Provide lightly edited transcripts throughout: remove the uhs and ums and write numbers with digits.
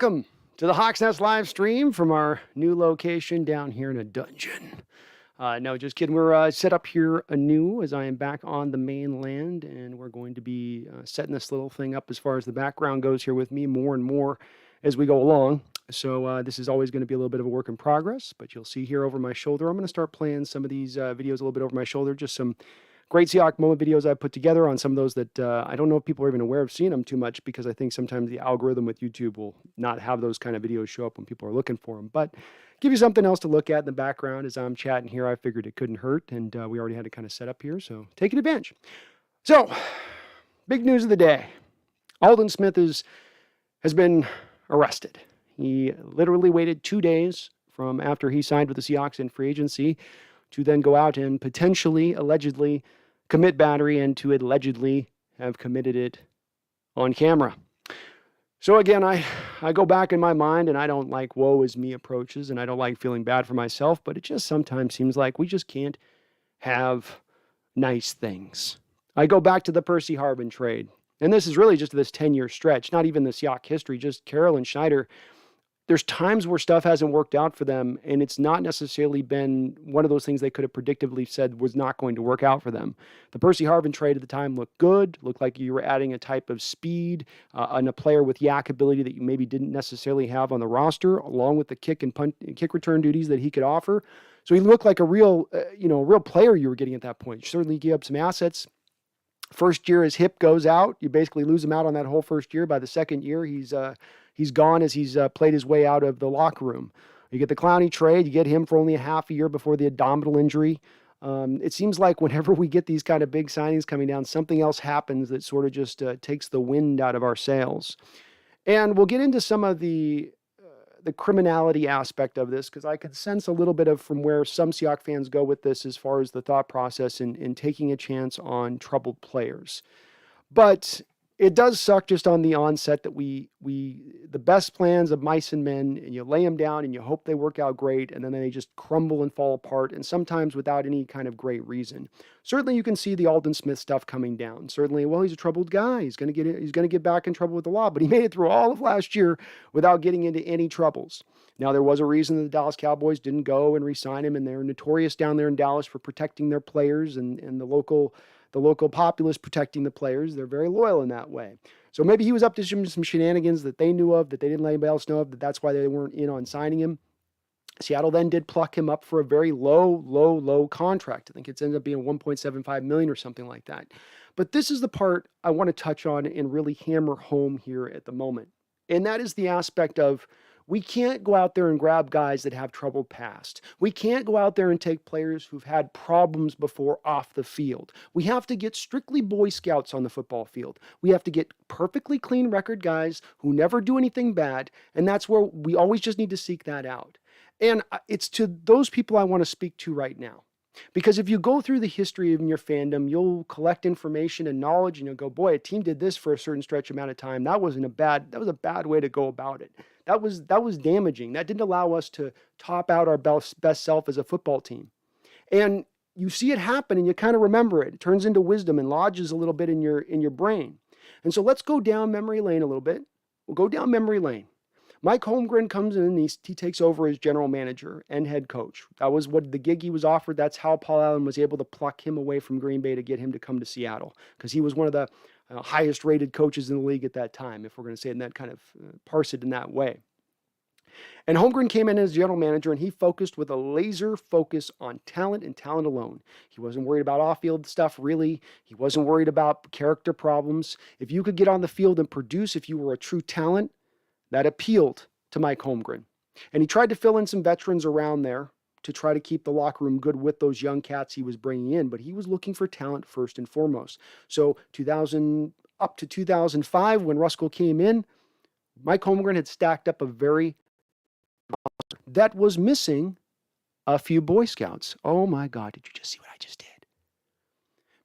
Welcome to the Hawks Nest live stream from our new location down here in a dungeon. No, just kidding. We're set up here anew as I am back on the mainland, and we're going to be setting this little thing up as far as the background goes here with me more and more as we go along. So this is always going to be a little bit of a work in progress, but you'll see here over my shoulder, I'm going to start playing some of these videos a little bit over my shoulder, just some great Seahawks moment videos I put together on some of those that I don't know if people are even aware of seeing them too much, because I think sometimes the algorithm with YouTube will not have those kind of videos show up when people are looking for them. But give you something else to look at in the background as I'm chatting here. I figured it couldn't hurt, and we already had it kind of set up here, so taking advantage. So, big news of the day. Aldon Smith has been arrested. He literally waited 2 days from after he signed with the Seahawks in free agency to then go out and potentially, allegedly, commit battery and to allegedly have committed it on camera. So again, I go back in my mind, and I don't like woe is me approaches, and I don't like feeling bad for myself, but it just sometimes seems like we just can't have nice things. I go back to the Percy Harvin trade, and this is really just this 10-year stretch, not even the Seahawks history, just Carroll and Schneider. There's times where stuff hasn't worked out for them, and it's not necessarily been one of those things they could have predictably said was not going to work out for them. The Percy Harvin trade at the time looked good, looked like you were adding a type of speed and a player with yak ability that you maybe didn't necessarily have on the roster, along with the kick and punt, kick return duties that he could offer. So he looked like a real, real player you were getting at that point. You certainly gave up some assets. First year, his hip goes out. You basically lose him out on that whole first year. By the second year, he's gone as he's played his way out of the locker room. You get the Clowney trade. You get him for only a half a year before the abdominal injury. It seems like whenever we get these kind of big signings coming down, something else happens that sort of just takes the wind out of our sails. And we'll get into some of the criminality aspect of this, because I could sense a little bit of from where some Seahawks fans go with this as far as the thought process in taking a chance on troubled players. But it does suck just on the onset that the best plans of mice and men, and you lay them down and you hope they work out great, and then they just crumble and fall apart, and sometimes without any kind of great reason. Certainly you can see the Aldon Smith stuff coming down. Certainly, well, he's a troubled guy. He's going to get back in trouble with the law, but he made it through all of last year without getting into any troubles. Now, there was a reason that the Dallas Cowboys didn't go and re-sign him, and they're notorious down there in Dallas for protecting their players and the local populace protecting the players. They're very loyal in that way. So maybe he was up to some shenanigans that they knew of, that they didn't let anybody else know of, that's why they weren't in on signing him. Seattle then did pluck him up for a very low contract. I think it's ended up being $1.75 million or something like that. But this is the part I want to touch on and really hammer home here at the moment. And that is the aspect of, we can't go out there and grab guys that have troubled past. We can't go out there and take players who've had problems before off the field. We have to get strictly Boy Scouts on the football field. We have to get perfectly clean record guys who never do anything bad, and that's where we always just need to seek that out. And it's to those people I want to speak to right now. Because if you go through the history of your fandom, you'll collect information and knowledge, and you'll go, boy, a team did this for a certain stretch amount of time. That was a bad way to go about it. That was damaging. That didn't allow us to top out our best self as a football team. And you see it happen, and you kind of remember it. It turns into wisdom and lodges a little bit in your brain. And so let's go down memory lane a little bit. We'll go down memory lane. Mike Holmgren comes in and he takes over as general manager and head coach. That was what the gig he was offered. That's how Paul Allen was able to pluck him away from Green Bay to get him to come to Seattle, because he was one of the highest rated coaches in the league at that time, if we're going to say it in that kind of parse it in that way. And Holmgren came in as general manager, and he focused with a laser focus on talent and talent alone. He wasn't worried about off-field stuff, really. He wasn't worried about character problems. If you could get on the field and produce, if you were a true talent, that appealed to Mike Holmgren. And he tried to fill in some veterans around there to try to keep the locker room good with those young cats he was bringing in, but he was looking for talent first and foremost. So 2000 up to 2005, when Ruskell came in, Mike Holmgren had stacked up a very roster that was missing a few Boy Scouts. Oh my God, did you just see what I just did?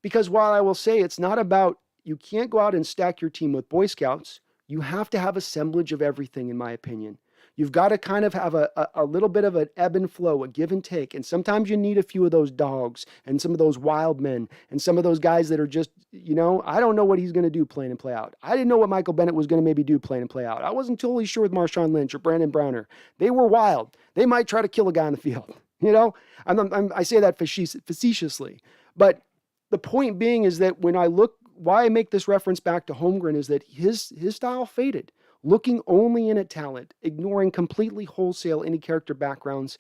Because while I will say it's not about, you can't go out and stack your team with Boy Scouts, you have to have assemblage of everything, in my opinion. You've got to kind of have a little bit of an ebb and flow, a give and take. And sometimes you need a few of those dogs and some of those wild men and some of those guys that are just, I don't know what he's going to do playing and play out. I didn't know what Michael Bennett was going to maybe do playing and play out. I wasn't totally sure with Marshawn Lynch or Brandon Browner. They were wild. They might try to kill a guy on the field. I say that facetiously. But the point being is that when I look, why I make this reference back to Holmgren is that his style faded. Looking only in at talent, ignoring completely wholesale any character backgrounds,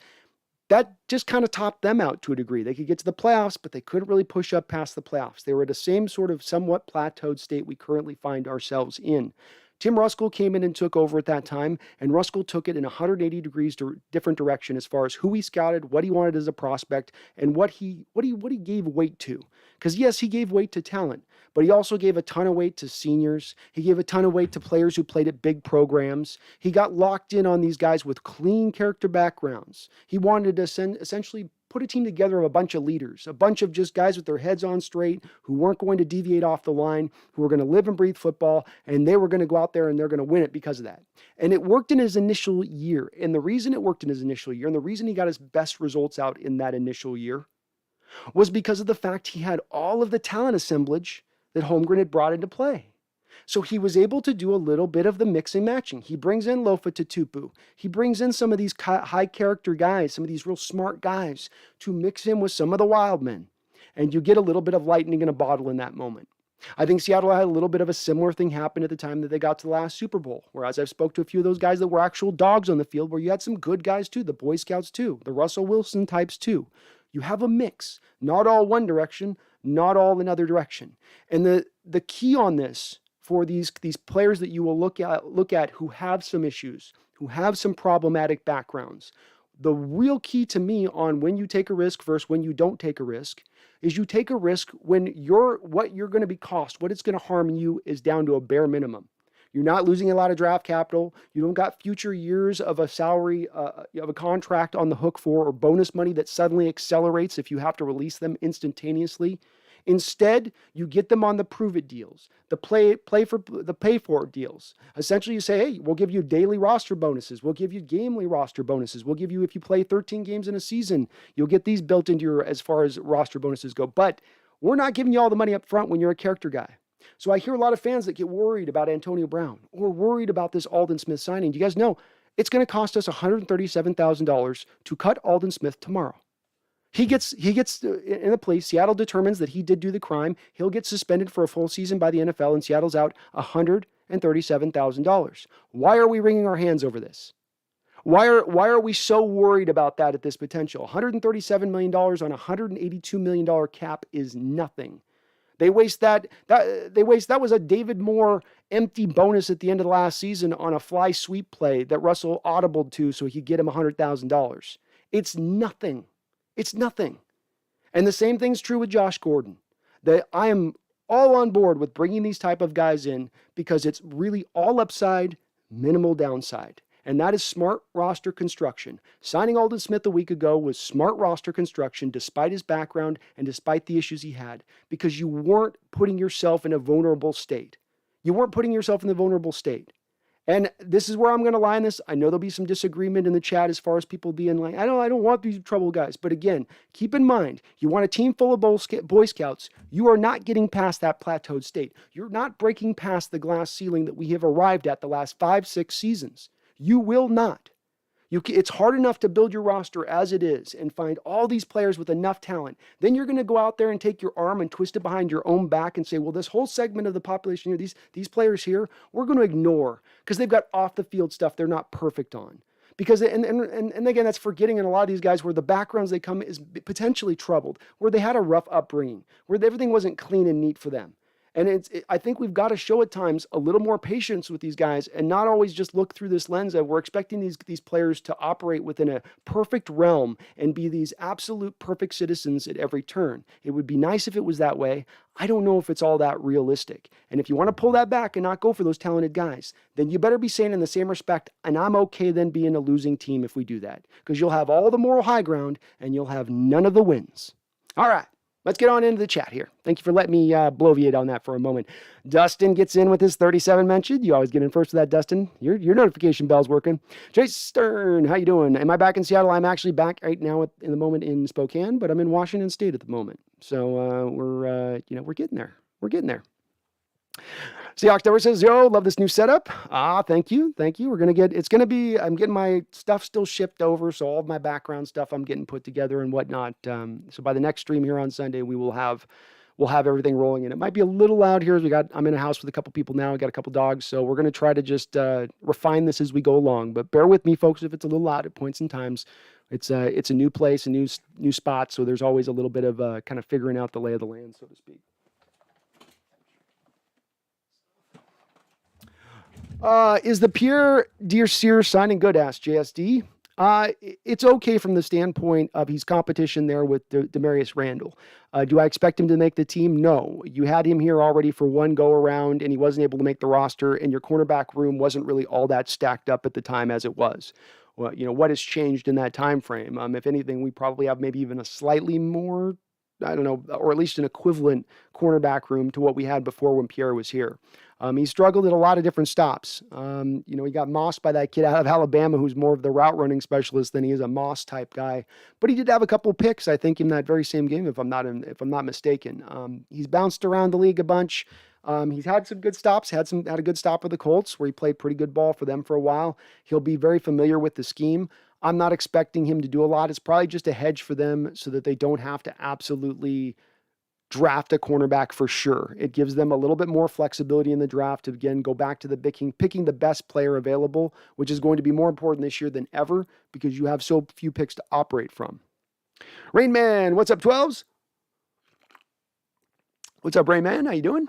that just kind of topped them out to a degree. They could get to the playoffs, but they couldn't really push up past the playoffs. They were at the same sort of somewhat plateaued state we currently find ourselves in. Tim Ruskell came in and took over at that time, and Ruskell took it in 180 degrees different direction as far as who he scouted, what he wanted as a prospect, and what he gave weight to. Because yes, he gave weight to talent, but he also gave a ton of weight to seniors. He gave a ton of weight to players who played at big programs. He got locked in on these guys with clean character backgrounds. He wanted to essentially put a team together of a bunch of leaders, a bunch of just guys with their heads on straight, who weren't going to deviate off the line, who were going to live and breathe football, and they were going to go out there and they're going to win it because of that. And it worked in his initial year. And the reason it worked in his initial year, and the reason he got his best results out in that initial year, was because of the fact he had all of the talent assemblage that Holmgren had brought into play. So he was able to do a little bit of the mix and matching. He brings in Lofa Tatupu. He brings in some of these high character guys, some of these real smart guys to mix in with some of the wild men. And you get a little bit of lightning in a bottle in that moment. I think Seattle had a little bit of a similar thing happen at the time that they got to the last Super Bowl, whereas I've spoke to a few of those guys that were actual dogs on the field, where you had some good guys too, the Boy Scouts too, the Russell Wilson types too. You have a mix, not all one direction, not all another direction. And the key on this for these players that you will look at who have some issues, who have some problematic backgrounds, the real key to me on when you take a risk versus when you don't take a risk is you take a risk when what you're going to be cost, what it's going to harm you is down to a bare minimum. You're not losing a lot of draft capital. You don't got future years of a salary, of a contract on the hook for, or bonus money that suddenly accelerates if you have to release them instantaneously. Instead, you get them on the prove it deals, the pay for it deals. Essentially, you say, hey, we'll give you daily roster bonuses. We'll give you gamely roster bonuses. We'll give you, if you play 13 games in a season, you'll get these built into your, as far as roster bonuses go. But we're not giving you all the money up front when you're a character guy. So I hear a lot of fans that get worried about Antonio Brown or worried about this Aldon Smith signing. Do you guys know it's going to cost us $137,000 to cut Aldon Smith tomorrow? He gets in the police. Seattle determines that he did do the crime. He'll get suspended for a full season by the NFL, and Seattle's out $137,000. Why are we wringing our hands over this? Why are we so worried about that at this potential? $137 million on a $182 million cap is nothing. They waste that was a David Moore empty bonus at the end of the last season on a fly sweep play that Russell audibled to so he could get him $100,000. It's nothing. It's nothing. And the same thing's true with Josh Gordon. I am all on board with bringing these type of guys in because it's really all upside, minimal downside. And that is smart roster construction. Signing Aldon Smith a week ago was smart roster construction despite his background and despite the issues he had, because you weren't putting yourself in a vulnerable state. You weren't putting yourself in the vulnerable state. And this is where I'm going to line this. I know there'll be some disagreement in the chat as far as people being like, I don't want these trouble guys. But again, keep in mind, you want a team full of Boy Scouts. You are not getting past that plateaued state. You're not breaking past the glass ceiling that we have arrived at the last 5-6 seasons. You will not. It's hard enough to build your roster as it is and find all these players with enough talent. Then you're going to go out there and take your arm and twist it behind your own back and say, well, this whole segment of the population here, these players here, we're going to ignore because they've got off the field stuff they're not perfect on. Because, and again, that's forgetting in a lot of these guys where the backgrounds they come is potentially troubled, where they had a rough upbringing, where everything wasn't clean and neat for them. And I think we've got to show at times a little more patience with these guys and not always just look through this lens of we're expecting these players to operate within a perfect realm and be these absolute perfect citizens at every turn. It would be nice if it was that way. I don't know if it's all that realistic. And if you want to pull that back and not go for those talented guys, then you better be saying in the same respect, and I'm okay then being a losing team if we do that, because you'll have all the moral high ground and you'll have none of the wins. All right. Let's get on into the chat here. Thank you for letting me bloviate on that for a moment. Dustin gets in with his 37 mentioned. You always get in first with that, Dustin. Your notification bell's working. Chase Stern, how you doing? Am I back in Seattle? I'm actually back right now in the moment in Spokane, but I'm in Washington State at the moment. So we're getting there. We're getting there. Seahawks Tower says, yo, love this new setup. Thank you. I'm getting my stuff still shipped over. So all of my background stuff I'm getting put together and whatnot. So by the next stream here on Sunday, we'll have everything rolling. And it might be a little loud here. I'm in a house with a couple people now. I got a couple dogs. So we're going to try to just refine this as we go along. But bear with me, folks, if it's a little loud at points in times. It's a new place, a new spot. So there's always a little bit of kind of figuring out the lay of the land, so to speak. Is the Pierre Dearseer signing good? Asked JSD. It's okay from the standpoint of he's competition there with Demarius Randall. Do I expect him to make the team? No. You had him here already for one go around, and he wasn't able to make the roster, and your cornerback room wasn't really all that stacked up at the time as it was. Well, what has changed in that time frame? If anything, we probably have maybe even a slightly more, I don't know, or at least an equivalent cornerback room to what we had before when Pierre was here. He struggled at a lot of different stops. He got mossed by that kid out of Alabama who's more of the route running specialist than he is a moss type guy. But he did have a couple picks, I think, in that very same game, if I'm not mistaken. He's bounced around the league a bunch. He's had some good stops, had a good stop with the Colts where he played pretty good ball for them for a while. He'll be very familiar with the scheme. I'm not expecting him to do a lot. It's probably just a hedge for them so that they don't have to absolutely draft a cornerback for sure. It gives them a little bit more flexibility in the draft to, again, go back to the picking the best player available, which is going to be more important this year than ever because you have so few picks to operate from. Rain Man, what's up, 12s? What's up, Rain Man? How you doing?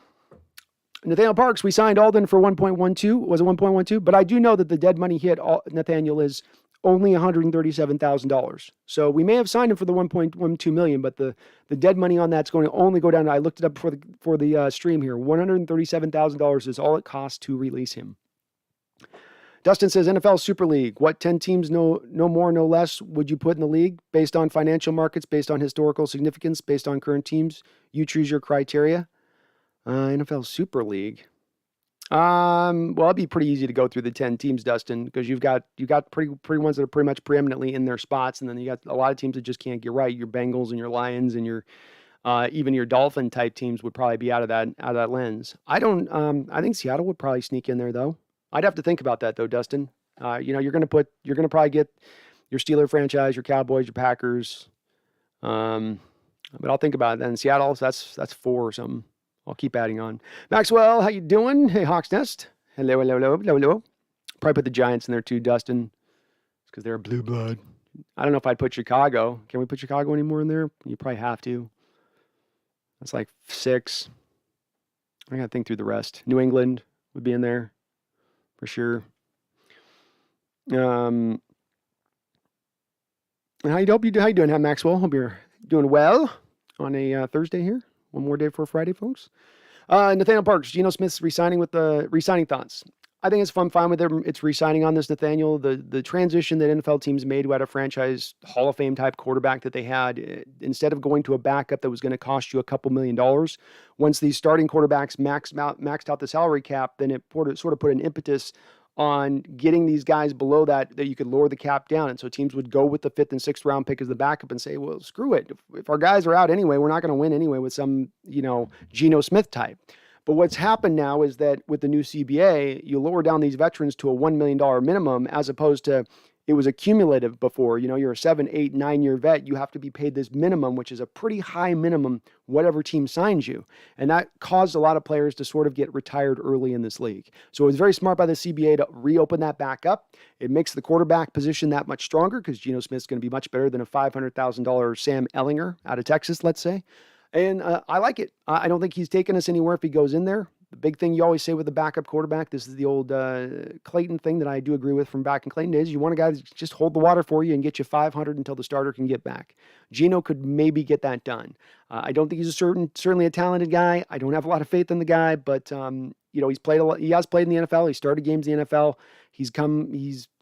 Nathaniel Parks, we signed Aldon for 1.12. Was it 1.12? But I do know that the dead money hit, Nathaniel, is only $137,000. So we may have signed him for the $1.12 million, but the dead money on that's going to only go down. I looked it up for the stream here. $137,000 is all it costs to release him. Dustin says, NFL Super League. What 10 teams, no more, no less, would you put in the league based on financial markets, based on historical significance, based on current teams? You choose your criteria. NFL Super League. Well, it'd be pretty easy to go through the 10 teams, Dustin, because you've got pretty ones that are pretty much preeminently in their spots, and then you got a lot of teams that just can't get right. Your Bengals and your Lions and your even your Dolphin type teams would probably be out of that lens. I think Seattle would probably sneak in there though. I'd have to think about that though, Dustin. You're gonna probably get your Steeler franchise, your Cowboys, your Packers. But I'll think about it then. Seattle, that's 4 or something. I'll keep adding on. Maxwell, how you doing? Hey, TheSeahawksNest. Hello. Probably put the Giants in there too, Dustin. It's because they're a blue blood. I don't know if I'd put Chicago. Can we put Chicago anymore in there? You probably have to. That's like 6. I got to think through the rest. New England would be in there for sure. How you doing, Maxwell? Hope you're doing well on a Thursday here. One more day for Friday, folks. Nathaniel Parks, Geno Smith's resigning thoughts. I think I'm fine with him. It's resigning on this, Nathaniel. The transition that NFL teams made who had a franchise Hall of Fame type quarterback that they had, instead of going to a backup that was going to cost you a couple $1 million, once these starting quarterbacks maxed out the salary cap, then it sort of put an impetus on getting these guys below that you could lower the cap down. And so teams would go with the 5th and 6th round pick as the backup and say, well, screw it. If our guys are out anyway, we're not going to win anyway with some, Geno Smith type. But what's happened now is that with the new CBA, you lower down these veterans to a $1 million minimum as opposed to it was accumulative before. You're a 7, 8, 9-year vet. You have to be paid this minimum, which is a pretty high minimum, whatever team signs you. And that caused a lot of players to sort of get retired early in this league. So it was very smart by the CBA to reopen that back up. It makes the quarterback position that much stronger because Geno Smith's going to be much better than a $500,000 Sam Ellinger out of Texas, let's say. And I like it. I don't think he's taking us anywhere if he goes in there. The big thing you always say with the backup quarterback, this is the old Clayton thing that I do agree with from back in Clayton days. You want a guy to just hold the water for you and get you 500 until the starter can get back. Geno could maybe get that done. I don't think he's certainly a talented guy. I don't have a lot of faith in the guy, but he has played in the NFL. He started games in the NFL. He's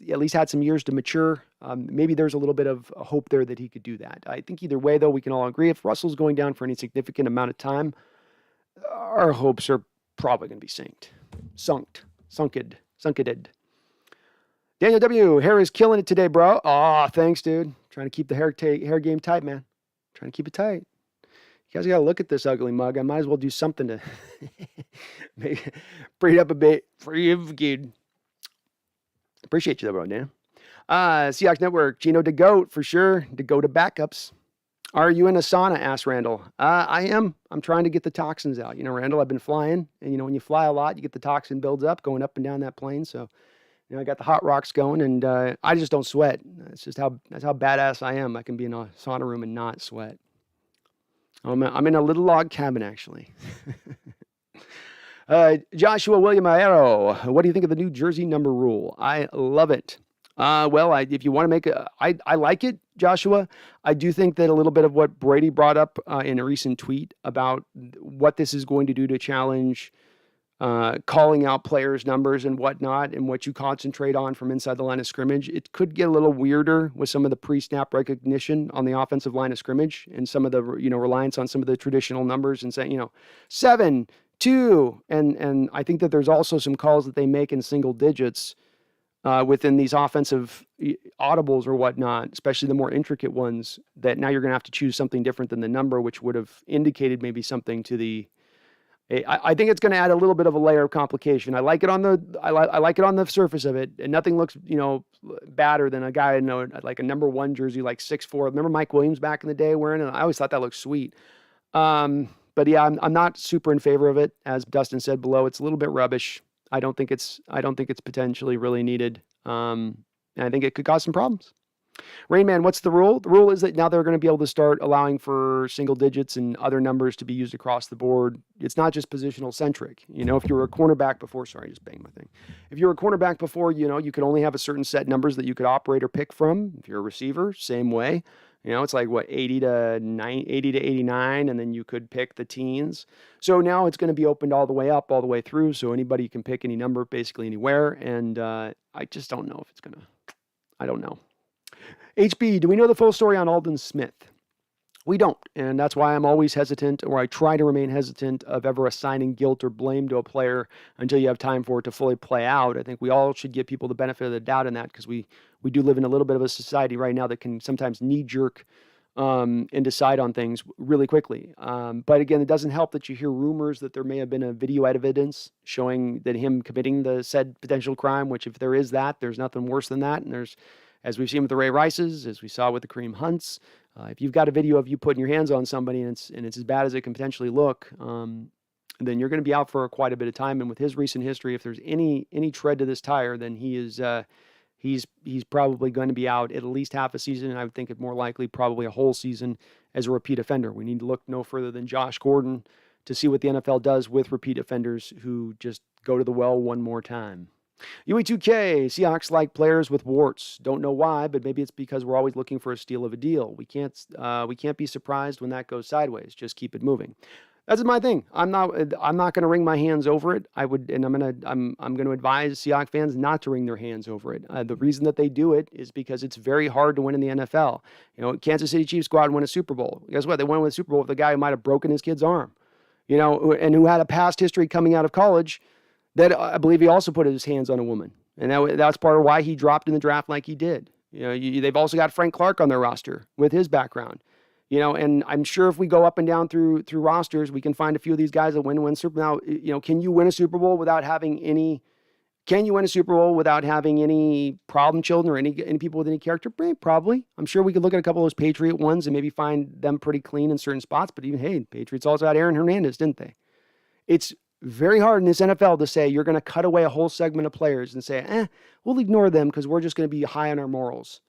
at least had some years to mature. Maybe there's a little bit of hope there that he could do that. I think either way, though, we can all agree if Russell's going down for any significant amount of time, our hopes are probably going to be sunken. Daniel W. Hair is killing it today, bro. Aw, thanks, dude. Trying to keep the hair game tight, man. Trying to keep it tight. You guys got to look at this ugly mug. I might as well do something to maybe bring it up a bit for you, kid. Appreciate you, though, bro, Dan. Seahawks Network. Gino DeGoat, for sure. DeGoat to backups. Are you in a sauna? Asked Randall. I am. I'm trying to get the toxins out. Randall, I've been flying. And, when you fly a lot, you get the toxin builds up going up and down that plane. So, I got the hot rocks going, and I just don't sweat. That's how badass I am. I can be in a sauna room and not sweat. I'm in a little log cabin, actually. Joshua William Aero, what do you think of the New Jersey number rule? I love it. If you want to make I like it, Joshua. I do think that a little bit of what Brady brought up in a recent tweet about what this is going to do to challenge calling out players' numbers and whatnot, and what you concentrate on from inside the line of scrimmage. It could get a little weirder with some of the pre-snap recognition on the offensive line of scrimmage and some of the, reliance on some of the traditional numbers and saying, 7, 2. And I think that there's also some calls that they make in single digits within these offensive audibles or whatnot, especially the more intricate ones, that now you're going to have to choose something different than the number, which would have indicated maybe something to the, I think it's going to add a little bit of a layer of complication. I like it on the surface of it, and nothing looks badder than a guy in like a number 1 jersey, like 6'4". Remember Mike Williams back in the day wearing it? I always thought that looked sweet. But yeah, I'm not super in favor of it. As Dustin said below, it's a little bit rubbish. I don't think it's potentially really needed. And I think it could cause some problems. Rainman, what's the rule? The rule is that now they're going to be able to start allowing for single digits and other numbers to be used across the board. It's not just positional centric. If you were a cornerback before, sorry, I just banged my thing. If you were a cornerback before, you could only have a certain set numbers that you could operate or pick from. If you're a receiver, same way. It's like 80 to 89, and then you could pick the teens. So now it's going to be opened all the way up, all the way through. So anybody can pick any number basically anywhere. And I just don't know if it's going to, I don't know. HB, do we know the full story on Aldon Smith? We don't, and that's why I'm always hesitant, or I try to remain hesitant, of ever assigning guilt or blame to a player until you have time for it to fully play out. I think we all should give people the benefit of the doubt in that, because we do live in a little bit of a society right now that can sometimes knee-jerk and decide on things really quickly. But again, it doesn't help that you hear rumors that there may have been a video evidence showing that him committing the said potential crime, which if there is that, there's nothing worse than that, and there's, as we've seen with the Ray Rices, as we saw with the Kareem Hunts, if you've got a video of you putting your hands on somebody and it's as bad as it can potentially look, then you're going to be out for quite a bit of time. And with his recent history, if there's any tread to this tire, then he's probably going to be out at least half a season, and I would think it more likely probably a whole season as a repeat offender. We need to look no further than Josh Gordon to see what the NFL does with repeat offenders who just go to the well one more time. UE2K, Seahawks like players with warts. Don't know why, but maybe it's because we're always looking for a steal of a deal. We can't be surprised when that goes sideways. Just keep it moving. That's my thing. I'm not going to wring my hands over it. I'm going to advise Seahawks fans not to wring their hands over it. The reason that they do it is because it's very hard to win in the NFL. Kansas City Chiefs go out and win a Super Bowl. Guess what? They won a Super Bowl with a guy who might have broken his kid's arm, and who had a past history coming out of college that I believe he also put his hands on a woman. And that's part of why he dropped in the draft like he did. They've also got Frank Clark on their roster with his background. And I'm sure if we go up and down through rosters, we can find a few of these guys that win Super Bowl. Now, can you win a Super Bowl without having any problem children or any people with any character? Probably. I'm sure we could look at a couple of those Patriot ones and maybe find them pretty clean in certain spots. But even, hey, Patriots also had Aaron Hernandez, didn't they? It's very hard in this NFL to say you're going to cut away a whole segment of players and say, we'll ignore them because we're just going to be high on our morals.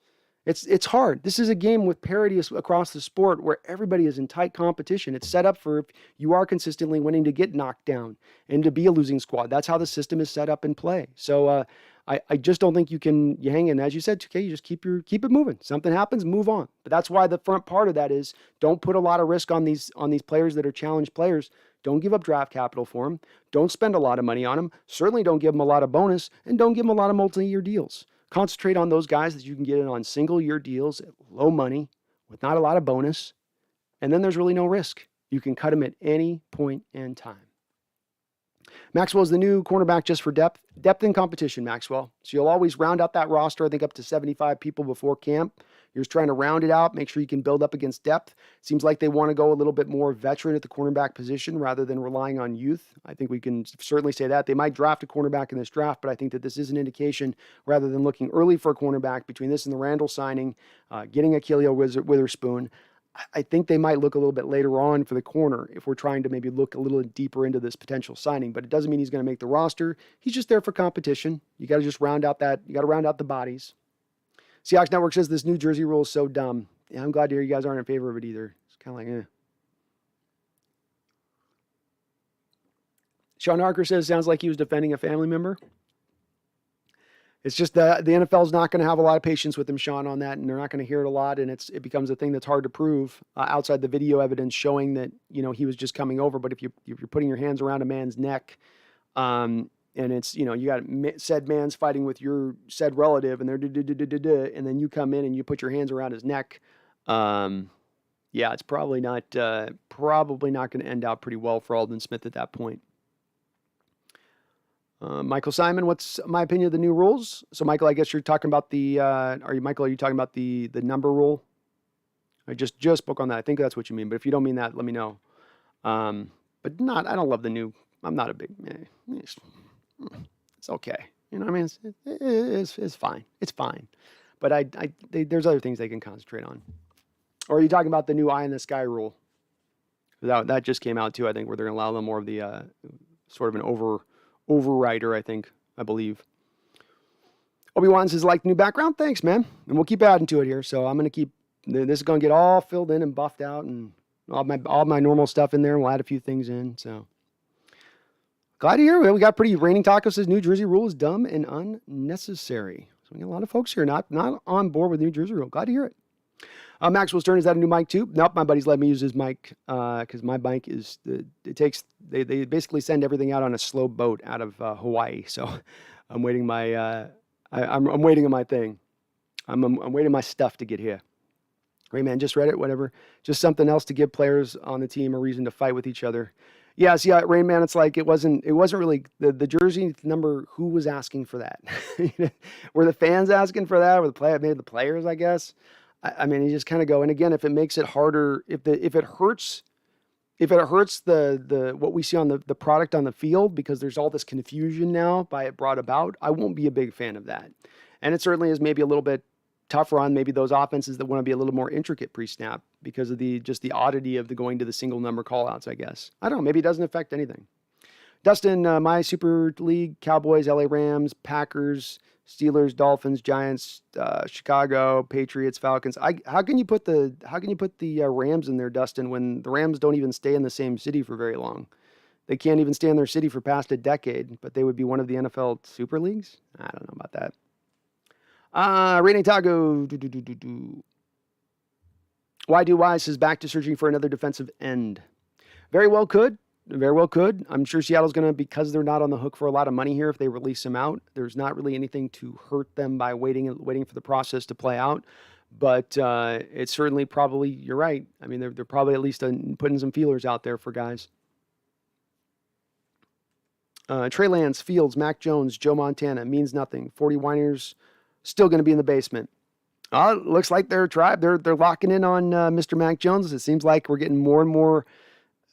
It's hard. This is a game with parity across the sport where everybody is in tight competition. It's set up for if you are consistently winning to get knocked down and to be a losing squad. That's how the system is set up in play. So I just don't think you hang in. As you said, okay, you just keep it moving. Something happens, move on. But that's why the front part of that is don't put a lot of risk on these players that are challenged players. Don't give up draft capital for him. Don't spend a lot of money on him. Certainly don't give him a lot of bonus, and don't give him a lot of multi-year deals. Concentrate on those guys that you can get in on single-year deals at low money with not a lot of bonus, and then there's really no risk. You can cut him at any point in time. Maxwell is the new cornerback just for depth. Depth in competition, Maxwell. So you'll always round out that roster, I think up to 75 people before camp. You're just trying to round it out, make sure you can build up against depth. Seems like they want to go a little bit more veteran at the cornerback position rather than relying on youth. I think we can certainly say that. They might draft a cornerback in this draft, but I think that this is an indication rather than looking early for a cornerback between this and the Randall signing, getting Achilleo Witherspoon. I think they might look a little bit later on for the corner if we're trying to maybe look a little deeper into this potential signing, but it doesn't mean he's going to make the roster. He's just there for competition. You got to just round out the bodies. Seahawks Network says this New Jersey rule is so dumb. Yeah, I'm glad to hear you guys aren't in favor of it either. It's kind of like, Sean Harker says, sounds like he was defending a family member. It's just the NFL is not going to have a lot of patience with him, Sean, on that, and they're not going to hear it a lot, and it becomes a thing that's hard to prove outside the video evidence showing that he was just coming over. But if you're putting your hands around a man's neck, and it's you got said man's fighting with your said relative, and they're and then you come in and you put your hands around his neck, it's probably not going to end out pretty well for Aldon Smith at that point. Michael Simon, what's my opinion of the new rules? So, Michael, I guess you're talking about are you talking about the number rule? I just spoke on that. I think that's what you mean. But if you don't mean that, let me know. I don't love the new, I'm not a big, it's okay. You know what I mean? It's fine. It's fine. But there's other things they can concentrate on. Or are you talking about the new eye in the sky rule? That just came out too, I think, where they're going to allow them more of the sort of an overrider, I believe. Obi-Wan says, like new background? Thanks, man. And we'll keep adding to it here. So I'm going to keep, this is going to get all filled in and buffed out and all my normal stuff in there. And we'll add a few things in. So glad to hear. We got pretty, Raining Taco says New Jersey rule is dumb and unnecessary. So we got a lot of folks here not on board with New Jersey rule. Glad to hear it. Maxwell Stern, is that a new mic too? Nope, my buddies let me use his mic because my mic they basically send everything out on a slow boat out of Hawaii. So I'm waiting I'm waiting on my thing. I'm waiting my stuff to get here. Rayman just read it, whatever. Just something else to give players on the team a reason to fight with each other. Yeah, see, Rayman, it's like it wasn't really the jersey number. Who was asking for that? Were the fans asking for that? Were maybe the players, I guess. I mean, you just kind of go, and again, if it makes it harder, if it hurts the what we see on the product on the field, because there's all this confusion now by it brought about, I won't be a big fan of that. And it certainly is maybe a little bit tougher on maybe those offenses that want to be a little more intricate pre-snap because of the oddity of the going to the single number callouts, I guess. I don't know, maybe it doesn't affect anything. Dustin, my Super League, Cowboys, LA Rams, Packers, Steelers, Dolphins, Giants, Chicago, Patriots, Falcons. How can you put the Rams in there, Dustin, when the Rams don't even stay in the same city for very long? They can't even stay in their city for past a decade, but they would be one of the NFL Super Leagues? I don't know about that. Raining Taco. Why says back to searching for another defensive end. Very well could. I'm sure Seattle's going to, because they're not on the hook for a lot of money here if they release him out. There's not really anything to hurt them by waiting for the process to play out. But it's certainly probably, you're right. I mean, they're probably at least putting some feelers out there for guys. Trey Lance, Fields, Mac Jones, Joe Montana, means nothing. 40 Winers still going to be in the basement. Looks like they're locking in on Mr. Mac Jones. It seems like we're getting more and more.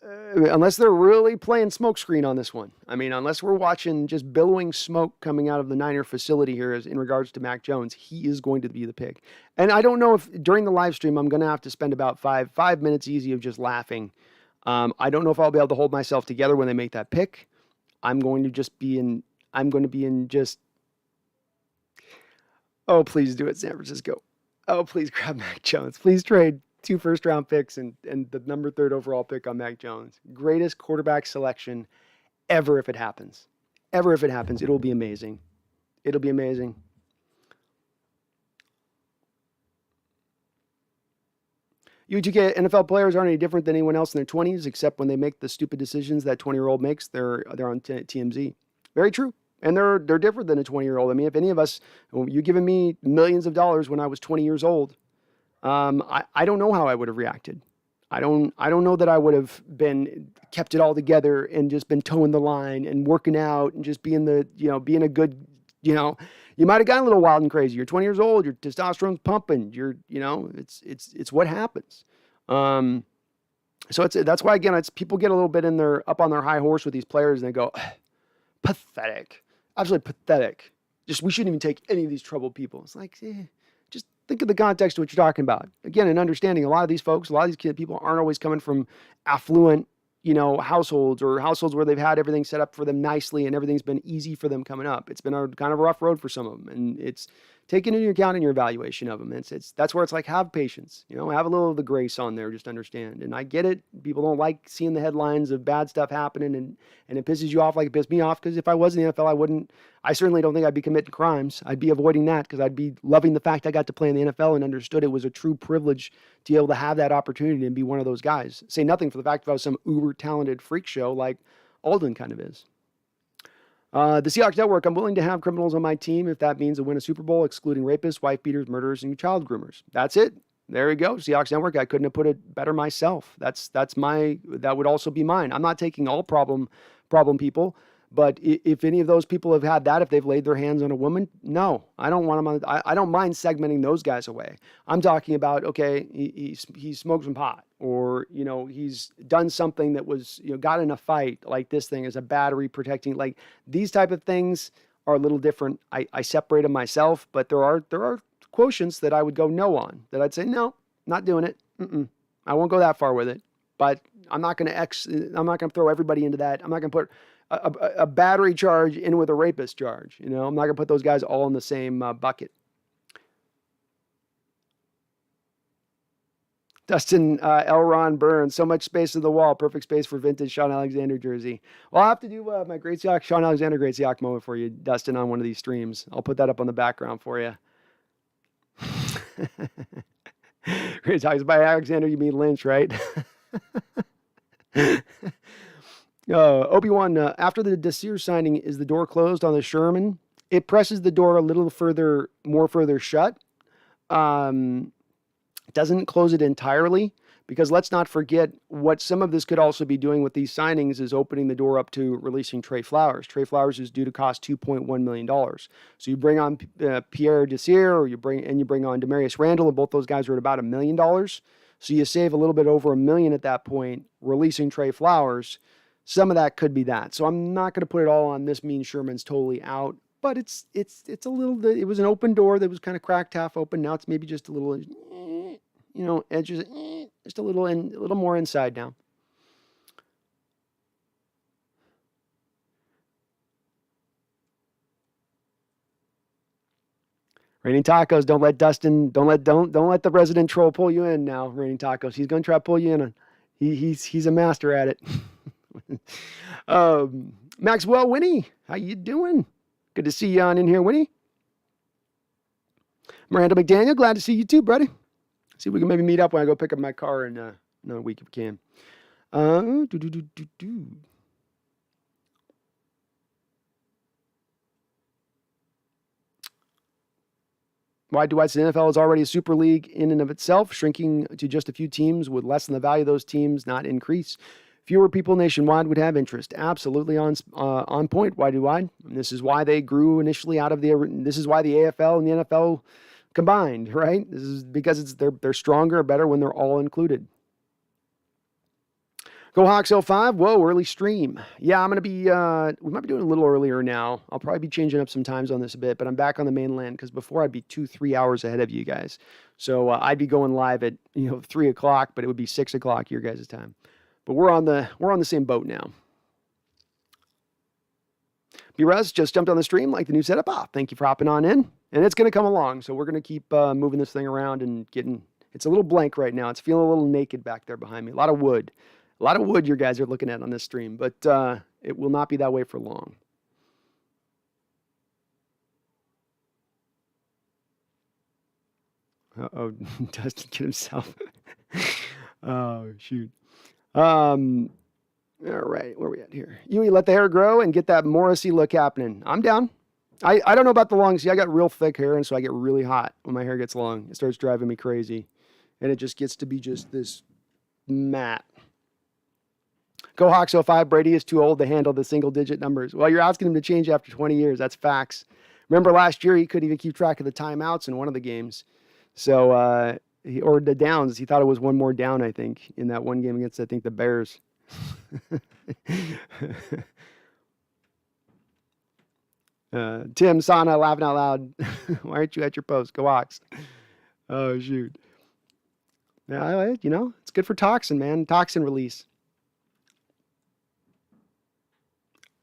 Unless they're really playing smokescreen on this one. I mean, unless we're watching just billowing smoke coming out of the Niner facility here in regards to Mac Jones, he is going to be the pick. And I don't know if during the live stream, I'm going to have to spend about five minutes easy of just laughing. I don't know if I'll be able to hold myself together when they make that pick. I'm going to be in just, oh, please do it, San Francisco. Oh, please grab Mac Jones. Please trade 2 first-round picks and the number 3 overall pick on Mac Jones. Greatest quarterback selection ever if it happens. Ever if it happens. It'll be amazing. It'll be amazing. UGK NFL players aren't any different than anyone else in their 20s, except when they make the stupid decisions that 20-year-old makes, they're on TMZ. Very true. And they're different than a 20-year-old. I mean, if any of us, you given me millions of dollars when I was 20 years old, I don't know how I would have reacted. I don't know that I would have kept it all together and just been towing the line and working out and just being being a good, you might have gotten a little wild and crazy. You're 20 years old, your testosterone's pumping, it's what happens. So that's why, again, it's people get a little bit up on their high horse with these players and they go, pathetic, absolutely pathetic. We shouldn't even take any of these troubled people. It's like, just think of the context of what you're talking about. Again, and understanding a lot of these folks, a lot of these people aren't always coming from affluent, households or households where they've had everything set up for them nicely and everything's been easy for them coming up. It's been a kind of a rough road for some of them, and it's taken into account in your evaluation of them. That's where it's like, have patience, have a little of the grace on there, just understand. And I get it. People don't like seeing the headlines of bad stuff happening and it pisses you off like it pissed me off. Because if I was in the NFL, I certainly don't think I'd be committing crimes. I'd be avoiding that because I'd be loving the fact I got to play in the NFL and understood it was a true privilege to be able to have that opportunity and be one of those guys. Say nothing for the fact if I was some uber talented freak show like Aldon kind of is. The Seahawks Network, I'm willing to have criminals on my team if that means to win a Super Bowl, excluding rapists, wife beaters, murderers, and child groomers. That's it. There you go. Seahawks Network. I couldn't have put it better myself. That would also be mine. I'm not taking all problem people, but if any of those people have had that, if they've laid their hands on a woman, no, I don't want them on. I don't mind segmenting those guys away. I'm talking about, okay, he smoked some pot, or he's done something that was got in a fight, like this thing is a battery protecting, like these type of things are a little different. I separate them myself, but there are quotients that I would go no on, that I'd say no, not doing it. I won't go that far with it, but I'm not going to throw everybody into that. I'm not going to put a battery charge in with a rapist charge. I'm not going to put those guys all in the same bucket. Dustin Elron Burns, so much space in the wall. Perfect space for vintage Sean Alexander jersey. Well, I'll have to do my Great Seahawks, Sean Alexander Great Seahawks moment for you, Dustin, on one of these streams. I'll put that up on the background for you. Great Seahawks by Alexander, you mean Lynch, right? Obi-Wan, after the Desir signing, is the door closed on the Sherman? It presses the door a little further shut. Doesn't close it entirely, because let's not forget what some of this could also be doing with these signings is opening the door up to releasing Trey Flowers. Trey Flowers is due to cost $2.1 million. So you bring on Pierre Desir, or you bring on Demarius Randall, and both those guys are at about $1 million. So you save a little bit over $1 million at that point, releasing Trey Flowers. Some of that could be that. So I'm not going to put it all on this means Sherman's totally out, but it's a little, it was an open door that was kind of cracked half open. Now it's maybe just a little, edges, just a little more inside now. Raining Tacos, don't let the resident troll pull you in now. Raining Tacos, he's going to try to pull you in. He's a master at it. Maxwell Winnie, how you doing? Good to see you on in here, Winnie. Miranda McDaniel, glad to see you too, buddy. See if we can maybe meet up when I go pick up my car in another week if we can. Why do I say the NFL is already a super league in and of itself, shrinking to just a few teams would lessen the value of those teams, not increase? Fewer people nationwide would have interest. Absolutely on point. Why do I? And this is why they grew initially this is why the AFL and the NFL combined, right? This is because they're stronger, better when they're all included. Go Hawks 05. Whoa, early stream. Yeah, I'm going to be, we might be doing it a little earlier now. I'll probably be changing up some times on this a bit, but I'm back on the mainland because before I'd be 2-3 hours ahead of you guys. So I'd be going live at, 3 o'clock, but it would be 6 o'clock your guys' time. But we're on the same boat now. B-Rez just jumped on the stream like the new setup. Thank you for hopping on in. And it's going to come along, so we're going to keep moving this thing around and it's a little blank right now. It's feeling a little naked back there behind me. A lot of wood you guys are looking at on this stream, but it will not be that way for long. Uh-oh, Dustin get himself. Oh, shoot. All right, where are we at here? Yui, let the hair grow and get that Morrissey look happening. I'm down. I don't know about the long. See, I got real thick hair, and so I get really hot when my hair gets long. It starts driving me crazy, and it just gets to be just this matte. Go Hawks 05. Brady is too old to handle the single-digit numbers. Well, you're asking him to change after 20 years. That's facts. Remember last year, he couldn't even keep track of the timeouts in one of the games. So, or the downs. He thought it was one more down, I think, in that one game against, I think, the Bears. Tim, Sana, laughing out loud. Why aren't you at your post? Go Hawks. Oh, shoot. Yeah, it's good for toxin, man. Toxin release.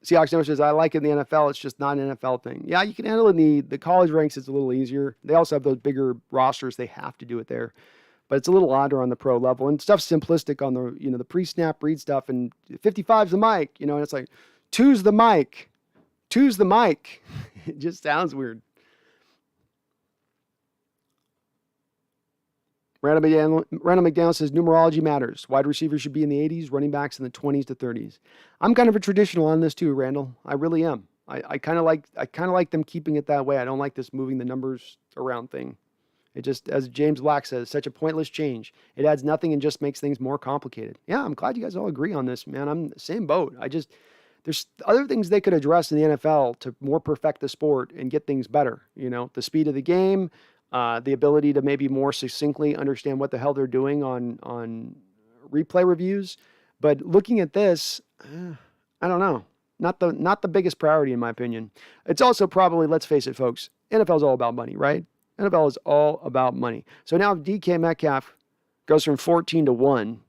Seahawks Nest says, I like it in the NFL. It's just not an NFL thing. Yeah, you can handle it in the college ranks. It's a little easier. They also have those bigger rosters. They have to do it there. But it's a little odder on the pro level. And stuff's simplistic on the, the pre-snap read stuff. And 55's the mic, and it's like, two's the mic. Two's the mic. It just sounds weird. Randall McDaniel says numerology matters. Wide receivers should be in the 80s, running backs in the 20s to 30s. I'm kind of a traditional on this too, Randall. I really am. I kind of like them keeping it that way. I don't like this moving the numbers around thing. It just, as James Black says, such a pointless change. It adds nothing and just makes things more complicated. Yeah, I'm glad you guys all agree on this, man. I'm the same boat. There's other things they could address in the NFL to more perfect the sport and get things better. The speed of the game, the ability to maybe more succinctly understand what the hell they're doing on replay reviews. But looking at this, I don't know. Not the biggest priority in my opinion. It's also probably, let's face it, folks, NFL is all about money, right? NFL is all about money. So now if DK Metcalf goes from 14 to 1,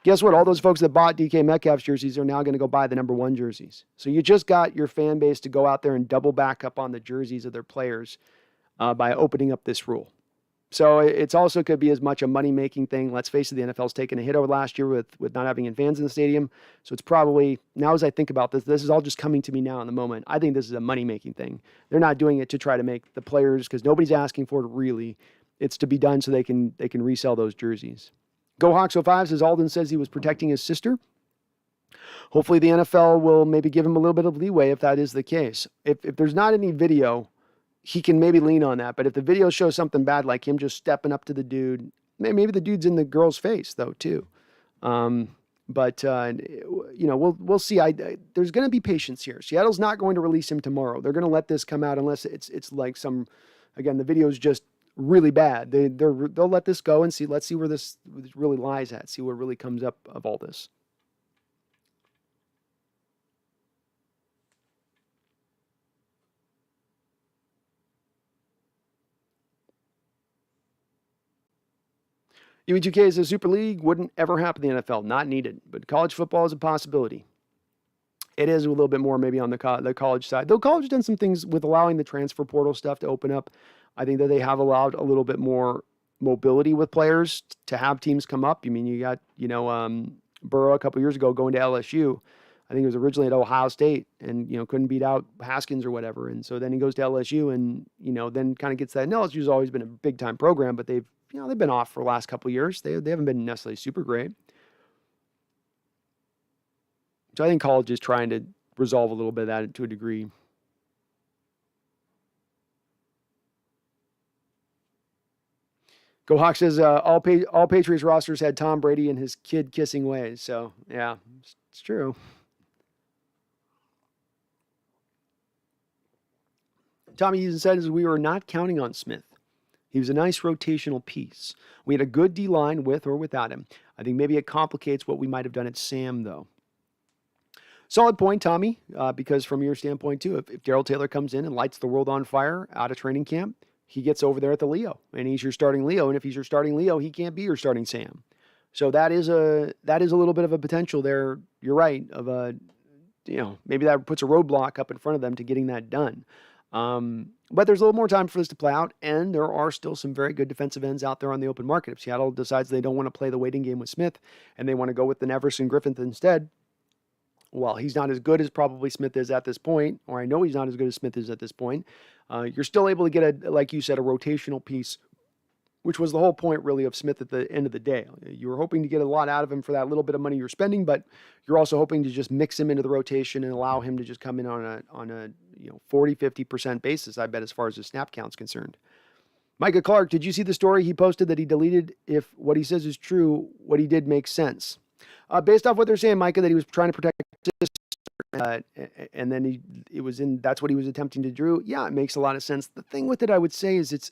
guess what? All those folks that bought DK Metcalf's jerseys are now going to go buy the number 1 jerseys. So you just got your fan base to go out there and double back up on the jerseys of their players by opening up this rule. So it's also could be as much a money-making thing. Let's face it, the NFL's taken a hit over last year with not having fans in the stadium. So it's probably, now as I think about this is all just coming to me now in the moment. I think this is a money-making thing. They're not doing it to try to make the players, because nobody's asking for it really. It's to be done so they can resell those jerseys. Go Hawks 05 says Aldon says he was protecting his sister. Hopefully the NFL will maybe give him a little bit of leeway if that is the case. If there's not any video, he can maybe lean on that. But if the video shows something bad, like him just stepping up to the dude, maybe the dude's in the girl's face though too. We'll see. There's going to be patience here. Seattle's not going to release him tomorrow. They're going to let this come out unless it's like the video's just really bad. They'll let this go and see. Let's see where this really lies at. See what really comes up of all this. UE2K says Super League wouldn't ever happen in the NFL. Not needed. But college football is a possibility. It is a little bit more maybe on the college side. Though college has done some things with allowing the transfer portal stuff to open up. I think that they have allowed a little bit more mobility with players to have teams come up. I mean, you got, Burrow a couple years ago going to LSU. I think it was originally at Ohio State and, couldn't beat out Haskins or whatever. And so then he goes to LSU and, then kind of gets that. And LSU's always been a big time program, but they've been off for the last couple of years. They haven't been necessarily super great. So I think college is trying to resolve a little bit of that to a degree. Go Hawks says all Patriots rosters had Tom Brady and his kid kissing ways. So yeah, it's true. Tommy Eason says we were not counting on Smith. He was a nice rotational piece. We had a good D-line with or without him. I think maybe it complicates what we might have done at Sam, though. Solid point, Tommy, because from your standpoint, too, if Darrell Taylor comes in and lights the world on fire out of training camp, he gets over there at the Leo, and he's your starting Leo. And if he's your starting Leo, he can't be your starting Sam. So that is a little bit of a potential there. You're right, of maybe that puts a roadblock up in front of them to getting that done. But there's a little more time for this to play out, and there are still some very good defensive ends out there on the open market. If Seattle decides they don't want to play the waiting game with Smith and they want to go with the Everson Griffin instead, well, he's not as good as probably Smith is at this point, or I know he's not as good as Smith is at this point. You're still able to get like you said, a rotational piece which was the whole point really of Smith at the end of the day. You were hoping to get a lot out of him for that little bit of money you're spending, but you're also hoping to just mix him into the rotation and allow him to just come in on a 40, 50% basis, I bet, as far as his snap count's concerned. Micah Clark, did you see the story he posted that he deleted? If what he says is true, what he did makes sense. Based off what they're saying, Micah, that he was trying to protect his sister, and then that's what he was attempting to do. Yeah, it makes a lot of sense. The thing with it, I would say, is it's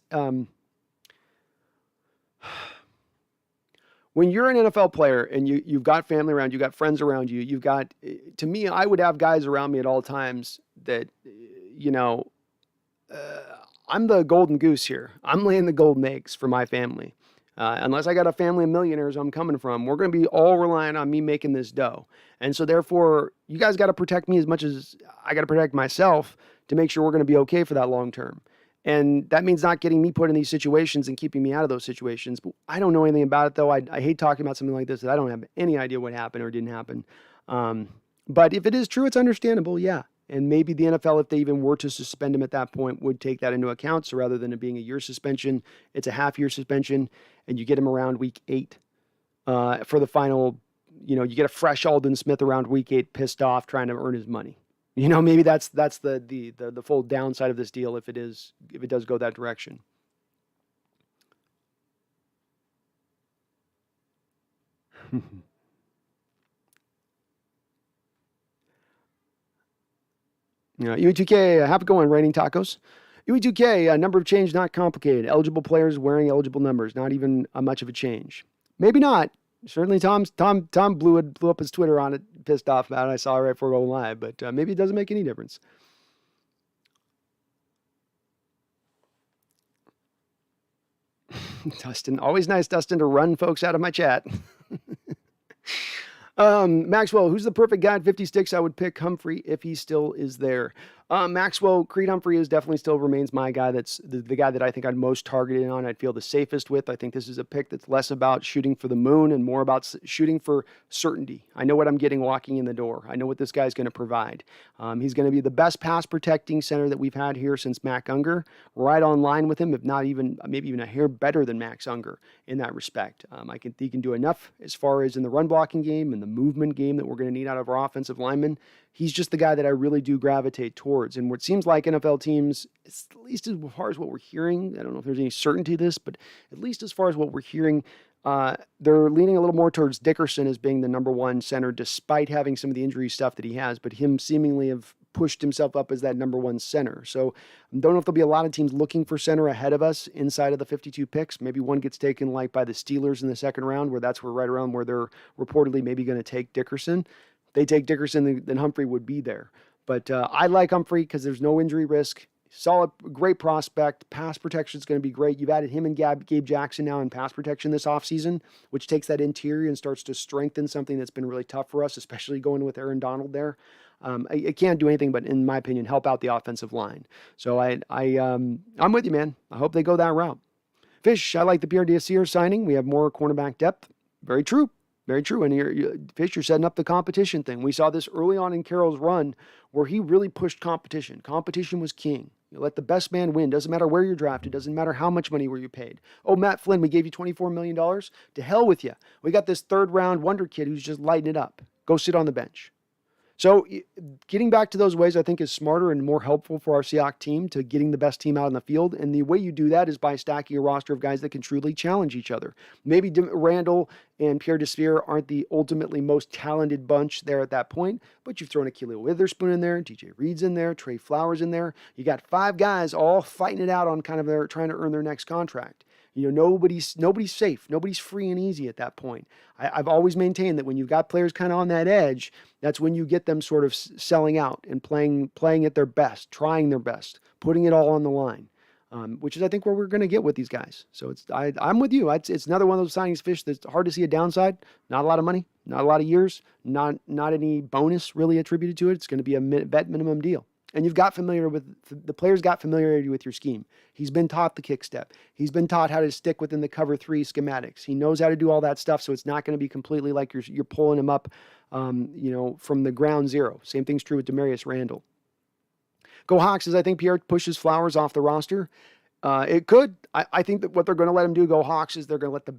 when you're an NFL player and you've got family around, you've got friends around you, to me, I would have guys around me at all times that, I'm the golden goose here. I'm laying the golden eggs for my family. Unless I got a family of millionaires I'm coming from, we're going to be all relying on me making this dough. And so therefore, you guys got to protect me as much as I got to protect myself to make sure we're going to be okay for that long term. And that means not getting me put in these situations and keeping me out of those situations. But I don't know anything about it, though. I hate talking about something like this that I don't have any idea what happened or didn't happen. But if it is true, it's understandable, yeah. And maybe the NFL, if they even were to suspend him at that point, would take that into account. So rather than it being a year suspension, it's a half-year suspension, and you get him around week 8 for the final. You get a fresh Aldon Smith around week 8, pissed off, trying to earn his money. Maybe that's the full downside of this deal if it does go that direction. UE2K, how's it going, Raining Tacos? UE2K, number of change not complicated. Eligible players wearing eligible numbers, not even much of a change. Maybe not. Certainly, Tom blew up his Twitter on it, pissed off about it. I saw it right before going live, but maybe it doesn't make any difference. Dustin, always nice, Dustin, to run folks out of my chat. Maxwell, who's the perfect guy at 50 sticks? I would pick Humphrey if he still is there. Maxwell, Creed Humphrey is definitely still remains my guy. That's the guy that I think I'd most targeted on. I'd feel the safest with. I think this is a pick that's less about shooting for the moon and more about shooting for certainty. I know what I'm getting walking in the door. I know what this guy's going to provide. He's going to be the best pass protecting center that we've had here since Mac Unger. Right on line with him, if not even maybe even a hair better than Max Unger in that respect. He can do enough as far as in the run blocking game and the movement game that we're going to need out of our offensive linemen. He's just the guy that I really do gravitate towards. And what seems like NFL teams, at least as far as what we're hearing, I don't know if there's any certainty to this, but at least as far as what we're hearing, they're leaning a little more towards Dickerson as being the number one center, despite having some of the injury stuff that he has, but him seemingly have pushed himself up as that number one center. So I don't know if there'll be a lot of teams looking for center ahead of us inside of the 52 picks. Maybe one gets taken like by the Steelers in the second round, where that's right around where they're reportedly maybe going to take Dickerson. If they take Dickerson, then Humphrey would be there. But I like Humphrey because there's no injury risk. Solid, great prospect. Pass protection is going to be great. You've added him and Gabe Jackson now in pass protection this offseason, which takes that interior and starts to strengthen something that's been really tough for us, especially going with Aaron Donald there. It can't do anything but, in my opinion, help out the offensive line. So I'm with you, man. I hope they go that route. Fish, I like the Pierre Desir signing. We have more cornerback depth. Very true. Very true. And Fish, you're setting up the competition thing. We saw this early on in Carroll's run where he really pushed competition. Competition was king. You let the best man win. Doesn't matter where you're drafted. Doesn't matter how much money were you paid. Oh, Matt Flynn, we gave you $24 million. To hell with you. We got this third round wonder kid who's just lighting it up. Go sit on the bench. So getting back to those ways, I think, is smarter and more helpful for our Seahawks team to getting the best team out on the field. And the way you do that is by stacking a roster of guys that can truly challenge each other. Maybe Randall and Pierre Desir aren't the ultimately most talented bunch there at that point, but you've thrown Akili Witherspoon in there, DJ Reed's in there, Trey Flowers in there. You got 5 guys all fighting it out on kind of trying to earn their next contract. Nobody's safe. Nobody's free and easy at that point. I've always maintained that when you've got players kind of on that edge, that's when you get them sort of selling out and playing at their best, trying their best, putting it all on the line, which is, I think, where we're going to get with these guys. So I'm with you. It's another one of those signings, Fish, that's hard to see a downside. Not a lot of money, not a lot of years, not any bonus really attributed to it. It's going to be a vet minimum deal. And the players got familiarity with your scheme. He's been taught the kick step. He's been taught how to stick within the cover 3 schematics. He knows how to do all that stuff. So it's not going to be completely like you're pulling him up, from the ground zero. Same thing's true with Demarius Randall. Go Hawks, as I think Pierre pushes Flowers off the roster. It could. I think that what they're going to let him do, go Hawks, is they're going to let the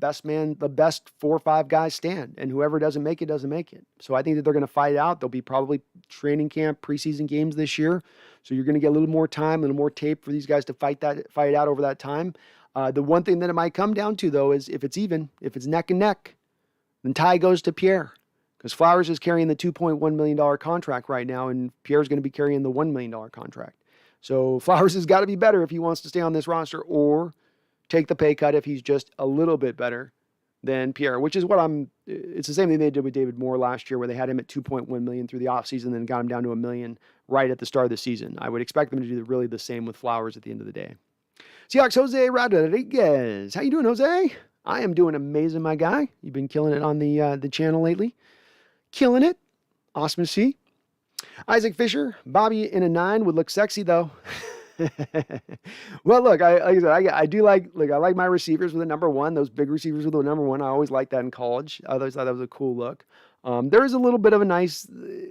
best 4 or 5 guys stand, and whoever doesn't make it, doesn't make it. So I think that they're going to fight it out. There'll be probably training camp, preseason games this year. So you're going to get a little more time, a little more tape for these guys to fight it out over that time. The one thing that it might come down to, though, is if it's even, if it's neck and neck, then tie goes to Pierre. Because Flowers is carrying the $2.1 million contract right now, and Pierre's going to be carrying the $1 million contract. So Flowers has got to be better if he wants to stay on this roster, or take the pay cut if he's just a little bit better than Pierre, which is what it's the same thing they did with David Moore last year, where they had him at $2.1 million through the offseason, then got him down to $1 million right at the start of the season. I would expect them to do really the same with Flowers at the end of the day. Seahawks Jose Rodriguez. How you doing, Jose? I am doing amazing, my guy. You've been killing it on the channel lately. Killing it. Awesome to see. Isaac Fisher, Bobby in a 9 would look sexy though. Well, look, I do like I like my receivers with a number 1. Those big receivers with a number 1. I always liked that in college. I always thought that was a cool look. There is a little bit of a nice.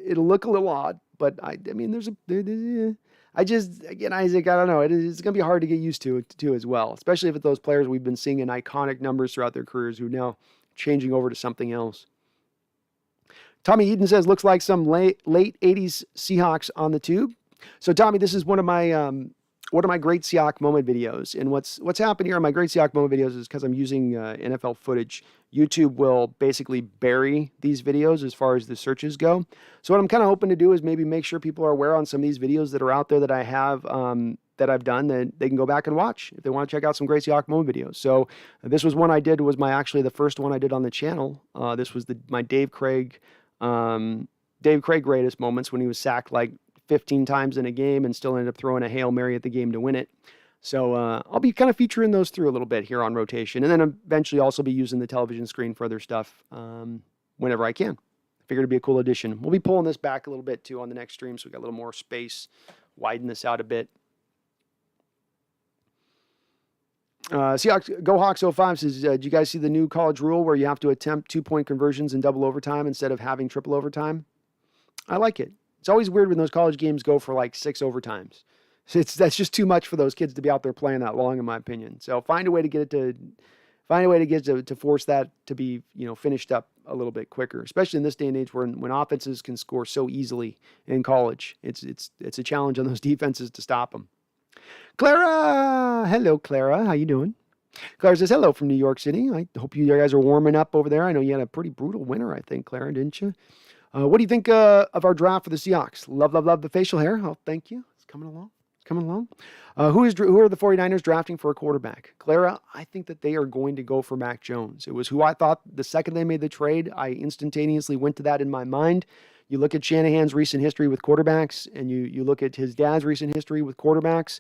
It'll look a little odd, but I mean, again, Isaac, I don't know. It's going to be hard to get used to as well, especially if it's those players we've been seeing in iconic numbers throughout their careers who are now changing over to something else. Tommy Eden says, looks like some late 80s Seahawks on the tube. So, Tommy, this is one of my great Seahawk moment videos. And what's happened here on my great Seahawk moment videos is because I'm using NFL footage, YouTube will basically bury these videos as far as the searches go. So what I'm kind of hoping to do is maybe make sure people are aware on some of these videos that are out there that I have that I've done, that they can go back and watch if they want to check out some great Seahawk moment videos. So this was one I did, was actually the first one I did on the channel. This was my Dave Craig greatest moments, when he was sacked like 15 times in a game and still ended up throwing a Hail Mary at the game to win it. So I'll be kind of featuring those through a little bit here on rotation, and then eventually also be using the television screen for other stuff whenever I can. I figured it'd be a cool addition. We'll be pulling this back a little bit too on the next stream, so we got a little more space, widen this out a bit. Seahawks Go Hawks 05 says, do you guys see the new college rule where you have to attempt 2-point conversions in double overtime instead of having triple overtime? I like it. It's always weird when those college games go for like 6 overtimes. That's just too much for those kids to be out there playing that long, in my opinion. So find a way to get to force that to be, finished up a little bit quicker, especially in this day and age when offenses can score so easily in college. It's a challenge on those defenses to stop them. Clara, hello, Clara. How you doing? Clara says, hello from New York City. I hope you guys are warming up over there. I know you had a pretty brutal winter, I think, Clara, didn't you? What do you think of our draft for the Seahawks? Love the facial hair. Oh, thank you. It's coming along. Who are the 49ers drafting for a quarterback? Clara, I think that they are going to go for Mac Jones. It was who I thought the second they made the trade. I instantaneously went to that in my mind. You look at Shanahan's recent history with quarterbacks, and you look at his dad's recent history with quarterbacks.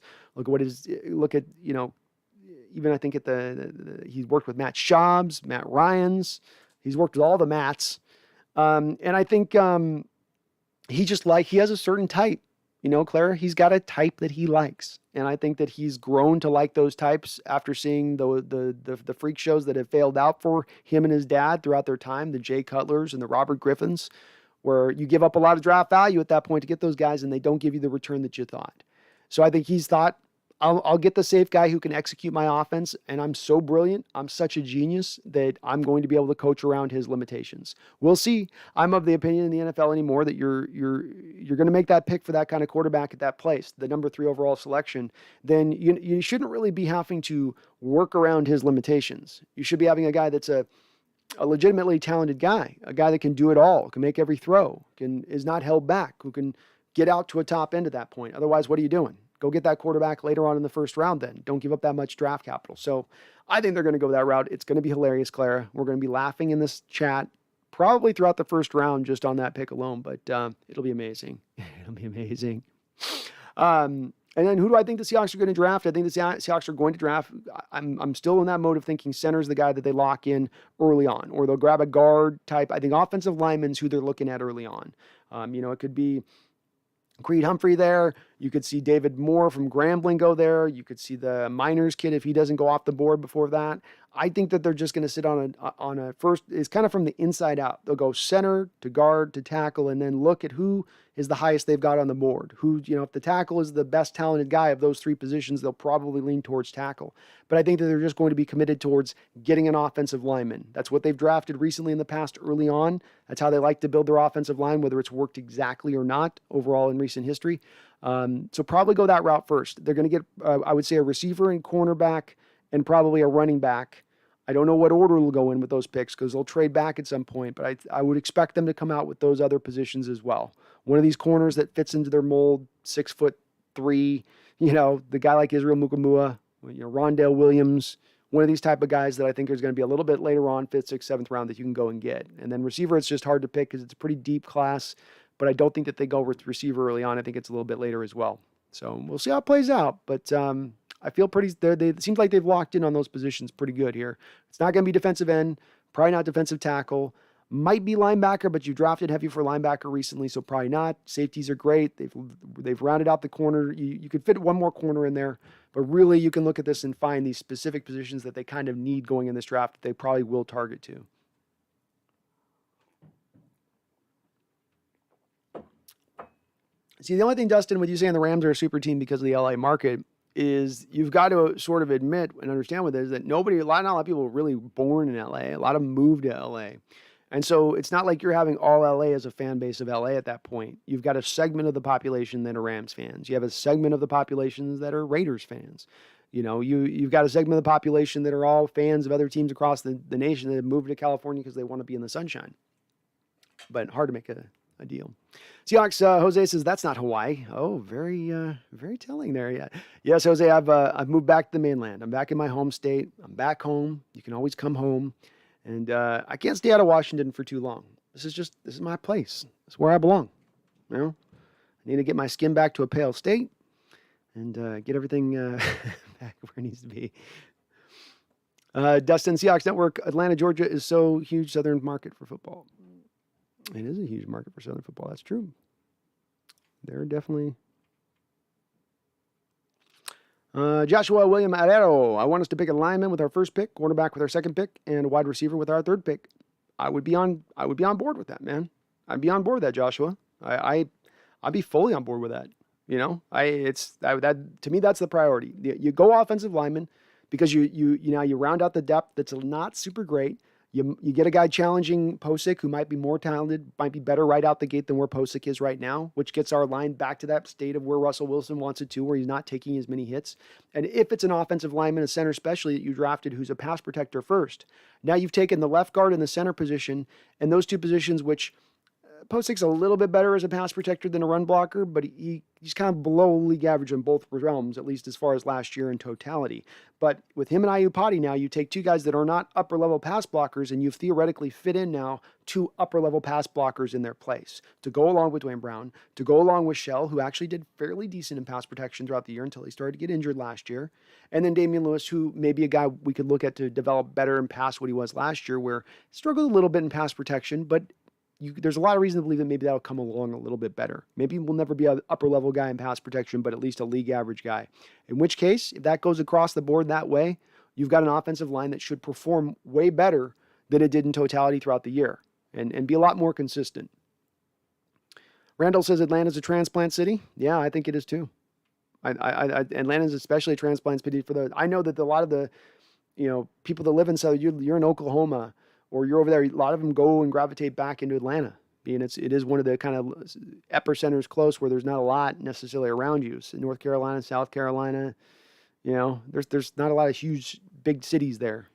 Even I think he's worked with Matt Schaub's, Matt Ryan's. He's worked with all the Matts. And I think he has a certain type. Clara, he's got a type that he likes. And I think that he's grown to like those types after seeing the freak shows that have failed out for him and his dad throughout their time, the Jay Cutlers and the Robert Griffins, where you give up a lot of draft value at that point to get those guys, and they don't give you the return that you thought. So I think he's thought, I'll get the safe guy who can execute my offense, and I'm so brilliant, I'm such a genius that I'm going to be able to coach around his limitations. We'll see. I'm of the opinion in the NFL anymore that you're going to make that pick for that kind of quarterback at that place, the number 3 overall selection, then you shouldn't really be having to work around his limitations. You should be having a guy that's a legitimately talented guy, a guy that can do it all, can make every throw, is not held back, who can get out to a top end at that point. Otherwise, what are you doing? Go get that quarterback later on in the first round then. Don't give up that much draft capital. So I think they're going to go that route. It's going to be hilarious, Clara. We're going to be laughing in this chat probably throughout the first round just on that pick alone, but it'll be amazing. It'll be amazing. And then who do I think the Seahawks are going to draft? I think the Seahawks are going to draft. I'm still in that mode of thinking center is the guy that they lock in early on, or they'll grab a guard type. I think offensive linemen's who they're looking at early on. It could be Creed Humphrey there. You could see David Moore from Grambling go there. You could see the Miners kid if he doesn't go off the board before that. I think that they're just going to sit on a first. It's kind of from the inside out. They'll go center to guard to tackle, and then look at who is the highest they've got on the board. If the tackle is the best talented guy of those three positions, they'll probably lean towards tackle. But I think that they're just going to be committed towards getting an offensive lineman. That's what they've drafted recently in the past early on. That's how they like to build their offensive line, whether it's worked exactly or not overall in recent history. So probably go that route first. They're going to get, I would say, a receiver and cornerback and probably a running back. I don't know what order will go in with those picks because they'll trade back at some point, but I would expect them to come out with those other positions as well. One of these corners that fits into their mold, 6'3", the guy like Israel Mukamua, Rondale Williams, one of these type of guys that I think is going to be a little bit later on, 5th, 6th, 7th round that you can go and get. And then receiver, it's just hard to pick because it's a pretty deep class, but I don't think that they go with receiver early on. I think it's a little bit later as well. So we'll see how it plays out, but I feel it seems like they've locked in on those positions pretty good here. It's not going to be defensive end, probably not defensive tackle, might be linebacker, but you drafted heavy for linebacker recently, so probably not. Safeties are great. They've rounded out the corner. You could fit one more corner in there, but really you can look at this and find these specific positions that they kind of need going in this draft that they probably will target to. See, the only thing, Dustin, with you saying the Rams are a super team because of the LA market is you've got to sort of admit and understand what it is that not a lot of people were really born in LA. A lot of them moved to LA. And so it's not like you're having all LA as a fan base of LA at that point. You've got a segment of the population that are Rams fans. You have a segment of the population that are Raiders fans. You've got a segment of the population that are all fans of other teams across the nation that have moved to California because they want to be in the sunshine. But hard to make a deal. Seahawks, Jose says, that's not Hawaii. Oh, very telling there. Yeah. Yes, Jose, I've moved back to the mainland. I'm back in my home state. I'm back home. You can always come home. And I can't stay out of Washington for too long. This is my place. It's where I belong. I need to get my skin back to a pale state and get everything back where it needs to be. Dustin, Seahawks Network, Atlanta, Georgia is so huge southern market for football. It is a huge market for Southern football. That's true. They're definitely. Joshua William Arero. I want us to pick a lineman with our first pick, cornerback with our second pick, and a wide receiver with our third pick. I would be on board with that, man. I'd be on board with that, Joshua. I'd be fully on board with that. To me, that's the priority. You go offensive lineman because you round out the depth that's not super great. You get a guy challenging Posick who might be more talented, might be better right out the gate than where Posick is right now, which gets our line back to that state of where Russell Wilson wants it to, where he's not taking as many hits. And if it's an offensive lineman, a center especially, that you drafted who's a pass protector first, now you've taken the left guard and the center position, and those two positions which Posick's a little bit better as a pass protector than a run blocker, but he's kind of below league average in both realms, at least as far as last year in totality. But with him and Iupati now, you take two guys that are not upper-level pass blockers, and you've theoretically fit in now two upper-level pass blockers in their place to go along with Dwayne Brown, to go along with Shell, who actually did fairly decent in pass protection throughout the year until he started to get injured last year, and then Damian Lewis, who may be a guy we could look at to develop better and pass what he was last year, where he struggled a little bit in pass protection, but there's a lot of reason to believe that maybe that'll come along a little bit better. Maybe we'll never be an upper level guy in pass protection, but at least a league average guy. In which case, if that goes across the board that way, you've got an offensive line that should perform way better than it did in totality throughout the year and be a lot more consistent. Randall says Atlanta's a transplant city. Yeah, I think it is too. Atlanta's especially a transplant city I know that a lot of the, people that live in South, you're in Oklahoma, or you're over there, a lot of them go and gravitate back into Atlanta, being it is one of the kind of epicenters close where there's not a lot necessarily around you. So North Carolina, South Carolina, there's not a lot of huge, big cities there,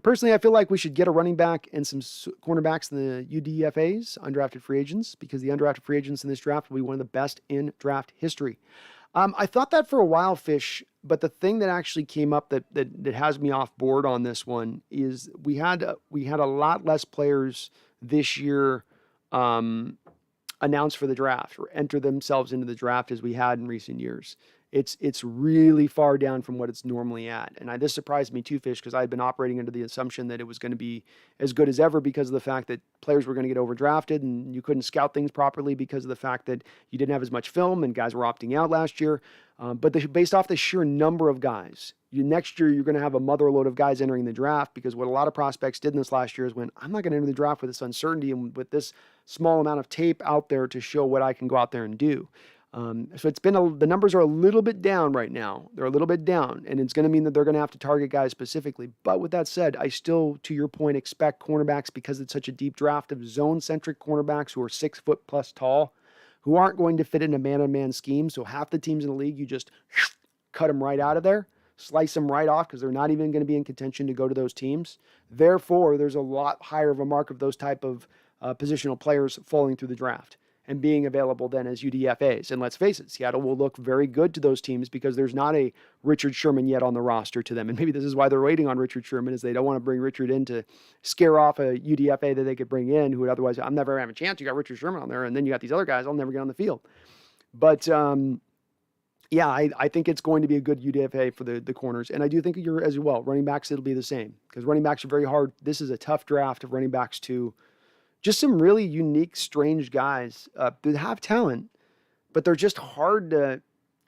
Personally, I feel like we should get a running back and some cornerbacks in the UDFAs, undrafted free agents, because the undrafted free agents in this draft will be one of the best in draft history. I thought that for a while, Fish, but the thing that actually came up that has me off board on this one is we had a lot less players this year announced for the draft or enter themselves into the draft as we had in recent years. It's really far down from what it's normally at. And this surprised me too, Fish, because I had been operating under the assumption that it was going to be as good as ever because of the fact that players were going to get overdrafted and you couldn't scout things properly because of the fact that you didn't have as much film and guys were opting out last year. But based off the sheer number of guys, next year you're going to have a motherload of guys entering the draft, because what a lot of prospects did in this last year is when I'm not going to enter the draft with this uncertainty and with this small amount of tape out there to show what I can go out there and do. So it's been the numbers are a little bit down right now. They're a little bit down, and it's going to mean that they're going to have to target guys specifically. But with that said, I still, to your point, expect cornerbacks, because it's such a deep draft of zone-centric cornerbacks who are 6 foot plus tall, who aren't going to fit in a man-on-man scheme. So half the teams in the league, you just cut them right out of there, slice them right off, because they're not even going to be in contention to go to those teams. Therefore, there's a lot higher of a mark of those type of positional players falling through the draft and being available then as UDFAs. And let's face it, Seattle will look very good to those teams because there's not a Richard Sherman yet on the roster to them. And maybe this is why they're waiting on Richard Sherman, is they don't want to bring Richard in to scare off a UDFA that they could bring in who would otherwise, I'm never having a chance. You got Richard Sherman on there, and then you got these other guys, I'll never get on the field. But yeah, I think it's going to be a good UDFA for the corners. And I do think you're as well. Running backs, it'll be the same, because running backs are very hard. This is a tough draft of running backs too. Just some really unique, strange guys that have talent, but they're just hard to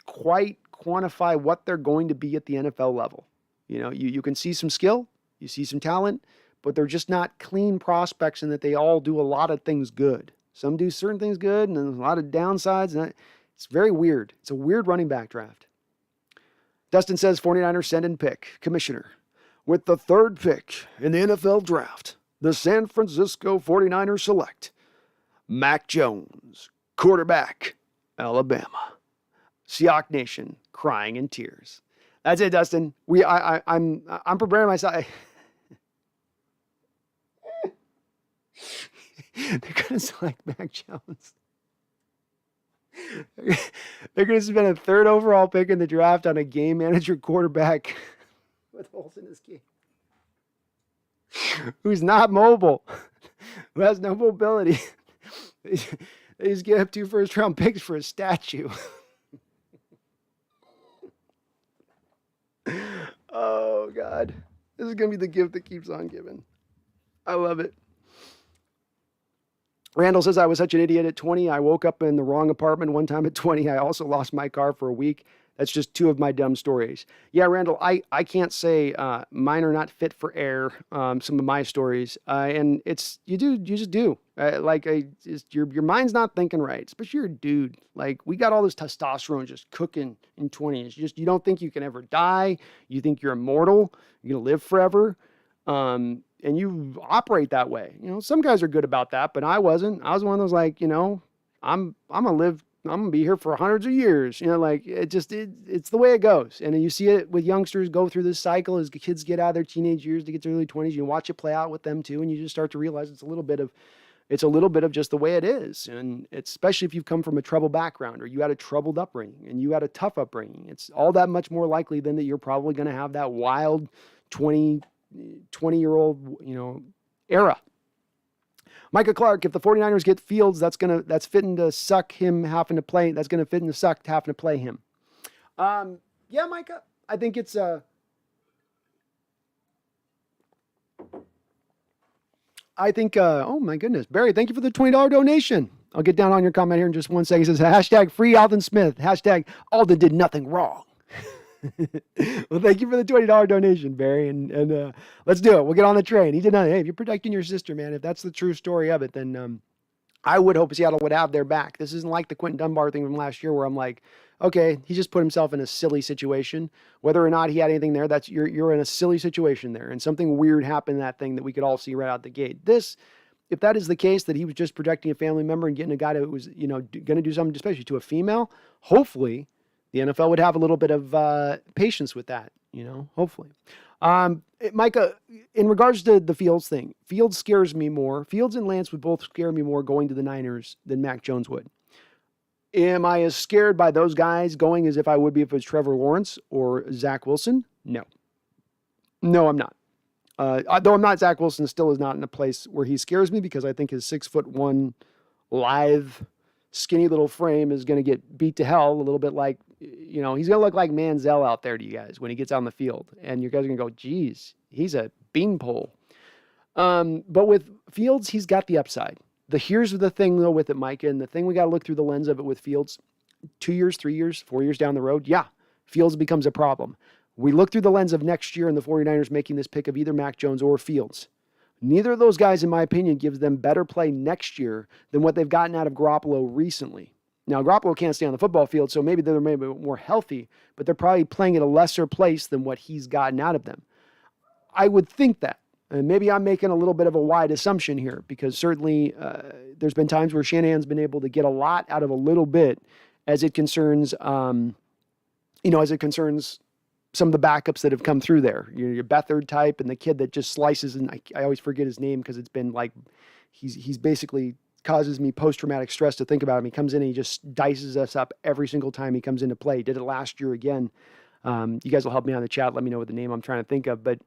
quite quantify what they're going to be at the NFL level. You know, you can see some skill, you see some talent, but they're just not clean prospects in that they all do a lot of things good. Some do certain things good, and there's a lot of downsides, and it's very weird. It's a weird running back draft. Dustin says 49ers send in pick. Commissioner, with the 3rd pick in the NFL draft, the San Francisco 49ers select Mac Jones, quarterback, Alabama. Seahawks Nation crying in tears. That's it, Dustin. I'm preparing myself. They're going to select Mac Jones. They're going to spend a 3rd overall pick in the draft on a game manager quarterback with holes in his game, who's not mobile, who has no mobility. They just give up 2 first-round picks for a statue. Oh, God. This is going to be the gift that keeps on giving. I love it. Randall says, I was such an idiot at 20. I woke up in the wrong apartment one time at 20. I also lost my car for a week. That's just 2 of my dumb stories. Yeah, Randall, I can't say mine are not fit for air, some of my stories. And you just do. Your mind's not thinking right, especially you're a dude. Like, we got all this testosterone just cooking in 20s. You don't think you can ever die. You think you're immortal. You're going to live forever. And you operate that way. You know, some guys are good about that, but I wasn't. I was one of those, like, you know, I'm going to be here for hundreds of years. You know, like, it's the way it goes. And you see it with youngsters go through this cycle as kids get out of their teenage years to get to early 20s. You watch it play out with them too, and you just start to realize it's a little bit of just the way it is. And it's, especially if you've come from a troubled background or you had a troubled upbringing and you had a tough upbringing, it's all that much more likely than that you're probably going to have that wild 20-year-old, you know, era. Micah Clark, if the 49ers get Fields, that's fitting to suck him having to play. That's going to fit in to suck having to play him. Yeah, Micah, I think it's oh my goodness. Barry, thank you for the $20 donation. I'll get down on your comment here in just 1 second. It says, hashtag free Aldon Smith. Hashtag Aldon did nothing wrong. Well, thank you for the $20 donation, Barry, and let's do it. We'll get on the train. He did nothing. Hey, if you're protecting your sister, man, if that's the true story of it, then I would hope Seattle would have their back. This isn't like the Quentin Dunbar thing from last year where I'm like, okay, he just put himself in a silly situation. Whether or not he had anything there, that's you're in a silly situation there, and something weird happened in that thing that we could all see right out the gate. If that is the case, that he was just protecting a family member and getting a guy that was, you know, going to do something, especially to a female, hopefully the NFL would have a little bit of patience with that, you know, hopefully. Micah, in regards to the Fields thing, Fields scares me more. Fields and Lance would both scare me more going to the Niners than Mac Jones would. Am I as scared by those guys going as if I would be if it was Trevor Lawrence or Zach Wilson? No. No, I'm not. Though I'm not, Zach Wilson still is not in a place where he scares me because I think his 6'1" lithe, skinny little frame is going to get beat to hell, a little bit like You know, he's going to look like Manziel out there to you guys when he gets on the field. And you guys are going to go, geez, he's a beanpole. But with Fields, he's got the upside. Here's the thing, though, with it, Micah, and the thing we got to look through the lens of it with Fields, 2 years, 3 years, 4 years down the road, yeah, Fields becomes a problem. We look through the lens of next year and the 49ers making this pick of either Mac Jones or Fields. Neither of those guys, in my opinion, gives them better play next year than what they've gotten out of Garoppolo recently. Now, Garoppolo can't stay on the football field, so maybe they're maybe more healthy, but they're probably playing at a lesser place than what he's gotten out of them. I would think that. And maybe I'm making a little bit of a wide assumption here, because certainly there's been times where Shanahan's been able to get a lot out of a little bit as it concerns, some of the backups that have come through there. Your Beathard type and the kid that just slices, and I always forget his name because it's been like, he's basically causes me post-traumatic stress to think about him. He comes in and he just dices us up every single time he comes into play. He did it last year again. You guys will help me on the chat. Let me know what the name I'm trying to think of. But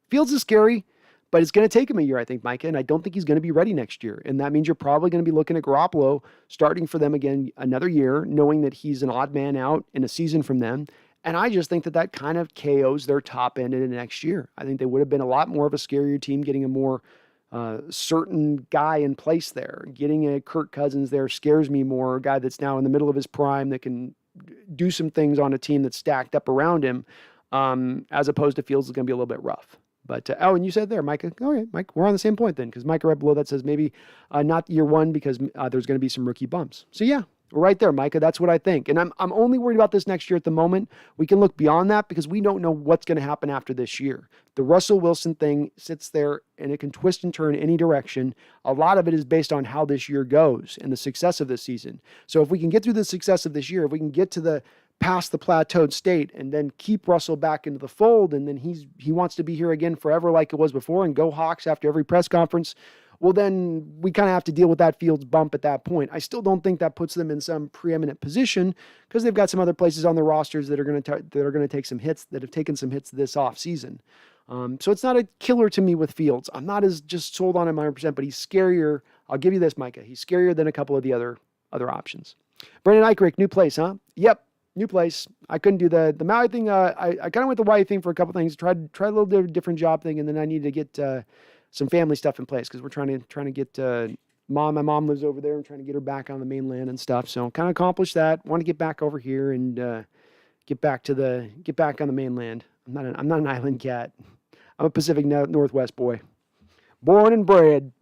Fields is scary, but it's going to take him a year, I think, Micah, and I don't think he's going to be ready next year. And that means you're probably going to be looking at Garoppolo starting for them again another year, knowing that he's an odd man out in a season from them. And I just think that kind of KOs their top end in the next year. I think they would have been a lot more of a scarier team getting a more certain guy in place there. Getting a Kirk Cousins there scares me more, a guy that's now in the middle of his prime that can do some things on a team that's stacked up around him, as opposed to Fields is going to be a little bit rough. But, and you said there, Micah, okay, Mike, we're on the same point then, because Micah right below that says maybe not year one because there's going to be some rookie bumps. So yeah, we're right there, Micah. That's what I think. And I'm only worried about this next year at the moment. We can look beyond that because we don't know what's going to happen after this year. The Russell Wilson thing sits there and it can twist and turn any direction. A lot of it is based on how this year goes and the success of this season. So if we can get through the success of this year, if we can get to past the plateaued state and then keep Russell back into the fold, and then he wants to be here again forever like it was before and go Hawks after every press conference, well, then we kind of have to deal with that Fields bump at that point. I still don't think that puts them in some preeminent position because they've got some other places on their rosters that are going to take some hits, that have taken some hits this offseason. So it's not a killer to me with Fields. I'm not as just sold on him 100%, but he's scarier. I'll give you this, Micah. He's scarier than a couple of the other options. Brandon Eichrick, new place, huh? Yep. New place. I couldn't do the Maui thing. I kind of went the Hawaii thing for a couple things. Tried a little different job thing, and then I needed to get some family stuff in place because we're trying to get mom. My mom lives over there. I'm trying to get her back on the mainland and stuff. So kind of accomplished that. Want to get back over here and get back on the mainland. I'm not an island cat. I'm a Pacific Northwest boy, born and bred.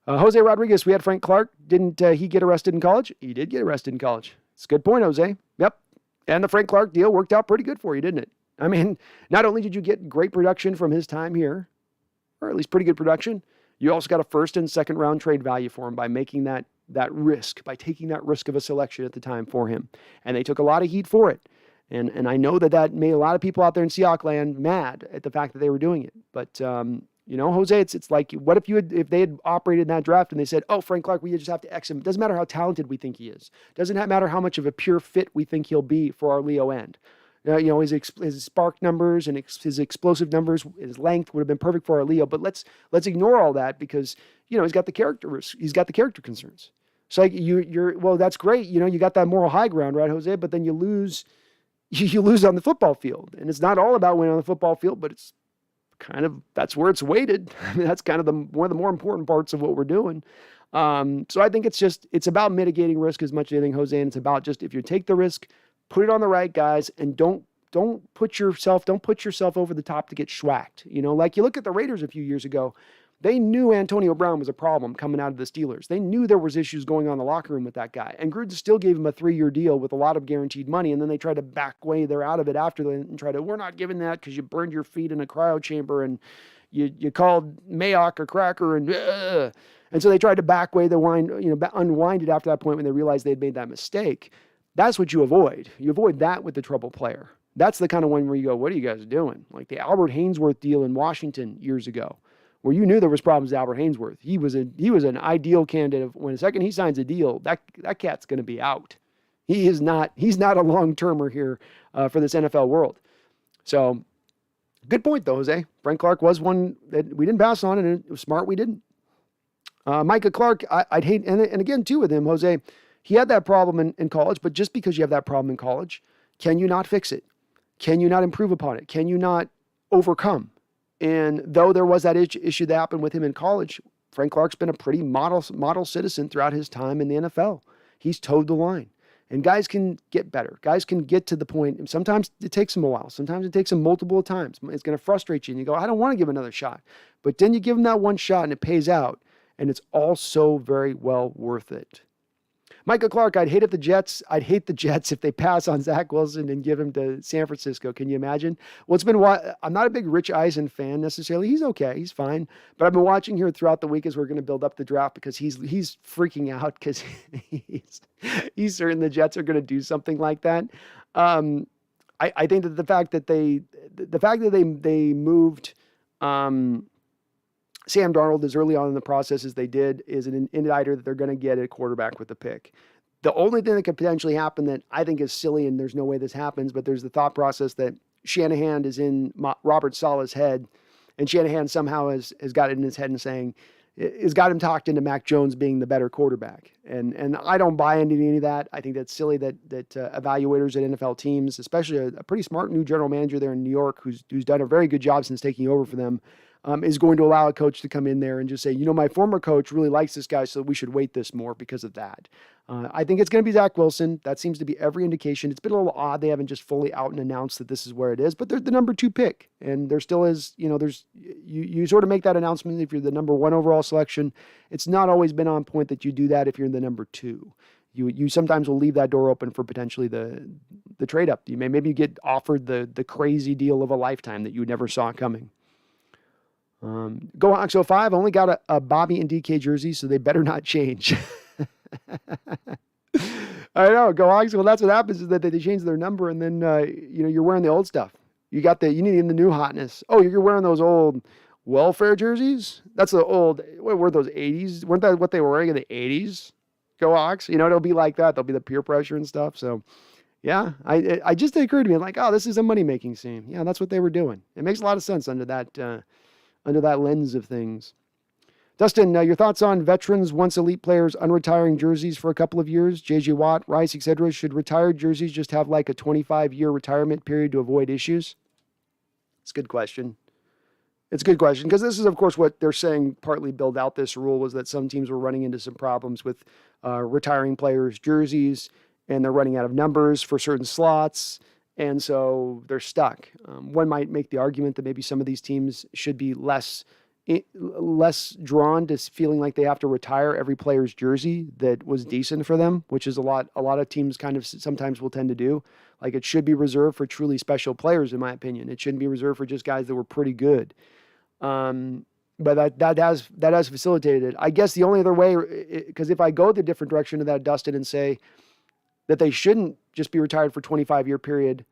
Jose Rodriguez. We had Frank Clark. Didn't he get arrested in college? He did get arrested in college. It's a good point, Jose. Yep. And the Frank Clark deal worked out pretty good for you, didn't it? I mean, not only did you get great production from his time here, or at least pretty good production, you also got a first and second round trade value for him by making that risk, by taking that risk of a selection at the time for him. And they took a lot of heat for it. And I know that made a lot of people out there in Seahawks land mad at the fact that they were doing it. But, Jose, it's like, what if they had operated in that draft and they said, oh, Frank Clark, we just have to X him. It doesn't matter how talented we think he is. It doesn't matter how much of a pure fit we think he'll be for our Leo end. His spark numbers and his explosive numbers, his length would have been perfect for our Leo. But let's ignore all that because, he's got the character concerns. So well, that's great. You got that moral high ground, right, Jose? But then you lose on the football field. And it's not all about winning on the football field, but it's kind of, that's where it's weighted. I mean, that's kind of one of the more important parts of what we're doing. So I think it's about mitigating risk as much as anything, Jose. And it's about just, if you take the risk, put it on the right guys and don't put yourself over the top to get schwacked. Like you look at the Raiders a few years ago, they knew Antonio Brown was a problem coming out of the Steelers. They knew there was issues going on in the locker room with that guy. And Gruden still gave him a 3-year deal with a lot of guaranteed money. And then they tried to back way they're out of it after that and we're not giving that because you burned your feet in a cryo chamber and you called Mayock a cracker and so they tried to back way unwind it after that point when they realized they'd made that mistake. That's what you avoid. You avoid that with the trouble player. That's the kind of one where you go, what are you guys doing? Like the Albert Haynesworth deal in Washington years ago, where you knew there was problems with Albert Haynesworth. He was an ideal candidate. When the second he signs a deal, that cat's going to be out. He's not a long-termer here for this NFL world. So good point though, Jose. Frank Clark was one that we didn't pass on, and it was smart we didn't. Micah Clark, I'd hate, and again too with him, Jose, He had that problem in college, but just because you have that problem in college, can you not fix it? Can you not improve upon it? Can you not overcome? And though there was that issue that happened with him in college, Frank Clark's been a pretty model citizen throughout his time in the NFL. He's towed the line. And guys can get better. Guys can get to the point. And sometimes it takes them a while. Sometimes it takes them multiple times. It's going to frustrate you. And you go, I don't want to give another shot. But then you give them that one shot and it pays out. And it's all so very well worth it. Micah Clark, I'd hate the Jets if they pass on Zach Wilson and give him to San Francisco. Can you imagine? Well, I'm not a big Rich Eisen fan necessarily. He's okay. He's fine. But I've been watching here throughout the week as we're going to build up the draft because he's freaking out because he's certain the Jets are going to do something like that. I think that the fact that they moved Sam Darnold as early on in the process as they did is an indicator that they're going to get a quarterback with the pick. The only thing that could potentially happen that I think is silly, and there's no way this happens, but there's the thought process that Shanahan is in Robert Saleh's head, and Shanahan somehow has got it in his head and saying, has got him talked into Mac Jones being the better quarterback. And I don't buy into any of that. I think that's silly that evaluators at NFL teams, especially a pretty smart new general manager there in New York who's done a very good job since taking over for them, is going to allow a coach to come in there and just say, my former coach really likes this guy, so we should weight this more because of that. I think it's going to be Zach Wilson. That seems to be every indication. It's been a little odd. They haven't just fully out and announced that this is where it is, but they're the number 2 pick. And there still is, you sort of make that announcement if you're the number 1 overall selection. It's not always been on point that you do that if you're in the number 2. You sometimes will leave that door open for potentially the trade up. Maybe you get offered the crazy deal of a lifetime that you never saw coming. Go Hawks 05 only got a Bobby and DK jersey, so they better not change. I know, Go Hawks. Well, that's what happens is that they change their number, and then you're wearing the old stuff. You need the new hotness. Oh, you're wearing those old welfare jerseys. That's the old. What were those 80s? Weren't that what they were wearing in the 80s? Go Hawks. It'll be like that. There'll be the peer pressure and stuff. So, yeah, I just occurred to me like, oh, this is a money making scene. Yeah, that's what they were doing. It makes a lot of sense under that lens of things. Dustin, your thoughts on veterans, once elite players, unretiring jerseys for a couple of years? J.J. Watt, Rice, etc. Should retired jerseys just have like a 25-year retirement period to avoid issues? It's a good question. It's a good question because this is, of course, what they're saying partly build out this rule was that some teams were running into some problems with retiring players' jerseys, and they're running out of numbers for certain slots. And so they're stuck. One might make the argument that maybe some of these teams should be less drawn to feeling like they have to retire every player's jersey that was decent for them, which is a lot of teams kind of sometimes will tend to do. Like it should be reserved for truly special players, in my opinion. It shouldn't be reserved for just guys that were pretty good. But that has facilitated it. I guess the only other way, because if I go the different direction of that, Dustin, and say that they shouldn't just be retired for 25-year period,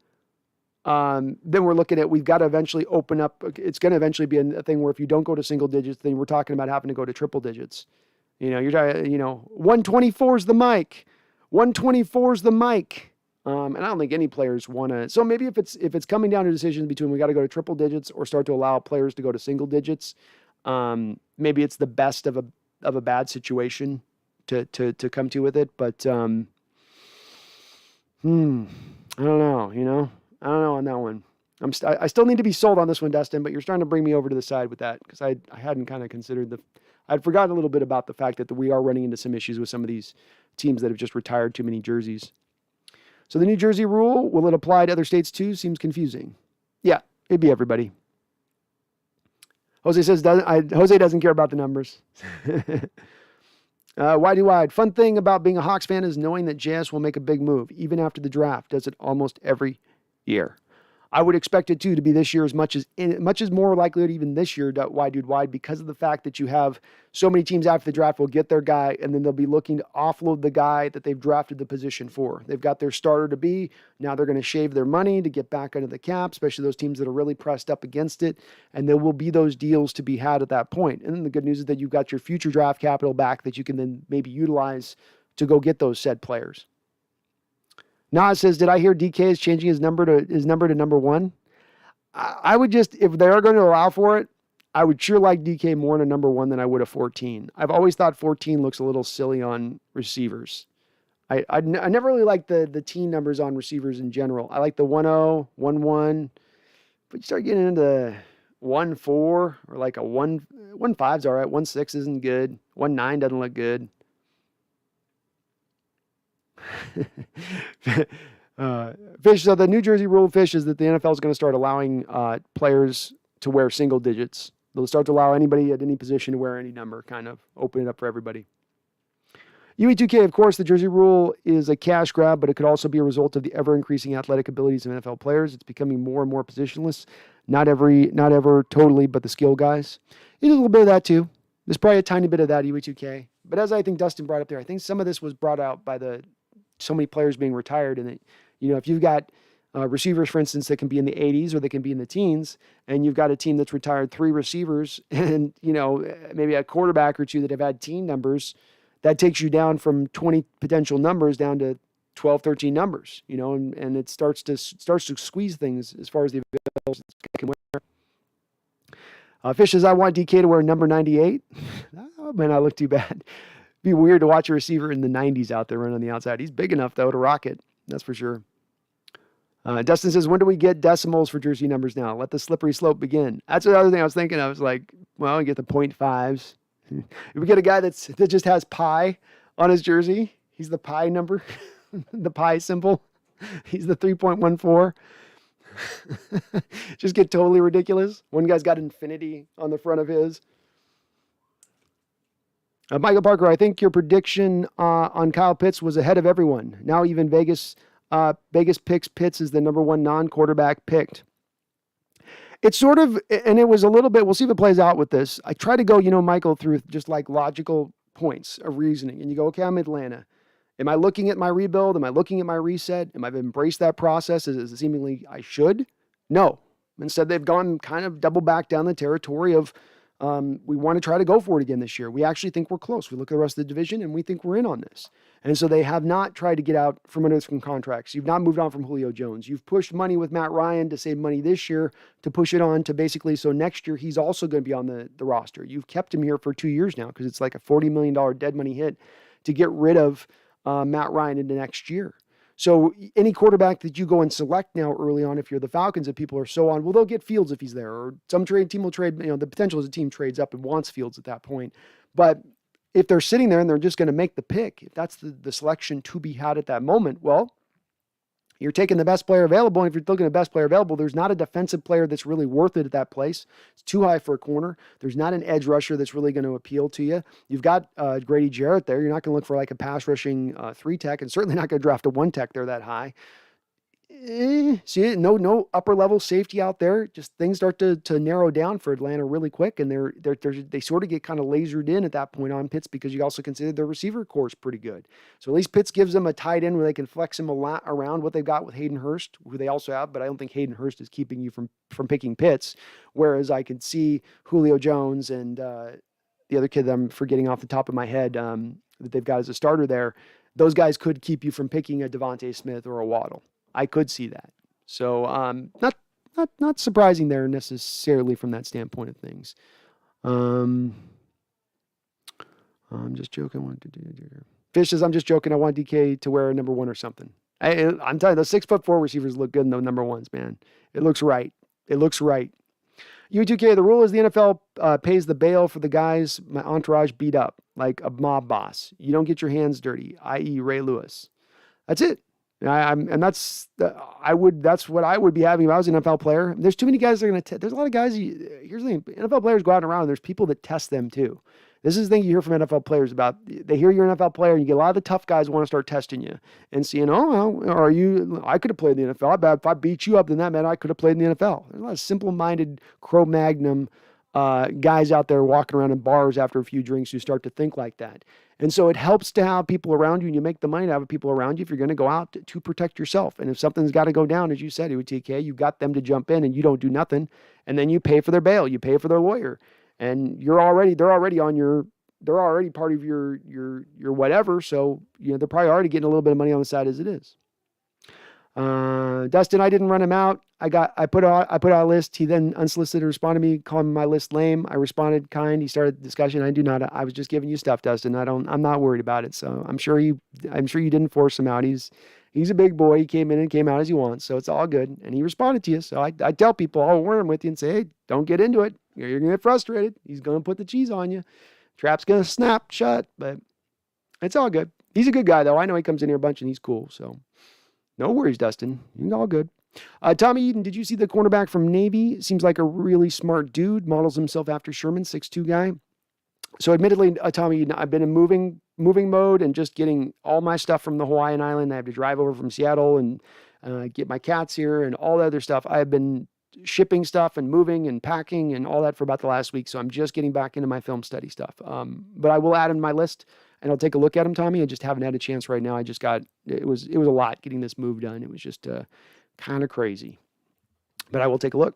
then we're looking at, we've got to eventually open up. It's going to eventually be a thing where if you don't go to single digits, then we're talking about having to go to triple digits. You're talking, 124 is the mic. 124 is the mic. And I don't think any players want to. So maybe if it's coming down to decisions between we got to go to triple digits or start to allow players to go to single digits, maybe it's the best of a bad situation to come to with it. But I don't know, I don't know on that one. I still need to be sold on this one, Dustin, but you're starting to bring me over to the side with that because I hadn't kind of considered I'd forgotten a little bit about the fact that we are running into some issues with some of these teams that have just retired too many jerseys. So the New Jersey rule, will it apply to other states too? Seems confusing. Yeah, it'd be everybody. Jose says, Jose doesn't care about the numbers. Wide. Fun thing about being a Hawks fan is knowing that JS will make a big move, even after the draft. Does it almost every year. I would expect it to be this year as much as more likelihood even this year, wide, because of the fact that you have so many teams after the draft will get their guy, and then they'll be looking to offload the guy that they've drafted the position for. They've got their starter to be. Now they're going to shave their money to get back under the cap, especially those teams that are really pressed up against it, and there will be those deals to be had at that point. And then the good news is that you've got your future draft capital back that you can then maybe utilize to go get those said players. Nas says, did I hear DK is changing his number to number 1? I would just, if they are going to allow for it, I would sure like DK more in a number 1 than I would a 14. I've always thought 14 looks a little silly on receivers. I never really liked the team numbers on receivers in general. I like the 1-0, 1-1, but you start getting into 1-4 or like a 1-5's all right. 1-6 isn't good. 1-9 doesn't look good. Fish. So the New Jersey rule, Fish, is that the NFL is going to start allowing players to wear single digits. They'll start to allow anybody at any position to wear any number, kind of open it up for everybody. UE2K, of course, the jersey rule is a cash grab, but it could also be a result of the ever-increasing athletic abilities of NFL players. It's becoming more and more positionless. Not ever totally, but the skill guys. There's a little bit of that too. There's probably a tiny bit of that, UE2K. But as I think Dustin brought up there, I think some of this was brought out by so many players being retired. And, if you've got receivers, for instance, that can be in the 80s or they can be in the teens, and you've got a team that's retired 3 receivers and, maybe a quarterback or 2 that have had team numbers, that takes you down from 20 potential numbers down to 12, 13 numbers, and it starts to squeeze things as far as the availability can wear. Fish says, I want DK to wear number 98. That might not look too bad. It'd be weird to watch a receiver in the 90s out there running on the outside. He's big enough, though, to rock it. That's for sure. Dustin says, when do we get decimals for jersey numbers now? Let the slippery slope begin. That's the other thing I was thinking. I was like, well, we get the 0.5s. If we get a guy that just has pi on his jersey, he's the pi number, the pi symbol. He's the 3.14. Just get totally ridiculous. One guy's got infinity on the front of his. Michael Parker, I think your prediction on Kyle Pitts was ahead of everyone. Now even Vegas picks Pitts as the number 1 non-quarterback picked. It's sort of, and it was a little bit, we'll see if it plays out with this. I try to go, Michael, through just like logical points of reasoning. And you go, okay, I'm Atlanta. Am I looking at my rebuild? Am I looking at my reset? Am I embraced that process as seemingly I should? No. Instead, they've gone kind of double back down the territory of we want to try to go for it again this year. We actually think we're close. We look at the rest of the division and we think we're in on this. And so they have not tried to get out from under some contracts. You've not moved on from Julio Jones. You've pushed money with Matt Ryan to save money this year to push it on to basically so next year he's also going to be on the roster. You've kept him here for 2 years now because it's like a $40 million dead money hit to get rid of Matt Ryan into next year. So any quarterback that you go and select now early on, if you're the Falcons, that people are so on, well, they'll get Fields if he's there, or some team will trade, the potential is a team trades up and wants Fields at that point. But if they're sitting there and they're just going to make the pick, if that's the selection to be had at that moment, well, you're taking the best player available. And if you're looking at the best player available, there's not a defensive player that's really worth it at that place. It's too high for a corner. There's not an edge rusher that's really going to appeal to you. You've got Grady Jarrett there. You're not going to look for like a pass rushing 3-tech, and certainly not going to draft a 1-tech there that high. See, no upper level safety out there. Just things start to narrow down for Atlanta really quick, and they sort of get kind of lasered in at that point on Pitts because you also consider their receiver core is pretty good. So at least Pitts gives them a tight end where they can flex him a lot around what they've got with Hayden Hurst, who they also have, but I don't think Hayden Hurst is keeping you from picking Pitts. Whereas I can see Julio Jones and the other kid that I'm forgetting off the top of my head that they've got as a starter there. Those guys could keep you from picking a Devontae Smith or a Waddle. I could see that. So not surprising there necessarily from that standpoint of things. I'm just joking. Fish says, I'm just joking. I want DK to wear a number 1 or something. I'm telling you, those 6'4" receivers look good in the number 1s, man. It looks right. It looks right. U2K, the rule is the NFL pays the bail for the guys my entourage beat up, like a mob boss. You don't get your hands dirty, i.e. Ray Lewis. That's it. That's what I would be having if I was an NFL player. There's too many guys that are going to, there's a lot of guys, here's the thing, NFL players go out and around, and there's people that test them too. This is the thing you hear from NFL players about, they hear you're an NFL player and you get a lot of the tough guys want to start testing you and seeing, I could have played in the NFL. I bet if I beat you up, then that meant I could have played in the NFL. There's a lot of simple-minded Cro-Magnon guys out there walking around in bars after a few drinks who start to think like that. And so it helps to have people around you, and you make the money to have people around you if you're going to go out to protect yourself. And if something's got to go down, as you said, UTK, you've got them to jump in and you don't do nothing. And then you pay for their bail, you pay for their lawyer, and they're already part of your whatever. So, they're probably already getting a little bit of money on the side as it is. Dustin, I didn't run him out. I put out a list. He then unsolicited responded to me, calling my list lame. I responded kind. He started the discussion. I was just giving you stuff, Dustin. I'm not worried about it. So I'm sure you didn't force him out. He's a big boy. He came in and came out as he wants. So it's all good. And he responded to you. So I tell people, I'll warn him with you and say, hey, don't get into it. You're going to get frustrated. He's going to put the cheese on you. Trap's going to snap shut, but it's all good. He's a good guy though. I know he comes in here a bunch and he's cool. So no worries, Dustin. You're all good. Tommy Eden, did you see the cornerback from Navy? Seems like a really smart dude. Models himself after Sherman, 6'2" guy. So admittedly, Tommy Eden, I've been in moving mode and just getting all my stuff from the Hawaiian island. I have to drive over from Seattle and get my cats here and all the other stuff. I've been shipping stuff and moving and packing and all that for about the last week. So I'm just getting back into my film study stuff. But I will add him to my list and I'll take a look at him, Tommy. I just haven't had a chance right now. It was a lot getting this move done. It was just kind of crazy, but I will take a look.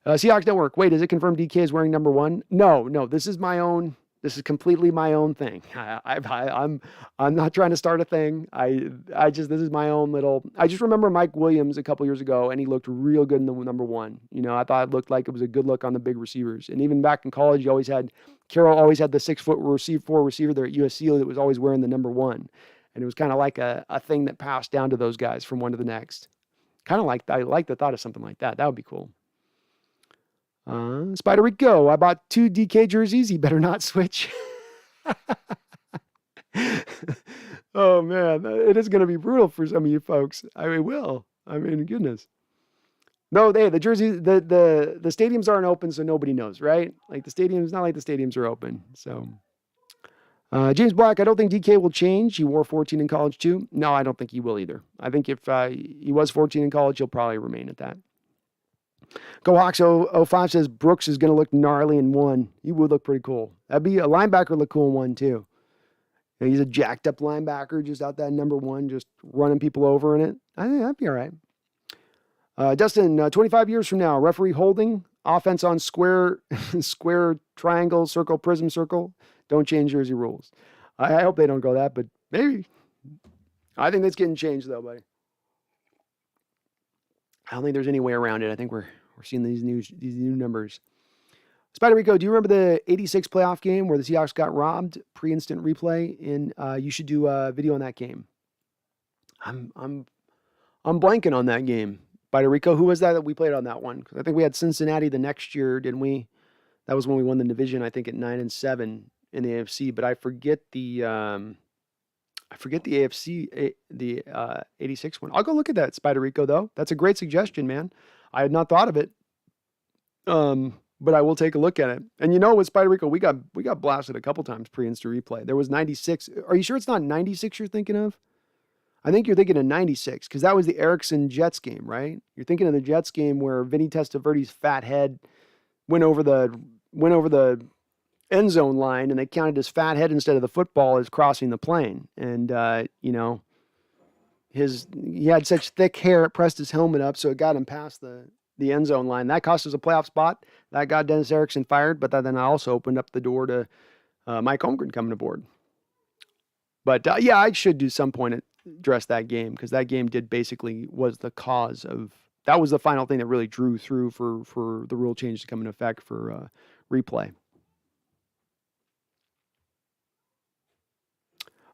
Seahawks Network. Wait, is it confirmed DK is wearing number 1? No, this is my own. This is completely my own thing. I'm not trying to start a thing. This is my own little, I just remember Mike Williams a couple years ago and he looked real good in the number 1. I thought it looked like it was a good look on the big receivers. And even back in college, Carroll always had the 6'4" receiver there at USC that was always wearing the number 1. And it was kind of like a thing that passed down to those guys from one to the next. Kind of I like the thought of something like that. That would be cool. Spider Rico, I bought 2 DK jerseys. He better not switch. Oh man, it is going to be brutal for some of you folks. It will. Goodness. No, the jerseys, the stadiums aren't open, so nobody knows, right? Like the stadiums, not like the stadiums are open. So, James Black, I don't think DK will change. He wore 14 in college too. No, I don't think he will either. I think if he was 14 in college, he'll probably remain at that. Go Hawks 05 says Brooks is going to look gnarly in 1. He would look pretty cool. That'd be a linebacker look cool in 1 too. He's a jacked up linebacker just out that number 1, just running people over in it. I think that'd be all right. Dustin, 25 years from now, referee holding, offense on square, triangle, circle, prism, circle. Don't change jersey rules. I hope they don't go that, but maybe. I think that's getting changed though, buddy. I don't think there's any way around it. I think we're seeing these new numbers. Spider Rico, do you remember the 86 playoff game where the Seahawks got robbed pre-instant replay? And you should do a video on that game. I'm blanking on that game. Spider Rico, who was that we played on that one? Because I think we had Cincinnati the next year, didn't we? That was when we won the division, I think at 9-7 in the AFC. But I forget the AFC, the 86 one. I'll go look at that, Spider Rico, though. That's a great suggestion, man. I had not thought of it. But I will take a look at it. And with Spider Rico, we got blasted a couple times pre-instant replay. There was 96. Are you sure it's not 96 you're thinking of? I think you're thinking of 96 because that was the Erickson Jets game, right? You're thinking of the Jets game where Vinny Testaverde's fat head went over the end zone line and they counted his fat head instead of the football as crossing the plane. And, he had such thick hair, it pressed his helmet up, so it got him past the end zone line. That cost us a playoff spot. That got Dennis Erickson fired, but that then also opened up the door to Mike Holmgren coming aboard. But, I should do some point address that game because that game was the cause of, that was the final thing that really drew through for the rule change to come into effect for replay.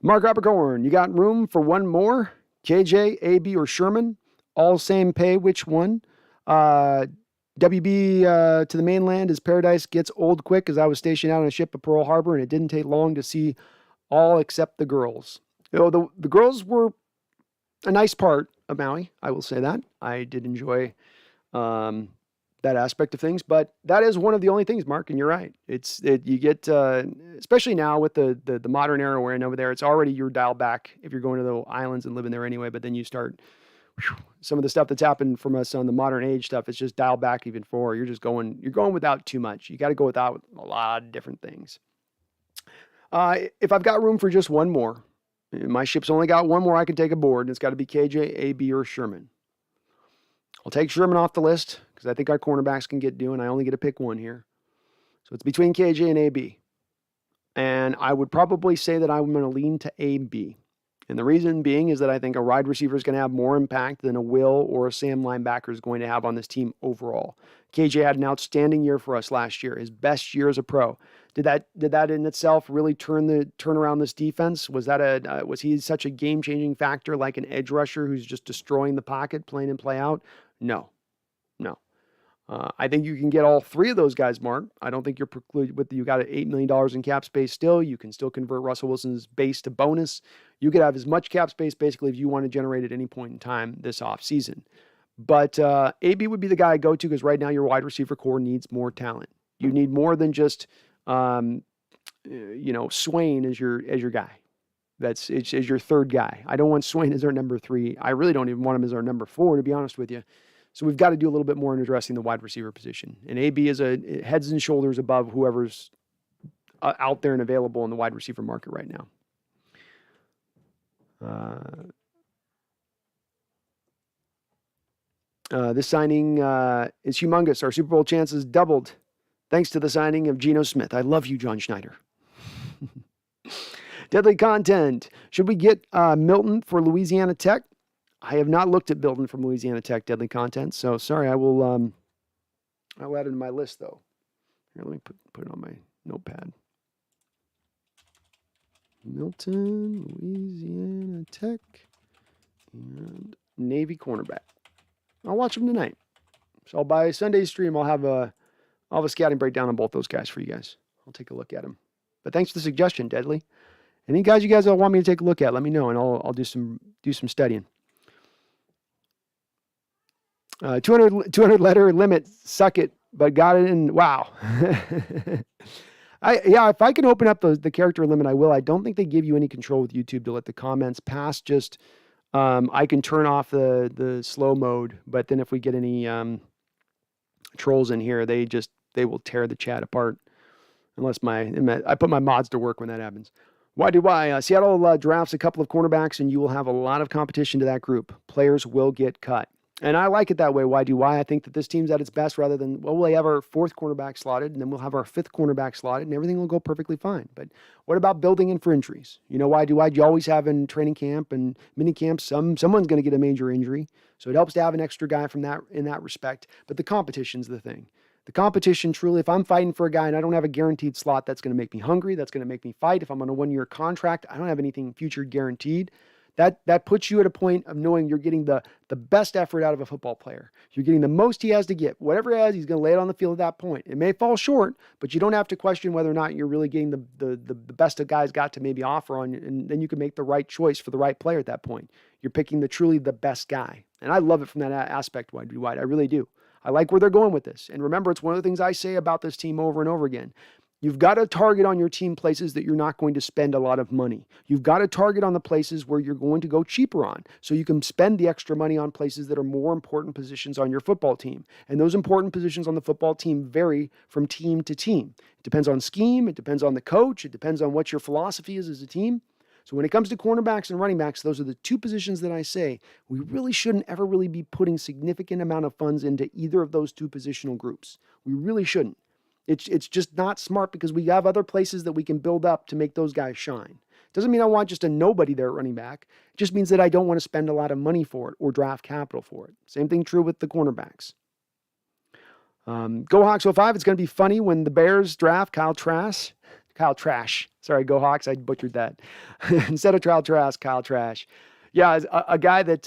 Mark Rappercorn, you got room for one more? KJ, AB, or Sherman? All same pay, which one? WB to the mainland as Paradise gets old quick as I was stationed out on a ship at Pearl Harbor and it didn't take long to see all except the girls. The girls were a nice part of Maui, I will say that. I did enjoy that aspect of things, but that is one of the only things, Mark, and you're right. You get, especially now with the modern era we're in over there, it's already you're dialed back if you're going to the islands and living there anyway, but then you start, some of the stuff that's happened from us on the modern age stuff, it's just dialed back even more. You're going without too much. You got to go without a lot of different things. If I've got room for just one more, my ship's only got one more I can take aboard, and it's got to be KJ, AB, or Sherman. I'll take Sherman off the list because I think our cornerbacks can get due, and I only get to pick one here. So it's between KJ and AB. And I would probably say that I'm going to lean to AB. And the reason being is that I think a wide receiver is going to have more impact than a Will or a Sam linebacker is going to have on this team overall. KJ had an outstanding year for us last year, his best year as a pro. Did that in itself really turn around this defense? Was he such a game-changing factor like an edge rusher who's just destroying the pocket, play in and play out? No. I think you can get all three of those guys, Mark. I don't think you're precluded with you got $8 million in cap space still. You can still convert Russell Wilson's base to bonus. You could have as much cap space basically if you want to generate at any point in time this offseason. But AB would be the guy I go to because right now your wide receiver core needs more talent. You need more than just Swain as your guy. It's your third guy. I don't want Swain as our number 3. I really don't even want him as our number 4, to be honest with you. So we've got to do a little bit more in addressing the wide receiver position. And AB is a heads and shoulders above whoever's out there and available in the wide receiver market right now. This signing is humongous. Our Super Bowl chances doubled thanks to the signing of Geno Smith. I love you, John Schneider. Deadly content. Should we get Milton for Louisiana Tech? I have not looked at Milton from Louisiana Tech, deadly content. So sorry, I'll add it to my list though. Here, let me put it on my notepad. Milton, Louisiana Tech, and Navy cornerback. I'll watch them tonight. So by Sunday's stream, I'll have a scouting breakdown on both those guys for you guys. I'll take a look at them. But thanks for the suggestion, Deadly. Any guys you guys all want me to take a look at, let me know, and I'll do some studying. 200 letter limit, suck it, but got it in. Wow. If I can open up the character limit, I will. I don't think they give you any control with YouTube to let the comments pass. Just I can turn off the slow mode, but then if we get any trolls in here, they will tear the chat apart. Unless I put my mods to work when that happens. Why do I? Seattle drafts a couple of cornerbacks, and you will have a lot of competition to that group. Players will get cut. And I like it that way. Why? I think that this team's at its best rather than, we'll have our 4th cornerback slotted, and then we'll have our 5th cornerback slotted, and everything will go perfectly fine. But what about building in for injuries? Why? You always have in training camp and mini camp, someone's going to get a major injury. So it helps to have an extra guy in that respect. But the competition's the thing. The competition, truly, if I'm fighting for a guy and I don't have a guaranteed slot, that's going to make me hungry. That's going to make me fight. If I'm on a 1-year contract, I don't have anything future guaranteed. That puts you at a point of knowing you're getting the best effort out of a football player. You're getting the most he has to get. Whatever he has, he's going to lay it on the field at that point. It may fall short, but you don't have to question whether or not you're really getting the best a guy's got to maybe offer on you, and then you can make the right choice for the right player at that point. You're picking truly the best guy. And I love it from that aspect, Wide. I really do. I like where they're going with this. And remember, it's one of the things I say about this team over and over again. You've got to target on your team places that you're not going to spend a lot of money. You've got to target on the places where you're going to go cheaper on, so you can spend the extra money on places that are more important positions on your football team. And those important positions on the football team vary from team to team. It depends on scheme. It depends on the coach. It depends on what your philosophy is as a team. So when it comes to cornerbacks and running backs, those are the two positions that I say we really shouldn't ever really be putting significant amount of funds into either of those two positional groups. We really shouldn't. It's just not smart because we have other places that we can build up to make those guys shine. Doesn't mean I want just a nobody there at running back. It just means that I don't want to spend a lot of money for it or draft capital for it. Same thing true with the cornerbacks. Go Hawks 05. It's going to be funny when the Bears draft Kyle Trask. Sorry, Go Hawks. I butchered that. Instead of Kyle Trask, Kyle Trash. Yeah, a guy that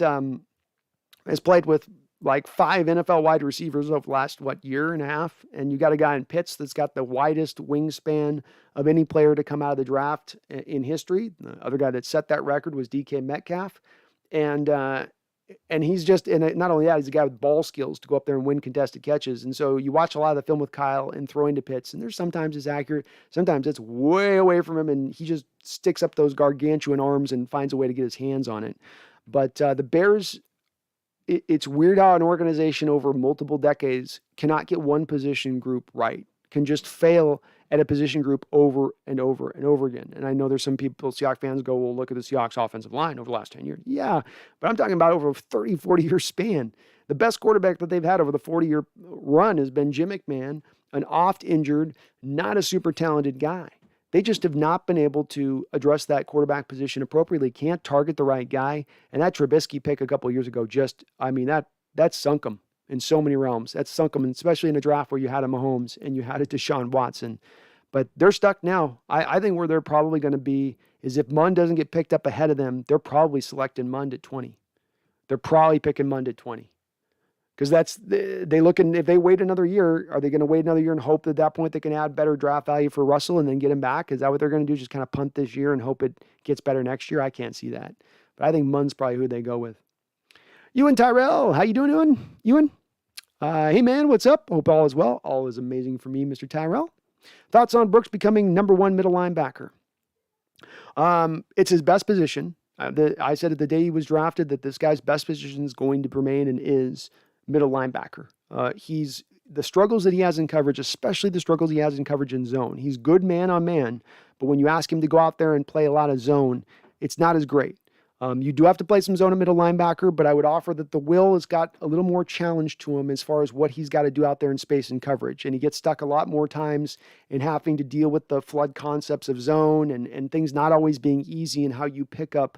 has played with like 5 NFL wide receivers over the last, year and a half. And you got a guy in Pitts that's got the widest wingspan of any player to come out of the draft in history. The other guy that set that record was DK Metcalf. And he's just, and not only that, he's a guy with ball skills to go up there and win contested catches. And so you watch a lot of the film with Kyle and throwing to Pitts, and there's sometimes it's accurate, sometimes it's way away from him, and he just sticks up those gargantuan arms and finds a way to get his hands on it. But the Bears, it's weird how an organization over multiple decades cannot get one position group right, can just fail at a position group over and over and over again. And I know there's some people, Seahawks fans go, well, look at the Seahawks offensive line over the last 10 years. Yeah, but I'm talking about over a 30, 40-year span. The best quarterback that they've had over the 40-year run has been Jim McMahon, an oft-injured, not a super talented guy. They just have not been able to address that quarterback position appropriately, can't target the right guy. And that Trubisky pick a couple of years ago, that sunk them in so many realms. That sunk them, especially in a draft where you had a Mahomes and you had a Deshaun Watson. But they're stuck now. I think where they're probably going to be is if Mund doesn't get picked up ahead of them, they're probably selecting Mund at 20. They're probably picking Mund at 20. Because if they wait another year, are they going to wait another year and hope that at that point they can add better draft value for Russell and then get him back? Is that what they're going to do? Just kind of punt this year and hope it gets better next year? I can't see that. But I think Mund's probably who they go with. Ewan Tyrell, how you doing, Ewan? Hey, man, what's up? Hope all is well. All is amazing for me, Mr. Tyrell. Thoughts on Brooks becoming number 1 middle linebacker? It's his best position. I said at the day he was drafted that this guy's best position is going to remain and is middle linebacker. He's the struggles that he has in coverage, especially the struggles he has in coverage in zone. He's good man on man, but when you ask him to go out there and play a lot of zone, it's not as great. You do have to play some zone at middle linebacker, but I would offer that the Will has got a little more challenge to him as far as what he's got to do out there in space and coverage. And he gets stuck a lot more times in having to deal with the flood concepts of zone and things not always being easy and how you pick up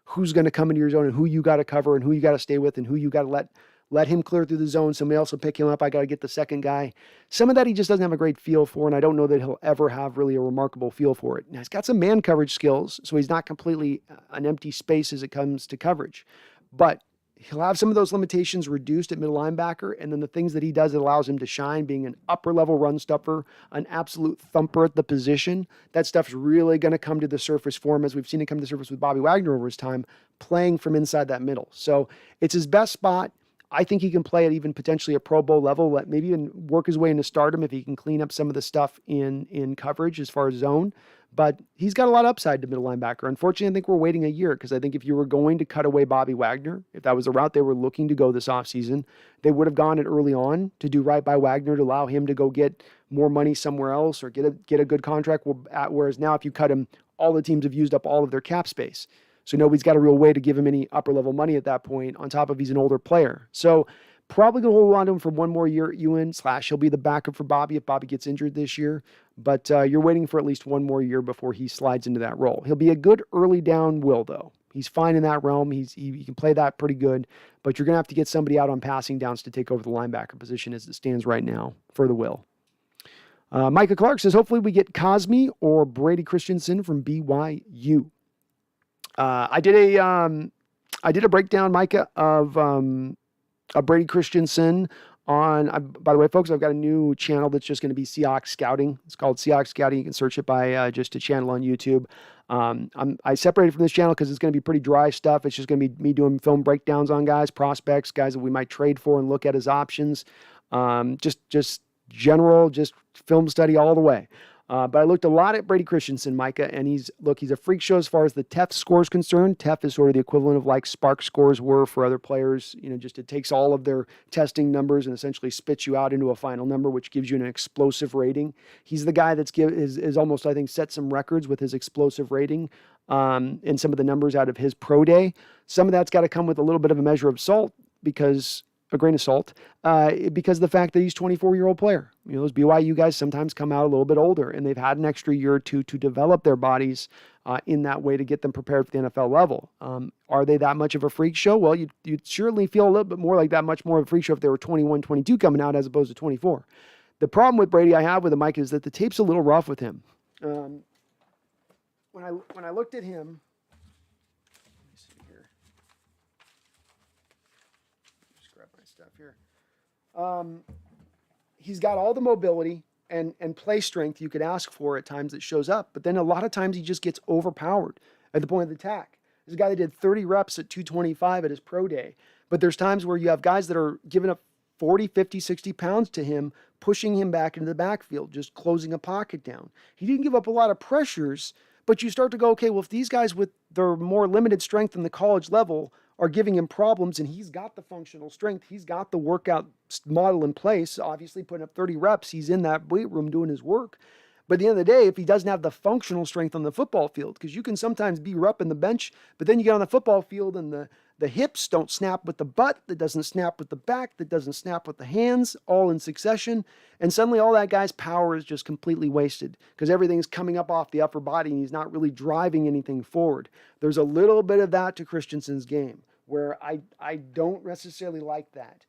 who's going to come into your zone and who you got to cover and who you got to stay with and who you got to let him clear through the zone. Somebody else will pick him up. I got to get the second guy. Some of that he just doesn't have a great feel for, and I don't know that he'll ever have really a remarkable feel for it. Now, he's got some man coverage skills, so he's not completely an empty space as it comes to coverage. But he'll have some of those limitations reduced at middle linebacker, and then the things that he does that allows him to shine, being an upper-level run stuffer, an absolute thumper at the position, that stuff's really going to come to the surface for him, as we've seen it come to the surface with Bobby Wagner over his time, playing from inside that middle. So it's his best spot. I think he can play at even potentially a Pro Bowl level, maybe even work his way into stardom if he can clean up some of the stuff in coverage as far as zone. But he's got a lot of upside to middle linebacker. Unfortunately, I think we're waiting a year because I think if you were going to cut away Bobby Wagner, if that was the route they were looking to go this offseason, they would have gone it early on to do right by Wagner to allow him to go get more money somewhere else or get a good contract. Whereas now if you cut him, all the teams have used up all of their cap space. So nobody's got a real way to give him any upper-level money at that point, on top of he's an older player. So probably going to hold on to him for one more year at Ewan, / he'll be the backup for Bobby if Bobby gets injured this year. But you're waiting for at least one more year before he slides into that role. He'll be a good early down Will, though. He's fine in that realm. He can play that pretty good. But you're going to have to get somebody out on passing downs to take over the linebacker position as it stands right now for the Will. Micah Clark says, hopefully we get Cosme or Brady Christensen from BYU. I did a breakdown, Micah, of Brady Christensen on, by the way, folks, I've got a new channel that's just going to be Seahawks Scouting. It's called Seahawks Scouting. You can search it by just a channel on YouTube. I separated from this channel because it's going to be pretty dry stuff. It's just going to be me doing film breakdowns on guys, prospects, guys that we might trade for and look at as options. Just general, just film study all the way. But I looked a lot at Brady Christensen, Micah, and he's a freak show as far as the TEF score is concerned. TEF is sort of the equivalent of like Spark scores were for other players. Just it takes all of their testing numbers and essentially spits you out into a final number, which gives you an explosive rating. He's the guy is almost, I think, set some records with his explosive rating and some of the numbers out of his pro day. Some of that's got to come with a little bit of a measure of salt a grain of salt, because of the fact that he's a 24-year-old player. Those BYU guys sometimes come out a little bit older, and they've had an extra year or two to develop their bodies in that way to get them prepared for the NFL level. Are they that much of a freak show? Well, you'd certainly feel a little bit more like that much more of a freak show if they were 21, 22 coming out as opposed to 24. The problem with Brady I have with him, Mike, is that the tape's a little rough with him. When I looked at him, he's got all the mobility and play strength you could ask for at times that shows up, but then a lot of times he just gets overpowered at the point of the attack. There's a guy that did 30 reps at 225 at his pro day, but there's times where you have guys that are giving up 40, 50, 60 pounds to him, pushing him back into the backfield, just closing a pocket down. He didn't give up a lot of pressures, but you start to go, okay, well, if these guys with their more limited strength in the college level are giving him problems, and he's got the functional strength, he's got the workout model in place, obviously putting up 30 reps, he's in that weight room doing his work. But at the end of the day, if he doesn't have the functional strength on the football field, because you can sometimes be repping the bench, but then you get on the football field and the hips don't snap with the butt, that doesn't snap with the back, that doesn't snap with the hands, all in succession. And suddenly all that guy's power is just completely wasted because everything's coming up off the upper body and he's not really driving anything forward. There's a little bit of that to Christensen's game where I don't necessarily like that.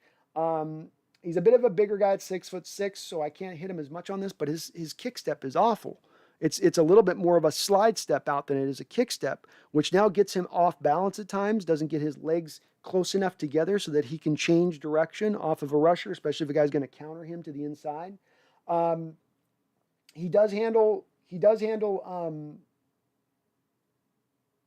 He's a bit of a bigger guy at 6'6", so I can't hit him as much on this, but his kick step is awful. It's a little bit more of a slide step out than it is a kick step, which now gets him off balance at times, doesn't get his legs close enough together so that he can change direction off of a rusher, especially if a guy's going to counter him to the inside. He does handle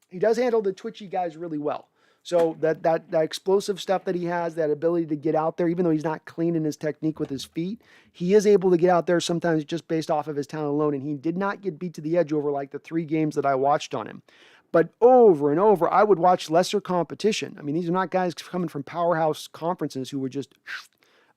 the twitchy guys really well. So that explosive stuff that he has, that ability to get out there, even though he's not clean in his technique with his feet, he is able to get out there sometimes just based off of his talent alone. And he did not get beat to the edge over like the 3 games that I watched on him. But over and over, I would watch lesser competition. I mean, these are not guys coming from powerhouse conferences who would just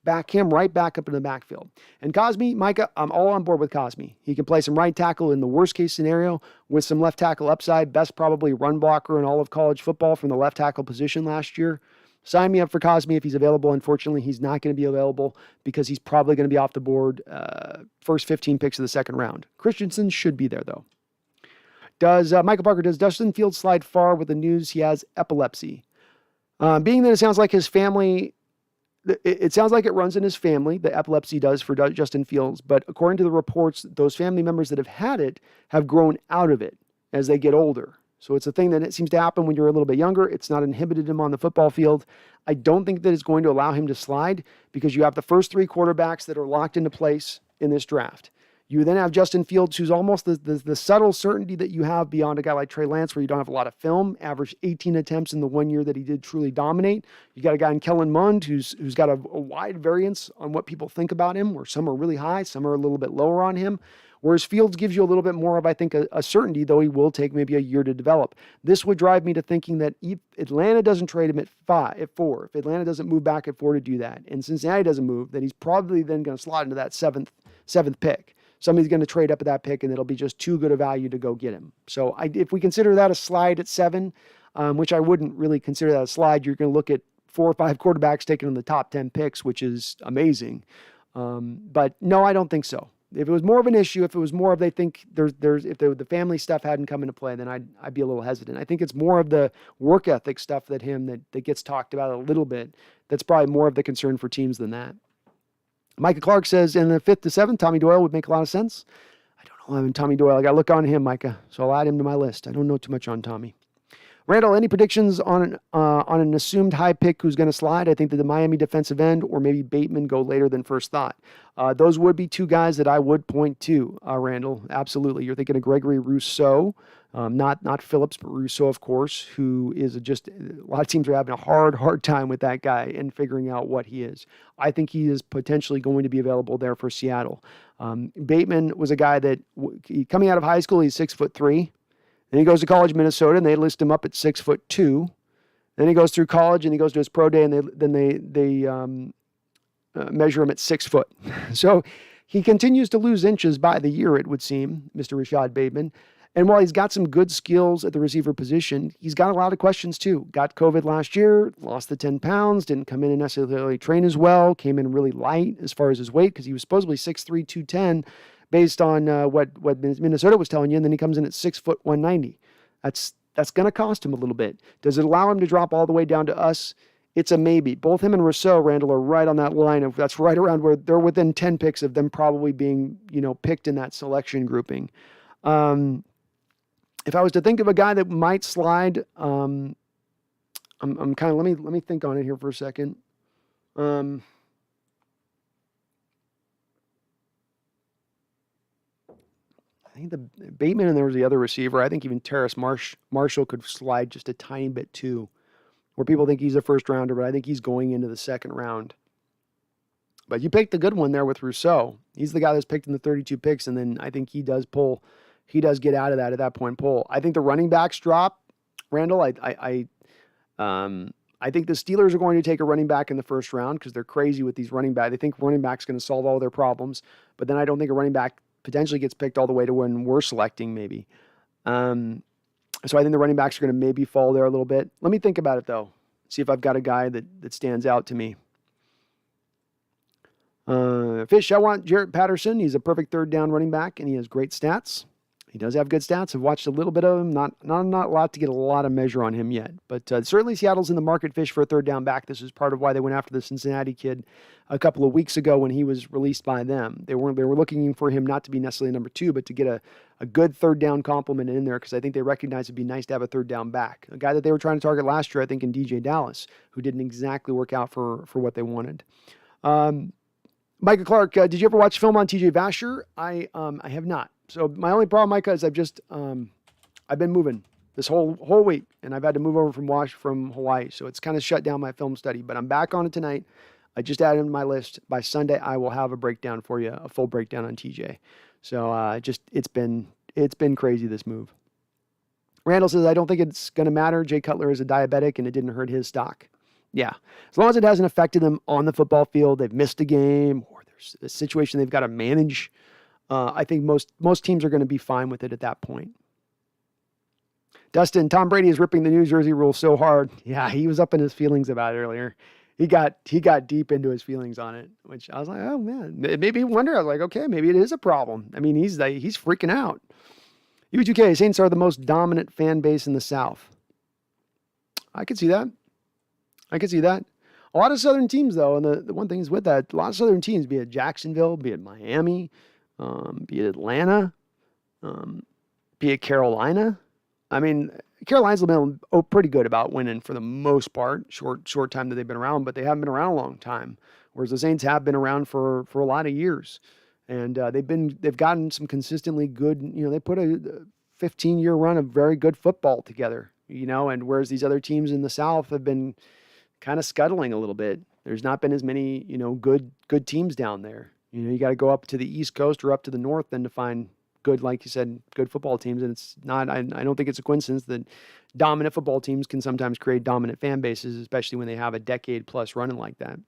back him right back up in the backfield. And Cosme, Micah, I'm all on board with Cosme. He can play some right tackle in the worst case scenario with some left tackle upside. Best probably run blocker in all of college football from the left tackle position last year. Sign me up for Cosme if he's available. Unfortunately, he's not going to be available because he's probably going to be off the board first 15 picks of the second round. Christensen should be there, though. Michael Parker, does Justin Fields slide far with the news he has epilepsy? Being that it sounds like his family... It sounds like it runs in his family, the epilepsy does for Justin Fields, but according to the reports, those family members that have had it have grown out of it as they get older. So it's a thing that it seems to happen when you're a little bit younger. It's not inhibited him on the football field. I don't think that it's going to allow him to slide because you have the first 3 quarterbacks that are locked into place in this draft. You then have Justin Fields, who's almost the subtle certainty that you have beyond a guy like Trey Lance, where you don't have a lot of film, averaged 18 attempts in the 1 year that he did truly dominate. You got a guy in Kellen Mond who's got a wide variance on what people think about him, where some are really high, some are a little bit lower on him. Whereas Fields gives you a little bit more of, I think, a certainty, though he will take maybe a year to develop. This would drive me to thinking that if Atlanta doesn't trade him at 4, if Atlanta doesn't move back at 4 to do that, and Cincinnati doesn't move, then he's probably then going to slot into that seventh pick. Somebody's going to trade up at that pick, and it'll be just too good a value to go get him. So if we consider that a slide at 7, which I wouldn't really consider that a slide, you're going to look at 4 or 5 quarterbacks taken in the top 10 picks, which is amazing. But no, I don't think so. If it was more of an issue, if it was more of they think if the family stuff hadn't come into play, then I'd be a little hesitant. I think it's more of the work ethic stuff that gets talked about a little bit. That's probably more of the concern for teams than that. Micah Clark says in the 5th to 7th, Tommy Doyle would make a lot of sense. I don't know. I mean, Tommy Doyle, I got to look on him, Micah. So I'll add him to my list. I don't know too much on Tommy. Randall, any predictions on an assumed high pick who's going to slide? I think that the Miami defensive end or maybe Bateman go later than first thought. Those would be 2 guys that I would point to, Randall. Absolutely. You're thinking of Gregory Rousseau, not Phillips, but Rousseau, of course, who is just a lot of teams are having a hard time with that guy and figuring out what he is. I think he is potentially going to be available there for Seattle. Bateman was a guy that coming out of high school, he's 6'3". Then he goes to college in Minnesota, and they list him up at 6'2". Then he goes through college, and he goes to his pro day, and they measure him at 6 foot. So he continues to lose inches by the year, it would seem, Mr. Rashad Bateman. And while he's got some good skills at the receiver position, he's got a lot of questions too. Got COVID last year, lost the 10 pounds, didn't come in and necessarily train as well, came in really light as far as his weight because he was supposedly 6'3", 210 based on what Minnesota was telling you, and then he comes in at 6 foot 190. That's going to cost him a little bit. Does it allow him to drop all the way down to us? It's a maybe. Both him and Rousseau, Randall, are right on that line of that's right around where they're within 10 picks of them probably being, picked in that selection grouping. If I was to think of a guy that might slide, I'm kind of let me think on it here for a second. I think the Bateman and there was the other receiver. I think even Terrace Marshall could slide just a tiny bit too, where people think he's a first rounder, but I think he's going into the second round. But you picked the good one there with Rousseau. He's the guy that's picked in the 32 picks, and then I think he does get out of that at that point pull. I think the running backs drop, Randall. I think the Steelers are going to take a running back in the first round because they're crazy with these running backs. They think running back's going to solve all their problems, but then I don't think a running back potentially gets picked all the way to when we're selecting maybe. So I think the running backs are going to maybe fall there a little bit. Let me think about it, though. See if I've got a guy that stands out to me. Fish, I want Jarrett Patterson. He's a perfect third down running back, and he has great stats. He does have good stats. I've watched a little bit of him. Not a lot to get a lot of measure on him yet. But certainly Seattle's in the market, Fish, for a third down back. This is part of why they went after the Cincinnati kid a couple of weeks ago when he was released by them. They were looking for him not to be necessarily number 2, but to get a good third down complement in there, because I think they recognize it'd be nice to have a third down back. A guy that they were trying to target last year, I think, in DJ Dallas, who didn't exactly work out for what they wanted. Micah Clark, did you ever watch film on TJ Vasher? I have not. So my only problem, Micah, is I've been moving this whole week, and I've had to move over from Hawaii. So it's kind of shut down my film study, but I'm back on it tonight. I just added him to my list. By Sunday, I will have a breakdown for you, a full breakdown on TJ. So it's been crazy, this move. Randall says, I don't think it's going to matter. Jay Cutler is a diabetic, and it didn't hurt his stock. Yeah, as long as it hasn't affected them on the football field, they've missed a game, or there's a situation they've got to manage. I think most teams are going to be fine with it at that point. Dustin, Tom Brady is ripping the New Jersey rule so hard. Yeah, he was up in his feelings about it earlier. He got deep into his feelings on it, which I was like, oh man, it made me wonder. I was like, okay, maybe it is a problem. I mean, he's freaking out. U2K, Saints are the most dominant fan base in the South. I could see that. A lot of Southern teams, though, and the one thing is with that, a lot of Southern teams, be it Jacksonville, be it Miami, be it Atlanta, be it Carolina. I mean, Carolina's been pretty good about winning for the most part, short time that they've been around, but they haven't been around a long time, whereas the Saints have been around for a lot of years. And they've gotten some consistently good, they put a 15-year run of very good football together, and whereas these other teams in the South have been kind of scuttling a little bit. There's not been as many, good teams down there. You got to go up to the East Coast or up to the North then to find good, like you said, good football teams. And it's not, I don't think it's a coincidence that dominant football teams can sometimes create dominant fan bases, especially when they have a decade plus running like that.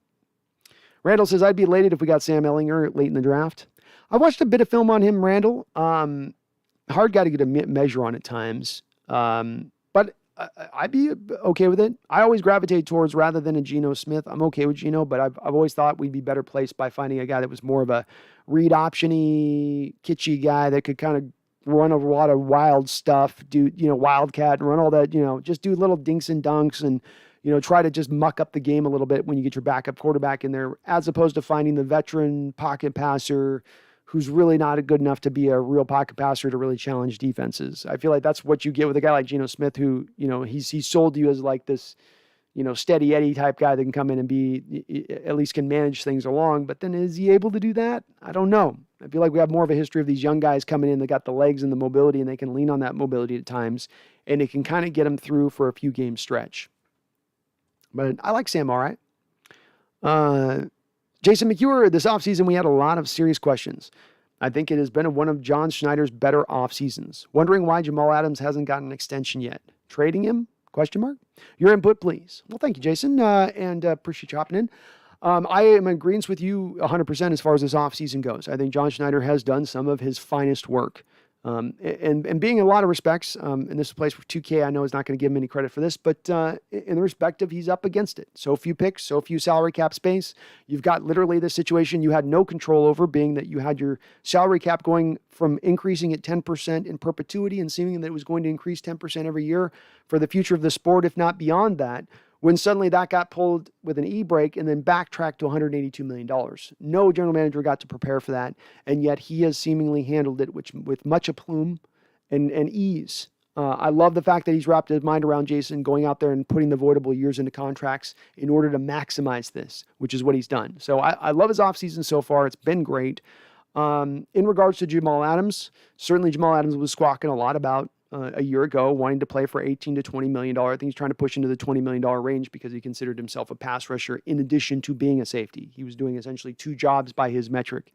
Randall says, I'd be elated if we got Sam Ehlinger late in the draft. I watched a bit of film on him, Randall. Hard guy to get a measure on at times. But I'd be okay with it. I always gravitate towards, rather than a Geno Smith, I'm okay with Geno, but I've always thought we'd be better placed by finding a guy that was more of a read option-y, kitschy guy that could kind of run a lot of wild stuff, do, wildcat and run all that, just do little dinks and dunks and, try to just muck up the game a little bit when you get your backup quarterback in there, as opposed to finding the veteran pocket passer who's really not good enough to be a real pocket passer to really challenge defenses. I feel like that's what you get with a guy like Geno Smith, who, he's sold to you as like this, steady Eddie type guy that can come in and be, at least can manage things along. But then is he able to do that? I don't know. I feel like we have more of a history of these young guys coming in that got the legs and the mobility, and they can lean on that mobility at times, and it can kind of get them through for a few game stretch. But I like Sam all right. Jason McHugh, this offseason, we had a lot of serious questions. I think it has been one of John Schneider's better off seasons. Wondering why Jamal Adams hasn't gotten an extension yet. Trading him? Question mark. Your input, please. Well, thank you, Jason, and appreciate you hopping in. I am in agreement with you 100% as far as this offseason goes. I think John Schneider has done some of his finest work. And being in a lot of respects, and this is a place where 2K I know is not going to give him any credit for this, but in the respect of he's up against it. So few picks, so few salary cap space. You've got literally this situation you had no control over, being that you had your salary cap going from increasing at 10% in perpetuity and seeming that it was going to increase 10% every year for the future of the sport, if not beyond that, when suddenly that got pulled with an e-brake and then backtracked to $182 million. No general manager got to prepare for that, and yet he has seemingly handled it with much aplomb and ease. I love the fact that he's wrapped his mind around Jason going out there and putting the voidable years into contracts in order to maximize this, which is what he's done. So I love his offseason so far. It's been great. In regards to Jamal Adams, certainly Jamal Adams was squawking a lot about a year ago, wanting to play for $18 to $20 million. I think he's trying to push into the $20 million range because he considered himself a pass rusher in addition to being a safety. He was doing essentially two jobs by his metric.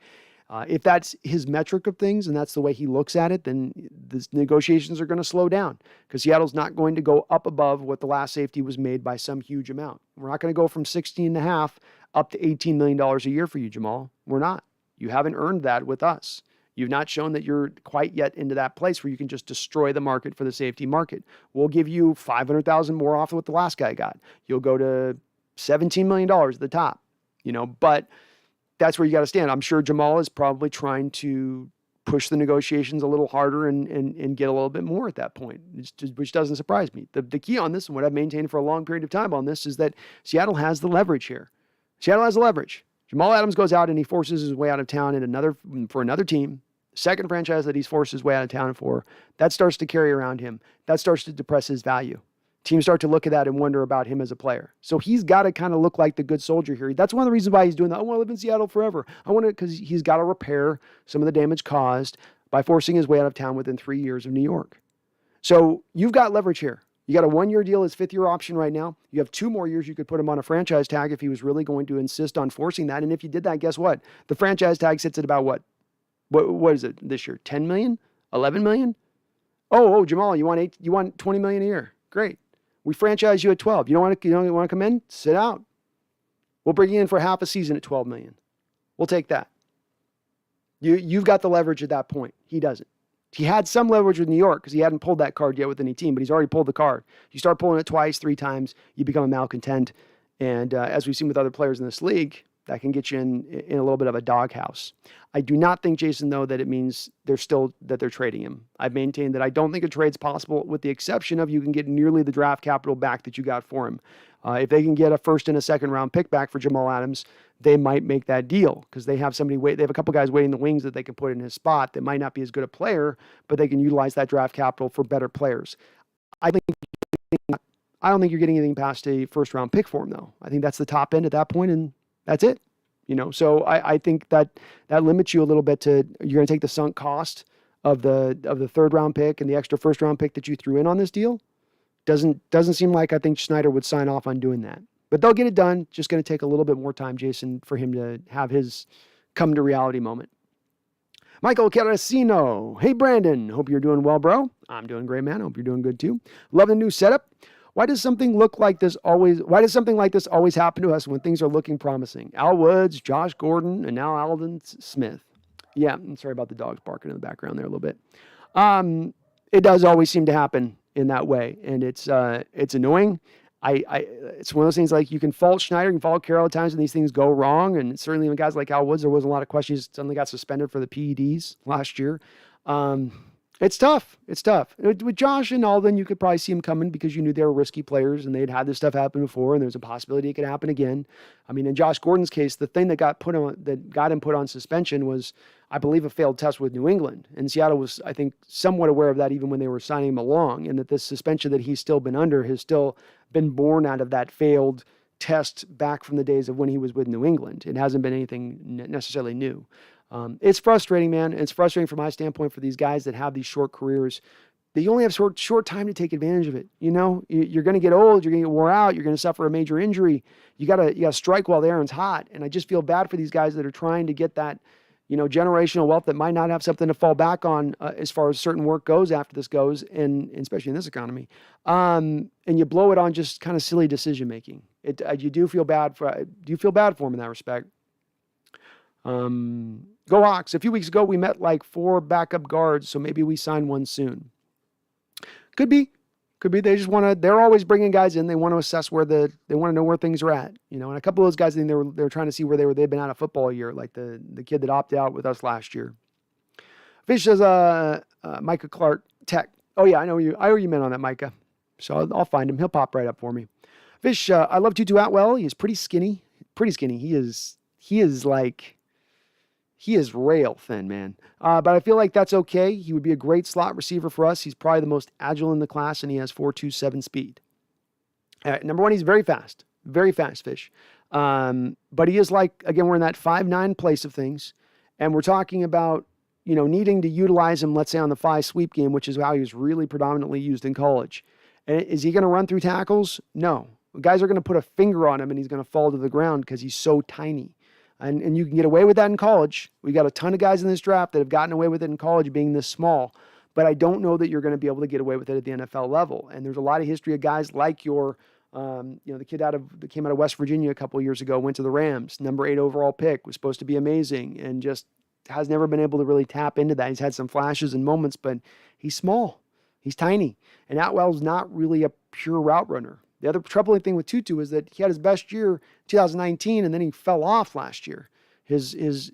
If that's his metric of things and that's the way he looks at it, then the negotiations are going to slow down because Seattle's not going to go up above what the last safety was made by some huge amount. We're not going to go from 16.5 up to $18 million a year for you, Jamal. We're not. You haven't earned that with us. You've not shown that you're quite yet into that place where you can just destroy the market for the safety market. We'll give you $500,000 more off of what the last guy got. You'll go to $17 million at the top, but that's where you got to stand. I'm sure Jamal is probably trying to push the negotiations a little harder and get a little bit more at that point, which doesn't surprise me. The key on this, and what I've maintained for a long period of time on this, is that Seattle has the leverage here. Seattle has the leverage. Jamal Adams goes out and he forces his way out of town for another team. Second franchise that he's forced his way out of town for, that starts to carry around him. That starts to depress his value. Teams start to look at that and wonder about him as a player. So he's got to kind of look like the good soldier here. That's one of the reasons why he's doing that. I want to live in Seattle forever. Because he's got to repair some of the damage caused by forcing his way out of town within 3 years of New York. So you've got leverage here. You got a 1-year deal, his 5th-year option right now. You have 2 more years you could put him on a franchise tag if he was really going to insist on forcing that. And if you did that, guess what? The franchise tag sits at about what? What is it this year? 10 million? 11 million? Oh, Jamal, you want 20 million a year. Great. We franchise you at 12. You don't want to come in? Sit out. We'll bring you in for half a season at 12 million. We'll take that. You've got the leverage at that point. He doesn't. He had some leverage with New York because he hadn't pulled that card yet with any team, but he's already pulled the card. You start pulling it twice, 3 times, you become a malcontent. And as we've seen with other players in this league, that can get you in a little bit of a doghouse. I do not think, Jason, though, that it means they're trading him. I've maintained that I don't think a trade's possible, with the exception of you can get nearly the draft capital back that you got for him. If they can get a first and a second round pick back for Jamal Adams, they might make that deal because they have they have a couple guys waiting in the wings that they can put in his spot that might not be as good a player, but they can utilize that draft capital for better players. I don't think you're getting anything past a first round pick for him, though. I think that's the top end at that point, and that's it. So I think that limits you a little bit to, you're going to take the sunk cost of the third round pick and the extra first round pick that you threw in on this deal. Doesn't seem like I think Schneider would sign off on doing that. But they'll get it done. Just going to take a little bit more time, Jason, for him to have his come to reality moment. Michael Carasino. Hey, Brandon. Hope you're doing well, bro. I'm doing great, man. Hope you're doing good too. Love the new setup. Why does something like this always happen to us when things are looking promising? Al Woods, Josh Gordon, and now Aldon Smith. Yeah, I'm sorry about the dogs barking in the background there a little bit. It does always seem to happen in that way, and it's annoying. It's one of those things, like, you can fault Schneider, you can fault Carroll at times when these things go wrong, and certainly when guys like Al Woods, there was a lot of questions. Suddenly got suspended for the PEDs last year. It's tough. With Josh and Aldon, you could probably see him coming because you knew they were risky players and they'd had this stuff happen before, and there's a possibility it could happen again. I mean, in Josh Gordon's case, the thing that got him put on suspension was, I believe, a failed test with New England. And Seattle was, I think, somewhat aware of that even when they were signing him along, and that this suspension that he's still been under has still been born out of that failed test back from the days of when he was with New England. It hasn't been anything necessarily new. It's frustrating, man. It's frustrating from my standpoint for these guys that have these short careers. They only have short time to take advantage of it. You're going to get old. You're going to get wore out. You're going to suffer a major injury. You got to strike while the iron's hot. And I just feel bad for these guys that are trying to get that, generational wealth that might not have something to fall back on as far as certain work goes after this goes, and especially in this economy. And you blow it on just kind of silly decision making. You do feel bad for them in that respect. Go Hawks. A few weeks ago, we met like 4 backup guards, so maybe we sign one soon. Could be. They're always bringing guys in. They want to assess they want to know where things are at. And a couple of those guys, I think they were trying to see where they've been out of football a year, like the kid that opted out with us last year. Fish says, Micah Clark Tech. Oh yeah, I know you meant on that, Micah. So I'll find him. He'll pop right up for me. Fish, I love Tutu Atwell. He is pretty skinny. He is rail thin, man. But I feel like that's okay. He would be a great slot receiver for us. He's probably the most agile in the class, and he has 4.27 speed. Number one, he's very fast. Very fast, Fish. But he is again, we're in that 5'9" place of things, and we're talking about, needing to utilize him, let's say, on the 5 sweep game, which is how he was really predominantly used in college. And is he going to run through tackles? No. Guys are going to put a finger on him, and he's going to fall to the ground because he's so tiny. And you can get away with that in college. We got a ton of guys in this draft that have gotten away with it in college being this small. But I don't know that you're going to be able to get away with it at the NFL level. And there's a lot of history of guys like the kid that came out of West Virginia a couple of years ago, went to the Rams, number 8 overall pick, was supposed to be amazing, and just has never been able to really tap into that. He's had some flashes and moments, but he's small. He's tiny. And Atwell's not really a pure route runner. The other troubling thing with Tutu is that he had his best year 2019, and then he fell off last year. His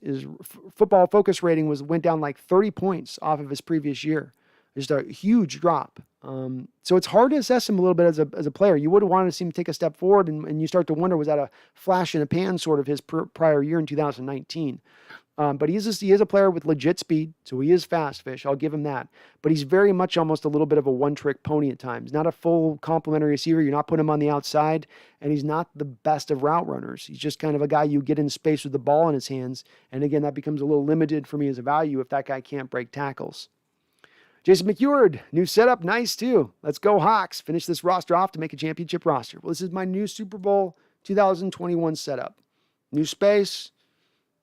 football focus rating went down like 30 points off of his previous year. Just a huge drop. So it's hard to assess him a little bit as a player. You would want to see him take a step forward, and you start to wonder, was that a flash in the pan sort of his prior year in 2019? But he is a player with legit speed, so he is fast fish. I'll give him that. But he's very much almost a little bit of a one-trick pony at times. Not a full complementary receiver. You're not putting him on the outside, and he's not the best of route runners. He's just kind of a guy you get in space with the ball in his hands, and again, that becomes a little limited for me as a value if that guy can't break tackles. Jason McEward, new setup, nice too. Let's go Hawks. Finish this roster off to make a championship roster. Well, this is my new Super Bowl 2021 setup. New space,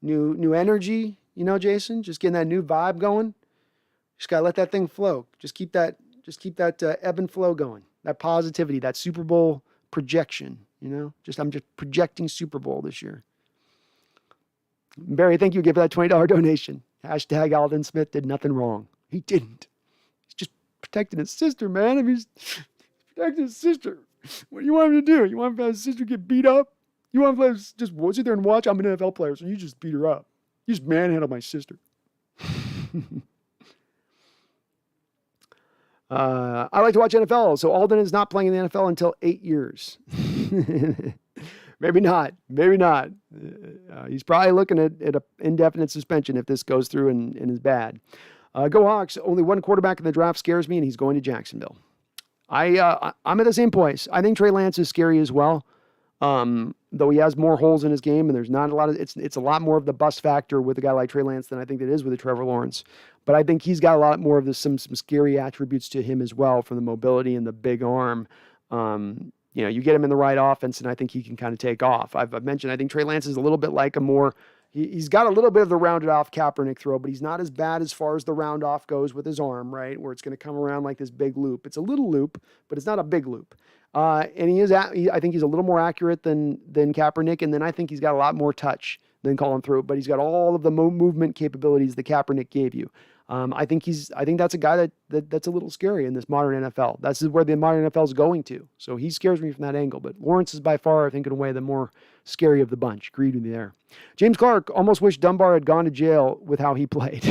new energy, Jason, just getting that new vibe going. Just gotta let that thing flow. Just keep that ebb and flow going. That positivity, that Super Bowl projection, I'm just projecting Super Bowl this year. Barry, thank you again for that $20 donation. Hashtag Aldon Smith did nothing wrong. He didn't. He's just protecting his sister, man. He's protecting his sister. What do you want him to do? You want his sister to get beat up? You want to just sit there and watch? I'm an NFL player, so you just beat her up. You just manhandle my sister. I like to watch NFL, so Aldon is not playing in the NFL until 8 years. Maybe not. He's probably looking at an indefinite suspension if this goes through and is bad. Go Hawks. Only one quarterback in the draft scares me, and he's going to Jacksonville. I'm at the same place. I think Trey Lance is scary as well. Though he has more holes in his game, and there's not a lot of, it's a lot more of the bust factor with a guy like Trey Lance than I think it is with a Trevor Lawrence. But I think he's got a lot more of some scary attributes to him as well, from the mobility and the big arm. You get him in the right offense, and I think he can kind of take off. I've mentioned, I think Trey Lance is a little bit like a more, he's got a little bit of the rounded off Kaepernick throw, but he's not as bad as far as the round off goes with his arm, right? Where it's going to come around like this big loop. It's a little loop, but it's not a big loop. And I think he's a little more accurate than Kaepernick, and then I think he's got a lot more touch than Colin through, but he's got all of the movement capabilities that Kaepernick gave you. I think that's a guy that's a little scary in this modern NFL. That's where the modern NFL is going to. So he scares me from that angle. But Lawrence is by far, I think, in a way, the more scary of the bunch. Agreed with me there. James Clark almost wished Dunbar had gone to jail with how he played.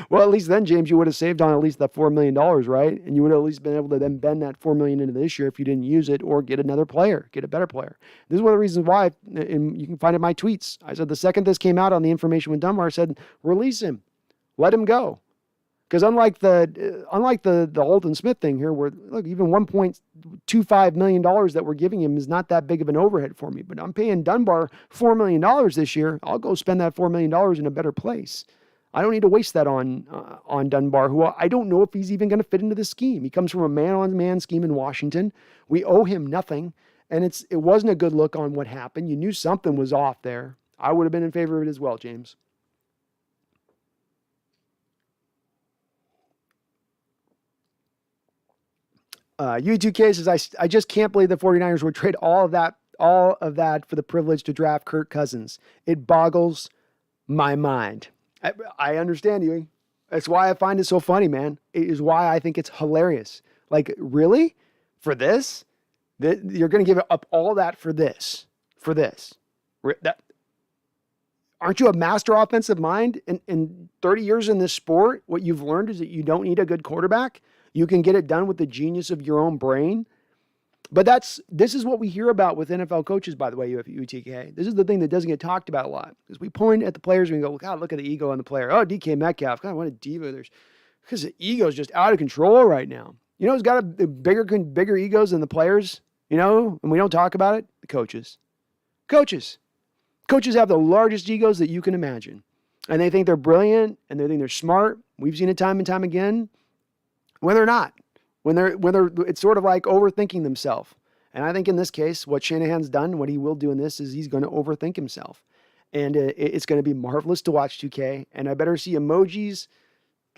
Well, at least then, James, you would have saved on at least that $4 million, right? And you would have at least been able to then bend that $4 million into this year if you didn't use it, or get another player, get a better player. This is one of the reasons why, and you can find it in my tweets. I said the second this came out on the information with Dunbar, I said, release him. Let him go. Because unlike the Aldon Smith thing here, where look, even $1.25 million that we're giving him is not that big of an overhead for me. But I'm paying Dunbar $4 million this year. I'll go spend that $4 million in a better place. I don't need to waste that on Dunbar, who I don't know if he's even going to fit into the scheme. He comes from a man-on-man scheme in Washington. We owe him nothing, and it wasn't a good look on what happened. You knew something was off there. I would have been in favor of it as well, James. U2K says, I just can't believe the 49ers would trade all of that for the privilege to draft Kirk Cousins. It boggles my mind. I understand you. That's why I find it so funny, man. It is why I think it's hilarious. Like, really? For this? You're going to give up all that for this? For this? Aren't you a master offensive mind? In 30 years in this sport, what you've learned is that you don't need a good quarterback. You can get it done with the genius of your own brain. But this is what we hear about with NFL coaches, by the way, UTK. This is the thing that doesn't get talked about a lot. Because we point at the players and we go, God, look at the ego on the player. Oh, DK Metcalf. God, what a diva. Because the ego is just out of control right now. You know who's got bigger egos than the players? And we don't talk about it? The coaches. Coaches have the largest egos that you can imagine. And they think they're brilliant, and they think they're smart. We've seen it time and time again. When they're not. When they're, it's sort of like overthinking themselves. And I think in this case, what Shanahan's done, what he will do in this, is he's going to overthink himself. And it's going to be marvelous to watch 2K. And I better see emojis,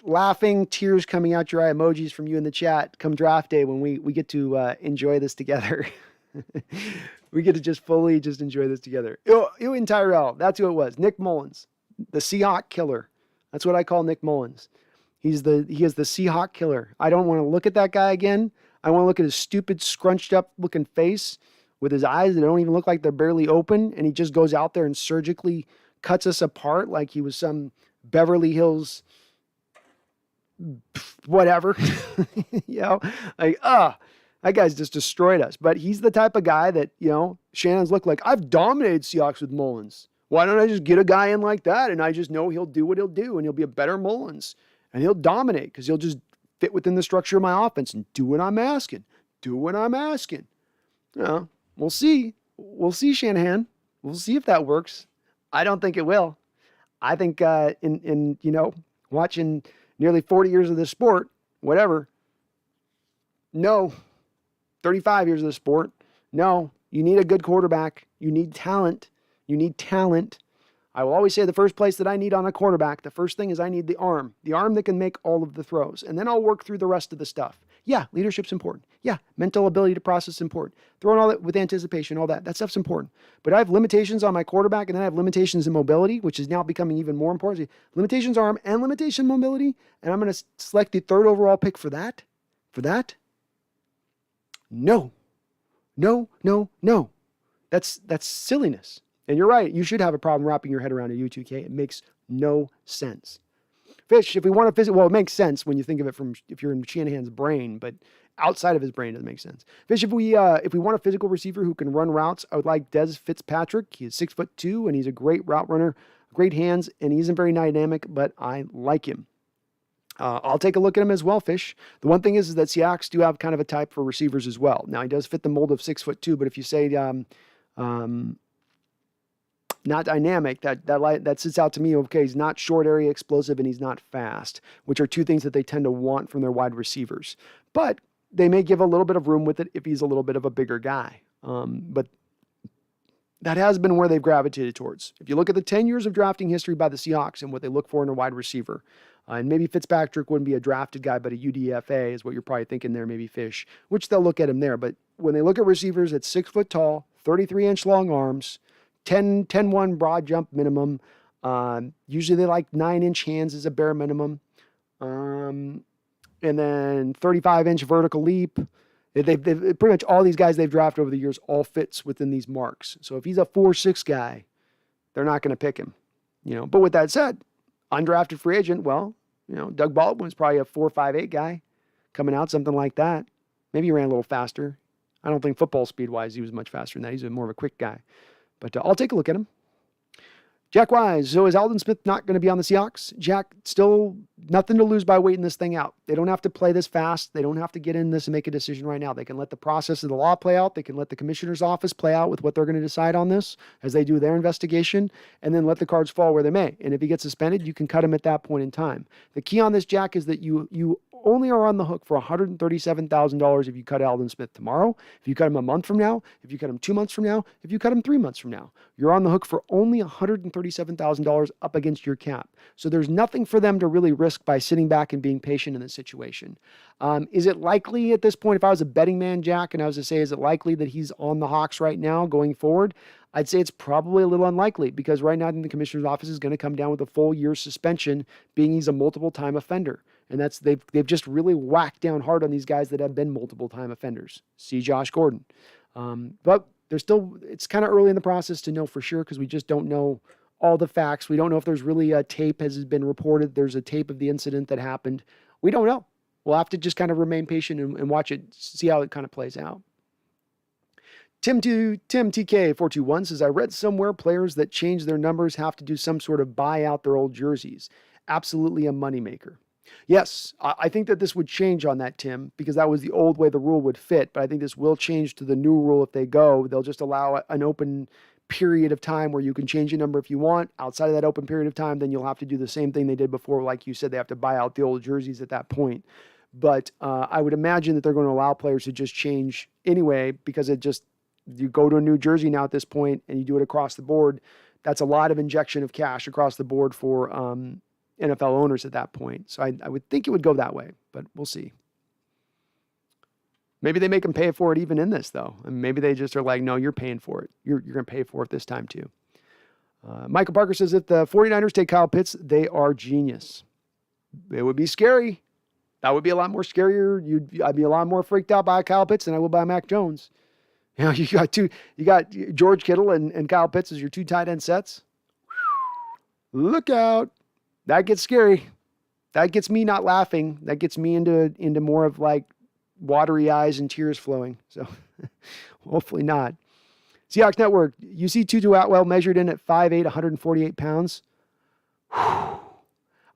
laughing, tears coming out your eye emojis from you in the chat come draft day, when we get to enjoy this together. We get to just fully enjoy this together. Ewan Tyrell, that's who it was. Nick Mullins. The Seahawk killer. That's what I call Nick Mullins. He is the Seahawk killer. I don't want to look at that guy again. I want to look at his stupid, scrunched up looking face with his eyes that don't even look like they're barely open, and he just goes out there and surgically cuts us apart like he was some Beverly Hills whatever. Like, that guy's just destroyed us. But he's the type of guy that, Shannon's look like, I've dominated Seahawks with Mullins. Why don't I just get a guy in like that? And I just know he'll do what he'll do, and he'll be a better Mullins, and he'll dominate because he'll just fit within the structure of my offense and do what I'm asking. We'll see. We'll see, Shanahan. We'll see if that works. I don't think it will. I think in watching nearly 40 years of this sport, whatever. No. 35 years of the sport. No. You need a good quarterback. You need talent. I will always say the first place that I need on a quarterback, the first thing is I need the arm that can make all of the throws. And then I'll work through the rest of the stuff. Yeah, leadership's important. Yeah, mental ability to process is important. Throwing all that with anticipation, all that stuff's important. But I have limitations on my quarterback, and then I have limitations in mobility, which is now becoming even more important. Limitations arm and limitation mobility, and I'm going to select the third overall pick for that. No. That's silliness. And you're right. You should have a problem wrapping your head around a U2K. It makes no sense. Fish, if we want to visit, well, it makes sense when you think of it from, if you're in Shanahan's brain, but outside of his brain, it doesn't make sense. Fish, if we want a physical receiver who can run routes, I would like Des Fitzpatrick. He's 6'2", and he's a great route runner, great hands, and he isn't very dynamic, but I like him. I'll take a look at him as well, Fish. The one thing is that Seahawks do have kind of a type for receivers as well. Now, he does fit the mold of 6'2", but if you say not dynamic, that sits out to me. Okay, he's not short area explosive, and he's not fast, which are two things that they tend to want from their wide receivers. But they may give a little bit of room with it if he's a little bit of a bigger guy. But that has been where they've gravitated towards. If you look at the 10 years of drafting history by the Seahawks and what they look for in a wide receiver, and maybe Fitzpatrick wouldn't be a drafted guy, but a UDFA is what you're probably thinking there, maybe Fish, which they'll look at him there. But when they look at receivers at 6 foot tall, 33-inch long arms, 10-1 broad jump minimum. Usually they like 9-inch hands as a bare minimum. And then 35-inch vertical leap. They've pretty much all these guys they've drafted over the years all fits within these marks. So if he's a 4'6" guy, they're not going to pick him. But with that said, undrafted free agent, well, Doug Baldwin was probably a 4'5'8" guy coming out, something like that. Maybe he ran a little faster. I don't think football speed-wise he was much faster than that. He's more of a quick guy. But I'll take a look at him. Jack Wise. So is Aldon Smith not going to be on the Seahawks? Jack, still nothing to lose by waiting this thing out. They don't have to play this fast. They don't have to get in this and make a decision right now. They can let the process of the law play out. They can let the commissioner's office play out with what they're going to decide on this as they do their investigation, and then let the cards fall where they may. And if he gets suspended, you can cut him at that point in time. The key on this, Jack, is that you only are on the hook for $137,000 if you cut Aldon Smith tomorrow, if you cut him a month from now, if you cut him 2 months from now, if you cut him 3 months from now. You're on the hook for only $137,000 up against your cap. So there's nothing for them to really risk by sitting back and being patient in this situation. Is it likely at this point, if I was a betting man, Jack, and I was to say, is it likely that he's on the Hawks right now going forward? I'd say it's probably a little unlikely because right now I think the commissioner's office is going to come down with a full year suspension, being he's a multiple time offender. And that's they've just really whacked down hard on these guys that have been multiple time offenders. See Josh Gordon. But it's kind of early in the process to know for sure because we just don't know all the facts. We don't know if there's really a tape has been reported. There's a tape of the incident that happened. We don't know. We'll have to just kind of remain patient and watch it, see how it kind of plays out. Tim TK421 says, I read somewhere players that change their numbers have to do some sort of buy out their old jerseys. Absolutely a moneymaker. Yes, I think that this would change on that, Tim, because that was the old way the rule would fit. But I think this will change to the new rule if they go. They'll just allow an open period of time where you can change your number if you want. Outside of that open period of time, then you'll have to do the same thing they did before. Like you said, they have to buy out the old jerseys at that point. But I would imagine that they're going to allow players to just change anyway because you go to a new jersey now at this point and you do it across the board. That's a lot of injection of cash across the board for NFL owners at that point. So I would think it would go that way, but we'll see. Maybe they make them pay for it even in this, though. And maybe they just are like, no, you're paying for it. You're going to pay for it this time, too. Michael Parker says if the 49ers take Kyle Pitts, they are genius. It would be scary. That would be a lot more scarier. I'd be a lot more freaked out by Kyle Pitts than I would by Mac Jones. You know, you got George Kittle and Kyle Pitts as your two tight end sets. Look out. That gets scary. That gets me not laughing. That gets me into more of like watery eyes and tears flowing. So hopefully not. Seahawks Network, you see Tutu Atwell measured in at 5'8", 148 pounds. Whew.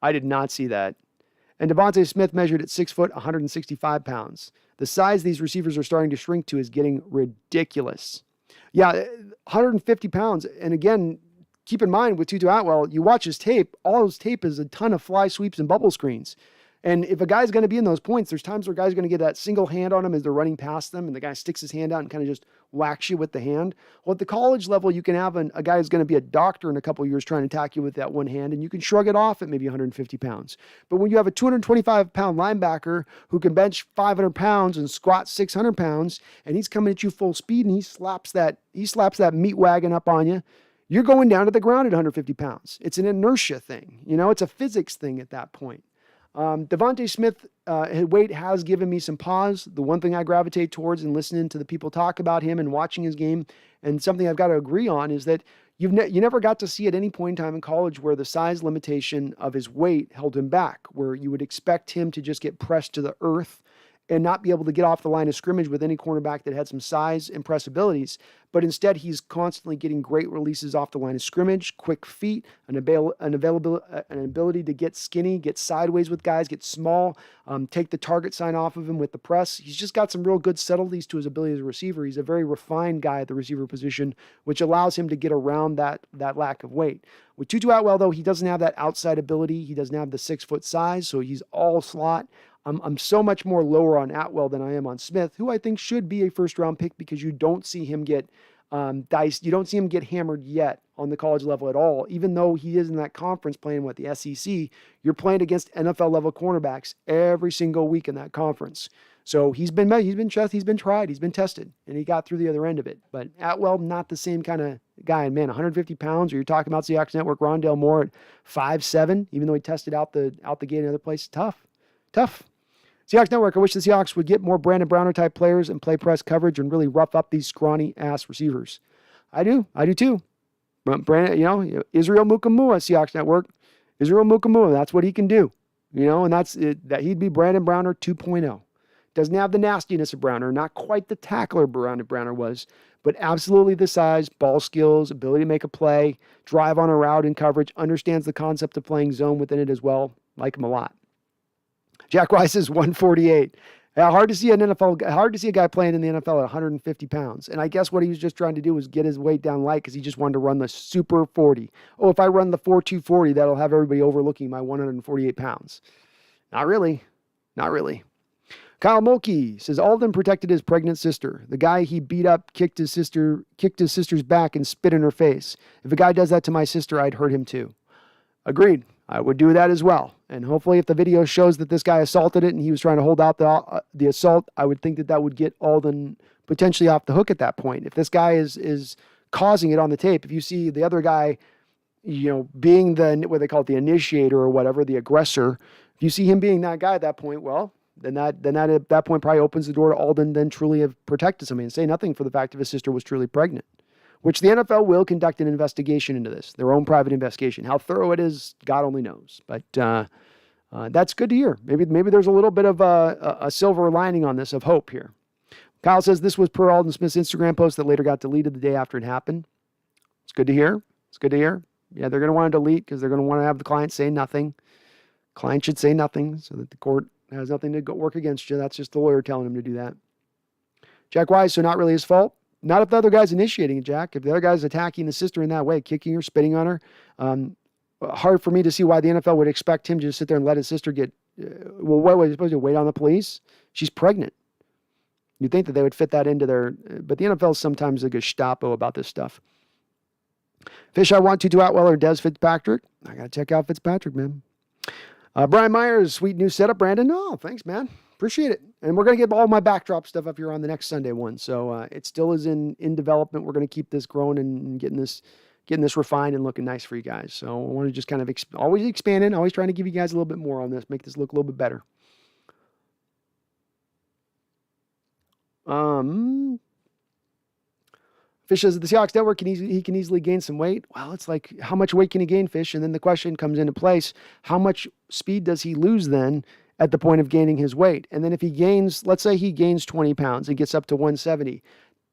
I did not see that. And Devontae Smith measured at 6 foot, 165 pounds. The size these receivers are starting to shrink to is getting ridiculous. Yeah, 150 pounds. And again, keep in mind with Tutu Atwell, you watch his tape, all his tape is a ton of fly sweeps and bubble screens. And if a guy's going to be in those points, there's times where a guy's going to get that single hand on him as they're running past them, and the guy sticks his hand out and kind of just whacks you with the hand. Well, at the college level, you can have a guy who's going to be a doctor in a couple of years trying to attack you with that one hand, and you can shrug it off at maybe 150 pounds. But when you have a 225-pound linebacker who can bench 500 pounds and squat 600 pounds, and he's coming at you full speed, and he slaps that meat wagon up on you, you're going down to the ground at 150 pounds. It's an inertia thing. You know, it's a physics thing at that point. Devontae Smith, his weight has given me some pause. The one thing I gravitate towards in listening to the people talk about him and watching his game, and something I've got to agree on, is that you never got to see at any point in time in college where the size limitation of his weight held him back, where you would expect him to just get pressed to the earth and not be able to get off the line of scrimmage with any cornerback that had some size and press abilities. But instead, he's constantly getting great releases off the line of scrimmage, quick feet, an ability to get skinny, get sideways with guys, get small, take the target sign off of him with the press. He's just got some real good subtleties to his ability as a receiver. He's a very refined guy at the receiver position, which allows him to get around that lack of weight. With Tutu Atwell, though, he doesn't have that outside ability. He doesn't have the 6 foot size, so he's all slot. I'm so much more lower on Atwell than I am on Smith, who I think should be a first-round pick because you don't see him get diced. You don't see him get hammered yet on the college level at all. Even though he is in that conference playing with the SEC, you're playing against NFL-level cornerbacks every single week in that conference. So he's been tried, he's been tested, and he got through the other end of it. But Atwell, not the same kind of guy. And man, 150 pounds, or you're talking about Seahawks Network, Rondale Moore at 5'7", even though he tested out the gate in other places. Tough. Seahawks Network, I wish the Seahawks would get more Brandon Browner type players and play press coverage and really rough up these scrawny ass receivers. I do too. Brandon, Israel Mukamua, Seahawks Network. Israel Mukamua, that's what he can do. And that's it, that he'd be Brandon Browner 2.0. Doesn't have the nastiness of Browner, not quite the tackler Browner was, but absolutely the size, ball skills, ability to make a play, drive on a route in coverage, understands the concept of playing zone within it as well. Like him a lot. Jack Weiss is 148. Hard to see a guy playing in the NFL at 150 pounds. And I guess what he was just trying to do was get his weight down light because he just wanted to run the super 40. Oh, if I run the 4.240, that'll have everybody overlooking my 148 pounds. Not really. Kyle Mulkey says Aldon protected his pregnant sister. The guy he beat up kicked his sister's back and spit in her face. If a guy does that to my sister, I'd hurt him too. Agreed. I would do that as well. And hopefully if the video shows that this guy assaulted it and he was trying to hold out the assault, I would think that would get Aldon potentially off the hook at that point. If this guy is causing it on the tape, if you see the other guy, being what they call it, the initiator or whatever, the aggressor, if you see him being that guy at that point, well, then that at that point probably opens the door to Aldon then truly have protected somebody, and say nothing for the fact if his sister was truly pregnant. Which the NFL will conduct an investigation into this, their own private investigation. How thorough it is, God only knows. But that's good to hear. Maybe there's a little bit of a silver lining on this of hope here. Kyle says this was per Aldon Smith's Instagram post that later got deleted the day after it happened. It's good to hear. Yeah, they're going to want to delete because they're going to want to have the client say nothing. Client should say nothing so that the court has nothing to work against you. That's just the lawyer telling him to do that. Jack Wise, so not really his fault. Not if the other guy's initiating it, Jack. If the other guy's attacking the sister in that way, kicking her, spitting on her, hard for me to see why the NFL would expect him to just sit there and let his sister get, what was he supposed to wait on the police? She's pregnant. You'd think that they would fit that into their, but the NFL is sometimes a Gestapo about this stuff. Fish, I want to Atwell or Des Fitzpatrick. I got to check out Fitzpatrick, man. Brian Myers, sweet new setup, Brandon. Oh, thanks, man. Appreciate it. And we're going to get all my backdrop stuff up here on the next Sunday one. So it still is in development. We're going to keep this growing and getting this getting this refined and looking nice for you guys. So I want to just kind of always expanding, always trying to give you guys a little bit more on this, make this look a little bit better. Fish says the Seahawks network he can easily gain some weight. Well, it's like, how much weight can he gain, Fish? And then the question comes into place, how much speed does he lose then at the point of gaining his weight? And then if he gains, let's say he gains 20 pounds and gets up to 170,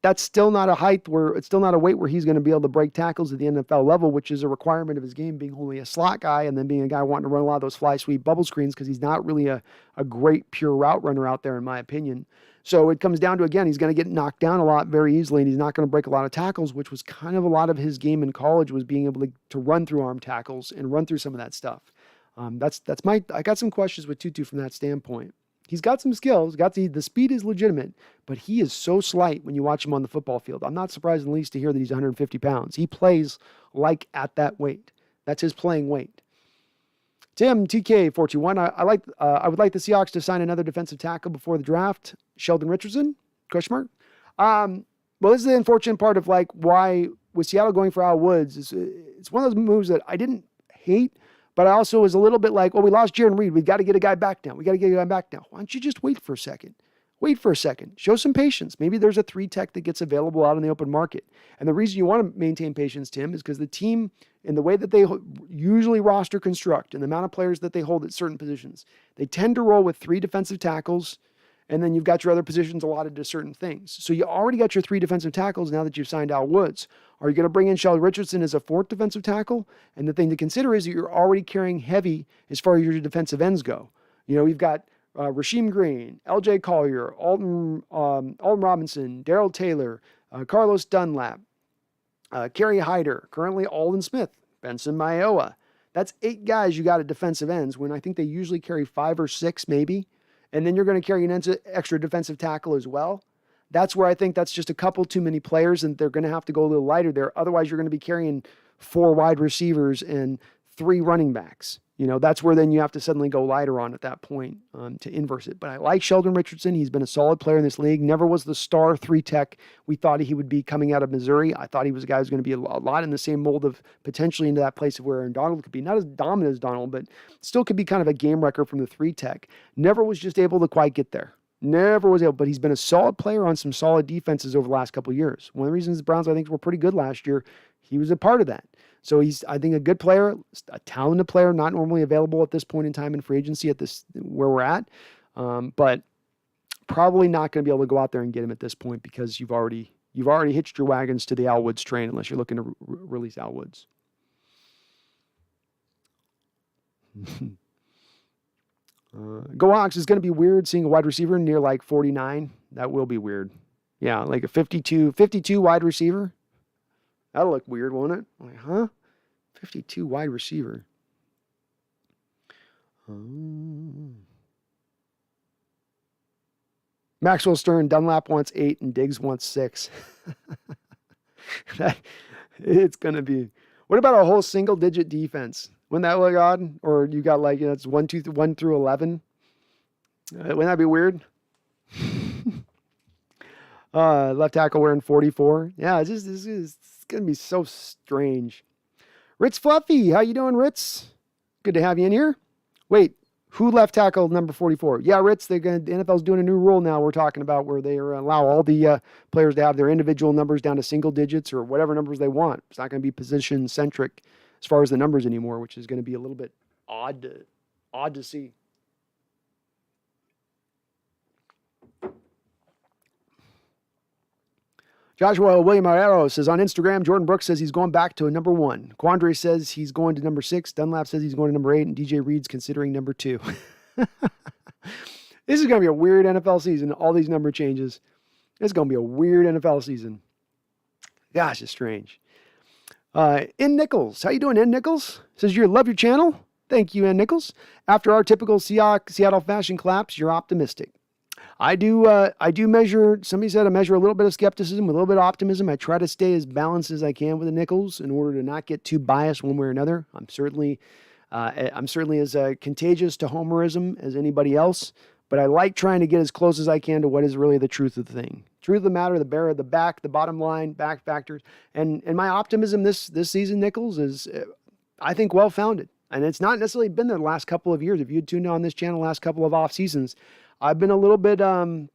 that's still not a height where, it's still not a weight where he's going to be able to break tackles at the NFL level, which is a requirement of his game, being only a slot guy and then being a guy wanting to run a lot of those fly sweep bubble screens, because he's not really a great pure route runner out there, in my opinion. So it comes down to, again, he's going to get knocked down a lot very easily, and he's not going to break a lot of tackles, which was kind of a lot of his game in college, was being able to run through arm tackles and run through some of that stuff. I got some questions with Tutu from that standpoint. He's got some skills, the speed is legitimate, but he is so slight when you watch him on the football field. I'm not surprised in the least to hear that he's 150 pounds. He plays like at that weight. That's his playing weight. Tim, TK421, I would like the Seahawks to sign another defensive tackle before the draft. Sheldon Richardson? Question mark. Well, this is the unfortunate part of like why with Seattle going for Al Woods. It's one of those moves that I didn't hate, but I also was a little bit like, well, we lost Jaron Reed. We've got to get a guy back now. Why don't you just wait for a second? Wait for a second. Show some patience. Maybe there's a 3 tech that gets available out in the open market. And the reason you want to maintain patience, Tim, is because the team, in the way that they usually roster construct and the amount of players that they hold at certain positions, they tend to roll with 3 defensive tackles, and then you've got your other positions allotted to certain things. So you already got your 3 defensive tackles now that you've signed Al Woods. Are you going to bring in Sheldon Richardson as a 4th defensive tackle? And the thing to consider is that you're already carrying heavy as far as your defensive ends go. You know, we've got Rasheem Green, L.J. Collier, Alton Robinson, Darrell Taylor, Carlos Dunlap, Kerry Hyder, currently Aldon Smith, Benson Mayowa. That's 8 guys you got at defensive ends, when I think they usually carry 5 or 6 maybe. And then you're going to carry an extra defensive tackle as well. That's where I think that's just a couple too many players, and they're going to have to go a little lighter there. Otherwise, you're going to be carrying 4 wide receivers and 3 running backs. You know, that's where then you have to suddenly go lighter on at that point to inverse it. But I like Sheldon Richardson. He's been a solid player in this league. Never was the star 3 tech we thought he would be coming out of Missouri. I thought he was a guy who's going to be a lot in the same mold of potentially into that place of where Aaron Donald could be. Not as dominant as Donald, but still could be kind of a game wrecker from the 3 tech. Never was just able to quite get there. Never was able, but he's been a solid player on some solid defenses over the last couple of years. One of the reasons the Browns, I think, were pretty good last year, he was a part of that. So he's, I think, a good player, a talented player, not normally available at this point in time in free agency at this where we're at, but probably not going to be able to go out there and get him at this point because you've already hitched your wagons to the Al Woods train unless you're looking to release Al Woods. Go Hawks is going to be weird seeing a wide receiver near like 49. That will be weird. Yeah, like a 52 wide receiver. That'll look weird, won't it? Like, huh? 52 wide receiver. Maxwell Stern, Dunlap wants 8 and Diggs wants 6. It's going to be. What about a whole single digit defense? Wouldn't that look odd? Or you got like, it's 1 through 11. Wouldn't that be weird? Left tackle wearing 44. Yeah, it's going to be so strange. Ritz Fluffy, how you doing, Ritz? Good to have you in here. Wait, who left tackle number 44? Yeah, Ritz, the NFL's doing a new rule now we're talking about where they allow all the players to have their individual numbers down to single digits or whatever numbers they want. It's not going to be position-centric as far as the numbers anymore, which is going to be a little bit odd to see. Joshua William Arero says on Instagram, Jordan Brooks says he's going back to a number 1. Quandre says he's going to number 6. Dunlap says he's going to number 8. And DJ Reed's considering number 2. This is going to be a weird NFL season. All these number changes. It's going to be a weird NFL season. Gosh, it's strange. N. Nichols. How you doing, N. Nichols? Says you love your channel. Thank you, N. Nichols. After our typical Seattle fashion collapse, you're optimistic. I do measure, somebody said I measure a little bit of skepticism with a little bit of optimism. I try to stay as balanced as I can with the Nichols in order to not get too biased one way or another. I'm certainly as contagious to homerism as anybody else, but I like trying to get as close as I can to what is really the truth of the thing. Truth of the matter, the back, the bottom line, back factors. And my optimism this season, Nichols, is, I think, well-founded. And it's not necessarily been there the last couple of years. If you had tuned on this channel last couple of off seasons, I've been a little bit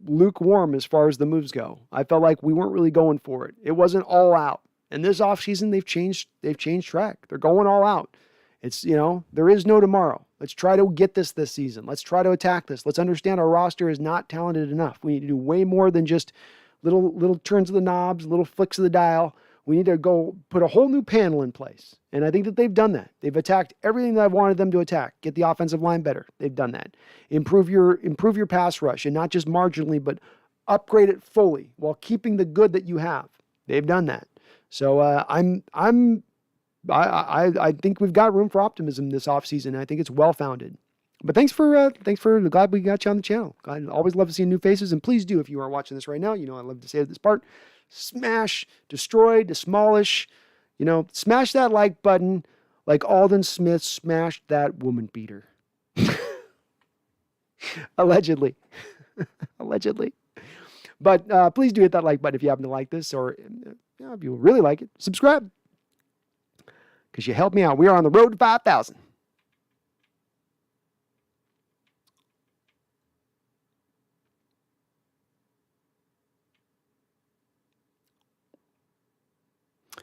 lukewarm as far as the moves go. I felt like we weren't really going for it. It wasn't all out. And this offseason, they've changed track. They're going all out. It's, there is no tomorrow. Let's try to get this season. Let's try to attack this. Let's understand our roster is not talented enough. We need to do way more than just little turns of the knobs, little flicks of the dial. We need to go put a whole new panel in place. And I think that they've done that. They've attacked everything that I've wanted them to attack. Get the offensive line better. They've done that. Improve your pass rush, and not just marginally, but upgrade it fully while keeping the good that you have. They've done that. So I think we've got room for optimism this offseason. I think it's well-founded. But thanks for glad we got you on the channel. I always love to see new faces, and please do, if you are watching this right now, I love to say at this part, smash, destroy, demolish, smash that like button like Aldon Smith smashed that woman beater. Allegedly. Allegedly. But please do hit that like button if you happen to like this, or if you really like it, subscribe. Because you help me out. We are on the road to 5,000.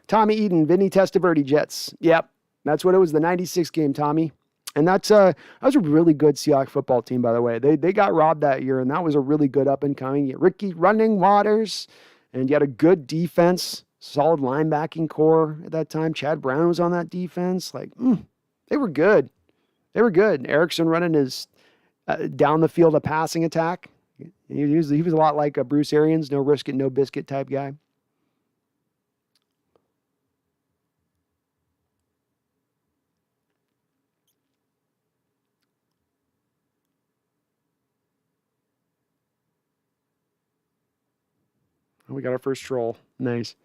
Tommy Eden, Vinny Testaverde Jets. Yep, that's what it was, the 96 game, Tommy. And that was a really good Seahawks football team, by the way. They got robbed that year, and that was a really good up-and-coming. Ricky Running Waters, and you had a good defense, solid linebacking core at that time. Chad Brown was on that defense. They were good. They were good. Erickson running his down the field a passing attack. He was a lot like Bruce Arians, no risk it, no biscuit type guy. We got our first troll. Nice.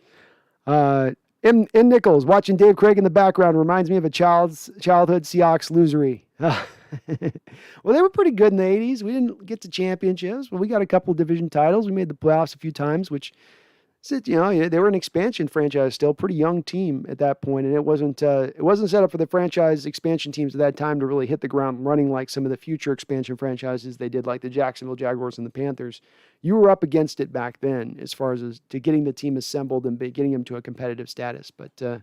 M. Nichols, watching Dave Craig in the background reminds me of a childhood Seahawks losery. Well, they were pretty good in the 80s. We didn't get to championships, but we got a couple of division titles. We made the playoffs a few times, which, they were an expansion franchise still, pretty young team at that point, and it wasn't set up for the franchise expansion teams at that time to really hit the ground running like some of the future expansion franchises they did, like the Jacksonville Jaguars and the Panthers. You were up against it back then as far as to getting the team assembled and getting them to a competitive status. But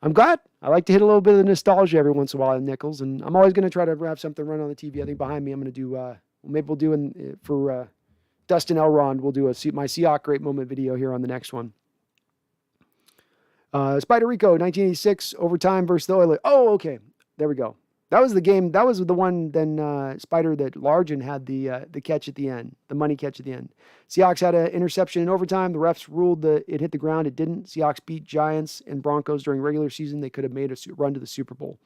I'm glad. I like to hit a little bit of the nostalgia every once in a while, Nichols, and I'm always going to try to have something run on the TV. I think behind me I'm going to do, maybe we'll do for Dustin Elrond, we'll do my Seahawk Great Moment video here on the next one. Spider Rico, 1986, overtime versus the Oilers. Oh, okay. There we go. That was the game. That was the one then, Spider, that Largent had the catch at the end, the money catch at the end. Seahawks had an interception in overtime. The refs ruled that it hit the ground. It didn't. Seahawks beat Giants and Broncos during regular season. They could have made a run to the Super Bowl.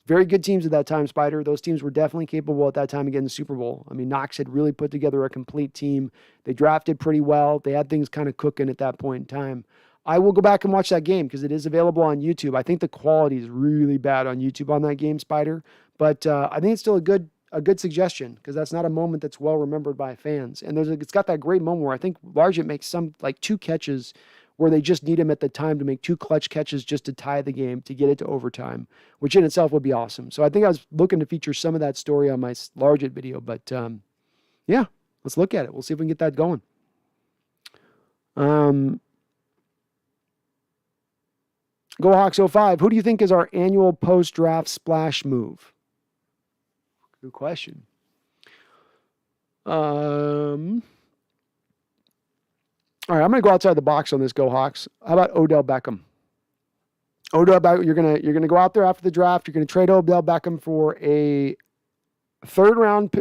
Very good teams at that time, Spider. Those teams were definitely capable at that time of getting the Super Bowl. I mean, Knox had really put together a complete team. They drafted pretty well. They had things kind of cooking at that point in time. I will go back and watch that game because it is available on YouTube. I think the quality is really bad on YouTube on that game, Spider. But I think it's still a good suggestion because that's not a moment that's well remembered by fans. And it's got that great moment where I think Largent makes two catches where they just need him at the time to make two clutch catches just to tie the game, to get it to overtime, which in itself would be awesome. So I think I was looking to feature some of that story on my Largent video. But yeah, let's look at it. We'll see if we can get that going. Go Hawks 05. Who do you think is our annual post-draft splash move? Good question. All right, I'm going to go outside the box on this, Go Hawks. How about Odell Beckham? You're gonna go out there after the draft. You're going to trade Odell Beckham for a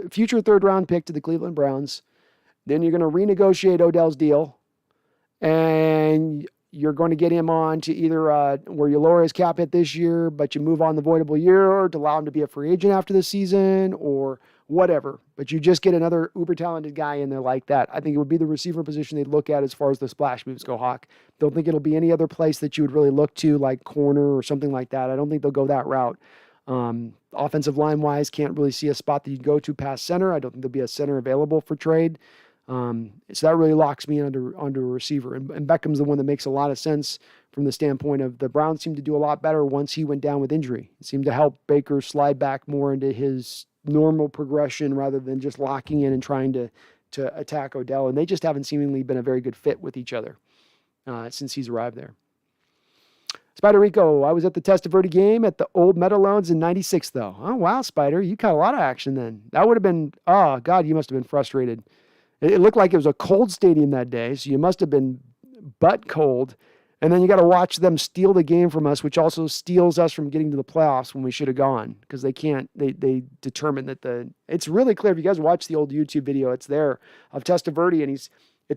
future third round pick to the Cleveland Browns. Then you're going to renegotiate Odell's deal, and you're going to get him on to either where you lower his cap hit this year, but you move on the voidable year to allow him to be a free agent after the season or whatever. But you just get another uber talented guy in there like that. I think it would be the receiver position they'd look at as far as the splash moves go, Hawk. Don't think it'll be any other place that you would really look to, like corner or something like that. I don't think they'll go that route. Offensive line-wise, can't really see a spot that you'd go to past center. I don't think there'll be a center available for trade. So that really locks me onto a receiver. And Beckham's the one that makes a lot of sense from the standpoint of the Browns seemed to do a lot better once he went down with injury. It seemed to help Baker slide back more into his normal progression rather than just locking in and trying to attack Odell. And they just haven't seemingly been a very good fit with each other since he's arrived there. Spider Rico, I was at the Testaverde game at the old Meadowlands in 96, though. Oh, wow, Spider. You caught a lot of action then. That would have been, oh, God, you must have been frustrated. It looked like it was a cold stadium that day, so you must have been butt cold. And then you got to watch them steal the game from us, which also steals us from getting to the playoffs when we should have gone because they can't, they determine that it's really clear. If you guys watch the old YouTube video, it's there of Testaverde, and it's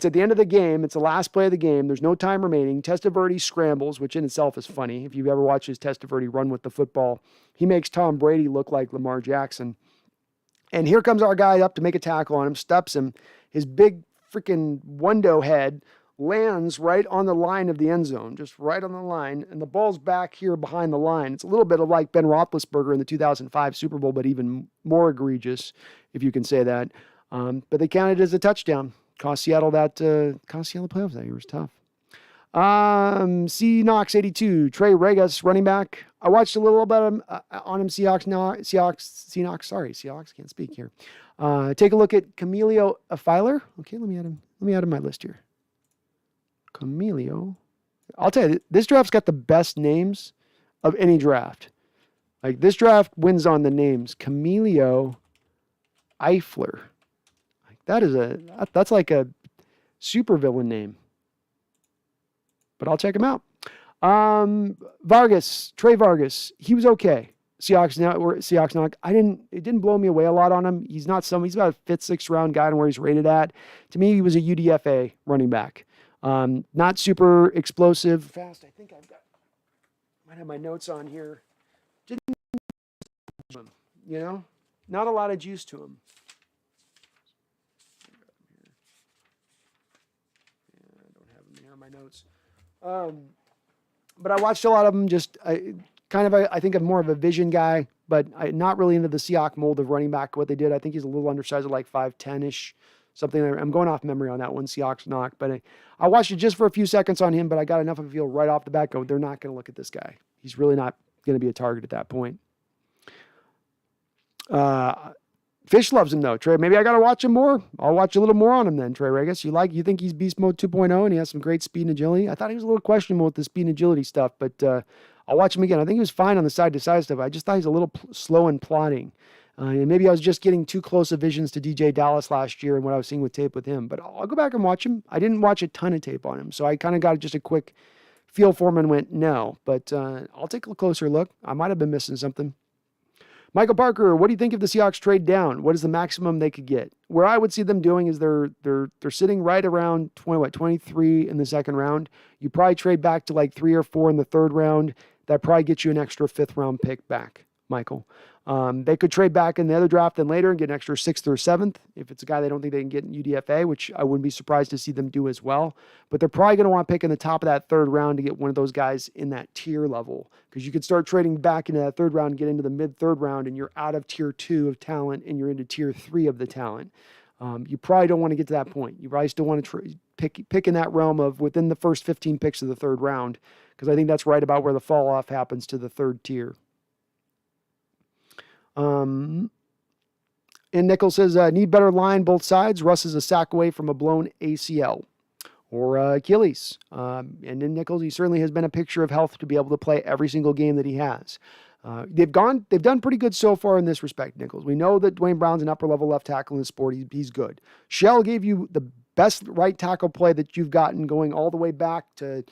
at the end of the game. It's the last play of the game. There's no time remaining. Testaverde scrambles, which in itself is funny. If you've ever watched his Testaverde run with the football, he makes Tom Brady look like Lamar Jackson. And here comes our guy up to make a tackle on him, steps him. His big freaking window head lands right on the line of the end zone, just right on the line, and the ball's back here behind the line. It's a little bit of like Ben Roethlisberger in the 2005 Super Bowl, but even more egregious, if you can say that. But they counted it as a touchdown. Cost Seattle the playoffs that year. It was tough. Knox 82, Trey Regas, running back. I watched a little bit on him. Seahawks, can't speak here. Take a look at Camilio Filer. Okay, let me add him to my list here. Camilio. I'll tell you, this draft's got the best names of any draft. Like, this draft wins on the names. Camilio Eifler. That's like a supervillain name. But I'll check him out. Trey Vargas. He was okay. Seahawks knock. It didn't blow me away a lot on him. He's about a fifth, sixth round guy and where he's rated at. To me, he was a UDFA running back. Not super explosive. Fast. I think might have my notes on here. Not a lot of juice to him. I don't have him here on my notes. But I watched a lot of them. I think I'm more of a vision guy, but not really into the Seahawks mold of running back. What they did, I think he's a little undersized, like 5'10-ish, something. I'm going off memory on that one, Seahawks knock. But I watched it just for a few seconds on him, but I got enough of a feel right off the bat. They're not going to look at this guy. He's really not going to be a target at that point. Fish loves him though, Trey. Maybe I got to watch him more. I'll watch a little more on him then, Trey Regas. You think he's beast mode 2.0 and he has some great speed and agility? I thought he was a little questionable with the speed and agility stuff, but I'll watch him again. I think he was fine on the side-to-side stuff. I just thought he's a little slow and plodding. And maybe I was just getting too close of visions to DJ Dallas last year and what I was seeing with tape with him. But I'll go back and watch him. I didn't watch a ton of tape on him, so I kind of got just a quick feel for him and went, no. But I'll take a closer look. I might have been missing something. Michael Parker, what do you think if the Seahawks trade down? What is the maximum they could get? Where I would see them doing is they're sitting right around 23 in the second round. You probably trade back to like 3 or 4 in the third round. That probably gets you an extra 5th round pick back, Michael. They could trade back in the other draft then later and get an extra 6th or 7th if it's a guy they don't think they can get in UDFA, which I wouldn't be surprised to see them do as well. But they're probably going to want to pick in the top of that third round to get one of those guys in that tier level, because you could start trading back into that third round, get into the mid-third round, and you're out of tier 2 of talent and you're into tier 3 of the talent. You probably don't want to get to that point. You probably still want to pick in that realm of within the first 15 picks of the third round, because I think that's right about where the fall off happens to the third tier. And Nichols says, need better line both sides. Russ is a sack away from a blown ACL or Achilles. And in Nichols, he certainly has been a picture of health to be able to play every single game that he has. They've done pretty good so far in this respect, Nichols. We know that Dwayne Brown's an upper level left tackle in the sport. He's good. Shell gave you the best right tackle play that you've gotten going all the way back to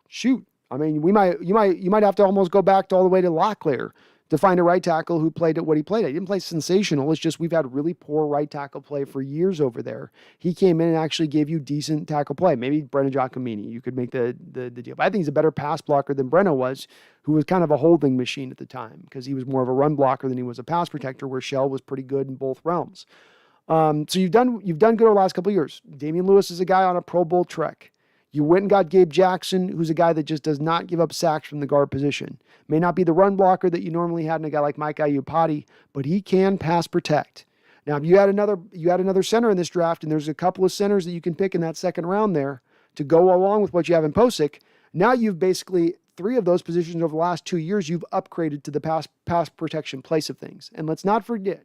shoot. I mean, you might have to almost go back to all the way to Locklear to find a right tackle who played at what he played at. He didn't play sensational. It's just we've had really poor right tackle play for years over there. He came in and actually gave you decent tackle play. Maybe Brenna Giacomini, you could make the deal. But I think he's a better pass blocker than Brenna was, who was kind of a holding machine at the time because he was more of a run blocker than he was a pass protector, where Shell was pretty good in both realms. So you've done good over the last couple of years. Damian Lewis is a guy on a Pro Bowl trek. You went and got Gabe Jackson, who's a guy that just does not give up sacks from the guard position. May not be the run blocker that you normally had in a guy like Mike Iupati, but he can pass protect. Now, if you had another center in this draft, and there's a couple of centers that you can pick in that second round there to go along with what you have in Posick, now you've basically 3 of those positions over the last 2 years, you've upgraded to the pass protection place of things. And let's not forget,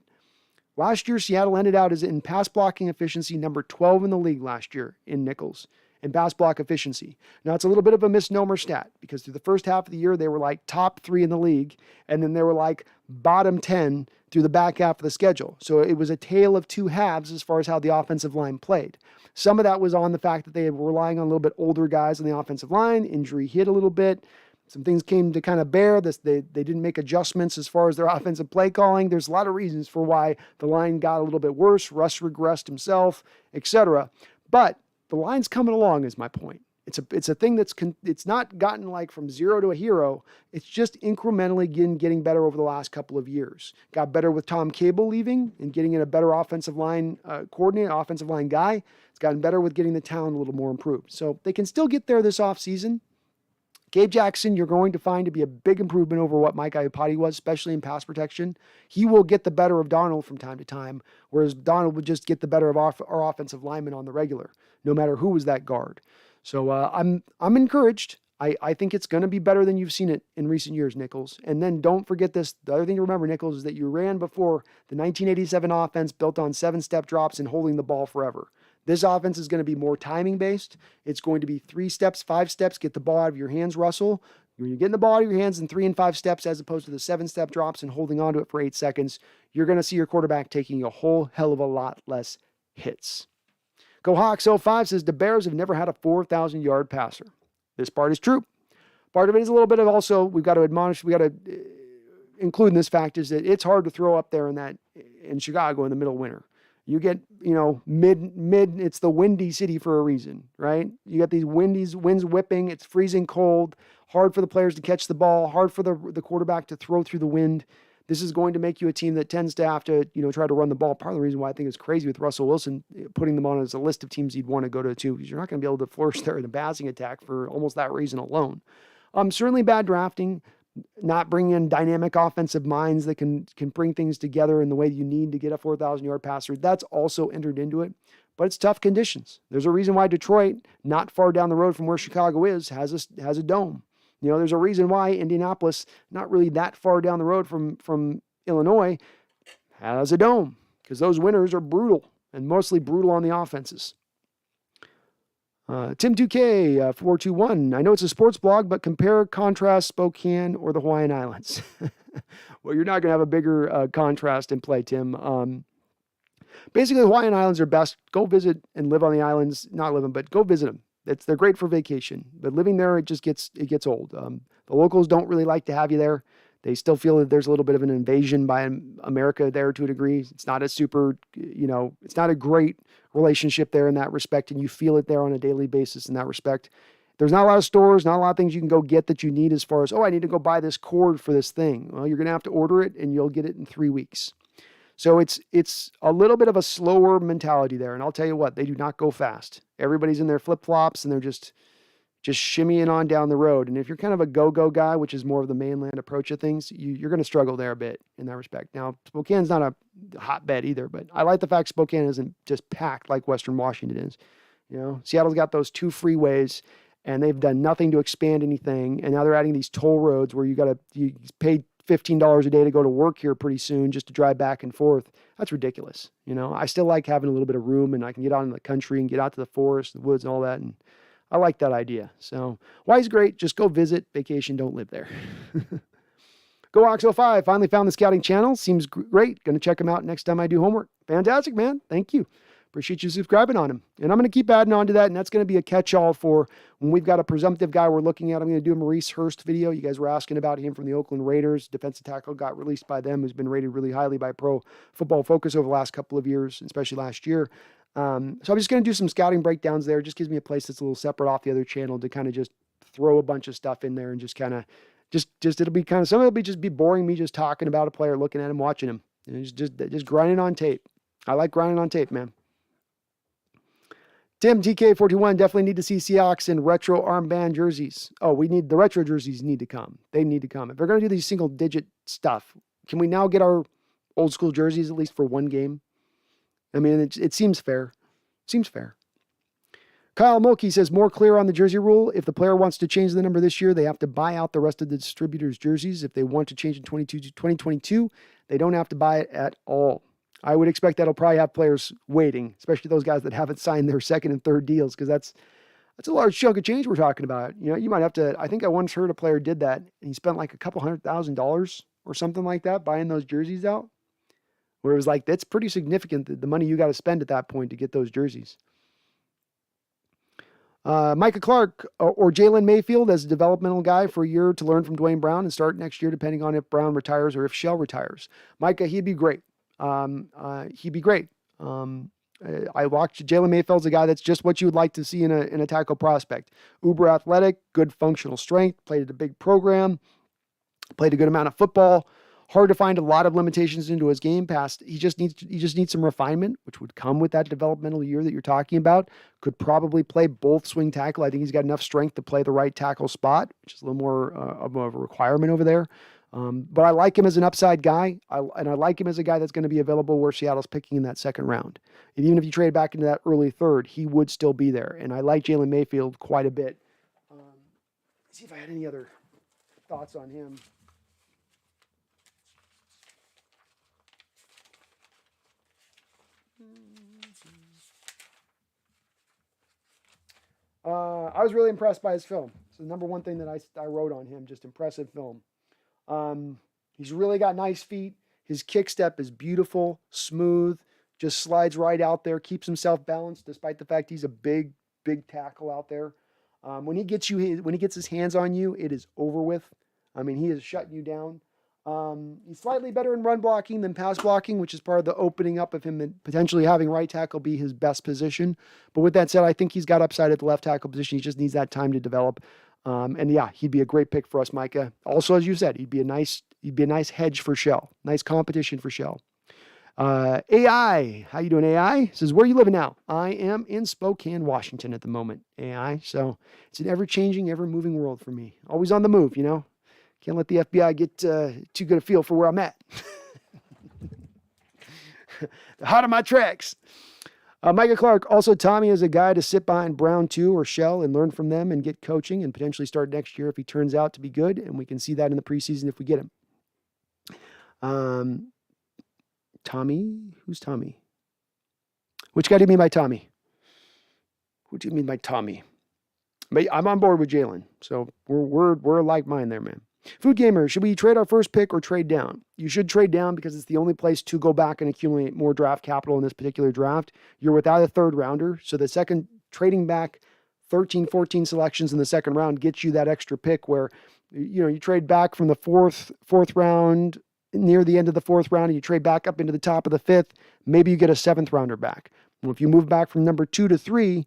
last year, Seattle ended out as in pass blocking efficiency number 12 in the league last year in nickels in pass block efficiency. Now, it's a little bit of a misnomer stat because through the first half of the year, they were like top 3 in the league, and then they were like bottom 10 through the back half of the schedule. So it was a tale of 2 halves as far as how the offensive line played. Some of that was on the fact that they were relying on a little bit older guys on the offensive line. Injury hit a little bit. Some things came to kind of bear. They didn't make adjustments as far as their offensive play calling. There's a lot of reasons for why the line got a little bit worse. Russ regressed himself, etc. But the line's coming along is my point. It's a thing it's not gotten like from zero to a hero. It's just incrementally getting better over the last couple of years. Got better with Tom Cable leaving and getting in a better offensive line coordinator, offensive line guy. It's gotten better with getting the talent a little more improved. So they can still get there this offseason. Gabe Jackson, you're going to find to be a big improvement over what Mike Iupati was, especially in pass protection. He will get the better of Donald from time to time, whereas Donald would just get the better of our offensive linemen on the regular, no matter who was that guard. So I'm encouraged. I think it's going to be better than you've seen it in recent years, Nichols. And then don't forget this. The other thing to remember, Nichols, is that you ran before the 1987 offense built on 7-step drops and holding the ball forever. This offense is going to be more timing-based. It's going to be 3 steps, 5 steps, get the ball out of your hands, Russell. When you're getting the ball out of your hands in 3 and 5 steps as opposed to the 7-step drops and holding onto it for 8 seconds, you're going to see your quarterback taking a whole hell of a lot less hits. Go Hawks 05 says the Bears have never had a 4,000-yard passer. This part is true. Part of it is a little bit of also, we got to include in this fact is that it's hard to throw up there in Chicago in the middle of winter. You get, mid, it's the windy city for a reason, right? You got these winds whipping, it's freezing cold, hard for the players to catch the ball, hard for the quarterback to throw through the wind. This is going to make you a team that tends to have to, try to run the ball. Part of the reason why I think it's crazy with Russell Wilson, putting them on as a list of teams you'd want to go to too, because you're not going to be able to flourish there in the passing attack for almost that reason alone. Certainly bad drafting, not bringing in dynamic offensive minds that can bring things together in the way you need to get a 4,000-yard passer. That's also entered into it, but it's tough conditions. There's a reason why Detroit, not far down the road from where Chicago is, has a dome. There's a reason why Indianapolis, not really that far down the road from Illinois, has a dome, because those winters are brutal, and mostly brutal on the offenses. Tim 2K 421. I know it's a sports blog, but compare, contrast Spokane or the Hawaiian Islands. Well, you're not going to have a bigger contrast in play, Tim. Basically, the Hawaiian Islands are best. Go visit and live on the islands. Not live them, but go visit them. They're great for vacation, but living there, it gets old. The locals don't really like to have you there. They still feel that there's a little bit of an invasion by America there to a degree. It's not a super, it's not a great relationship there in that respect, and you feel it there on a daily basis in that respect. There's not a lot of stores, not a lot of things you can go get that you need as far as, I need to go buy this cord for this thing. Well, you're going to have to order it, and you'll get it in 3 weeks. So it's a little bit of a slower mentality there, and I'll tell you what, they do not go fast. Everybody's in their flip-flops, and they're just shimmying on down the road. And if you're kind of a go-go guy, which is more of the mainland approach of things, you're going to struggle there a bit in that respect. Now, Spokane's not a hotbed either, but I like the fact Spokane isn't just packed like Western Washington is. Seattle's got those 2 freeways, and they've done nothing to expand anything. And now they're adding these toll roads where you pay $15 a day to go to work here pretty soon just to drive back and forth. That's ridiculous. I still like having a little bit of room, and I can get out in the country and get out to the forest, the woods, and all that. And I like that idea. So Hawaii's great. Just go visit, vacation, don't live there. Go Ox 05. Finally found the scouting channel. Seems great. Going to check them out next time I do homework. Fantastic, man. Thank you. Appreciate you subscribing on him. And I'm going to keep adding on to that, and that's going to be a catch-all for when we've got a presumptive guy we're looking at. I'm going to do a Maurice Hurst video. You guys were asking about him from the Oakland Raiders. Defensive tackle got released by them, who's been rated really highly by Pro Football Focus over the last couple of years, especially last year. So I'm just going to do some scouting breakdowns there. It just gives me a place that's a little separate off the other channel to kind of just throw a bunch of stuff in there and just kind of, it'll be kind of, some of it'll be boring me just talking about a player, looking at him, watching him. Just grinding on tape. I like grinding on tape, man. Tim TK41, definitely need to see Seahawks in retro armband jerseys. Oh, the retro jerseys need to come. They need to come. If they're going to do these single digit stuff, can we now get our old school jerseys at least for one game? I mean, it seems fair. Seems fair. Kyle Mulkey says, more clear on the jersey rule. If the player wants to change the number this year, they have to buy out the rest of the distributors' jerseys. If they want to change in 2022, they don't have to buy it at all. I would expect that'll probably have players waiting, especially those guys that haven't signed their second and third deals, because that's a large chunk of change we're talking about. You know, you might have to, I think I once heard a player did that, and he spent like a couple $100,000 or something like that buying those jerseys out, where it was like, that's pretty significant, the money you got to spend at that point to get those jerseys. Micah Clark or Jalen Mayfield as a developmental guy for a year to learn from Dwayne Brown and start next year, depending on if Brown retires or if Shell retires. Micah, he'd be great. He'd be great. I watched Jalen Mayfield's a guy that's just what you would like to see in a tackle prospect. Uber athletic, good functional strength, played at a big program, played a good amount of football. Hard to find a lot of limitations into his game past. He just needs some refinement, which would come with that developmental year that you're talking about. Could probably play both swing tackle. I think he's got enough strength to play the right tackle spot, which is a little more of a requirement over there. But I like him as an upside guy, and I like him as a guy that's going to be available where Seattle's picking in that second round. And even if you trade back into that early third, he would still be there. And I like Jalen Mayfield quite a bit. Let's see if I had any other thoughts on him. I was really impressed by his film. It's the number one thing that I wrote on him, just impressive film. He's really got nice feet. His kick step is beautiful, smooth, just slides right out there, keeps himself balanced despite the fact he's a big tackle out there. When he gets his hands on you, it is over with. I mean, he is shutting you down. He's slightly better in run blocking than pass blocking, which is part of the opening up of him potentially having right tackle be his best position. But with that said, I think he's got upside at the left tackle position. He just needs that time to develop. And yeah, he'd be a great pick for us, Micah. Also, as you said, he'd be a nice hedge for Shell, nice competition for Shell. AI, how you doing, AI? Says, where are you living now? I am in Spokane, Washington at the moment, AI. So it's an ever-changing, ever-moving world for me. Always on the move, you know. Can't let the FBI get too good a feel for where I'm at. The hot of my tracks. Micah Clark, also Tommy is a guy to sit behind Brown 2 or Shell and learn from them and get coaching and potentially start next year if he turns out to be good. And we can see that in the preseason if we get him. Tommy? Who's Tommy? Which guy do you mean by Tommy? Who do you mean by Tommy? But I'm on board with Jalen. So we're like mine there, man. Food Gamer, should we trade our first pick or trade down? You should trade down because it's the only place to go back and accumulate more draft capital in this particular draft. You're without a third rounder. So the second trading back 13, 14 selections in the second round gets you that extra pick where, you know, you trade back from the fourth round near the end of the fourth round and you trade back up into the top of the fifth. Maybe you get a seventh rounder back. Well, if you move back from number 2 to 3,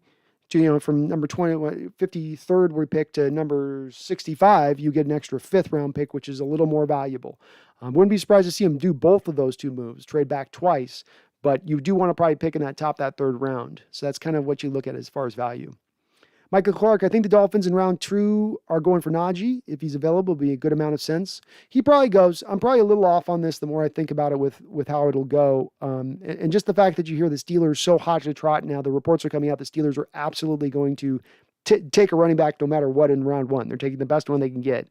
to, you know, from number 53rd we pick to number 65, you get an extra fifth round pick, which is a little more valuable. Wouldn't be surprised to see him do both of those two moves, trade back twice, but you do want to probably pick in that third round. So that's kind of what you look at as far as value. Michael Clark, I think the Dolphins in round 2 are going for Najee. If he's available, it'll be a good amount of sense. He probably goes. I'm probably a little off on this the more I think about it with how it'll go. And just the fact that you hear the Steelers so hot to trot now, the reports are coming out the Steelers are absolutely going to take a running back no matter what in round 1. They're taking the best one they can get,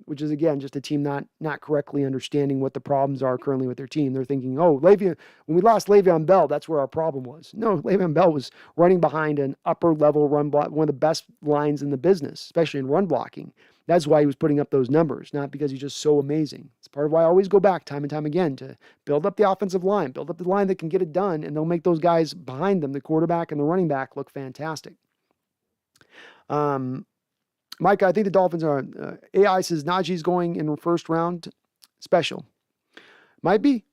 which is, again, just a team not correctly understanding what the problems are currently with their team. They're thinking, oh, when we lost Le'Veon Bell, that's where our problem was. No, Le'Veon Bell was running behind an upper-level run block, one of the best lines in the business, especially in run blocking. That's why he was putting up those numbers, not because he's just so amazing. It's part of why I always go back time and time again to build up the offensive line, build up the line that can get it done, and they'll make those guys behind them, the quarterback and the running back, look fantastic. Mike, I think the Dolphins are, AI says Najee's going in the first round. Special. Might be.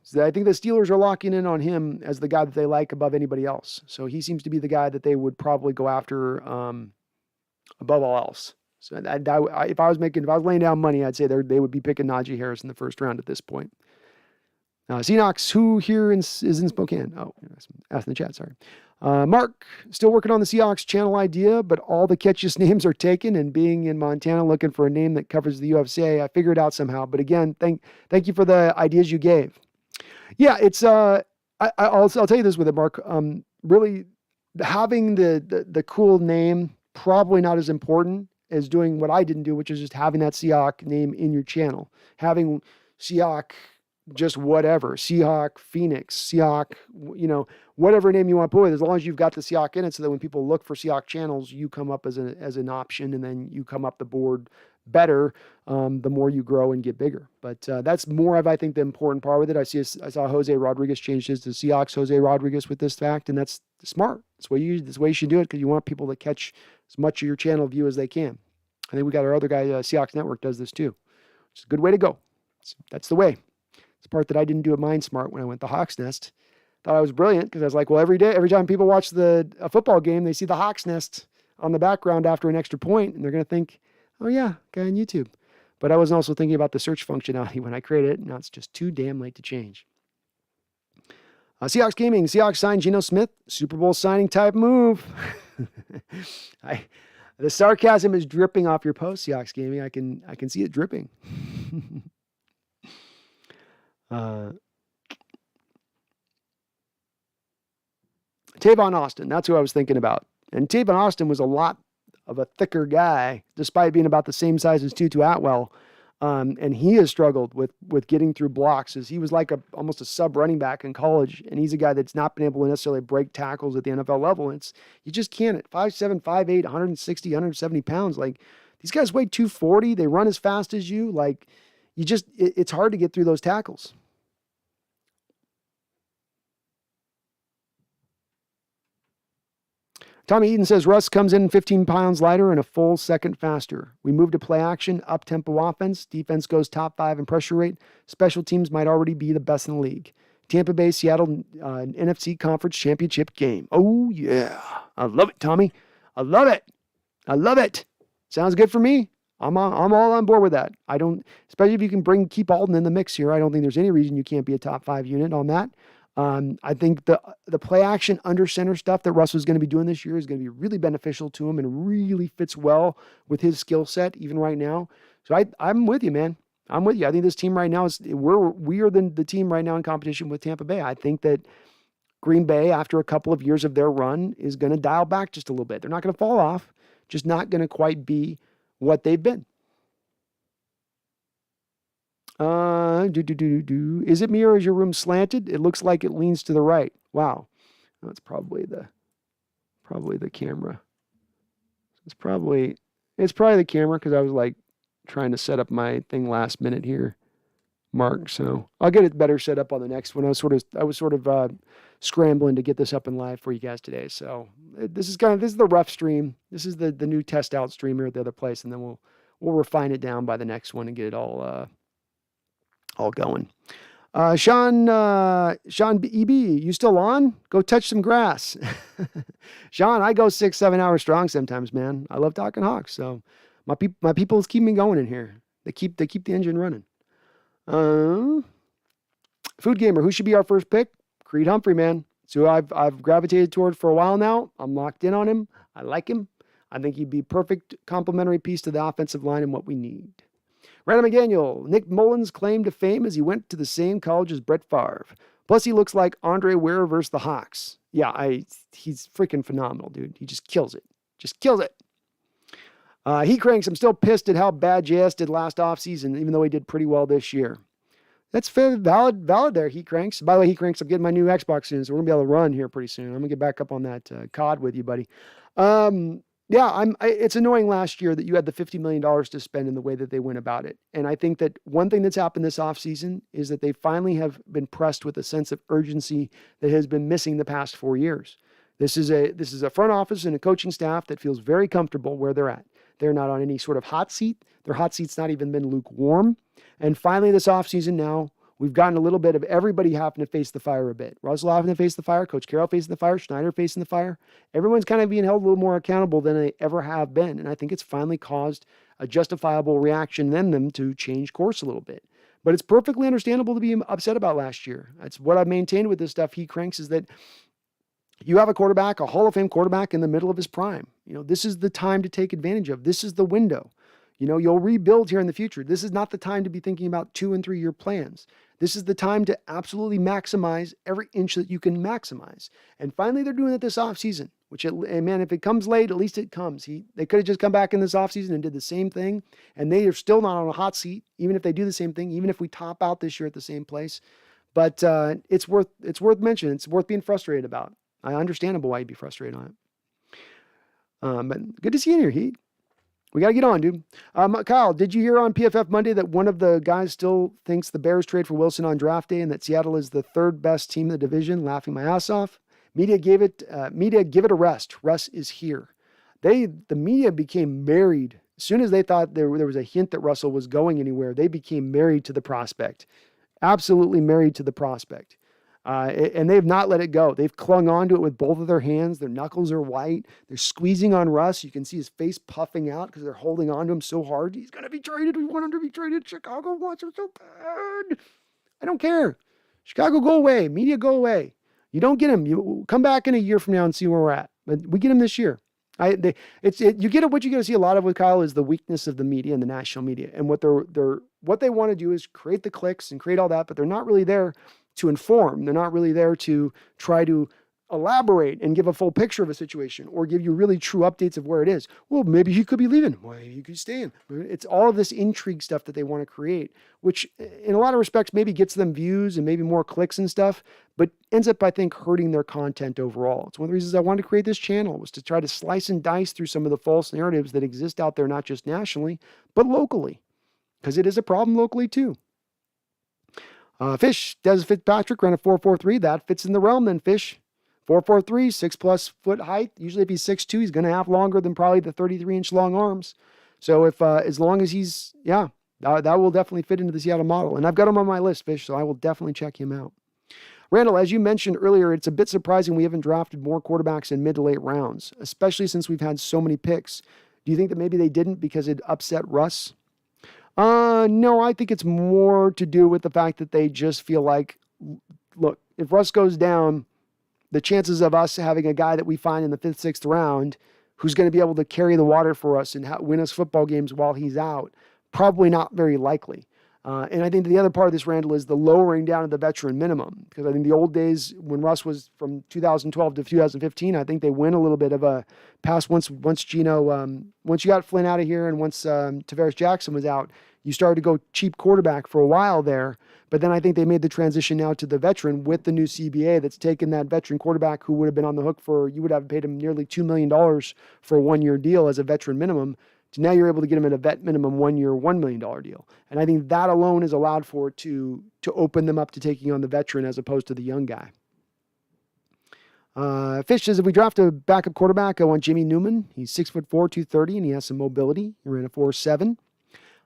So I think the Steelers are locking in on him as the guy that they like above anybody else. So he seems to be the guy that they would probably go after above all else. So if I was laying down money, I'd say they would be picking Najee Harris in the first round at this point. Seahawks, who here is in Spokane? Oh, asked in the chat, sorry. Mark, still working on the Seahawks channel idea, but all the catchiest names are taken, and being in Montana looking for a name that covers the UFC, I figured it out somehow. But again, thank you for the ideas you gave. Yeah, it's I'll tell you this with it, Mark. Really having the cool name, probably not as important as doing what I didn't do, which is just having that Seahawk name in your channel. Having Seahawk, just whatever, Seahawk, Phoenix, Seahawk, whatever name you want to put with it, as long as you've got the Seahawk in it, so that when people look for Seahawk channels, you come up as an option, and then you come up the board better the more you grow and get bigger. But that's more of, I think, the important part with it. I saw Jose Rodriguez change his to Seahawks Jose Rodriguez with this fact, and that's smart. That's the way you should do it, because you want people to catch as much of your channel view as they can. I think we got our other guy, Seahawks Network, does this too. It's a good way to go. That's the way. It's the part that I didn't do at Mind Smart when I went to Hawks Nest. Thought I was brilliant, because I was like, well, every time people watch a football game, they see the Hawks Nest on the background after an extra point, and they're going to think, oh yeah, guy on YouTube. But I was also thinking about the search functionality when I created it. Now it's just too damn late to change. Seahawks Gaming. Seahawks signed Geno Smith. Super Bowl signing type move. The sarcasm is dripping off your post, Seahawks Gaming. I can see it dripping. Tavon Austin. That's who I was thinking about. And Tavon Austin was a lot of a thicker guy, despite being about the same size as Tutu Atwell. And he has struggled with getting through blocks, as he was like almost a sub running back in college. And he's a guy that's not been able to necessarily break tackles at the NFL level. You just can't at 5'7", 5'8", 160, 170 pounds. Like, these guys weigh 240. They run as fast as you. Like, it's hard to get through those tackles. Tommy Eden says, Russ comes in 15 pounds lighter and a full second faster. We move to play action, up-tempo offense. Defense goes top 5 in pressure rate. Special teams might already be the best in the league. Tampa Bay, Seattle, NFC Conference Championship game. Oh, yeah. I love it, Tommy. I love it. I love it. Sounds good for me. I'm all on board with that. Especially if you can keep Aldon in the mix here, I don't think there's any reason you can't be a top 5 unit on that. I think the play action under center stuff that Russ is going to be doing this year is going to be really beneficial to him and really fits well with his skill set even right now. So I'm with you, man. I'm with you. I think this team right now we are the team right now in competition with Tampa Bay. I think that Green Bay, after a couple of years of their run, is going to dial back just a little bit. They're not going to fall off, just not going to quite be what they've been. Is it me or is your room slanted? It looks like it leans to the right. Wow. That's probably the camera. It's probably the camera, because I was like trying to set up my thing last minute here, Mark. So I'll get it better set up on the next one. I was sort of scrambling to get this up and live for you guys today. So this is the rough stream. This is the new test out stream here at the other place, and then we'll refine it down by the next one and get it all going. Sean EB, you still on? Go touch some grass. Sean, I go 6-7 hours strong sometimes, man. I love talking Hawks. So my people keep me going in here. They keep the engine running. Food Gamer, who should be our first pick? Creed Humphrey, man. So I've gravitated toward for a while now. I'm locked in on him. I like him. I think he'd be perfect complementary piece to the offensive line and what we need. Random McDaniel, Nick Mullins' claim to fame is he went to the same college as Brett Favre. Plus, he looks like Andre Ware versus the Hawks. Yeah, he's freaking phenomenal, dude. He just kills it. Just kills it. He cranks, I'm still pissed at how bad JS did last offseason, even though he did pretty well this year. That's fair, valid there, He cranks. By the way, He cranks, I'm getting my new Xbox soon, so we're going to be able to run here pretty soon. I'm going to get back up on that COD with you, buddy. Yeah, it's annoying last year that you had the $50 million to spend in the way that they went about it. And I think that one thing that's happened this offseason is that they finally have been pressed with a sense of urgency that has been missing the past 4 years. This is a front office and a coaching staff that feels very comfortable where they're at. They're not on any sort of hot seat. Their hot seat's not even been lukewarm. And finally this offseason now, we've gotten a little bit of everybody having to face the fire a bit. Russell having to face the fire, Coach Carroll facing the fire, Schneider facing the fire. Everyone's kind of being held a little more accountable than they ever have been. And I think it's finally caused a justifiable reaction in them to change course a little bit. But it's perfectly understandable to be upset about last year. That's what I've maintained with this stuff. He cranks is that You have a quarterback, a Hall of Fame quarterback in the middle of his prime. This is the time to take advantage of. This is the window. You'll rebuild here in the future. This is not the time to be thinking about 2 and 3 year plans. This is the time to absolutely maximize every inch that you can maximize. And finally, they're doing it this offseason, man, if it comes late, at least it comes. They could have just come back in this offseason and did the same thing, and they are still not on a hot seat, even if they do the same thing, even if we top out this year at the same place. But it's worth mentioning. It's worth being frustrated about. Understandable why you'd be frustrated on it. But good to see you here, Heat. We got to get on, dude. Kyle, did you hear on PFF Monday that one of the guys still thinks the Bears trade for Wilson on draft day and that Seattle is the third best team in the division? Laughing my ass off. Media give it a rest. Russ is here. The media became married. As soon as they thought there was a hint that Russell was going anywhere, they became married to the prospect. Absolutely married to the prospect. And they've not let it go. They've clung on to it with both of their hands. Their knuckles are white. They're squeezing on Russ. You can see his face puffing out because they're holding on to him so hard. He's going to be traded. We want him to be traded. Chicago wants him so bad. I don't care. Chicago, go away. Media, go away. You don't get him. You come back in a year from now and see where we're at. But we get him this year. What you're going to see a lot of with Kyle is the weakness of the media and the national media. And what they want to do is create the clicks and create all that, but they're not really there to inform. They're not really there to try to elaborate and give a full picture of a situation or give you really true updates of where it is. Well, maybe he could be leaving. Well, he could stay in. It's all of this intrigue stuff that they want to create, which in a lot of respects maybe gets them views and maybe more clicks and stuff, but ends up, I think, hurting their content overall. It's one of the reasons I wanted to create this channel, was to try to slice and dice through some of the false narratives that exist out there, not just nationally, but locally, because it is a problem locally too. Fish, Des Fitzpatrick ran a 4.43. That fits in the realm then, Fish. 4.43, 6+ foot height. Usually if he's 6'2", he's going to have longer than probably the 33-inch long arms. So if as long as he's, that will definitely fit into the Seattle model. And I've got him on my list, Fish, so I will definitely check him out. Randall, as you mentioned earlier, it's a bit surprising we haven't drafted more quarterbacks in mid to late rounds, especially since we've had so many picks. Do you think that maybe they didn't because it upset Russ? No, I think it's more to do with the fact that they just feel like, look, if Russ goes down, the chances of us having a guy that we find in the 5th, 6th round who's going to be able to carry the water for us and win us football games while he's out, probably not very likely. And I think the other part of this, Randall, is the lowering down of the veteran minimum. Because I think the old days when Russ was from 2012 to 2015, I think they went a little bit of a pass once Gino, once you got Flynn out of here and once Tavares Jackson was out, you started to go cheap quarterback for a while there. But then I think they made the transition now to the veteran with the new CBA that's taken that veteran quarterback who would have been on the hook you would have paid him nearly $2 million for a 1-year deal as a veteran minimum. So now you're able to get him at a vet minimum 1-year, $1 million deal. And I think that alone is allowed for it to open them up to taking on the veteran as opposed to the young guy. Fish says, if we draft a backup quarterback, I want Jimmy Newman. He's 6'4", 230, and he has some mobility. He ran a 4.7.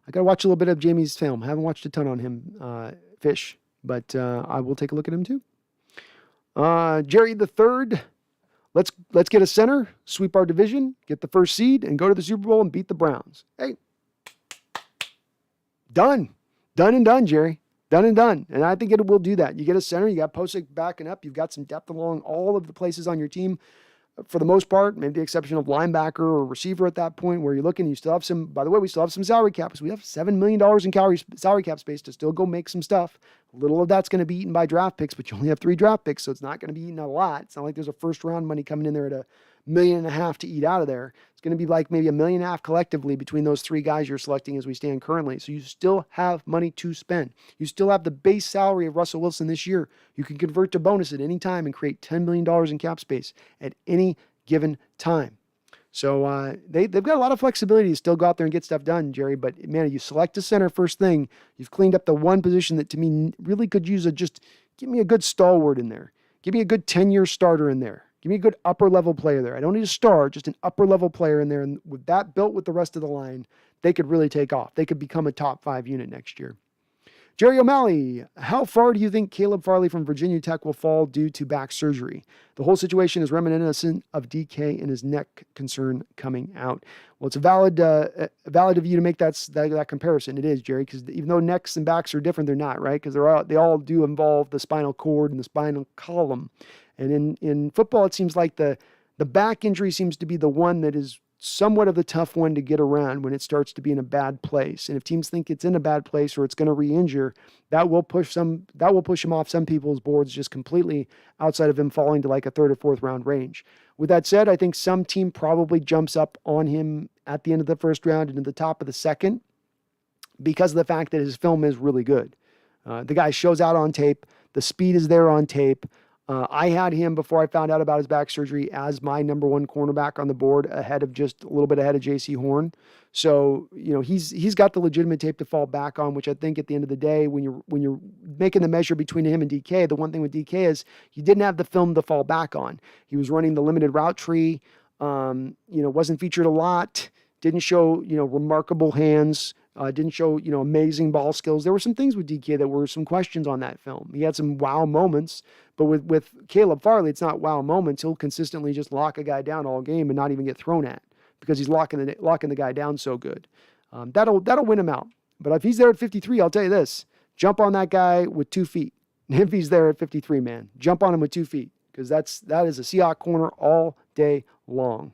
I got to watch a little bit of Jamie's film. I haven't watched a ton on him, Fish, but I will take a look at him too. Jerry the Third. Let's get a center, sweep our division, get the first seed, and go to the Super Bowl and beat the Browns. Hey, done and done, Jerry. Done and done. And I think it will do that. You get a center, you got Posick backing up, you've got some depth along all of the places on your team. For the most part, maybe the exception of linebacker or receiver at that point where you're looking, you still have some, by the way, we still have some salary cap. So we have $7 million in salary cap space to still go make some stuff. A little of that's going to be eaten by draft picks, but you only have 3 draft picks, so it's not going to be eaten a lot. It's not like there's a first round money coming in there at $1.5 million to eat out of there. It's going to be like maybe $1.5 million collectively between those 3 guys you're selecting as we stand currently. So you still have money to spend. You still have the base salary of Russell Wilson this year. You can convert to bonus at any time and create $10 million in cap space at any given time. So they've got a lot of flexibility to still go out there and get stuff done, Jerry. But man, you select a center first thing. You've cleaned up the one position that to me really could use just give me a good stalwart in there. Give me a good 10-year starter in there. Give me a good upper level player there. I don't need a star, just an upper level player in there. And with that built with the rest of the line, they could really take off. They could become a top 5 unit next year. Jerry O'Malley, how far do you think Caleb Farley from Virginia Tech will fall due to back surgery? The whole situation is reminiscent of DK and his neck concern coming out. Well, it's valid of you to make that comparison. It is, Jerry, because even though necks and backs are different, they're not, right? Because they all do involve the spinal cord and the spinal column. And in football, it seems like the back injury seems to be the one that is somewhat of the tough one to get around when it starts to be in a bad place. And if teams think it's in a bad place or it's going to re-injure, that will push him off some people's boards just completely outside of him falling to like a third or fourth round range. With that said, I think some team probably jumps up on him at the end of the first round into the top of the second because of the fact that his film is really good. The guy shows out on tape. The speed is there on tape. I had him before I found out about his back surgery as my number one cornerback on the board, just a little bit ahead of J.C. Horn. So, he's got the legitimate tape to fall back on, which I think at the end of the day, when you're making the measure between him and DK, the one thing with DK is he didn't have the film to fall back on. He was running the limited route tree, wasn't featured a lot, didn't show, remarkable hands. Didn't show, amazing ball skills. There were some things with DK that were some questions on that film. He had some wow moments, but with Caleb Farley, it's not wow moments. He'll consistently just lock a guy down all game and not even get thrown at because he's locking the guy down so good. That'll win him out. But if he's there at 53, I'll tell you this: jump on that guy with 2 feet. If he's there at 53, man, jump on him with 2 feet because that is a Seahawks corner all day long.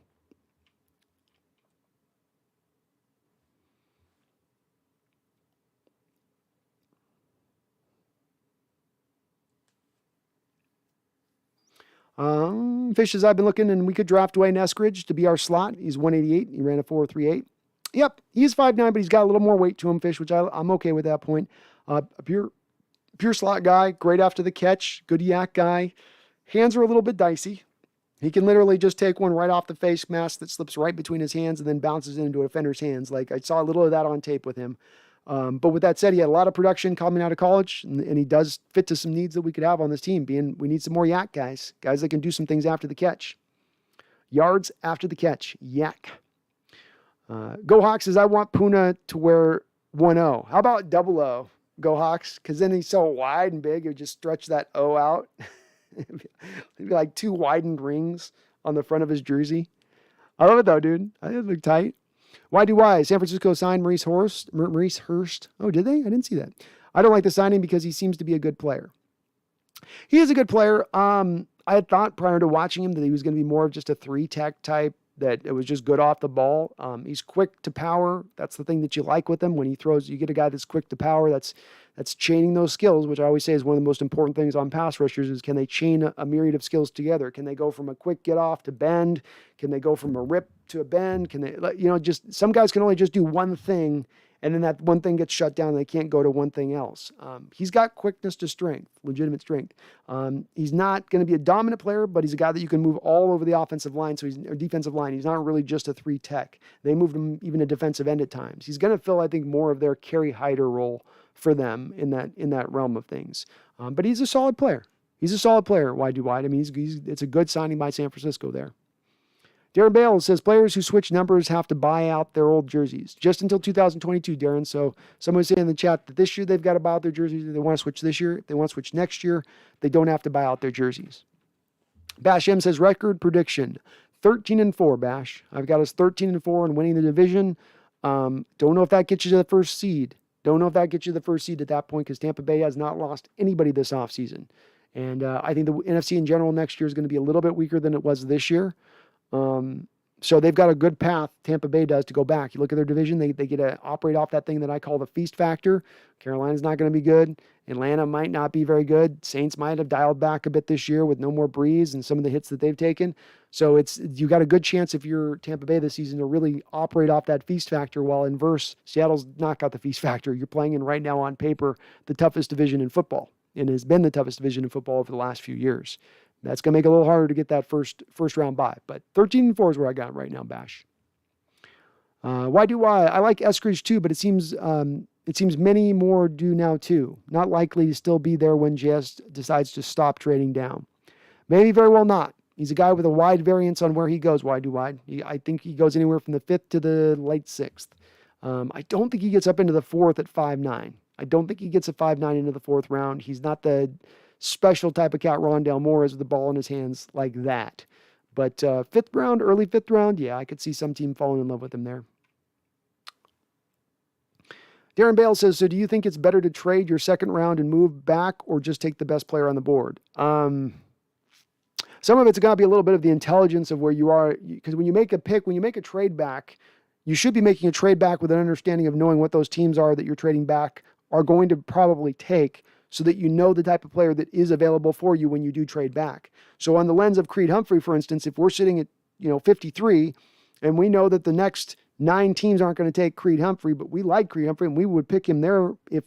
Fishes, I've been looking, and we could draft Dwayne Eskridge to be our slot. He's 188. He ran a 4.38. Yep, he's 5'9", but he's got a little more weight to him, Fish, which I'm okay with that point. A pure slot guy, great after the catch, good yak guy. Hands are a little bit dicey. He can literally just take one right off the face mask that slips right between his hands and then bounces into a defender's hands. Like I saw a little of that on tape with him. But with that said, he had a lot of production coming out of college, and he does fit to some needs that we could have on this team. We need some more yak guys that can do some things after the catch. Yards after the catch, yak. Go Hawks says, I want Puna to wear 1-0. How about 00? Go Hawks, because then he's so wide and big, it would just stretch that O out. It'd be like 2 widened rings on the front of his jersey. I love it though, dude. I think it look tight. Why do I? San Francisco signed Maurice Hurst. Oh, did they? I didn't see that. I don't like the signing because he seems to be a good player. He is a good player. I had thought prior to watching him that he was going to be more of just a 3-tech type, that it was just good off the ball. He's quick to power. That's the thing that you like with him. When he throws, you get a guy that's quick to power. That's chaining those skills, which I always say is one of the most important things on pass rushers is can they chain a myriad of skills together? Can they go from a quick get off to bend? Can they go from a rip to a bend? Can they, just some guys can only just do one thing, and then that one thing gets shut down and they can't go to one thing else. He's got quickness to strength, legitimate strength. He's not going to be a dominant player, but he's a guy that you can move all over the offensive line, or defensive line. He's not really just a 3-tech. They moved him even a defensive end at times. He's going to fill, I think, more of their Kerry Hyder role for them in that realm of things. But he's a solid player. He's a solid player, wide. I mean, it's a good signing by San Francisco there. Darren Bale says players who switch numbers have to buy out their old jerseys just until 2022, Darren. So someone was saying in the chat that this year they've got to buy out their jerseys. If they want to switch this year, if they want to switch next year, they don't have to buy out their jerseys. Bash M says record prediction 13-4. Bash, I've got us 13-4 and winning the division. Don't know if that gets you to the first seed. Don't know if that gets you the first seed at that point because Tampa Bay has not lost anybody this offseason. And I think the NFC in general next year is going to be a little bit weaker than it was this year. So they've got a good path, Tampa Bay does, to go back. You look at their division, they get to operate off that thing that I call the feast factor. Carolina's not going to be good. Atlanta might not be very good. Saints might have dialed back a bit this year with no more Breeze and some of the hits that they've taken. So you got a good chance if you're Tampa Bay this season to really operate off that feast factor, while inverse, Seattle's not got the feast factor. You're playing in right now on paper the toughest division in football, and has been the toughest division in football over the last few years. That's going to make it a little harder to get that first round bye. But 13-4 is where I got right now, Bash. Why do I? I like Eskridge too, but it seems many more do now too. Not likely to still be there when JS decides to stop trading down. Maybe very well not. He's a guy with a wide variance on where he goes. Wide to wide. I think he goes anywhere from the 5th to the late 6th. I don't think he gets up into the 4th at 5'9". I don't think he gets a 5'9" into the 4th round. He's not the special type of cat Rondale Moore is with the ball in his hands like that. But 5th round, early 5th round, yeah, I could see some team falling in love with him there. Darren Bale says, so do you think it's better to trade your 2nd round and move back or just take the best player on the board? some of it's going to be a little bit of the intelligence of where you are. Because when you make a pick, when you make a trade back, you should be making a trade back with an understanding of knowing what those teams are that you're trading back are going to probably take, so that you know the type of player that is available for you when you do trade back. So on the lens of Creed Humphrey, for instance, if we're sitting at 53, and we know that the next 9 teams aren't going to take Creed Humphrey, but we like Creed Humphrey and we would pick him there if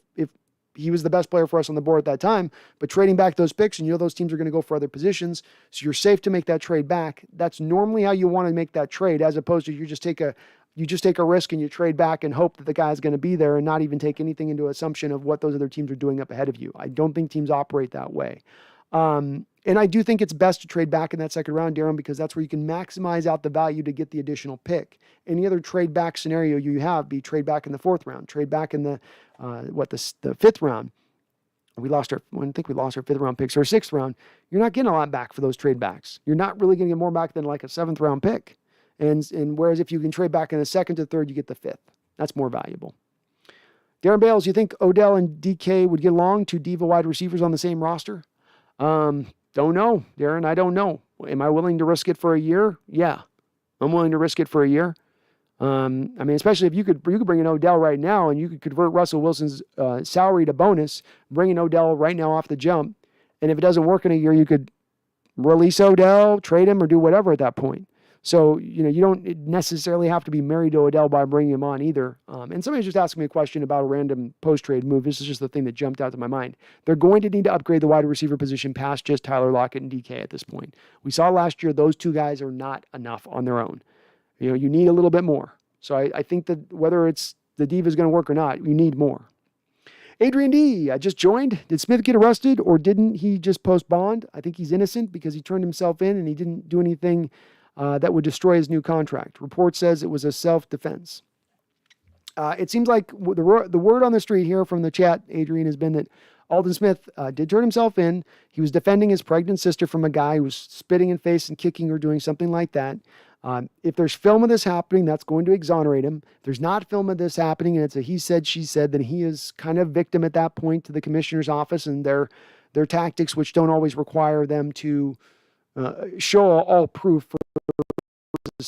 he was the best player for us on the board at that time. But trading back those picks, and you know those teams are going to go for other positions, so you're safe to make that trade back. That's normally how you want to make that trade, as opposed to you just take a risk and you trade back and hope that the guy's going to be there and not even take anything into assumption of what those other teams are doing up ahead of you. I don't think teams operate that way. And I do think it's best to trade back in that second round, Darren, because that's where you can maximize out the value to get the additional pick. Any other trade back scenario you have, be trade back in the 4th round, trade back in the 5th round. I think we lost our 5th round picks, or 6th round. You're not getting a lot back for those trade backs. You're not really going to get more back than like a 7th round pick. And whereas if you can trade back in the 2nd to 3rd, you get the 5th. That's more valuable. Darren Bales, you think Odell and DK would get along, 2 diva wide receivers on the same roster? Don't know, Darren. I don't know. Am I willing to risk it for a year? Yeah, I'm willing to risk it for a year. I mean, especially if you could bring in Odell right now and you could convert Russell Wilson's salary to bonus, bring in Odell right now off the jump. And if it doesn't work in a year, you could release Odell, trade him, or do whatever at that point. So, you don't necessarily have to be married to Odell by bringing him on either. And somebody's just asking me a question about a random post-trade move. This is just the thing that jumped out to my mind. They're going to need to upgrade the wide receiver position past just Tyler Lockett and DK at this point. We saw last year those 2 guys are not enough on their own. You need a little bit more. So I think that whether it's the diva is going to work or not, you need more. Adrian D, I just joined. Did Smith get arrested, or didn't he just post bond? I think he's innocent because he turned himself in and he didn't do anything that would destroy his new contract. Report says it was a self-defense. It seems like the word on the street here from the chat, Adrian, has been that Aldon Smith did turn himself in. He was defending his pregnant sister from a guy who was spitting in face and kicking or doing something like that. If there's film of this happening, that's going to exonerate him. If there's not film of this happening and it's a he said, she said, then he is kind of victim at that point to the commissioner's office and their tactics, which don't always require them to show all proof for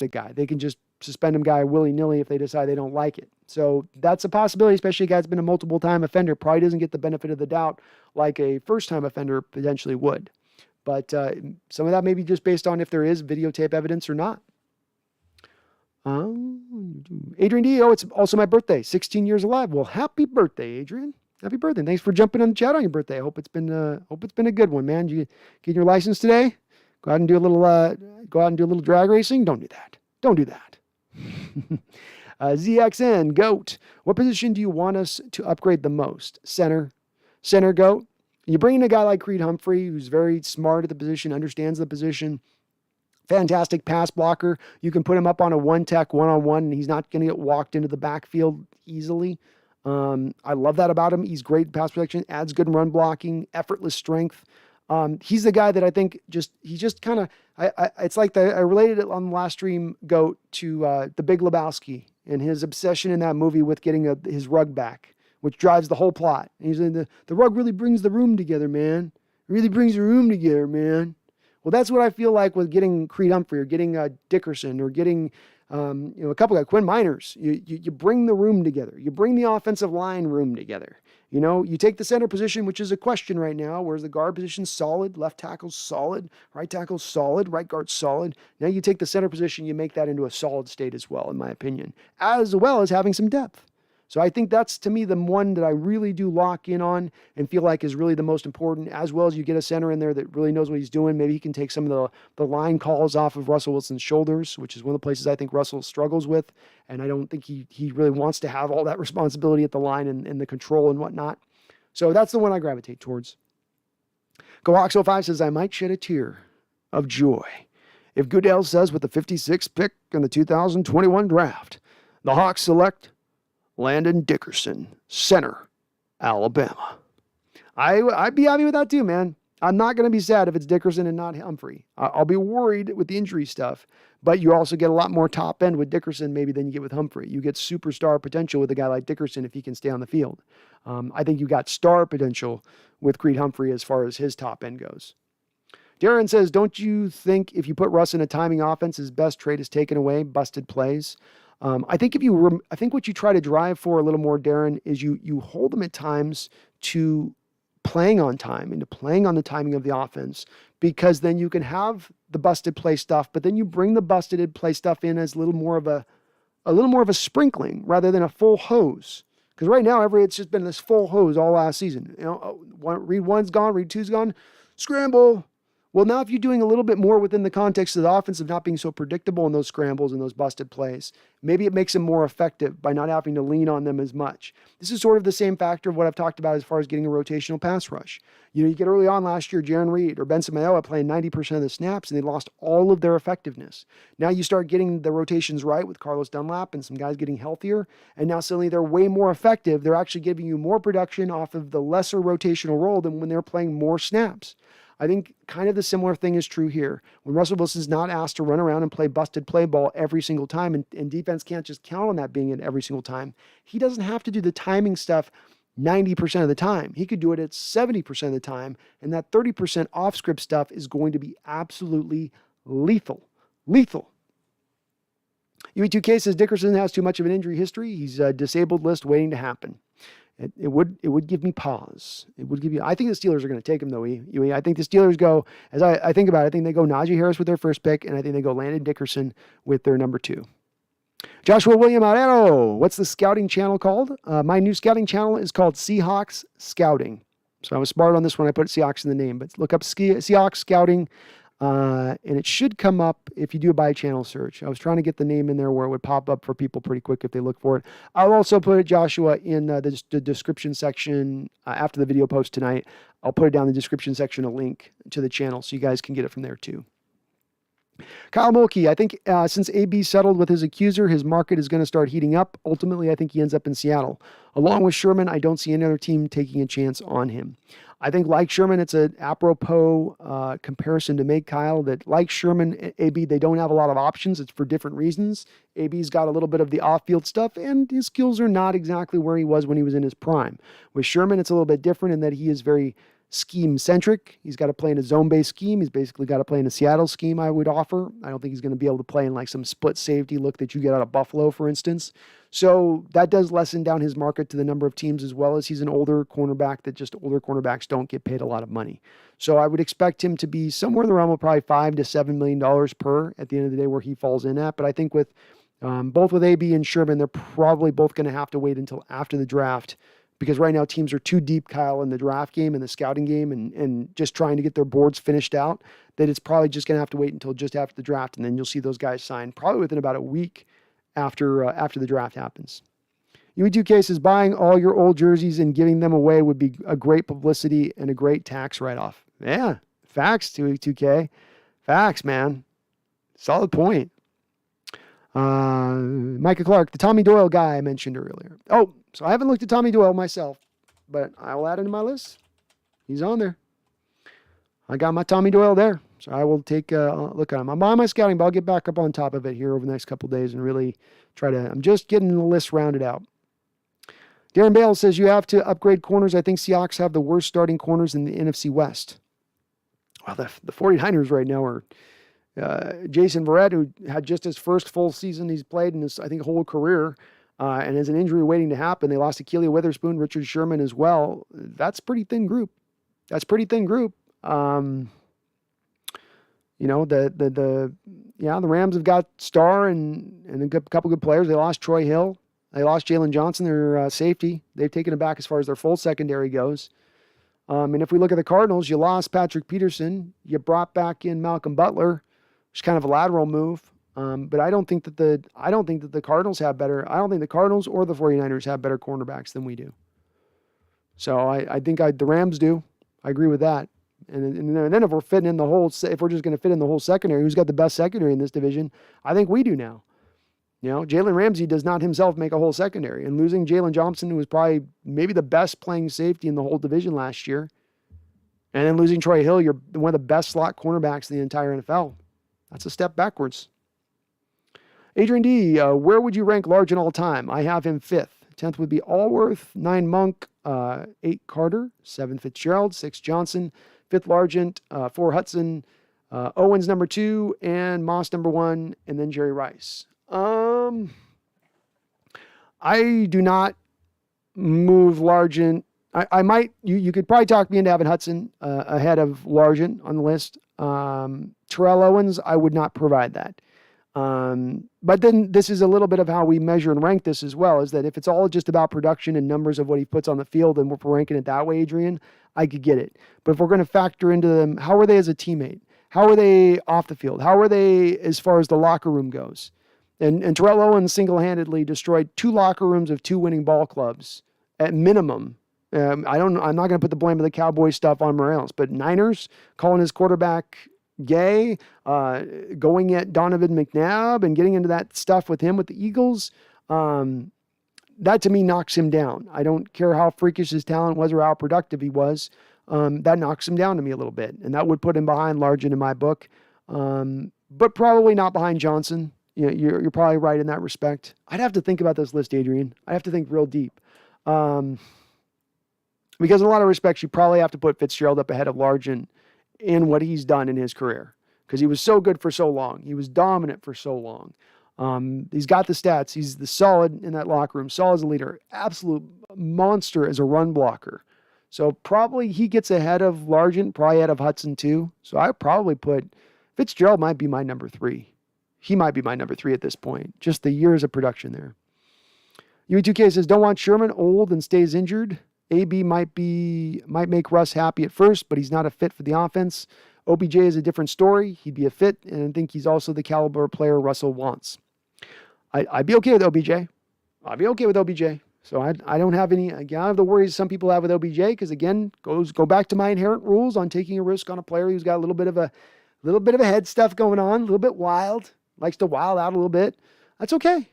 a guy. They can just suspend him guy willy-nilly if they decide they don't like it. So that's a possibility, especially a guy that's been a multiple-time offender, probably doesn't get the benefit of the doubt like a first-time offender potentially would. But some of that may be just based on if there is videotape evidence or not. Adrian D, it's also my birthday, 16 years alive. Well, happy birthday, Adrian. Happy birthday. Thanks for jumping on the chat on your birthday. I hope it's been a good one, man. You get your license today? Go out and do a little drag racing. Don't do that. Don't do that. ZXN, GOAT. What position do you want us to upgrade the most? Center, GOAT. You bring in a guy like Creed Humphrey, who's very smart at the position, understands the position, fantastic pass blocker. You can put him up on a one-tech, one-on-one, and he's not going to get walked into the backfield easily. I love that about him. He's great pass protection, adds good run blocking, effortless strength. He's the guy that I think it's like I related it on the last stream, GOAT, to the Big Lebowski and his obsession in that movie with getting his rug back, which drives the whole plot. And he's in the rug really brings the room together, man. It really brings the room together, man. Well, that's what I feel like with getting Creed Humphrey or getting Dickerson or getting a couple of Quinn Miners. You bring the room together. You bring the offensive line room together. You take the center position, which is a question right now, whereas the guard position solid, left tackle's solid, right tackle's solid, right guard's solid. Now you take the center position, you make that into a solid state as well, in my opinion, as well as having some depth. So I think that's, to me, the one that I really do lock in on and feel like is really the most important, as well as you get a center in there that really knows what he's doing. Maybe he can take some of the line calls off of Russell Wilson's shoulders, which is one of the places I think Russell struggles with. And I don't think he really wants to have all that responsibility at the line and the control and whatnot. So that's the one I gravitate towards. GoHawks05 says, I might shed a tear of joy if Goodell says with the 56th pick in the 2021 draft, the Hawks select Landon Dickerson, center, Alabama. I'd be happy with that too, man. I'm not going to be sad if it's Dickerson and not Humphrey. I'll be worried with the injury stuff, but you also get a lot more top end with Dickerson maybe than you get with Humphrey. You get superstar potential with a guy like Dickerson if he can stay on the field. I think you got star potential with Creed Humphrey as far as his top end goes. Darren says, don't you think if you put Russ in a timing offense, his best trait is taken away, busted plays? I think I think what you try to drive for a little more, Darren, is you hold them at times to playing on time and to playing on the timing of the offense, because then you can have the busted play stuff, but then you bring the busted play stuff in as a little more of a sprinkling rather than a full hose. Because right now, it's just been this full hose all last season. Read one's gone, read two's gone, scramble. Well, now if you're doing a little bit more within the context of the offense of not being so predictable in those scrambles and those busted plays, maybe it makes them more effective by not having to lean on them as much. This is sort of the same factor of what I've talked about as far as getting a rotational pass rush. You get early on last year, Jaron Reed or Benson Mayowa playing 90% of the snaps, and they lost all of their effectiveness. Now you start getting the rotations right with Carlos Dunlap and some guys getting healthier, and now suddenly they're way more effective. They're actually giving you more production off of the lesser rotational role than when they're playing more snaps. I think kind of the similar thing is true here. When Russell Wilson's not asked to run around and play busted play ball every single time, and defense can't just count on that being it every single time, he doesn't have to do the timing stuff 90% of the time. He could do it at 70% of the time, and that 30% off-script stuff is going to be absolutely lethal. Lethal. UE2K says Dickerson has too much of an injury history. He's a disabled list waiting to happen. It would give me pause. I think the Steelers are going to take him, though. I think the Steelers go, as I think about it, I think they go Najee Harris with their first pick, and I think they go Landon Dickerson with their number 2. Joshua William Arero, what's the scouting channel called? My new scouting channel is called Seahawks Scouting. So I was smart on this one. I put Seahawks in the name, but look up Seahawks Scouting, and it should come up if you do a by channel search. I was trying to get the name in there where it would pop up for people pretty quick if they look for it. I'll also put it, Joshua, in the description section after the video post tonight. I'll put it down in the description section, a link to the channel, so you guys can get it from there too. Kyle Mulkey, I think since AB settled with his accuser, his market is going to start heating up. Ultimately, I think he ends up in Seattle. Along with Sherman, I don't see any other team taking a chance on him. I think, like Sherman, it's an apropos comparison to make, Kyle, that like Sherman, AB, they don't have a lot of options. It's for different reasons. AB's got a little bit of the off-field stuff, and his skills are not exactly where he was when he was in his prime. With Sherman, it's a little bit different in that he is very scheme-centric. He's got to play in a zone-based scheme. He's basically got to play in a Seattle scheme, I would offer. I don't think he's going to be able to play in like some split safety look that you get out of Buffalo, for instance. So that does lessen down his market to the number of teams, as well as he's an older cornerback that just older cornerbacks don't get paid a lot of money. So I would expect him to be somewhere in the realm of probably $5 to $7 million per at the end of the day where he falls in at. But I think with both with AB and Sherman, they're probably both going to have to wait until after the draft, because right now teams are too deep, Kyle, in the draft game and the scouting game and just trying to get their boards finished out, that it's probably just going to have to wait until just after the draft, and then you'll see those guys sign probably within about a week after the draft happens. UE2K says buying all your old jerseys and giving them away would be a great publicity and a great tax write-off. Yeah, facts, UE2K. Facts, man. Solid point. Micah Clark, the Tommy Doyle guy I mentioned earlier. Oh, so I haven't looked at Tommy Doyle myself, but I will add him to my list. He's on there. I got my Tommy Doyle there, so I will take a look at him. I'm on my scouting, but I'll get back up on top of it here over the next couple of days and really try to, I'm just getting the list rounded out. Darren Bale says you have to upgrade corners. I think Seahawks have the worst starting corners in the NFC West. Well, the 49ers right now are Jason Verrett, who had just his first full season he's played in his, I think, whole career, and has an injury waiting to happen. They lost Achille Witherspoon, Richard Sherman as well. That's a pretty thin group. The Rams have got Starr and a couple good players. They lost Troy Hill. They lost Jalen Johnson, their safety. They've taken it back as far as their full secondary goes. And if we look at the Cardinals, you lost Patrick Peterson. You brought back in Malcolm Butler, which is kind of a lateral move. But I don't think that the Cardinals have better. I don't think the Cardinals or the 49ers have better cornerbacks than we do. So I think the Rams do. I agree with that. And then if we're fitting in if we're just going to fit in the whole secondary, who's got the best secondary in this division? I think we do now. Jalen Ramsey does not himself make a whole secondary, and losing Jalen Johnson, who was probably maybe the best playing safety in the whole division last year, and then losing Troy Hill, you're one of the best slot cornerbacks in the entire NFL. That's a step backwards. Adrian D, where would you rank Largent all time? I have him 5th. 10th would be Allworth, 9 Monk, 8 Carter, 7 Fitzgerald, 6 Johnson, 5th Largent, 4 Hudson, Owens number 2, and Moss number 1, and then Jerry Rice. I do not move Largent. I might, you could probably talk me into having Hudson ahead of Largent on the list. Terrell Owens, I would not provide that. But then this is a little bit of how we measure and rank this as well, is that if it's all just about production and numbers of what he puts on the field and we're ranking it that way, Adrian, I could get it. But if we're going to factor into them, how are they as a teammate? How are they off the field? How are they as far as the locker room goes? And Terrell Owens single-handedly destroyed 2 locker rooms of 2 winning ball clubs at minimum. I'm not going to put the blame of the Cowboys stuff on Morales, but Niners calling his quarterback gay, going at Donovan McNabb and getting into that stuff with him with the Eagles, that to me knocks him down. I don't care how freakish his talent was or how productive he was. That knocks him down to me a little bit, and that would put him behind Largent in my book, but probably not behind Johnson. You know, you're probably right in that respect. I'd have to think about this list, Adrian. I'd have to think real deep. Because in a lot of respects, you probably have to put Fitzgerald up ahead of Largent in what he's done in his career. Because he was so good for so long. He was dominant for so long. He's got the stats. He's the solid in that locker room. Solid as a leader. Absolute monster as a run blocker. So probably he gets ahead of Largent, probably ahead of Hudson too. So I probably put Fitzgerald might be my number 3. He might be my number 3 at this point. Just the years of production there. UE2K says, don't want Sherman, old and stays injured. AB might make Russ happy at first, but he's not a fit for the offense. OBJ is a different story. He'd be a fit, and I think he's also the caliber player Russell wants. I'd be okay with OBJ. I'd be okay with OBJ. So I don't have any, again, I have the worries some people have with OBJ, because again, go back to my inherent rules on taking a risk on a player who's got a little bit of a head stuff going on, a little bit wild, likes to wild out a little bit. That's okay.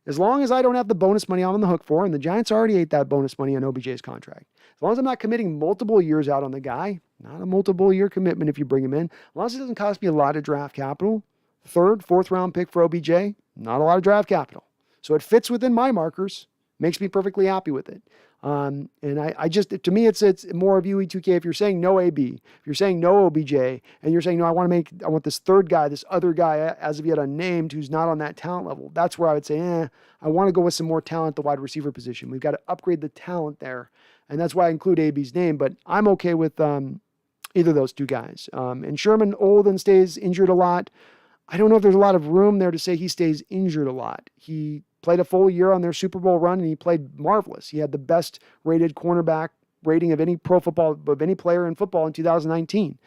As long as I don't have the bonus money I'm on the hook for, and the Giants already ate that bonus money on OBJ's contract. As long as I'm not committing multiple years out on the guy, not a multiple year commitment if you bring him in, as long as it doesn't cost me a lot of draft capital, 3rd, 4th round pick for OBJ, not a lot of draft capital. So it fits within my markers, makes me perfectly happy with it. And I just, to me, it's more of UE2K. If you're saying no AB, if you're saying no OBJ, and you're saying, no, I want this 3rd guy, this other guy, as of yet unnamed, who's not on that talent level, that's where I would say, I want to go with some more talent at the wide receiver position. We've got to upgrade the talent there. And that's why I include AB's name, but I'm okay with either of those 2 guys. And Sherman, old and stays injured a lot. I don't know if there's a lot of room there to say he stays injured a lot. He played a full year on their Super Bowl run, and he played marvelous. He had the best rated cornerback rating of any player in football in 2019.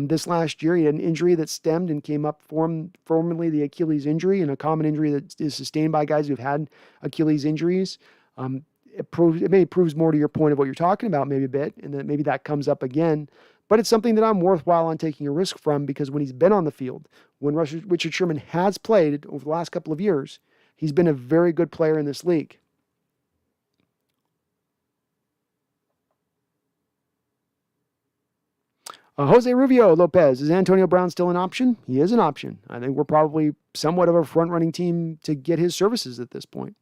This last year, he had an injury that stemmed and came up formerly the Achilles injury, and a common injury that is sustained by guys who've had Achilles injuries. It proves more to your point of what you're talking about, maybe a bit, and then maybe that comes up again. But it's something that I'm worthwhile on taking a risk from, because when he's been on the field, when Richard Sherman has played over the last couple of years, he's been a very good player in this league. Jose Rubio Lopez, is Antonio Brown still an option? He is an option. I think we're probably somewhat of a front-running team to get his services at this point.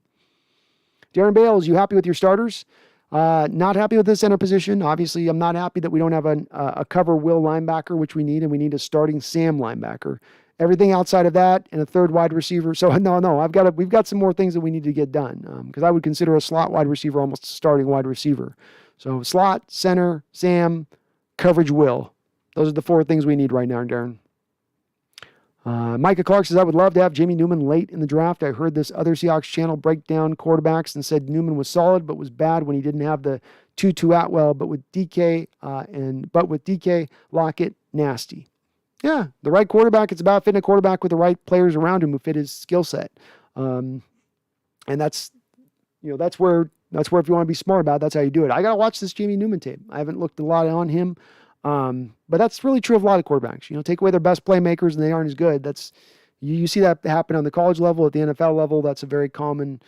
Darren Bales, you happy with your starters? Not happy with the center position. Obviously, I'm not happy that we don't have a cover will linebacker, which we need, and we need a starting Sam linebacker. Everything outside of that and a 3rd wide receiver. So no, we've got some more things that we need to get done, because I would consider a slot wide receiver almost a starting wide receiver. So slot, center, Sam, coverage will. Those are the 4 things we need right now, Darren. Micah Clark says, I would love to have Jamie Newman late in the draft. I heard this other Seahawks channel break down quarterbacks and said Newman was solid, but was bad when he didn't have the Tutu Atwell, but with DK, Lockett, nasty. Yeah, the right quarterback, it's about fitting a quarterback with the right players around him who fit his skill set. And that's where if you want to be smart about it, that's how you do it. I got to watch this Jamie Newman tape. I haven't looked a lot on him. But that's really true of a lot of quarterbacks. Take away their best playmakers and they aren't as good. You see that happen on the college level, at the NFL level. That's a very common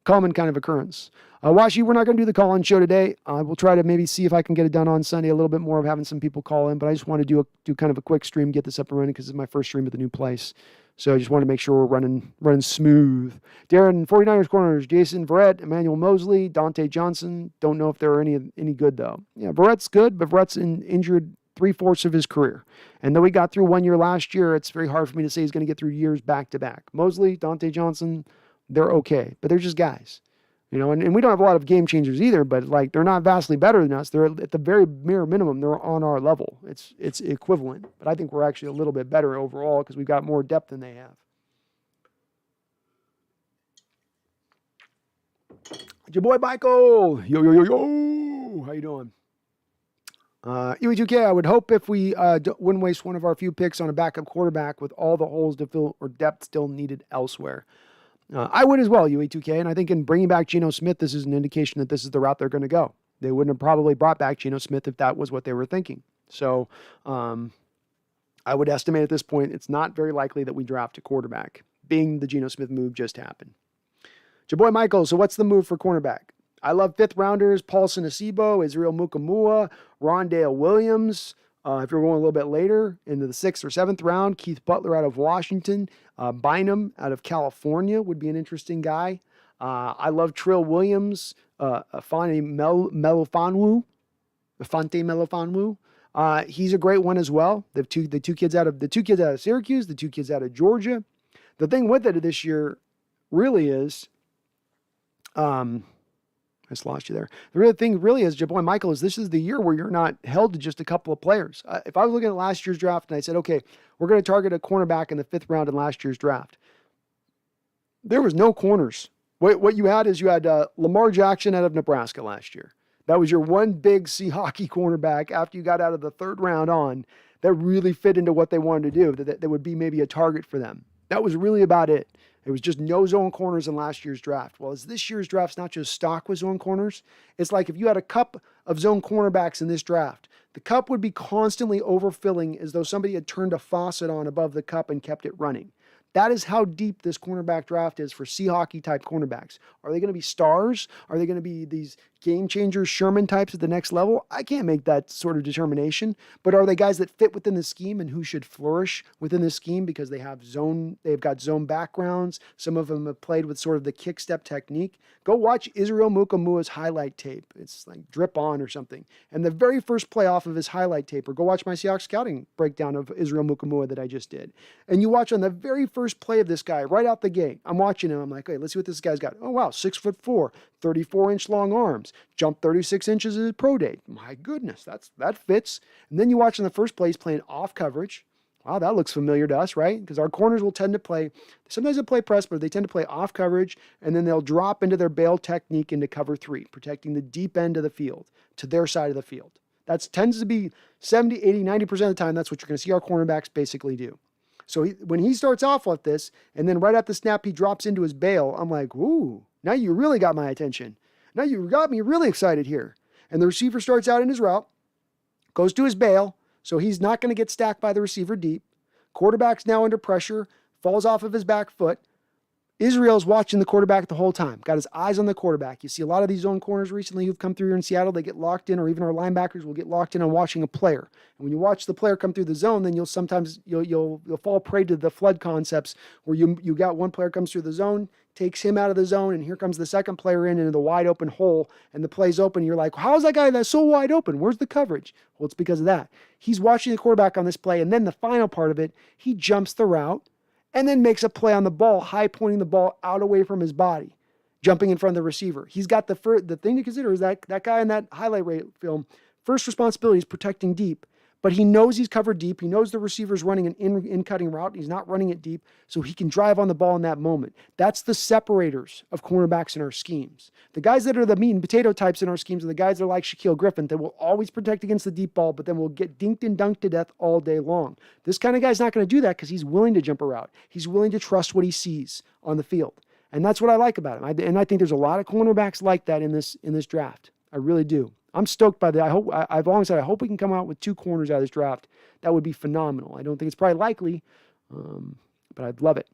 kind of occurrence. Washi, we're not going to do the call-in show today. We'll try to maybe see if I can get it done on Sunday, a little bit more of having some people call in, but I just want to do kind of a quick stream, get this up and running, because it's my first stream at the new place. So I just want to make sure we're running smooth. Darren, 49ers corners, Jason Verrett, Emmanuel Mosley, Dante Johnson. Don't know if there are any good, though. Yeah, Verrett's good, but Verrett's injured 3/4 of his career. And though he got through 1 year last year, it's very hard for me to say he's going to get through years back to back. Mosley, Dante Johnson, they're okay, but they're just guys. And we don't have a lot of game changers either, but like they're not vastly better than us. They're at the very mere minimum, they're on our level. It's equivalent, but I think we're actually a little bit better overall because we've got more depth than they have. Your boy Michael, yo yo yo yo, how you doing? UE2K, I would hope if we wouldn't waste one of our few picks on a backup quarterback with all the holes to fill or depth still needed elsewhere. I would as well, UE2K, and I think in bringing back Geno Smith, this is an indication that this is the route they're going to go. They wouldn't have probably brought back Geno Smith if that was what they were thinking. So I would estimate at this point it's not very likely that we draft a quarterback, being the Geno Smith move just happened. Your boy Michael, so what's the move for cornerback? I love fifth rounders, Paulson Asibo, Israel Mukamua, Rondale Williams. If you're going a little bit later into the 6th or 7th round, Keith Butler out of Washington, Bynum out of California would be an interesting guy. I love Trill Williams, Afante Melifonwu. He's a great one as well. The two kids out of Syracuse, the two kids out of Georgia. The thing with it this year really is, I just lost you there. The real thing really is, your boy Michael, is this is the year where you're not held to just a couple of players. If I was looking at last year's draft and I said, okay, we're going to target a cornerback in the 5th round in last year's draft, there was no corners. What you had is you had Lamar Jackson out of Nebraska last year. That was your one big Seahawks cornerback after you got out of the 3rd round on that really fit into what they wanted to do, that would be maybe a target for them. That was really about it. It was just no zone corners in last year's draft. Well, as this year's draft's not just stock with zone corners, it's like if you had a cup of zone cornerbacks in this draft, the cup would be constantly overfilling as though somebody had turned a faucet on above the cup and kept it running. That is how deep this cornerback draft is for Seahawks type cornerbacks. Are they going to be stars? Are they going to be these game changers, Sherman types at the next level? I can't make that sort of determination. But are they guys that fit within the scheme and who should flourish within the scheme because they've got zone backgrounds? Some of them have played with sort of the kick step technique. Go watch Israel Mukamua's highlight tape. It's like Drip On or something. And the very first play off of his highlight tape, or go watch my Seahawks scouting breakdown of Israel Mukamua that I just did. And you watch on the very first play of this guy right out the gate. I'm watching him. I'm like, hey, let's see what this guy's got. Oh, wow, 6'4", 34-inch long arms. Jumped 36 inches at his pro day. My goodness, that fits. And then you watch in the first play, he's playing off coverage. Wow, that looks familiar to us, right? Because our corners will tend to play, sometimes they play press, but they tend to play off coverage, and then they'll drop into their bail technique into cover 3, protecting the deep end of the field to their side of the field. That tends to be 70, 80, 90% of the time, that's what you're going to see our cornerbacks basically do. So when he starts off like this, and then right at the snap, he drops into his bail, I'm like, ooh, now you really got my attention. Now you got me really excited here. And the receiver starts out in his route, goes to his bail, so he's not going to get stacked by the receiver deep. Quarterback's now under pressure, falls off of his back foot. Israel's watching the quarterback the whole time, got his eyes on the quarterback. You see a lot of these zone corners recently who've come through here in Seattle, they get locked in, or even our linebackers will get locked in on watching a player. And when you watch the player come through the zone, then you'll fall prey to the flood concepts where you got one player comes through the zone, takes him out of the zone, and here comes the second player in into the wide open hole, and the play's open. You're like, how is that guy that's so wide open? Where's the coverage? Well, it's because of that. He's watching the quarterback on this play, and then the final part of it, he jumps the route and then makes a play on the ball, high pointing the ball out away from his body, jumping in front of the receiver. He's got the thing to consider is that guy in that highlight rate film, first responsibility is protecting deep, but he knows he's covered deep. He knows the receiver's running an in-cutting route. He's not running it deep, so he can drive on the ball in that moment. That's the separators of cornerbacks in our schemes. The guys that are the meat and potato types in our schemes are the guys that are like Shaquille Griffin that will always protect against the deep ball, but then will get dinked and dunked to death all day long. This kind of guy's not going to do that because he's willing to jump a route. He's willing to trust what he sees on the field. And that's what I like about him. And I think there's a lot of cornerbacks like that in this draft. I really do. I'm stoked by that. I've always said I hope we can come out with 2 corners out of this draft. That would be phenomenal. I don't think it's probably likely, but I'd love it.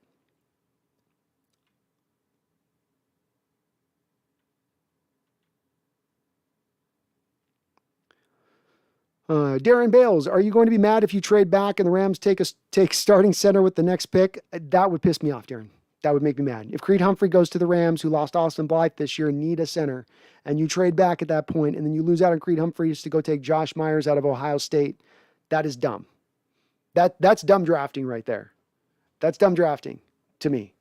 Darren Bales, are you going to be mad if you trade back and the Rams take starting center with the next pick? That would piss me off, Darren. That would make me mad. If Creed Humphrey goes to the Rams, who lost Austin Blythe this year and need a center, and you trade back at that point, and then you lose out on Creed Humphreys to go take Josh Myers out of Ohio State, that is dumb. That's dumb drafting right there. That's dumb drafting to me.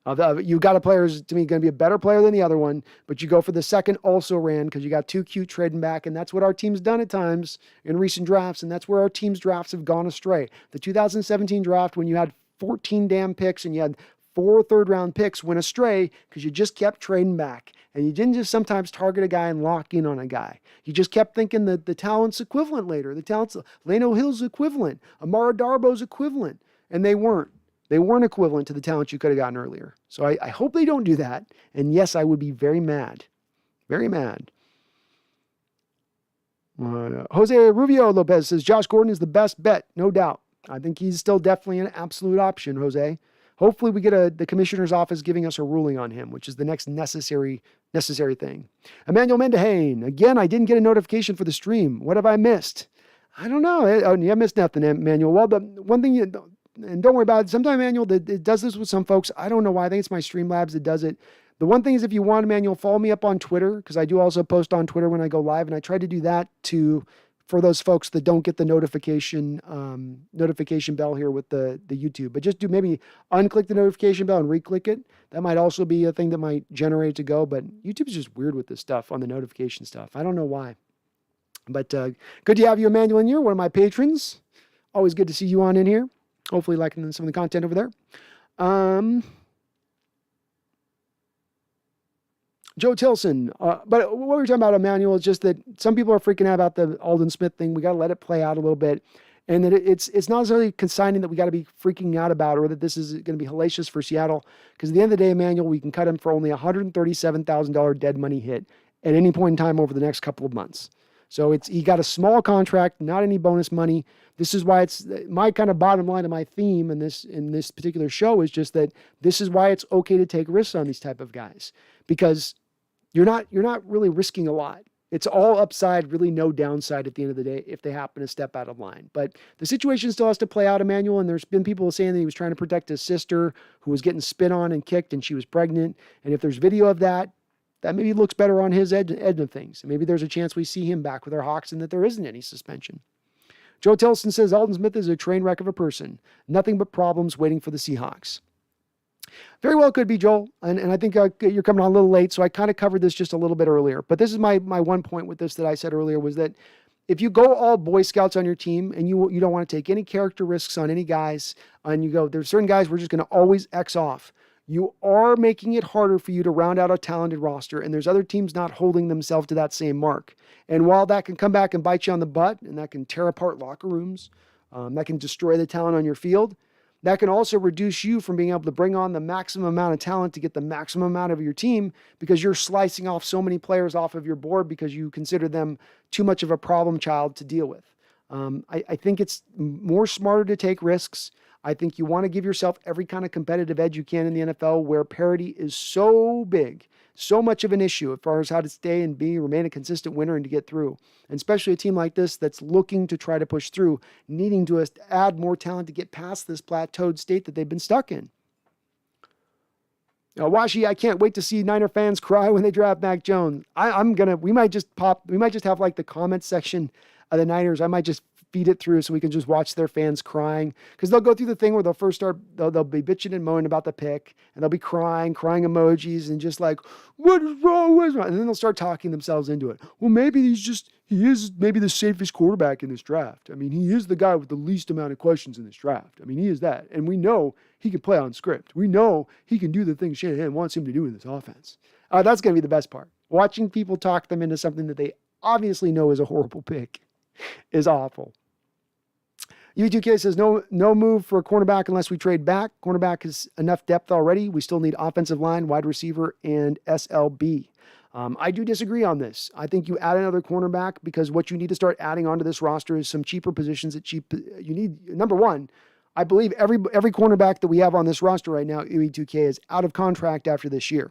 You got a player who's, to me, going to be a better player than the other one, but you go for the second also ran because you got too cute trading back, and that's what our team's done at times in recent drafts, and that's where our team's drafts have gone astray. The 2017 draft, when you had 14 damn picks and you had 4 third-round picks, went astray because you just kept trading back, and you didn't just sometimes target a guy and lock in on a guy. You just kept thinking that the talent's equivalent later. The talent's Lano Hill's equivalent, Amara Darbo's equivalent, and they weren't. They weren't equivalent to the talent you could have gotten earlier. So I hope they don't do that. And yes, I would be very mad. Very mad. Jose Rubio Lopez says, Josh Gordon is the best bet, no doubt. I think he's still definitely an absolute option, Jose. Hopefully we get the commissioner's office giving us a ruling on him, which is the next necessary thing. Emmanuel Mendahane. Again, I didn't get a notification for the stream. What have I missed? I don't know. You missed nothing, Emmanuel. Well, the one thing and don't worry about it. Sometimes Emmanuel, it does this with some folks. I don't know why. I think it's my Streamlabs that does it. The one thing is, if you want, Emmanuel, follow me up on Twitter, because I do also post on Twitter when I go live, and I try to do that for those folks that don't get the notification bell here with the YouTube. But just maybe unclick the notification bell and re-click it. That might also be a thing that might generate to go. But YouTube is just weird with this stuff on the notification stuff. I don't know why. But good to have you, Emmanuel, in here, one of my patrons. Always good to see you on in here. Hopefully liking some of the content over there. Joe Tilson. But what we were talking about, Emmanuel, is just that some people are freaking out about the Aldon Smith thing. We got to let it play out a little bit. And that it's not necessarily consigning that we got to be freaking out about, or that this is going to be hellacious for Seattle. Because at the end of the day, Emmanuel, we can cut him for only a $137,000 dead money hit at any point in time over the next couple of months. So he got a small contract, not any bonus money. This is why it's my kind of bottom line of my theme in this particular show is just that this is why it's okay to take risks on these type of guys, because you're not really risking a lot. It's all upside, really no downside at the end of the day if they happen to step out of line. But the situation still has to play out, Emmanuel, and there's been people saying that he was trying to protect his sister who was getting spit on and kicked and she was pregnant. And if there's video of that maybe looks better on his end of things. Maybe there's a chance we see him back with our Hawks and that there isn't any suspension. Joe Tilson says, Aldon Smith is a train wreck of a person. Nothing but problems waiting for the Seahawks. Very well could be, Joel. And I think you're coming on a little late, so I kind of covered this just a little bit earlier. But this is my one point with this that I said earlier, was that if you go all Boy Scouts on your team and you don't want to take any character risks on any guys, and you go, there's certain guys we're just going to always X off, you are making it harder for you to round out a talented roster, and there's other teams not holding themselves to that same mark. And while that can come back and bite you on the butt, and that can tear apart locker rooms, that can destroy the talent on your field, that can also reduce you from being able to bring on the maximum amount of talent to get the maximum amount of your team, because you're slicing off so many players off of your board because you consider them too much of a problem child to deal with. I think it's more smarter to take risks. I think you want to give yourself every kind of competitive edge you can in the NFL, where parity is so big, so much of an issue as far as how to stay and remain a consistent winner and to get through. And especially a team like this that's looking to try to push through, needing to add more talent to get past this plateaued state that they've been stuck in. Washi, I can't wait to see Niner fans cry when they draft Mac Jones. We might just have like the comment section of the Niners. I might just feed it through so we can just watch their fans crying, because they'll go through the thing where they'll be bitching and moaning about the pick, and they'll be crying emojis and just like, what is wrong? And then they'll start talking themselves into it. Well, maybe he is maybe the safest quarterback in this draft. I mean, he is the guy with the least amount of questions in this draft. I mean, he is that. And we know he can play on script. We know he can do the things Shanahan wants him to do in this offense. That's going to be the best part. Watching people talk them into something that they obviously know is a horrible pick is awful. U2K says, no move for a cornerback unless we trade back. Cornerback is enough depth already. We still need offensive line, wide receiver, and SLB. I do disagree on this. I think you add another cornerback, because what you need to start adding onto this roster is some cheaper positions you need. Number one, I believe every cornerback that we have on this roster right now, UE2K, is out of contract after this year.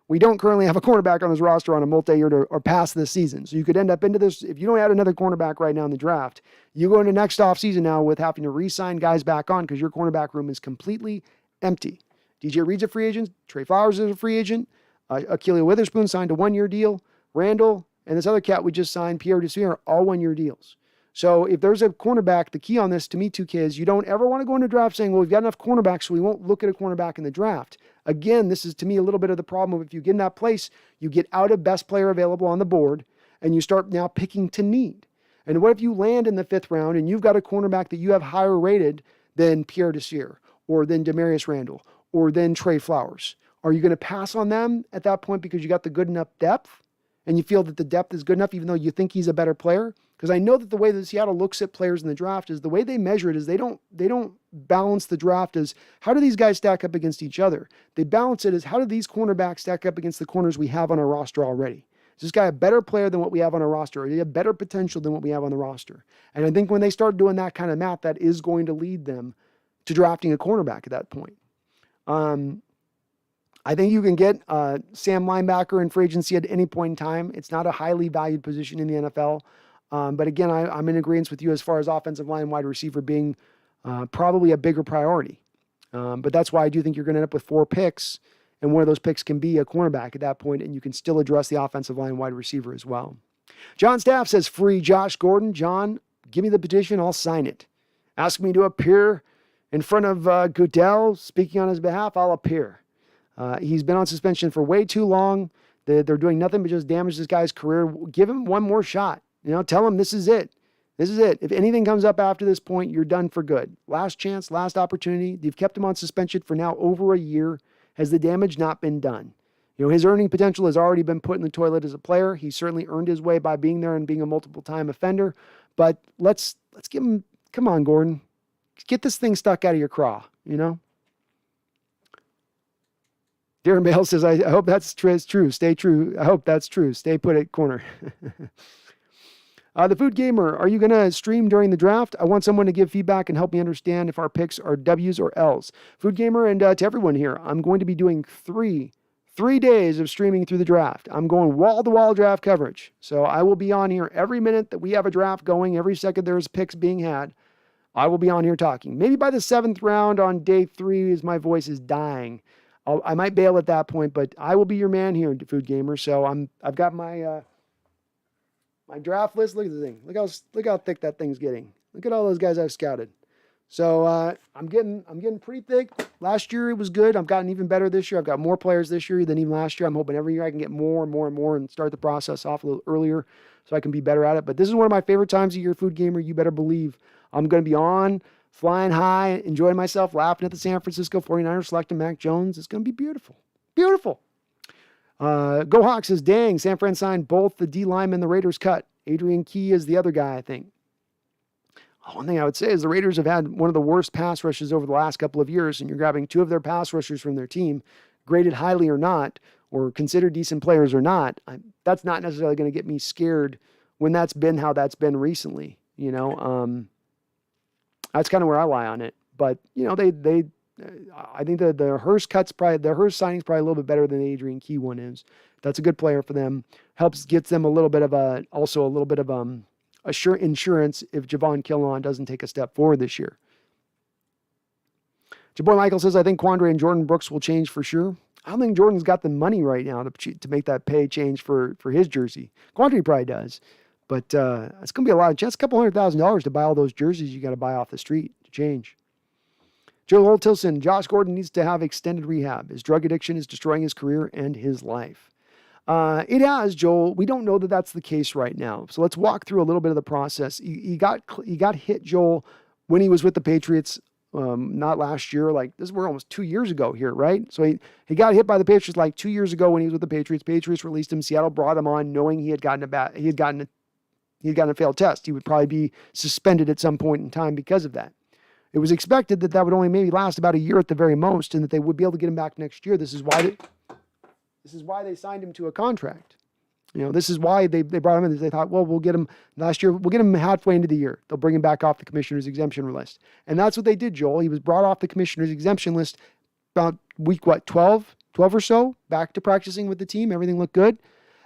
We don't currently have a cornerback on this roster on a multi-year or past this season. So you could end up into this, if you don't add another cornerback right now in the draft, you go into next offseason now with having to re-sign guys back on because your cornerback room is completely empty. DJ Reed's a free agent. Trey Flowers is a free agent. Achille Witherspoon signed a one-year deal. Randall and this other cat we just signed, Pierre Desir, are all one-year deals. So if there's a cornerback, the key on this to me, 2K, is you don't ever want to go into draft saying, well, we've got enough cornerbacks, so we won't look at a cornerback in the draft. Again, this is to me a little bit of the problem of if you get in that place, you get out of best player available on the board and you start now picking to need. And what if you land in the 5th round and you've got a cornerback that you have higher rated than Pierre Desir or than Demarius Randall or than Trey Flowers? Are you going to pass on them at that point because you got the good enough depth and you feel that the depth is good enough even though you think he's a better player? Because I know that the way that Seattle looks at players in the draft is the way they measure it is they don't balance the draft as how do these guys stack up against each other? They balance it as how do these cornerbacks stack up against the corners we have on our roster already? Is this guy a better player than what we have on our roster? Or do he have better potential than what we have on the roster? And I think when they start doing that kind of math, that is going to lead them to drafting a cornerback at that point. I think you can get Sam linebacker in free agency at any point in time. It's not a highly valued position in the NFL. But again, I'm in agreement with you as far as offensive line wide receiver being probably a bigger priority. But that's why I do think you're going to end up with 4 picks. And one of those picks can be a cornerback at that point, and you can still address the offensive line wide receiver as well. John Staff says, free Josh Gordon. John, give me the petition. I'll sign it. Ask me to appear in front of Goodell. Speaking on his behalf, I'll appear. He's been on suspension for way too long. They're doing nothing but just damage this guy's career. Give him one more shot. Tell him this is it. This is it. If anything comes up after this point, you're done for good. Last chance, last opportunity. You've kept him on suspension for now over a year. Has the damage not been done? His earning potential has already been put in the toilet as a player. He certainly earned his way by being there and being a multiple-time offender. But let's give him, come on, Gordon. Get this thing stuck out of your craw, Darren Bale says, I hope that's true. Stay true. I hope that's true. Stay put at corner. The Food Gamer, are you going to stream during the draft? I want someone to give feedback and help me understand if our picks are W's or L's. Food Gamer, and to everyone here, I'm going to be doing three days of streaming through the draft. I'm going wall-to-wall draft coverage. So I will be on here every minute that we have a draft going, every second there's picks being had. I will be on here talking. Maybe by the 7th round on day 3 as my voice is dying. I might bail at that point, but I will be your man here, Food Gamer. So I've got my my draft list. Look at the thing. Look how thick that thing's getting. Look at all those guys I've scouted. So I'm getting pretty thick. Last year it was good. I've gotten even better this year. I've got more players this year than even last year. I'm hoping every year I can get more and more and more and start the process off a little earlier so I can be better at it. But this is one of my favorite times of year, Food Gamer. You better believe I'm going to be on, flying high, enjoying myself, laughing at the San Francisco 49ers selecting Mac Jones. It's going to be beautiful. Beautiful. Go Hawks says, dang, San Fran signed both the D linemen the Raiders cut. Adrian Key is the other guy, I think. One thing I would say is the Raiders have had one of the worst pass rushes over the last couple of years, and you're grabbing 2 of their pass rushers from their team, graded highly or not, or considered decent players or not. That's not necessarily going to get me scared when that's been how that's been recently. That's kind of where I lie on it. But, I think the Hurst signing's probably a little bit better than the Adrian Key one is. That's a good player for them. Gets them a little bit of insurance if Javon Killon doesn't take a step forward this year. Jaboy Michael says, I think Quandre and Jordan Brooks will change for sure. I don't think Jordan's got the money right now to make that pay change for his jersey. Quandre probably does. But it's going to be a lot of chance, a couple $100,000 to buy all those jerseys you got to buy off the street to change. Joel Tilson, Josh Gordon needs to have extended rehab. His drug addiction is destroying his career and his life. It has, Joel. We don't know that that's the case right now. So let's walk through a little bit of the process. He got hit, Joel, when he was with the Patriots, not last year. We're almost 2 years ago here, right? So he got hit by the Patriots 2 years ago when he was with the Patriots. Patriots released him. Seattle brought him on knowing he had gotten a failed test. He would probably be suspended at some point in time because of that. It was expected that would only maybe last about a year at the very most, and that they would be able to get him back next year. This is why they signed him to a contract. This is why they brought him in. They thought, well, we'll get him last year. We'll get him halfway into the year. They'll bring him back off the commissioner's exemption list. And that's what they did, Joel. He was brought off the commissioner's exemption list about week, 12 or so, back to practicing with the team. Everything looked good.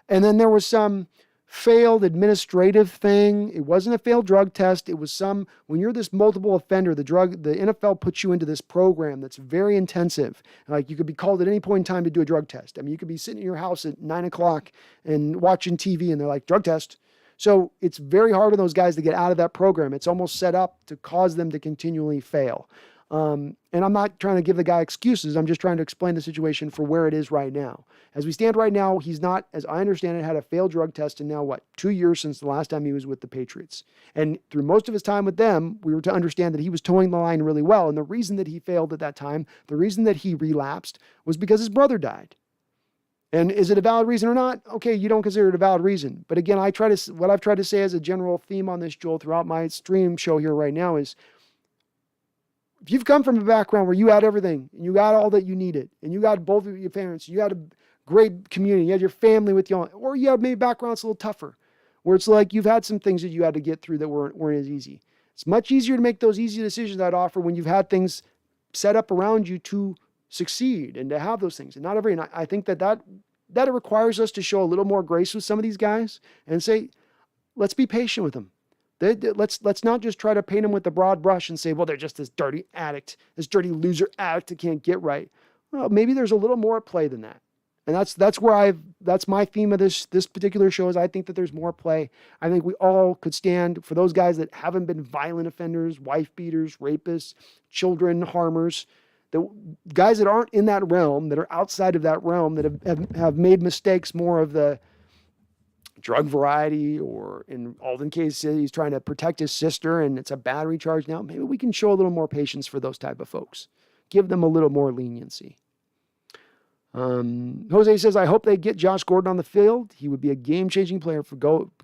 And then there was some failed administrative thing. It wasn't a failed drug test. It was when you're this multiple offender, the NFL puts you into this program that's very intensive. You could be called at any point in time to do a drug test. I mean, you could be sitting in your house at 9 o'clock and watching TV and they're like, drug test. So it's very hard on those guys to get out of that program. It's almost set up to cause them to continually fail. And I'm not trying to give the guy excuses. I'm just trying to explain the situation for where it is right now. As we stand right now, he's not, as I understand it, had a failed drug test in now, 2 years since the last time he was with the Patriots. And through most of his time with them, we were to understand that he was towing the line really well. And the reason that he failed at that time, the reason that he relapsed, was because his brother died. And is it a valid reason or not? Okay, you don't consider it a valid reason. But again, what I've tried to say as a general theme on this, Joel, throughout my stream show here right now is, if you've come from a background where you had everything, and you got all that you needed, and you got both of your parents, you had a great community, you had your family with you, or you had maybe backgrounds a little tougher, where it's like you've had some things that you had to get through that weren't as easy. It's much easier to make those easy decisions I'd offer when you've had things set up around you to succeed and to have those things. And not every, and I think that it requires us to show a little more grace with some of these guys and say, let's be patient with them. Let's not just try to paint them with the broad brush and say, well, they're just this dirty addict, this dirty loser addict that can't get right. Well, maybe there's a little more at play than that. And that's my theme of this particular show is I think that there's more play. I think we all could stand for those guys that haven't been violent offenders, wife beaters, rapists, children harmers, the guys that aren't in that realm, that are outside of that realm, that have made mistakes more of the drug variety, or in Aldon case, he's trying to protect his sister and it's a battery charge now. Maybe we can show a little more patience for those type of folks. Give them a little more leniency. Jose says, I hope they get Josh Gordon on the field. He would be a game-changing player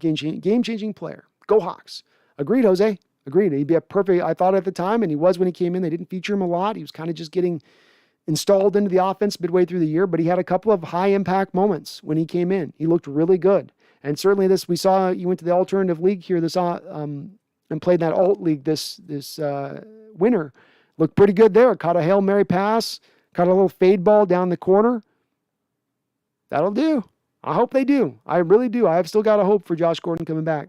game-changing player. Go Hawks. Agreed, Jose. Agreed. He'd be a perfect, I thought at the time, and he was when he came in. They didn't feature him a lot. He was kind of just getting installed into the offense midway through the year, but he had a couple of high-impact moments when he came in. He looked really good. And certainly we saw, he went to the alternative league here and played that alt league this winter. Looked pretty good there. Caught a Hail Mary pass, caught a little fade ball down the corner. That'll do. I hope they do. I really do. I've still got a hope for Josh Gordon coming back.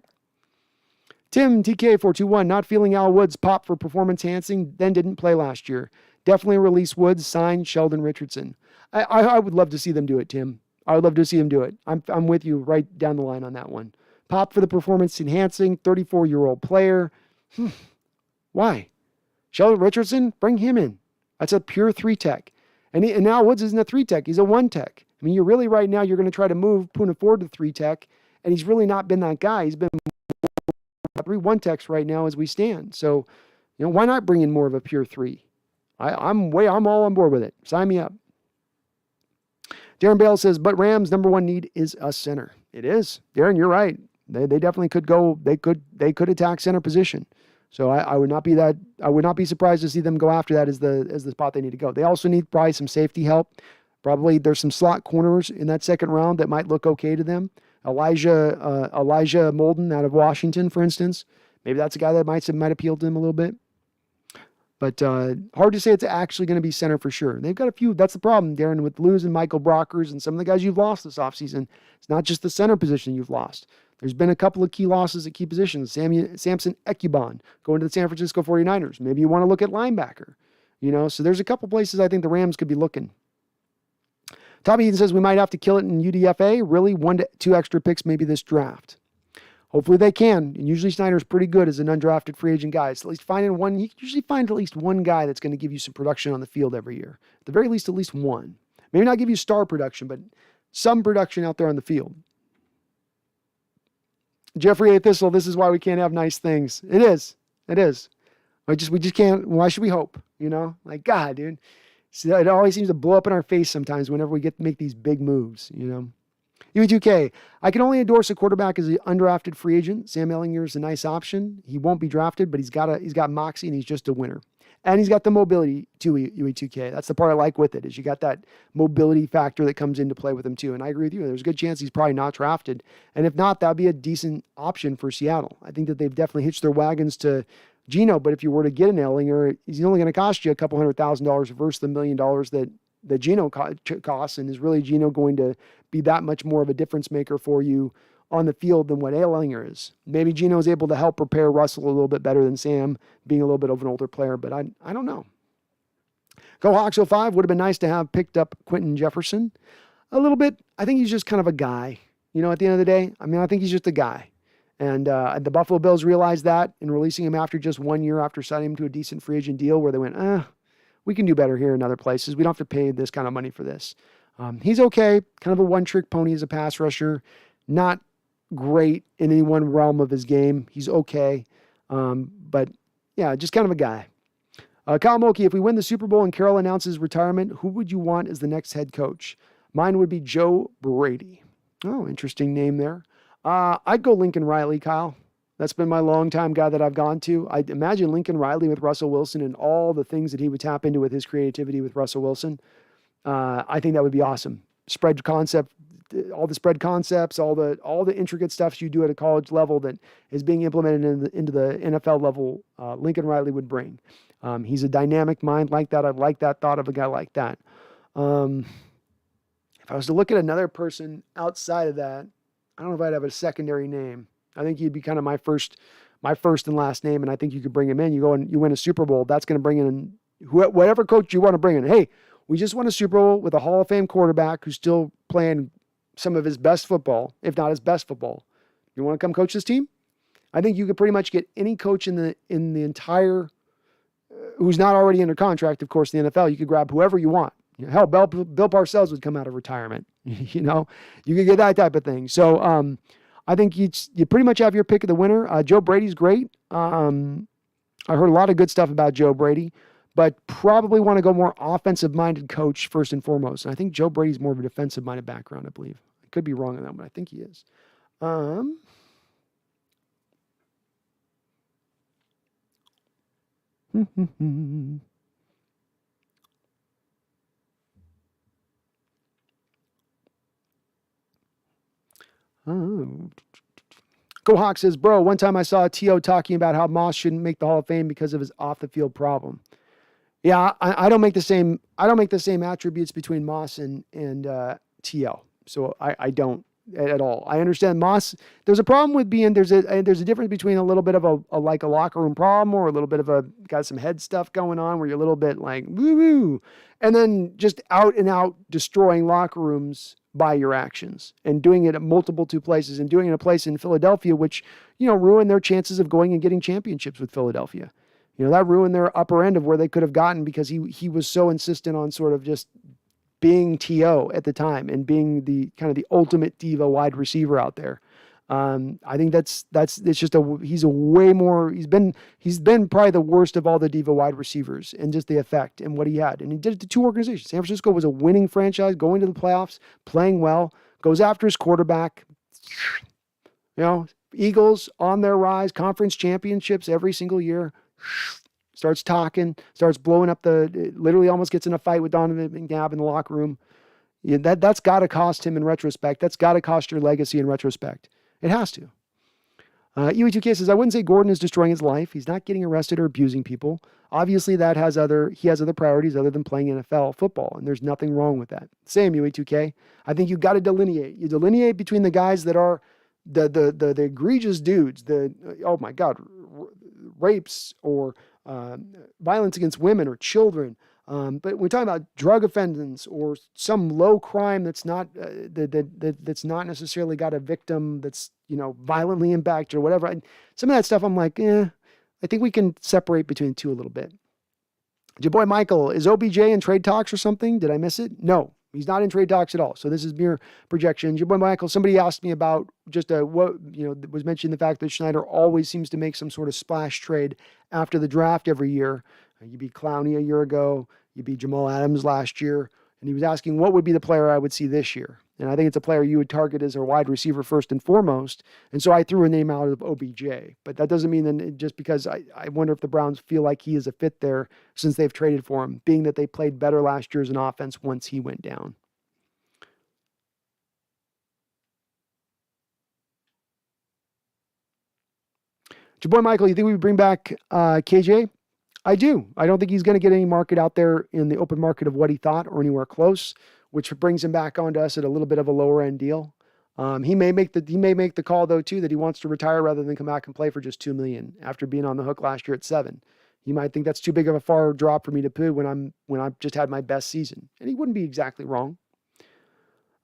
Tim TK421, not feeling Al Woods pop for performance enhancing, then didn't play last year. Definitely release Woods, sign Sheldon Richardson. I would love to see them do it, Tim. I would love to see him do it. I'm with you right down the line on that one. Pop for the performance enhancing 34-year-old player. Why? Sheldon Richardson, bring him in. That's a pure 3-tech. And now Woods isn't a 3-tech. He's a 1-tech. I mean, you're really right now, you're going to try to move Poona Ford to 3-tech, and he's really not been that guy. He's been 3 1-techs right now as we stand. So, why not bring in more of a pure 3? I'm all on board with it. Sign me up. Darren Bale says, but Rams' number one need is a center. It is. Darren, you're right. They definitely could go. They could attack center position. So I would not be surprised to see them go after that as the spot they need to go. They also need probably some safety help. Probably there's some slot corners in that second round that might look okay to them. Elijah Molden out of Washington, for instance. Maybe that's a guy that might appeal to them a little bit. But hard to say it's actually going to be center for sure. They've got a few. That's the problem, Darren, with losing Michael Brockers and some of the guys you've lost this offseason. It's not just the center position you've lost. There's been a couple of key losses at key positions. Samson Ekubon going to the San Francisco 49ers. Maybe you want to look at linebacker. So there's a couple places I think the Rams could be looking. Tommy Eden says we might have to kill it in UDFA. Really, 1 to 2 extra picks maybe this draft. Hopefully they can. And usually Snyder's pretty good as an undrafted free agent guy. So at least finding one, you usually find at least one guy that's going to give you some production on the field every year. At the very least, at least one. Maybe not give you star production, but some production out there on the field. Jeffrey A. Thistle, this is why we can't have nice things. It is. We just can't. Why should we hope? Like, God, dude. See, it always seems to blow up in our face sometimes whenever we get to make these big moves, UE2K, I can only endorse a quarterback as an undrafted free agent. Sam Ehlinger is a nice option. He won't be drafted, but he's got moxie and he's just a winner. And he's got the mobility too, UE2K. That's the part I like with it, is you got that mobility factor that comes into play with him too. And I agree with you. There's a good chance he's probably not drafted. And if not, that'd be a decent option for Seattle. I think that they've definitely hitched their wagons to Geno, but if you were to get an Ehlinger, he's only going to cost you a couple $100,000 versus the $1 million that Geno costs. And is really Geno going to be that much more of a difference maker for you on the field than what Ehlinger is? Maybe Geno is able to help prepare Russell a little bit better than Sam, being a little bit of an older player, but I don't know. Go Hawks 05, would have been nice to have picked up Quentin Jefferson. A little bit. I think he's just kind of a guy, at the end of the day. I mean, I think he's just a guy. And the Buffalo Bills realized that in releasing him after just 1 year after signing him to a decent free agent deal where they went, we can do better here in other places. We don't have to pay this kind of money for this. He's okay. Kind of a one-trick pony as a pass rusher. Not great in any one realm of his game. He's okay. But yeah, just kind of a guy. Kyle Mulkey, if we win the Super Bowl and Carroll announces retirement, who would you want as the next head coach? Mine would be Joe Brady. Oh, interesting name there. I'd go Lincoln Riley, Kyle. That's been my longtime guy that I've gone to. I imagine Lincoln Riley with Russell Wilson and all the things that he would tap into with his creativity with Russell Wilson. I think that would be awesome. Spread concept, all the spread concepts, all the intricate stuff you do at a college level that is being implemented into the NFL level. Lincoln Riley would bring. He's a dynamic mind like that. I like that thought of a guy like that. If I was to look at another person outside of that, I don't know if I'd have a secondary name. I think he'd be kind of my first and last name, and I think you could bring him in. You go and you win a Super Bowl. That's going to bring in whatever coach you want to bring in. Hey, we just won a Super Bowl with a Hall of Fame quarterback who's still playing some of his best football, if not his best football. You want to come coach this team? I think you could pretty much get any coach in the entire who's not already under contract, of course, in the NFL. You could grab whoever you want. Hell, Bill Parcells would come out of retirement. You could get that type of thing. So I think you pretty much have your pick of the winner. Joe Brady's great. I heard a lot of good stuff about Joe Brady, but probably want to go more offensive-minded coach first and foremost. And I think Joe Brady's more of a defensive-minded background, I believe. I could be wrong on that, but I think he is. Go Hawk says, bro, one time I saw T.O. talking about how Moss shouldn't make the Hall of Fame because of his off-the-field problem. Yeah, I don't make the same attributes between Moss and T.O. So I don't at all. I understand Moss. There's a problem with there's a difference between a little bit of a locker room problem or a little bit of got some head stuff going on where you're a little bit like woo-woo, and then just out and out destroying locker rooms by your actions and doing it at multiple places and doing it in a place in Philadelphia, which, ruined their chances of going and getting championships with Philadelphia. That ruined their upper end of where they could have gotten because he was so insistent on sort of just being T.O. at the time and being the kind of the ultimate diva wide receiver out there. I think it's just he's been probably the worst of all the diva wide receivers and just the effect and what he had. And he did it to two organizations. San Francisco was a winning franchise, going to the playoffs, playing well, goes after his quarterback. Eagles on their rise, conference championships every single year. Starts talking, starts blowing up literally almost gets in a fight with Donovan McNabb in the locker room. Yeah, that's got to cost him in retrospect. That's got to cost your legacy in retrospect. It has to. UE2K says, I wouldn't say Gordon is destroying his life. He's not getting arrested or abusing people. Obviously, he has other priorities other than playing NFL football, and there's nothing wrong with that. Same, UE2K. I think you've got to delineate. You delineate between the guys that are the egregious dudes, oh my God, rapes or violence against women or children. But we're talking about drug offenders or some low crime that's not that's not necessarily got a victim that's violently impacted or whatever. Some of that stuff I'm like, I think we can separate between the two a little bit. Your boy Michael, is OBJ in trade talks or something? Did I miss it? No, he's not in trade talks at all. So this is mere projections. Your boy Michael, somebody asked me about just was mentioning the fact that Schneider always seems to make some sort of splash trade after the draft every year. You beat Clowney a year ago. You beat Jamal Adams last year. And he was asking what would be the player I would see this year. And I think it's a player you would target as a wide receiver first and foremost. And so I threw a name out of OBJ. But that doesn't mean that just because I wonder if the Browns feel like he is a fit there since they've traded for him, being that they played better last year as an offense once he went down. Your boy Michael, you think we would bring back KJ? I do. I don't think he's going to get any market out there in the open market of what he thought or anywhere close, which brings him back onto us at a little bit of a lower end deal. He may make the call though too that he wants to retire rather than come back and play for just $2 million after being on the hook last year at $7 million. He might think that's too big of a far drop for me to put when I've just had my best season, and he wouldn't be exactly wrong.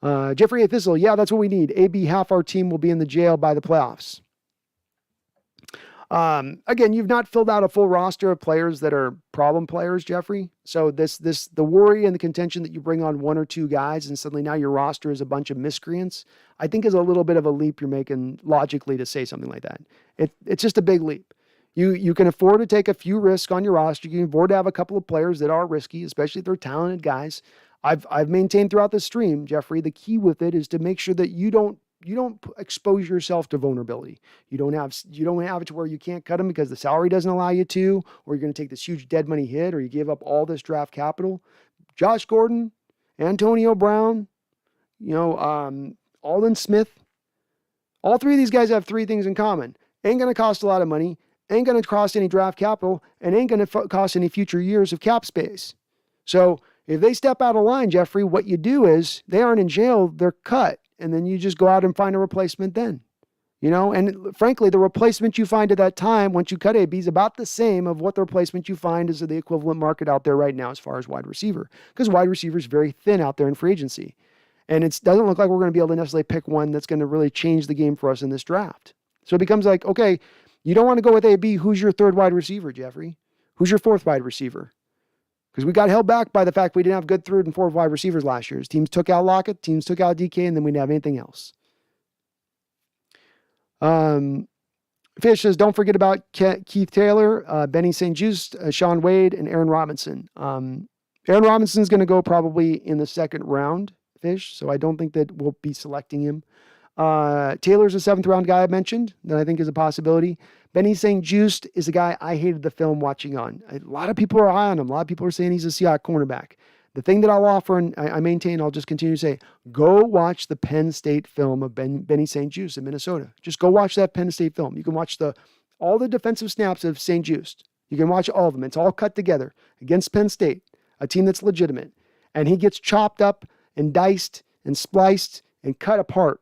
Jeffrey A. Thistle, yeah, that's what we need. AB, half our team will be in the jail by the playoffs. Again, you've not filled out a full roster of players that are problem players, Jeffrey. So the worry and the contention that you bring on one or two guys and suddenly now your roster is a bunch of miscreants, I think is a little bit of a leap you're making logically to say something like that. It's just a big leap. You can afford to take a few risks on your roster. You can afford to have a couple of players that are risky, especially if they're talented guys. I've maintained throughout the stream, Jeffrey, the key with it is to make sure that you don't expose yourself to vulnerability. You don't have it to where you can't cut them because the salary doesn't allow you to, or you're going to take this huge dead money hit, or you give up all this draft capital. Josh Gordon, Antonio Brown, Aldon Smith, all three of these guys have three things in common. Ain't going to cost a lot of money, ain't going to cost any draft capital, and ain't going to cost any future years of cap space. So if they step out of line, Jeffrey, what you do is they aren't in jail, they're cut. And then you just go out and find a replacement then, and frankly, the replacement you find at that time, once you cut AB, is about the same of what the replacement you find is the equivalent market out there right now as far as wide receiver, because wide receiver is very thin out there in free agency. And it doesn't look like we're going to be able to necessarily pick one that's going to really change the game for us in this draft. So it becomes like, okay, you don't want to go with AB. Who's your third wide receiver, Jeffrey? Who's your fourth wide receiver? Because we got held back by the fact we didn't have good third and fourth wide receivers last year. Teams took out Lockett, teams took out DK, and then we didn't have anything else. Fish says, don't forget about Keith Taylor, Benny St. Juste, Sean Wade, and Aaron Robinson. Aaron Robinson's going to go probably in the second round, Fish, so I don't think that we'll be selecting him. Taylor's a seventh round guy I mentioned that I think is a possibility. Benny St. Juste is a guy I hated the film watching on. A lot of people are high on him. A lot of people are saying he's a Seahawks cornerback. The thing that I'll offer, and I maintain, I'll just continue to say, go watch the Penn State film of Benny St. Juste in Minnesota. Just go watch that Penn State film. You can watch all the defensive snaps of St. Juste. You can watch all of them. It's all cut together against Penn State, a team that's legitimate. And he gets chopped up and diced and spliced and cut apart.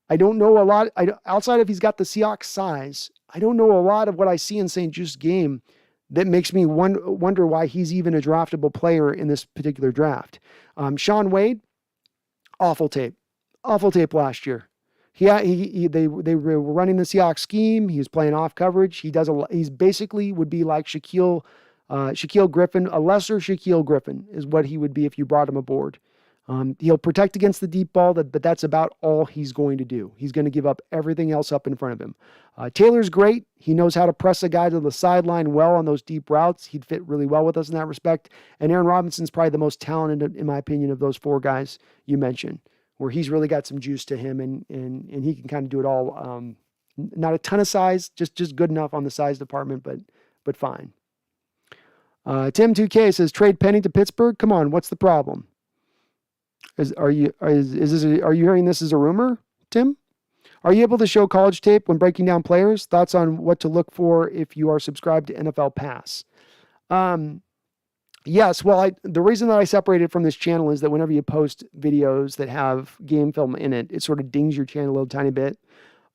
I don't know a lot. Outside of he's got the Seahawks size, I don't know a lot of what I see in St. Juste's game that makes me wonder why he's even a draftable player in this particular draft. Sean Wade, awful tape last year. They were running the Seahawks scheme. He was playing off coverage. He's basically would be like Shaquille Griffin, a lesser Shaquille Griffin is what he would be if you brought him aboard. He'll protect against the deep ball, but that's about all he's going to do. He's going to give up everything else up in front of him. Taylor's great. He knows how to press a guy to the sideline well on those deep routes. He'd fit really well with us in that respect. And Aaron Robinson's probably the most talented, in my opinion, of those four guys you mentioned, where he's really got some juice to him and he can kind of do it all. Not a ton of size, just good enough on the size department, but fine. Tim 2K says, trade Penny to Pittsburgh. Come on, what's the problem? Are you hearing this as a rumor, Tim? Are you able to show college tape when breaking down players? Thoughts on what to look for if you are subscribed to NFL Pass? Yes. Well, the reason that I separated from this channel is that whenever you post videos that have game film in it, it sort of dings your channel a little tiny bit.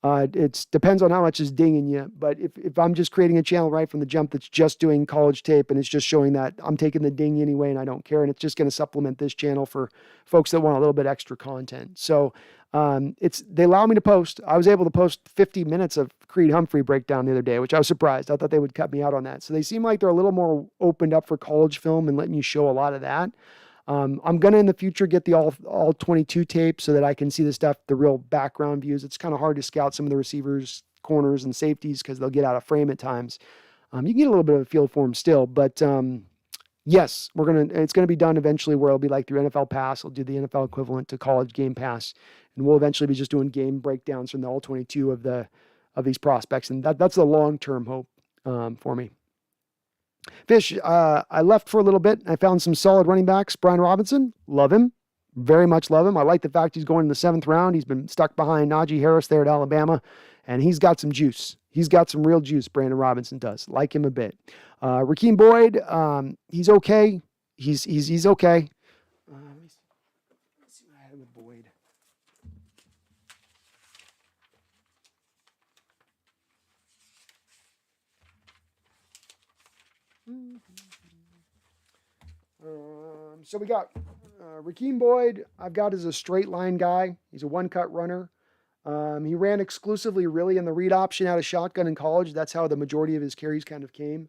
It depends on how much is dinging you. But if I'm just creating a channel right from the jump that's just doing college tape and it's just showing that, I'm taking the ding anyway and I don't care. And it's just going to supplement this channel for folks that want a little bit extra content. So they allow me to post. I was able to post 50 minutes of Creed Humphrey breakdown the other day, which I was surprised. I thought they would cut me out on that. So they seem like they're a little more opened up for college film and letting you show a lot of that. I'm going to in the future get the all 22 tape so that I can see the stuff, the real background views. It's kind of hard to scout some of the receivers, corners, and safeties because they'll get out of frame at times. You can get a little bit of a feel for them still, but yes, it's going to be done eventually where it'll be like through NFL Pass. I'll do the NFL equivalent to college Game Pass, and we'll eventually be just doing game breakdowns from the all 22 of these prospects, and that's the long-term hope for me. Fish, I left for a little bit. I found some solid running backs. Brian Robinson, love him. Very much love him. I like the fact he's going in the 7th round. He's been stuck behind Najee Harris there at Alabama, and he's got some juice. He's got some real juice, Brandon Robinson does. Like him a bit. Rakeem Boyd, he's okay. He's okay. Let me see what I had with Boyd. So we got Rakeem Boyd, I've got as a straight line guy. He's a one-cut runner. He ran exclusively really in the read option out of shotgun in college. That's how the majority of his carries kind of came.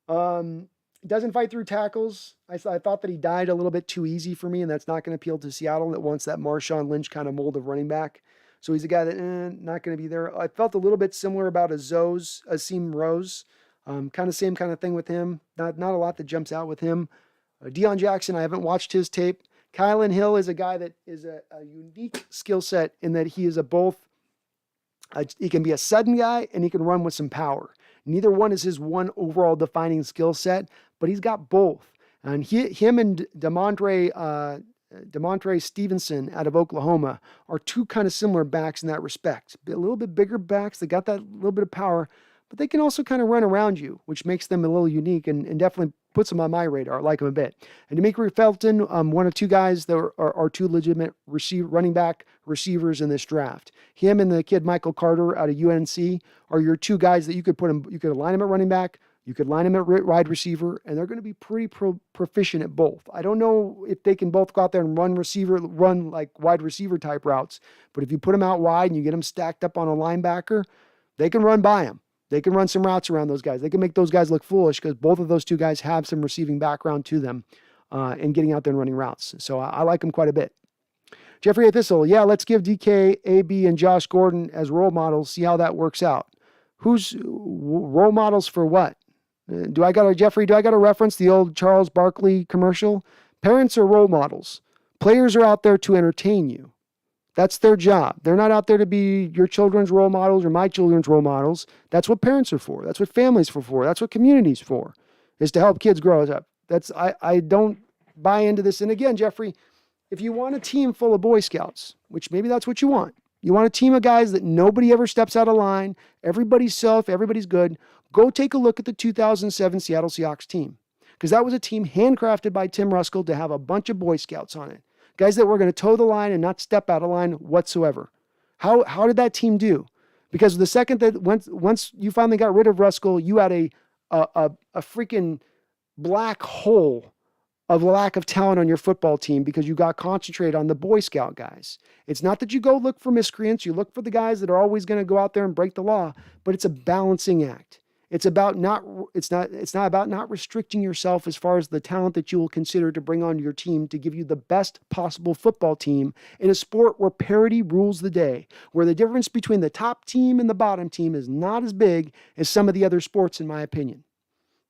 Doesn't fight through tackles. I thought that he died a little bit too easy for me, and that's not going to appeal to Seattle that wants that Marshawn Lynch kind of mold of running back. So he's a guy that not going to be there. I felt a little bit similar about Azeem Rose. Kind of same kind of thing with him. Not a lot that jumps out with him. Deion Jackson, I haven't watched his tape. Kylan Hill is a guy that is a unique skill set in that he is he can be a sudden guy and he can run with some power. Neither one is his one overall defining skill set, but he's got both. And him and Demontre Stevenson out of Oklahoma are two kind of similar backs in that respect. A little bit bigger backs. They got that little bit of power, but they can also kind of run around you, which makes them a little unique and definitely puts them on my radar. I like them a bit. And Demetri Felton, one of two guys that are two legitimate running back receivers in this draft. Him and the kid Michael Carter out of UNC are your two guys that you could you could line them at running back, you could line them at wide receiver, and they're going to be pretty proficient at both. I don't know if they can both go out there and run like wide receiver type routes, but if you put them out wide and you get them stacked up on a linebacker, they can run by them. They can run some routes around those guys. They can make those guys look foolish because both of those two guys have some receiving background to them and getting out there and running routes. So I like them quite a bit. Jeffrey A. Thistle, yeah, let's give DK, AB, and Josh Gordon as role models, see how that works out. Who's role models for what? Do I got to reference the old Charles Barkley commercial? Parents are role models. Players are out there to entertain you. That's their job. They're not out there to be your children's role models or my children's role models. That's what parents are for. That's what families are for. That's what community's for, is to help kids grow up. I don't buy into this. And again, Jeffrey, if you want a team full of Boy Scouts, which maybe that's what you want a team of guys that nobody ever steps out of line, everybody's self, everybody's good, go take a look at the 2007 Seattle Seahawks team. Because that was a team handcrafted by Tim Ruskell to have a bunch of Boy Scouts on it. Guys that were going to toe the line and not step out of line whatsoever. How did that team do? Because the second that once you finally got rid of Ruskell, you had a freaking black hole of lack of talent on your football team because you got concentrated on the Boy Scout guys. It's not that you go look for miscreants. You look for the guys that are always going to go out there and break the law, but it's a balancing act. It's not about not restricting yourself as far as the talent that you will consider to bring onto your team to give you the best possible football team in a sport where parity rules the day, where the difference between the top team and the bottom team is not as big as some of the other sports, in my opinion.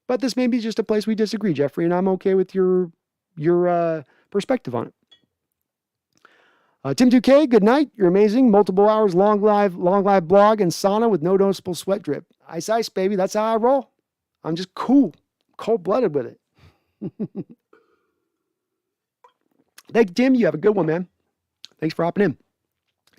But this may be just a place we disagree, Jeffrey, and I'm okay with your perspective on it. Tim 2K, good night. You're amazing. Multiple hours, long live blog and sauna with no noticeable sweat drip. Ice, baby. That's how I roll. I'm just cold-blooded with it. Thank you, Tim. You have a good one, man. Thanks for hopping in.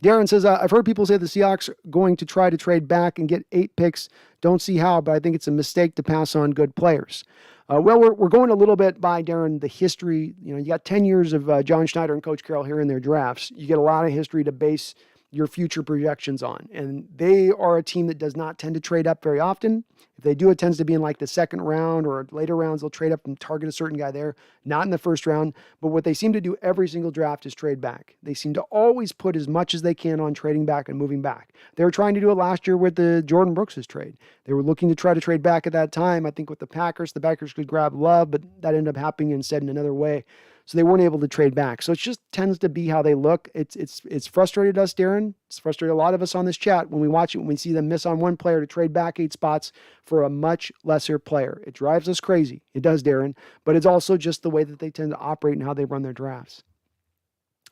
Darren says, I've heard people say the Seahawks are going to try to trade back and get 8 picks. Don't see how, but I think it's a mistake to pass on good players. Well, we're going a little bit by, Darren, the history. You got 10 years of John Schneider and Coach Carroll here in their drafts. You get a lot of history to base your future projections on. And they are a team that does not tend to trade up very often. If they do, it tends to be in like the second round or later rounds. They'll trade up and target a certain guy there, not in the first round. But what they seem to do every single draft is trade back. They seem to always put as much as they can on trading back and moving back. They were trying to do it last year with the Jordan Brooks' trade. They were looking to try to trade back at that time. I think with the Packers could grab Love, but that ended up happening instead in another way. So they weren't able to trade back. So it just tends to be how they look. It's frustrated us, Darren. It's frustrated a lot of us on this chat when we watch it, when we see them miss on one player to trade back 8 spots for a much lesser player. It drives us crazy. It does, Darren. But it's also just the way that they tend to operate and how they run their drafts.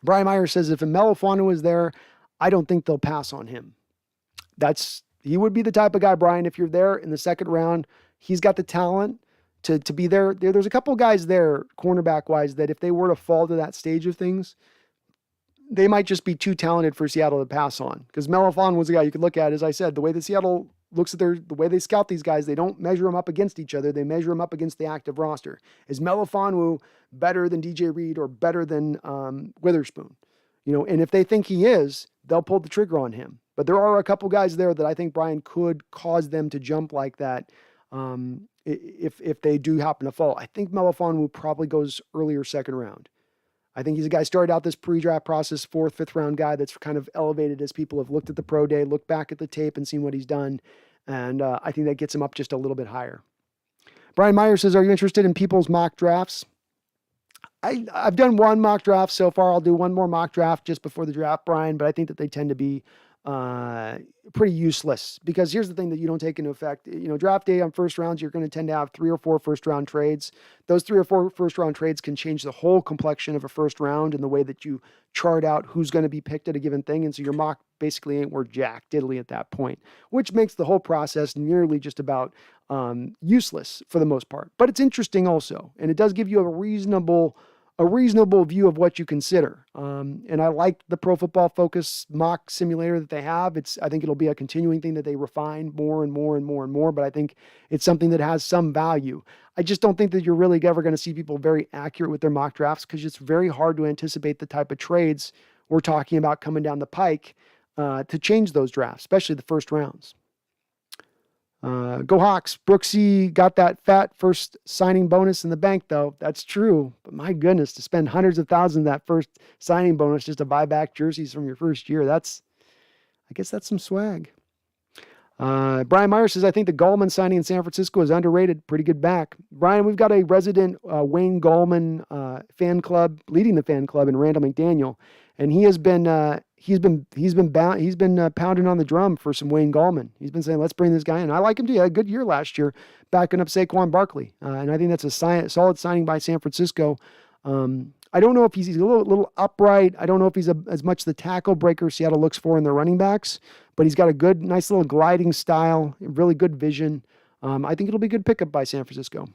Brian Meyer says, if Melifonwu is there, I don't think they'll pass on him. He would be the type of guy, Brian, if you're there in the second round, he's got the talent to be there. There's a couple guys there, cornerback-wise, that if they were to fall to that stage of things, they might just be too talented for Seattle to pass on. Because Melifonwu was a guy you could look at, as I said, the way that Seattle looks at the way they scout these guys, they don't measure them up against each other. They measure them up against the active roster. Is Melifonwu better than DJ Reed or better than Witherspoon? And if they think he is, they'll pull the trigger on him. But there are a couple guys there that I think, Brian, could cause them to jump like that if they do happen to fall. I think Melifonwu probably goes earlier second round. I think he's a guy started out this pre-draft process, 4th, 5th round guy that's kind of elevated as people have looked at the pro day, looked back at the tape and seen what he's done. And I think that gets him up just a little bit higher. Brian Meyer says, are you interested in people's mock drafts? I've done one mock draft so far. I'll do one more mock draft just before the draft, Brian, but I think that they tend to be pretty useless because here's the thing that you don't take into effect. Draft day on first rounds, you're going to tend to have 3 or 4 first round trades. Those 3 or 4 first round trades can change the whole complexion of a first round and the way that you chart out who's going to be picked at a given thing. And so your mock basically ain't worth jack diddly at that point, which makes the whole process nearly just about useless for the most part. But it's interesting also, and it does give you a reasonable view of what you consider. And I like the Pro Football Focus mock simulator that they have. I think it'll be a continuing thing that they refine more and more and more and more, but I think it's something that has some value. I just don't think that you're really ever going to see people very accurate with their mock drafts because it's very hard to anticipate the type of trades we're talking about coming down the pike to change those drafts, especially the first rounds. Go Hawks. Brooksy got that fat first signing bonus in the bank, though. That's true. But my goodness, to spend hundreds of thousands of that first signing bonus just to buy back jerseys from your first year, I guess that's some swag. Brian Meyer says, I think the Gallman signing in San Francisco is underrated. Pretty good back. Brian, we've got a resident Wayne Gallman fan club, leading the fan club in Randall McDaniel. And he has been pounding on the drum for some Wayne Gallman. He's been saying, let's bring this guy in. I like him too. He had a good year last year, backing up Saquon Barkley. And I think that's a solid signing by San Francisco. I don't know if he's a little upright. I don't know if he's as much the tackle breaker Seattle looks for in their running backs, but he's got a nice little gliding style, really good vision. I think it'll be a good pickup by San Francisco.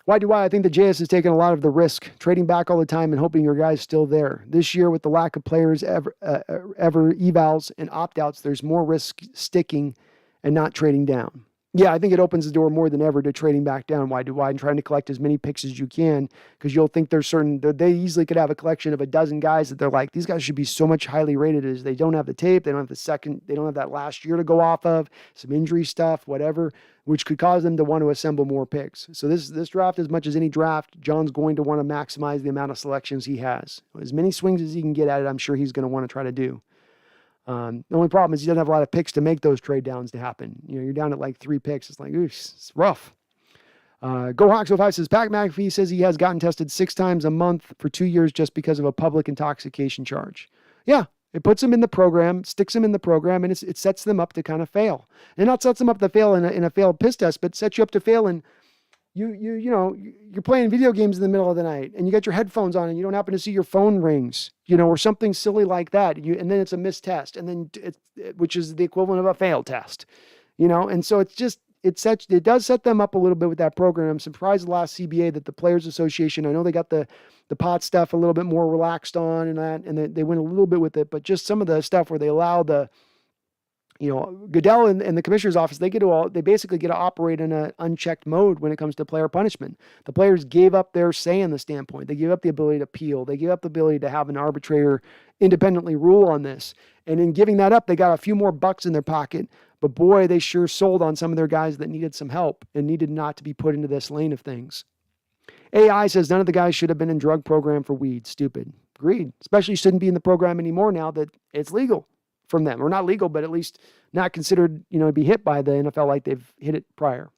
Why do I think the JS has taken a lot of the risk, trading back all the time and hoping your guy's still there. This year, with the lack of players ever evals and opt-outs, there's more risk sticking and not trading down. Yeah, I think it opens the door more than ever to trading back down. Why do I? And trying to collect as many picks as you can because you'll think they easily could have a collection of a dozen guys that they're like, these guys should be so much highly rated as they don't have the tape, they don't have they don't have that last year to go off of, some injury stuff, whatever, which could cause them to want to assemble more picks. So this draft, as much as any draft, John's going to want to maximize the amount of selections he has. As many swings as he can get at it, I'm sure he's going to want to try to do. The only problem is he doesn't have a lot of picks to make those trade downs to happen. You're down at like 3 picks. It's like, ooh, it's rough. Go Hawks 05 says, Pat McAfee says he has gotten tested 6 times a month for 2 years just because of a public intoxication charge. Yeah, it puts them in the program, sticks them in the program, and it sets them up to kind of fail. And not sets them up to fail in a failed piss test, but sets you up to fail in you're playing video games in the middle of the night and you got your headphones on and you don't happen to see your phone rings, or something silly like that. And then it's a missed test, and then which is the equivalent of a failed test, and so it does set them up a little bit with that program. I'm surprised the last CBA that the Players Association, I know they got the pot stuff a little bit more relaxed on and they went a little bit with it, but just some of the stuff where they allow Goodell and the commissioner's office, they basically get to operate in an unchecked mode when it comes to player punishment. The players gave up their say in the standpoint. They gave up the ability to appeal. They gave up the ability to have an arbitrator independently rule on this. And in giving that up, they got a few more bucks in their pocket. But boy, they sure sold on some of their guys that needed some help and needed not to be put into this lane of things. AI says none of the guys should have been in drug program for weed. Stupid. Agreed. Especially shouldn't be in the program anymore now that it's legal from them, or not legal, but at least not considered, to be hit by the NFL like they've hit it prior.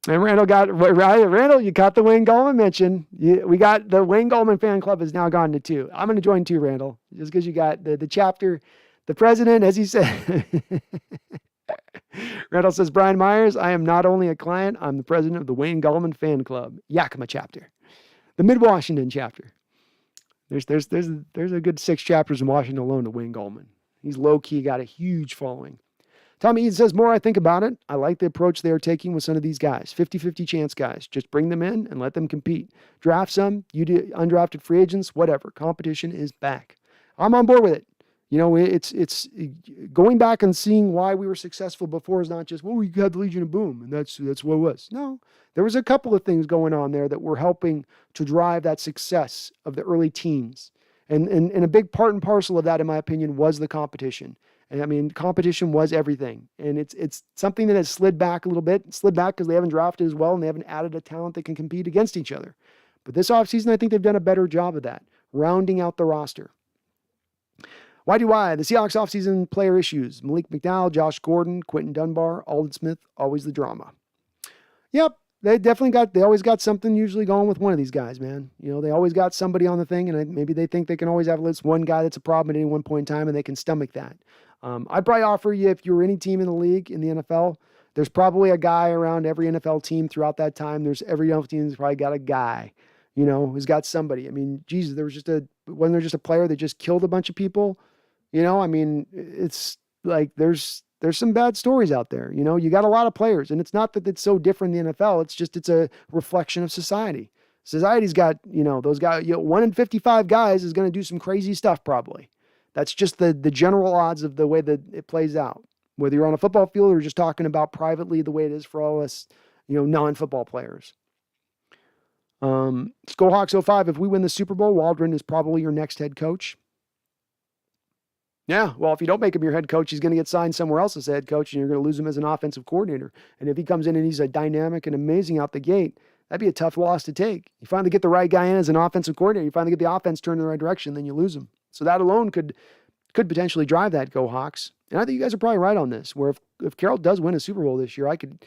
And Randall, you caught the Wayne Gallman mention. We got the Wayne Gallman fan club has now gone to 2. I'm going to join 2, Randall, just because you got the chapter, the president, as he said. Randall says, Brian Myers, I am not only a client, I'm the president of the Wayne Gallman fan club, Yakima chapter, the Mid-Washington chapter. There's a good 6 chapters in Washington alone to Wayne Gallman. He's low-key got a huge following. Tommy Eden says, more I think about it, I like the approach they are taking with some of these guys. 50-50 chance guys. Just bring them in and let them compete. Draft some, you do undrafted free agents, whatever. Competition is back. I'm on board with it. It's going back and seeing why we were successful before is not just, well, we had the Legion of Boom, and that's what it was. No, there was a couple of things going on there that were helping to drive that success of the early teens. And a big part and parcel of that, in my opinion, was the competition. And I mean, competition was everything. And it's something that has slid back a little bit. Slid back because they haven't drafted as well and they haven't added a talent that can compete against each other. But this offseason, I think they've done a better job of that, rounding out the roster. Why do I? The Seahawks offseason player issues. Malik McDowell, Josh Gordon, Quentin Dunbar, Aldon Smith, always the drama. Yep, they always got something usually going with one of these guys, man. You know, they always got somebody on the thing, and maybe they think they can always have at least one guy that's a problem at any one point in time, and they can stomach that. I'd probably offer you, if you're any team in the league, in the NFL, there's probably a guy around every NFL team throughout that time. Every NFL team's probably got a guy, you know, who's got somebody. I mean, Jesus, wasn't there just a player that just killed a bunch of people? You know, I mean, it's like there's some bad stories out there. You know, you got a lot of players, and it's not that it's so different in the NFL. It's just, it's a reflection of society. Society's got, you know, those guys, 1 in 55 guys is going to do some crazy stuff probably. That's just the general odds of the way that it plays out. Whether you're on a football field or just talking about privately the way it is for all us, you know, non-football players. Skullhawks 05, if we win the Super Bowl, Waldron is probably your next head coach. Yeah, well, if you don't make him your head coach, he's going to get signed somewhere else as a head coach, and you're going to lose him as an offensive coordinator. And if he comes in and he's a dynamic and amazing out the gate, that'd be a tough loss to take. You finally get the right guy in as an offensive coordinator, you finally get the offense turned in the right direction, then you lose him. So that alone could potentially drive that Go Hawks. And I think you guys are probably right on this, where if Carroll does win a Super Bowl this year, I could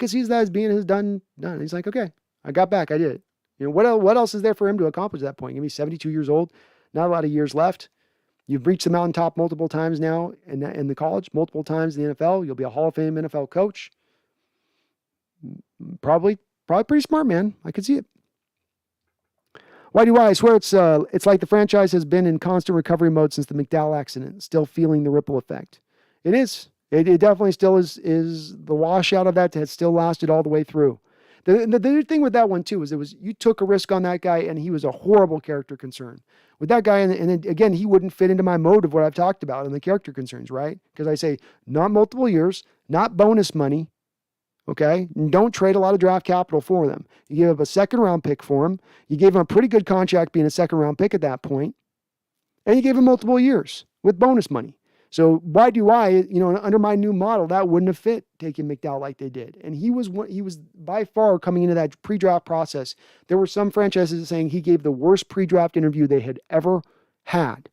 see that as being his done. He's like, okay, I got back, I did it. You know, what else is there for him to accomplish at that point? He's 72 years old, not a lot of years left. You've reached the mountaintop multiple times now in the college, multiple times in the NFL. You'll be a Hall of Fame NFL coach. Probably pretty smart, man. I could see it. Why do I swear it's like the franchise has been in constant recovery mode since the McDowell accident, still feeling the ripple effect. It is. It definitely still is the washout of that has still lasted all the way through. The thing with that one too is you took a risk on that guy, and he was a horrible character concern. With that guy, and again, he wouldn't fit into my mode of what I've talked about in the character concerns, right? Because I say not multiple years, not bonus money, okay? And don't trade a lot of draft capital for them. You gave up a second-round pick for him. You gave him a pretty good contract being a second-round pick at that point, and you gave him multiple years with bonus money. So why do I, under my new model, that wouldn't have fit taking McDowell like they did. And he was by far coming into that pre-draft process. There were some franchises saying he gave the worst pre-draft interview they had ever had.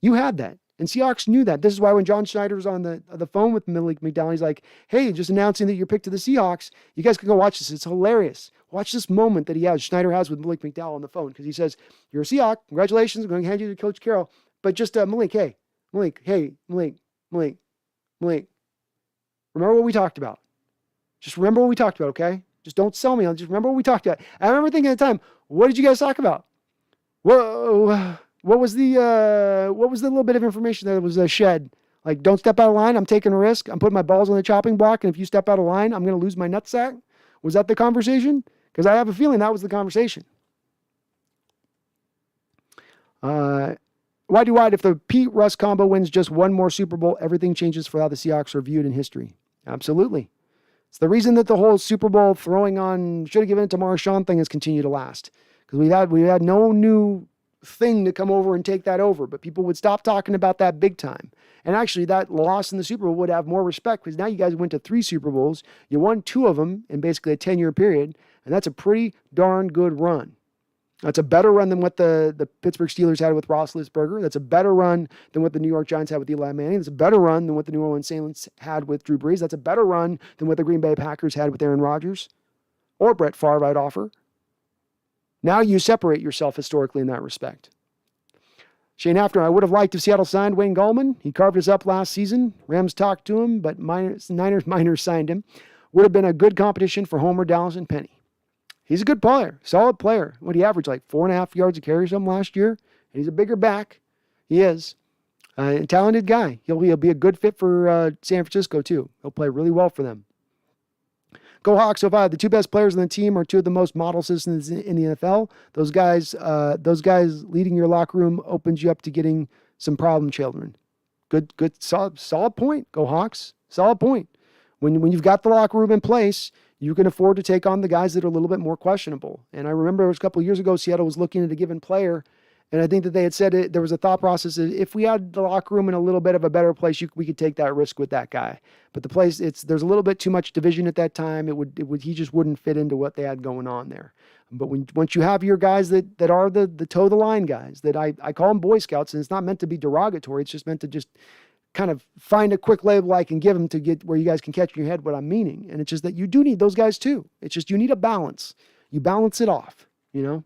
You had that. And Seahawks knew that. This is why when John Schneider was on the phone with Malik McDowell, he's like, hey, just announcing that you're picked to the Seahawks. You guys can go watch this. It's hilarious. Watch this moment that Schneider has with Malik McDowell on the phone. Because he says, you're a Seahawk. Congratulations. I'm going to hand you to Coach Carroll. But just Malik, hey, Malik, remember what we talked about. Just remember what we talked about, okay? Just don't sell me on. Just remember what we talked about. I remember thinking at the time, what did you guys talk about? Whoa, what was the little bit of information that was shed? Like, don't step out of line. I'm taking a risk. I'm putting my balls on the chopping block, and if you step out of line, I'm going to lose my nutsack. Was that the conversation? Because I have a feeling that was the conversation. Why do I? If the Pete-Russ combo wins just one more Super Bowl, everything changes for how the Seahawks are viewed in history. Absolutely. It's the reason that the whole Super Bowl throwing on, should have given it to Marshawn thing has continued to last. Because we had no new thing to come over and take that over. But people would stop talking about that big time. And actually, that loss in the Super Bowl would have more respect, because now you guys went to 3 Super Bowls. You won 2 of them in basically a 10-year period. And that's a pretty darn good run. That's a better run than what the Pittsburgh Steelers had with Roethlisberger. That's a better run than what the New York Giants had with Eli Manning. That's a better run than what the New Orleans Saints had with Drew Brees. That's a better run than what the Green Bay Packers had with Aaron Rodgers or Brett Favre, I'd offer. Now you separate yourself historically in that respect. Shane After, I would have liked if Seattle signed Wayne Gallman. He carved us up last season. Rams talked to him, but Niners signed him. Would have been a good competition for Homer, Dallas, and Penny. He's a good player, solid player. What he averaged, like 4.5 yards a carry or something last year. And he's a bigger back. He is. A talented guy. He'll be a good fit for San Francisco, too. He'll play really well for them. Go Hawks 05. The 2 best players on the team are 2 of the most model citizens in the NFL. Those guys leading your locker room opens you up to getting some problem children. Good, solid point. Go Hawks. Solid point. When you've got the locker room in place, you can afford to take on the guys that are a little bit more questionable. And I remember it was a couple of years ago, Seattle was looking at a given player, And I think that they had said there was a thought process that if we had the locker room in a little bit of a better place, we could take that risk with that guy. But the place, there's a little bit too much division at that time. He just wouldn't fit into what they had going on there. But once you have your guys that are the toe the line guys, that I call them Boy Scouts, and it's not meant to be derogatory. It's just meant to just kind of find a quick label I can give them to get where you guys can catch in your head what I'm meaning. And it's just that you do need those guys too. It's just, you need a balance. You balance it off, you know?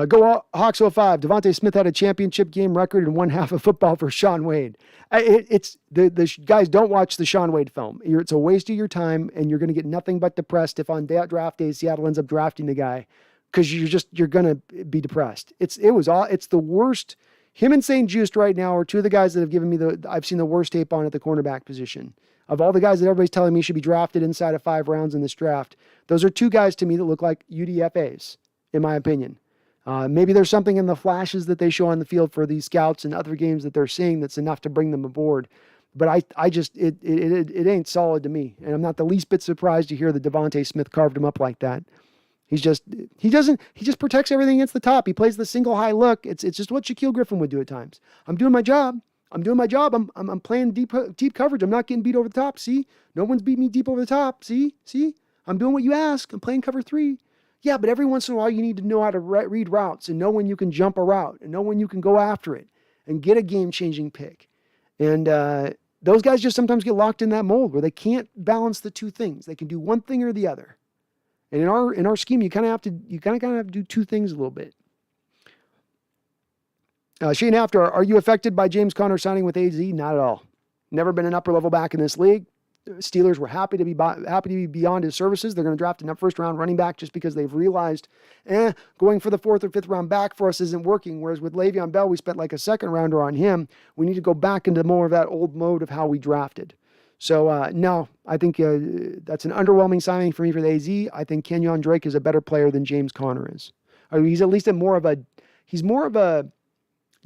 Go Hawks 05. Devontae Smith had a championship game record in one half of football for Sean Wade. It's the guys, don't watch the Sean Wade film. It's a waste of your time, and you're going to get nothing but depressed if on draft day Seattle ends up drafting the guy, because you're going to be depressed. It's the worst. Him and St. Just right now are two of the guys that have given me I've seen the worst tape on at the cornerback position. Of all the guys that everybody's telling me should be drafted inside of 5 rounds in this draft, those are two guys to me that look like UDFAs, in my opinion. Maybe there's something in the flashes that they show on the field for these scouts and other games that they're seeing that's enough to bring them aboard. But I just, it ain't solid to me. And I'm not the least bit surprised to hear that Devontae Smith carved him up like that. He just protects everything against the top. He plays the single high look. It's just what Shaquille Griffin would do at times. I'm doing my job. I'm playing deep coverage. I'm not getting beat over the top. See, no one's beat me deep over the top. See, I'm doing what you ask. I'm playing cover 3. Yeah, but every once in a while you need to know how to read routes and know when you can jump a route and know when you can go after it and get a game-changing pick. And those guys just sometimes get locked in that mold where they can't balance the two things. They can do one thing or the other. And in our scheme, you kind of have to do two things a little bit. Shane After, are you affected by James Conner signing with AZ? Not at all. Never been an upper-level back in this league. Steelers were happy to be beyond his services. They're going to draft a first-round running back just because they've realized, going for the 4th or 5th round back for us isn't working. Whereas with Le'Veon Bell, we spent like a second-rounder on him. We need to go back into more of that old mode of how we drafted. So, no, I think that's an underwhelming signing for me for the AZ. I think Kenyon Drake is a better player than James Conner is. He's at least more of a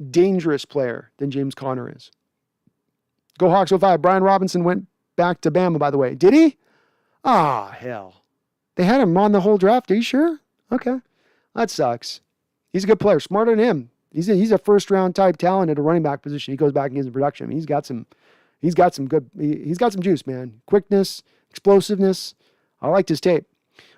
dangerous player than James Conner is. Go Hawks 05. Brian Robinson went back to Bama, by the way. Did he? Ah, hell. They had him on the whole draft. Are you sure? Okay. That sucks. He's a good player. Smarter than him. He's a first-round type talent at a running back position. He goes back and gets in production. I mean, he's got some juice, man. Quickness, explosiveness. I liked his tape.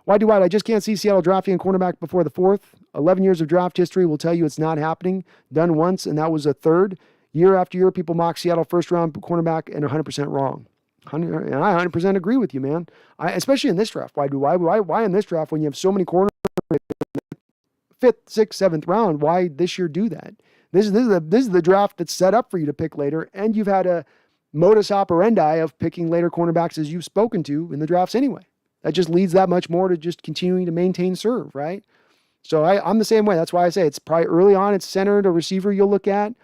Why do I just can't see Seattle drafting a cornerback before the 4th. 11 years of draft history will tell you it's not happening. Done once, and that was a 3rd. Year after year, people mock Seattle first-round cornerback and 100% wrong. And I 100% agree with you, man. Especially in this draft. Why in this draft when you have so many corners, 5th, 6th, 7th round? Why this year do that? This is the draft that's set up for you to pick later, and you've had a modus operandi of picking later cornerbacks as you've spoken to in the drafts anyway. That just leads that much more to just continuing to maintain serve, right? So I'm the same way. That's why I say it's probably early on. It's center, a receiver you'll look at,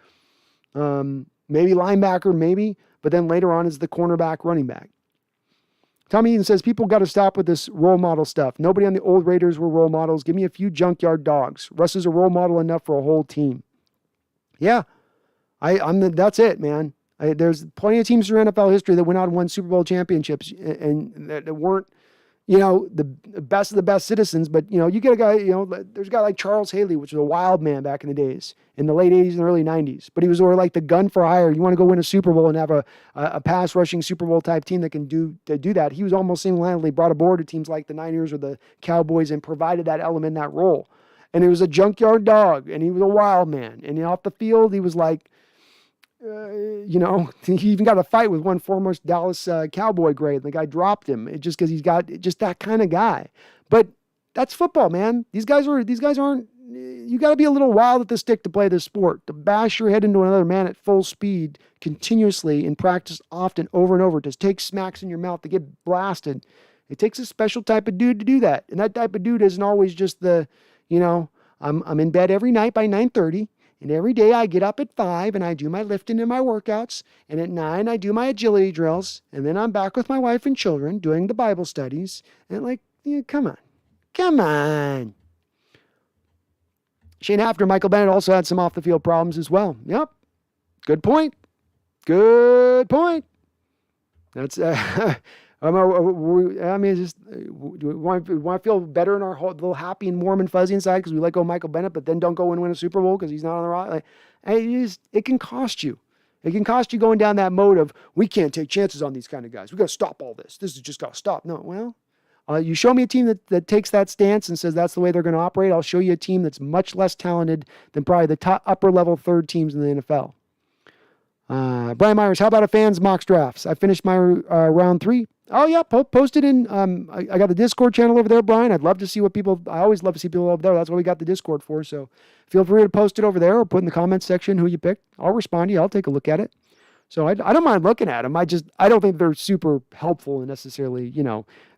maybe linebacker, maybe. But then later on is the cornerback, running back. Tommy Eaton says, people got to stop with this role model stuff. Nobody on the old Raiders were role models. Give me a few junkyard dogs. Russ is a role model enough for a whole team. Yeah, that's it, man. There's plenty of teams through NFL history that went out and won Super Bowl championships and that weren't, the best of the best citizens. But, you get a guy, there's a guy like Charles Haley, which was a wild man back in the days, in the late 80s and early 90s. But he was sort of like the gun for hire. You want to go win a Super Bowl and have a pass rushing Super Bowl type team that can do that. He was almost single-handedly brought aboard to teams like the Niners or the Cowboys and provided that element in that role. And he was a junkyard dog, and he was a wild man. And off the field, he was like, he even got a fight with one former Dallas Cowboy grade. The guy dropped him just because he's got just that kind of guy. But that's football, man. These guys aren't. You got to be a little wild at the stick to play this sport. To bash your head into another man at full speed continuously in practice, often over and over, to take smacks in your mouth, to get blasted. It takes a special type of dude to do that, and that type of dude isn't always just the, I'm in bed every night by 9:30. And every day I get up at 5 and I do my lifting and my workouts. And at 9, I do my agility drills. And then I'm back with my wife and children doing the Bible studies. And come on. Shane After, Michael Bennett also had some off the field problems as well. Yep. Good point. That's I mean, it's just, do we want to feel better in our whole, little happy and warm and fuzzy inside because we let go of Michael Bennett, but then don't go and win a Super Bowl because he's not on the roster? Like, it can cost you. It can cost you going down that mode of, we can't take chances on these kind of guys. We got to stop all this. This has just got to stop. No, well, you show me a team that takes that stance and says that's the way they're going to operate. I'll show you a team that's much less talented than probably the top upper level third teams in the NFL. Brian Myers, how about a fans mock drafts? I finished my round 3. Oh yeah, posted in. I got the Discord channel over there, Brian. I'd love to see what people. I always love to see people over there. That's what we got the Discord for. So feel free to post it over there or put in the comments section who you picked. I'll respond to you. I'll take a look at it. So I don't mind looking at them. I don't think they're super helpful and necessarily.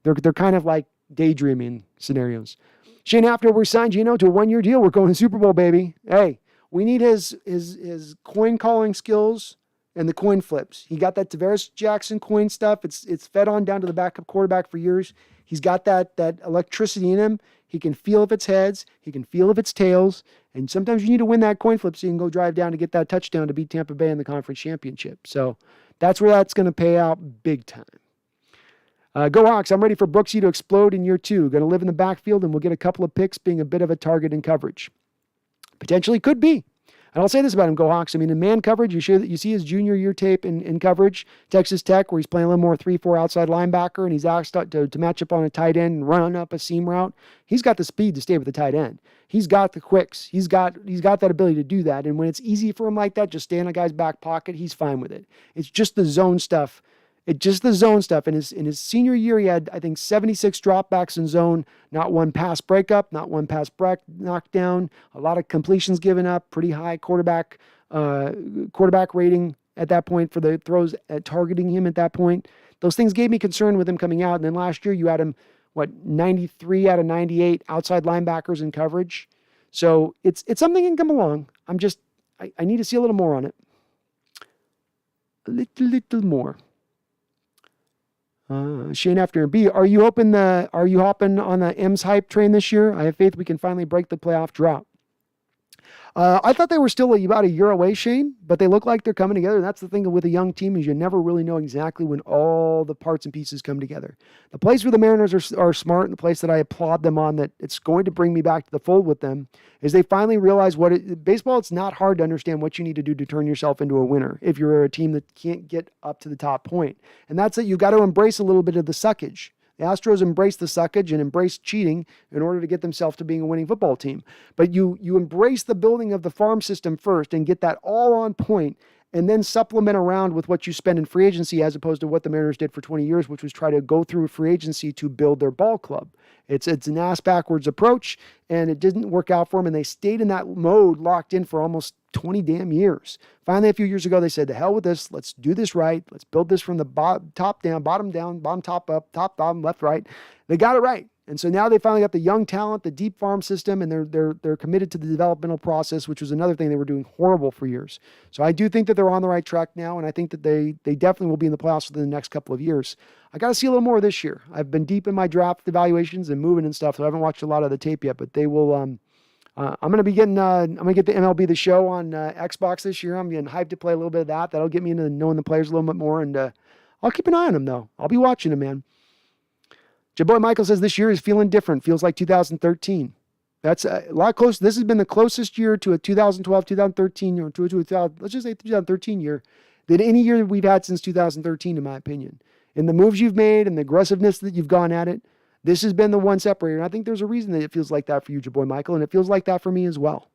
They're kind of like daydreaming scenarios. Shane, after we signed Gino to a 1-year deal, we're going to Super Bowl, baby. Hey, we need his coin calling skills and the coin flips. He got that Tavares Jackson coin stuff. It's fed on down to the backup quarterback for years. He's got that electricity in him. He can feel if it's heads. He can feel if it's tails. And sometimes you need to win that coin flip so you can go drive down to get that touchdown to beat Tampa Bay in the conference championship. So that's where that's going to pay out big time. Go Hawks. I'm ready for Brooksy to explode in year 2. Going to live in the backfield and we'll get a couple of picks being a bit of a target in coverage. Potentially could be. And I'll say this about him, Go Hawks. I mean, in man coverage, you see his junior year tape in coverage, Texas Tech, where he's playing a little more 3-4 outside linebacker, and he's asked to match up on a tight end and run up a seam route. He's got the speed to stay with the tight end. He's got the quicks. He's got that ability to do that. And when it's easy for him like that, just stay in a guy's back pocket, he's fine with it. It's just the zone stuff. In his senior year, he had, I think, 76 dropbacks in zone, not one pass breakup, not one pass knockdown, a lot of completions given up, pretty high quarterback rating at that point for the throws targeting him at that point. Those things gave me concern with him coming out. And then last year, you had him, 93 out of 98 outside linebackers in coverage. So it's something that can come along. I need to see a little more on it. A little more. Shane after B, are you hopping on the M's hype train this year? I have faith we can finally break the playoff drought. I thought they were still about a year away, Shane, but they look like they're coming together. And that's the thing with a young team is you never really know exactly when all the parts and pieces come together. The place where the Mariners are smart and the place that I applaud them on that it's going to bring me back to the fold with them is they finally realize baseball, it's not hard to understand what you need to do to turn yourself into a winner if you're a team that can't get up to the top point. And that's it. You've got to embrace a little bit of the suckage. The Astros embrace the suckage and embrace cheating in order to get themselves to being a winning football team. But you embrace the building of the farm system first and get that all on point and then supplement around with what you spend in free agency as opposed to what the Mariners did for 20 years, which was try to go through free agency to build their ball club. It's an ass-backwards approach, and it didn't work out for them, and they stayed in that mode locked in for almost 20 damn years. Finally, a few years ago, they said, to hell with this. Let's do this right. Let's build this from the top down, bottom top up, top, bottom, left, right. They got it right. And so now they finally got the young talent, the deep farm system, and they're committed to the developmental process, which was another thing they were doing horrible for years. So I do think that they're on the right track now, and I think that they definitely will be in the playoffs within the next couple of years. I got to see a little more this year. I've been deep in my draft evaluations and moving and stuff, so I haven't watched a lot of the tape yet, but they will. I'm going to get the MLB The Show on Xbox this year. I'm getting hyped to play a little bit of that. That'll get me into knowing the players a little bit more, and I'll keep an eye on them, though. I'll be watching them, man. Jaboy Michael says this year is feeling different. Feels like 2013. That's a lot closer. This has been the closest year to a 2012, 2013, or let's just say 2013 year than any year that we've had since 2013, in my opinion. In the moves you've made and the aggressiveness that you've gone at it, this has been the one separator. And I think there's a reason that it feels like that for you, Jaboy Michael, and it feels like that for me as well.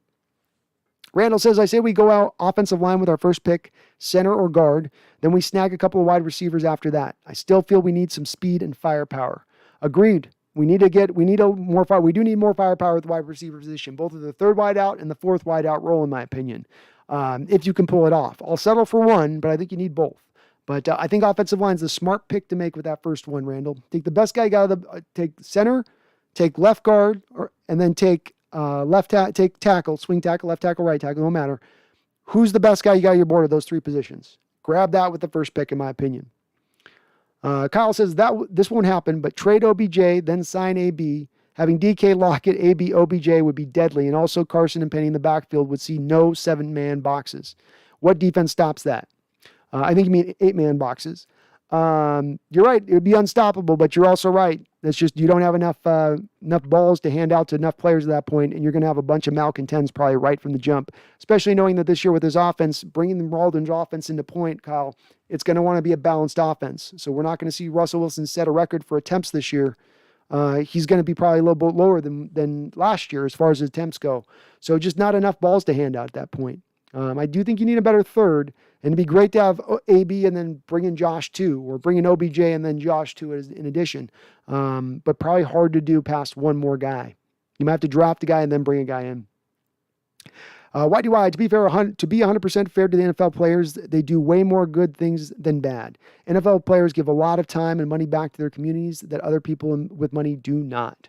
Randall says, I say we go out offensive line with our first pick, center or guard, then we snag a couple of wide receivers after that. I still feel we need some speed and firepower. Agreed. We do need more firepower at the wide receiver position, both at the third wide out and the fourth wide out role, in my opinion, if you can pull it off. I'll settle for one, but I think you need both. But I think offensive line is the smart pick to make with that first one, Randall. Take the best guy take center, take left guard, and then take take tackle, swing tackle, left tackle, right tackle, no matter. Who's the best guy you got on your board of those three positions? Grab that with the first pick, in my opinion. Kyle says this won't happen, but trade OBJ, then sign AB. Having DK Lockett, AB, OBJ would be deadly, and also Carson and Penny in the backfield would see no 7-man boxes. What defense stops that? I think you mean 8-man boxes. You're right. It would be unstoppable, but you're also right. It's just you don't have enough balls to hand out to enough players at that point, and you're going to have a bunch of malcontents probably right from the jump, especially knowing that this year with his offense, bringing Aldon's offense into point, Kyle, it's going to want to be a balanced offense. So we're not going to see Russell Wilson set a record for attempts this year. He's going to be probably a little bit lower than last year as far as his attempts go. So just not enough balls to hand out at that point. I do think you need a better third, and it'd be great to have AB and then bring in Josh too, or bring in OBJ and then Josh too in addition. But probably hard to do past one more guy. You might have to draft a guy and then bring a guy in. Why do I? To be fair, to be 100% fair to the NFL players, they do way more good things than bad. NFL players give a lot of time and money back to their communities that other people with money do not.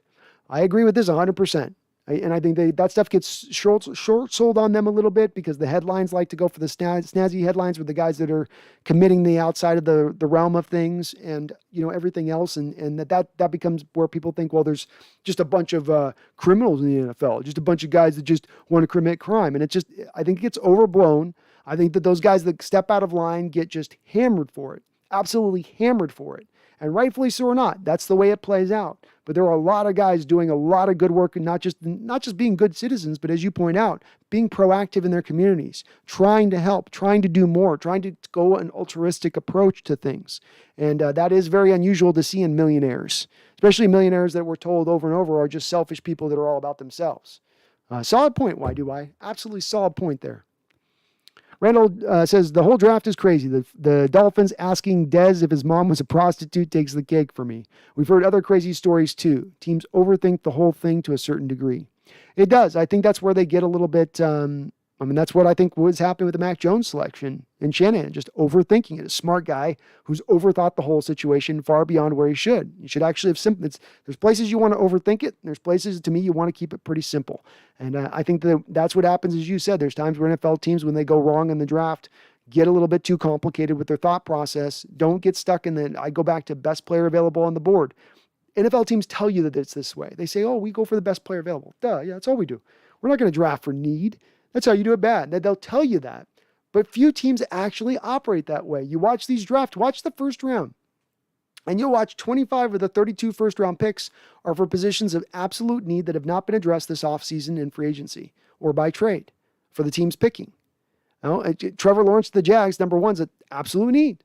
I agree with this 100%. And I think that stuff gets short sold on them a little bit because the headlines like to go for the snazzy headlines with the guys that are committing the outside of the realm of things and, everything else. And that becomes where people think, well, there's just a bunch of criminals in the NFL, just a bunch of guys that just want to commit crime. And I think it gets overblown. I think that those guys that step out of line get just hammered for it, absolutely hammered for it. And rightfully so or not, that's the way it plays out. But there are a lot of guys doing a lot of good work and not just being good citizens, but as you point out, being proactive in their communities, trying to help, trying to do more, trying to go an altruistic approach to things. And that is very unusual to see in millionaires, especially millionaires that we're told over and over are just selfish people that are all about themselves. Solid point, why do I? Absolutely solid point there. Randall says, the whole draft is crazy. The Dolphins asking Dez if his mom was a prostitute takes the cake for me. We've heard other crazy stories too. Teams overthink the whole thing to a certain degree. It does. I think that's where they get a little bit, that's what I think was happening with the Mac Jones selection and Shanahan, just overthinking it. A smart guy who's overthought the whole situation far beyond where he should. You should actually have simple. There's places you want to overthink it. And there's places, to me, you want to keep it pretty simple. And I think that's what happens, as you said. There's times where NFL teams, when they go wrong in the draft, get a little bit too complicated with their thought process. Don't get stuck in I go back to best player available on the board. NFL teams tell you that it's this way. They say, oh, we go for the best player available. Duh, yeah, that's all we do. We're not going to draft for need. That's how you do it bad. They'll tell you that. But few teams actually operate that way. You watch these drafts, watch the first round, and you'll watch 25 of the 32 first-round picks are for positions of absolute need that have not been addressed this offseason in free agency or by trade for the teams picking. Trevor Lawrence, the Jags, number one, is an absolute need.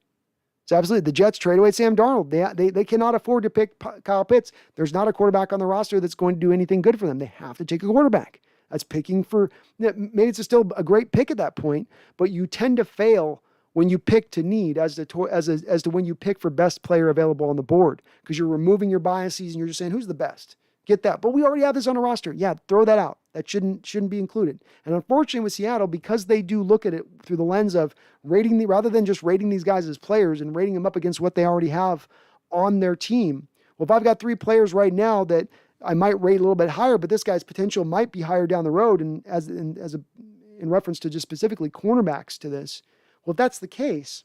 It's absolutely. The Jets trade away Sam Darnold. They cannot afford to pick Kyle Pitts. There's not a quarterback on the roster that's going to do anything good for them. They have to take a quarterback. That's picking for, maybe it's still a great pick at that point, but you tend to fail when you pick to need as to when you pick for best player available on the board, because you're removing your biases and you're just saying, who's the best? Get that. But we already have this on a roster. Yeah, throw that out. That shouldn't be included. And unfortunately with Seattle, because they do look at it through the lens of rather than just rating these guys as players and rating them up against what they already have on their team. Well, if I've got 3 players right now that I might rate a little bit higher, but this guy's potential might be higher down the road, and in reference to just specifically cornerbacks to this. Well, if that's the case,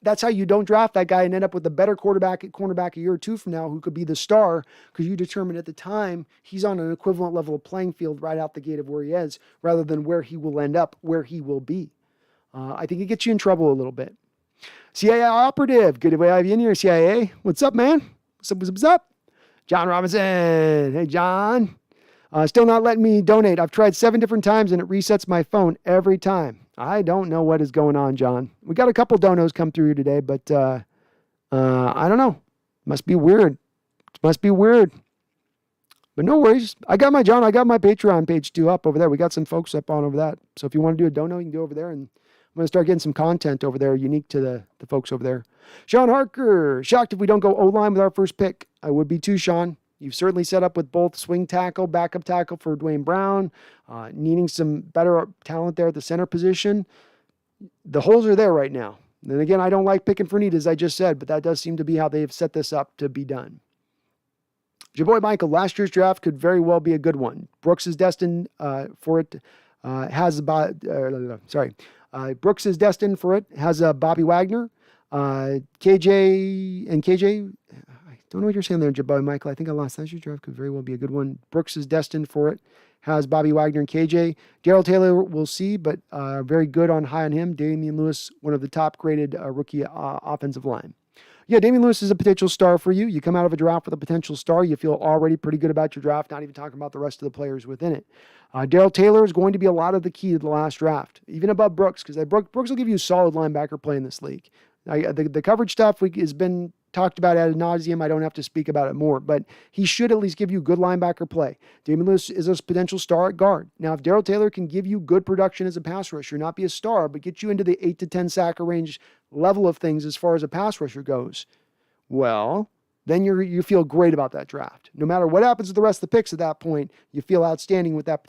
that's how you don't draft that guy and end up with a better cornerback a year or two from now who could be the star, because you determine at the time he's on an equivalent level of playing field right out the gate of where he is, rather than where he will end up, where he will be. I think it gets you in trouble a little bit. CIA operative, good to have you in here, CIA. What's up, man? What's up? John Robinson. Hey, John. Still not letting me donate. I've tried 7 different times and it resets my phone every time. I don't know what is going on, John. We got a couple donos come through here today, but I don't know. Must be weird. But no worries. I got my Patreon page too up over there. We got some folks up on over that. So if you want to do a dono, you can go over there, and I'm going to start getting some content over there unique to the folks over there. Sean Harker, shocked if we don't go O-line with our first pick. I would be too, Sean. You've certainly set up with both swing tackle, backup tackle for Dwayne Brown, needing some better talent there at the center position. The holes are there right now. And again, I don't like picking for need, as I just said, but that does seem to be how they've set this up to be done. Your boy Michael, last year's draft could very well be a good one. Brooks is destined for it. Brooks is destined for it. Has Bobby Wagner. KJ, I don't know what you're saying there, Jabbar Michael. I think I lost. Last year's draft could very well be a good one. Brooks is destined for it. has Bobby Wagner and KJ. Darrell Taylor, we'll see, but very good high on him. Damian Lewis, one of the top graded rookie offensive line. Yeah, Damian Lewis is a potential star for you. You come out of a draft with a potential star. You feel already pretty good about your draft, not even talking about the rest of the players within it. Darrell Taylor is going to be a lot of the key to the last draft, even above Brooks, because Brooks will give you a solid linebacker play in this league. The coverage stuff has been talked about ad nauseum. I don't have to speak about it more, but he should at least give you good linebacker play. Damian Lewis is a potential star at guard. Now, if Darrell Taylor can give you good production as a pass rusher, not be a star, but get you into the 8 to 10 sack range level of things as far as a pass rusher goes, well, then you feel great about that draft. No matter what happens to the rest of the picks at that point, you feel outstanding with that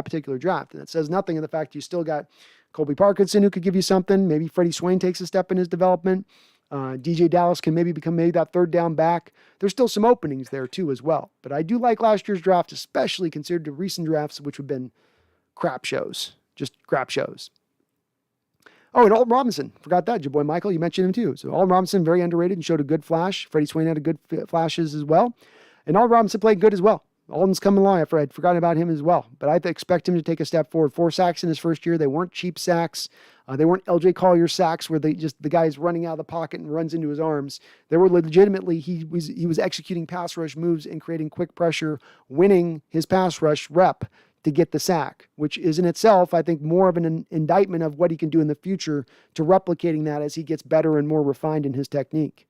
particular draft. And it says nothing of the fact you still got Colby Parkinson, who could give you something. Maybe Freddie Swain takes a step in his development. DJ Dallas can become that third down back. There's still some openings there too as well. But I do like last year's draft, especially considered to recent drafts, which have been crap shows. Just crap shows. Oh, and Aldon Robinson. Forgot that. Your boy Michael, you mentioned him too. So Aldon Robinson, very underrated and showed a good flash. Freddie Swain had a good flashes as well. And Aldon Robinson played good as well. Aldon's coming along. I'd forgotten about him as well. But I expect him to take a step forward. 4 sacks in his first year. They weren't cheap sacks. They weren't LJ Collier sacks where the guy's running out of the pocket and runs into his arms. They were legitimately, he was executing pass rush moves and creating quick pressure, winning his pass rush rep to get the sack, which is in itself, I think, more of an indictment of what he can do in the future to replicating that as he gets better and more refined in his technique.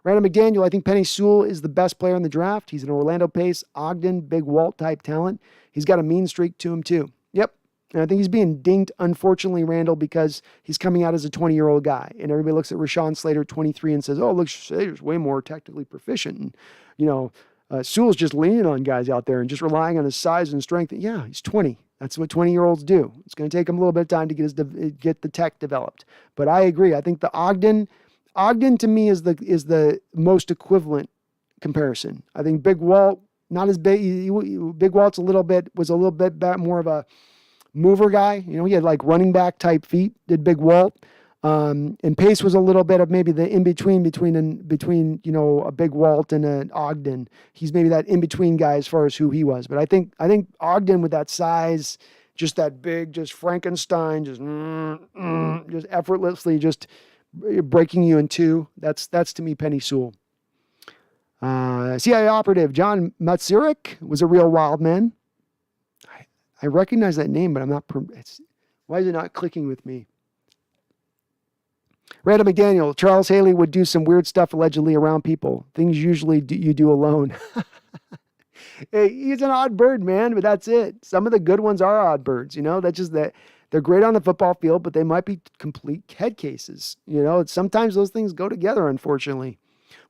Randall McDaniel, I think Penei Sewell is the best player in the draft. He's an Orlando Pace, Ogden, Big Walt type talent. He's got a mean streak to him too. Yep. And I think he's being dinked, unfortunately, Randall, because he's coming out as a 20-year-old guy. And everybody looks at Rashawn Slater at 23 and says, oh, look, Slater's way more technically proficient. And, Sewell's just leaning on guys out there and just relying on his size and strength. Yeah, he's 20. That's what 20-year-olds do. It's going to take him a little bit of time to get the tech developed. But I agree. I think the Ogden to me is the most equivalent comparison. I think Big Walt, not as big. Big Walt's was a little bit more of a mover guy. He had like running back type feet, did Big Walt. And Pace was a little bit of maybe the in-between between a Big Walt and an Ogden. He's maybe that in-between guy as far as who he was. But I think Ogden with that size, just that big, just Frankenstein, just effortlessly just breaking you in two. That's to me Penei Sewell. CIA operative John Matsurek was a real wild man. I recognize that name, but I'm not. Why is it not clicking with me? Randall McDaniel, Charles Haley would do some weird stuff allegedly around people. Things usually you do alone. Hey, he's an odd bird, man, but that's it. Some of the good ones are odd birds, That's just that they're great on the football field, but they might be complete head cases. Sometimes those things go together, unfortunately.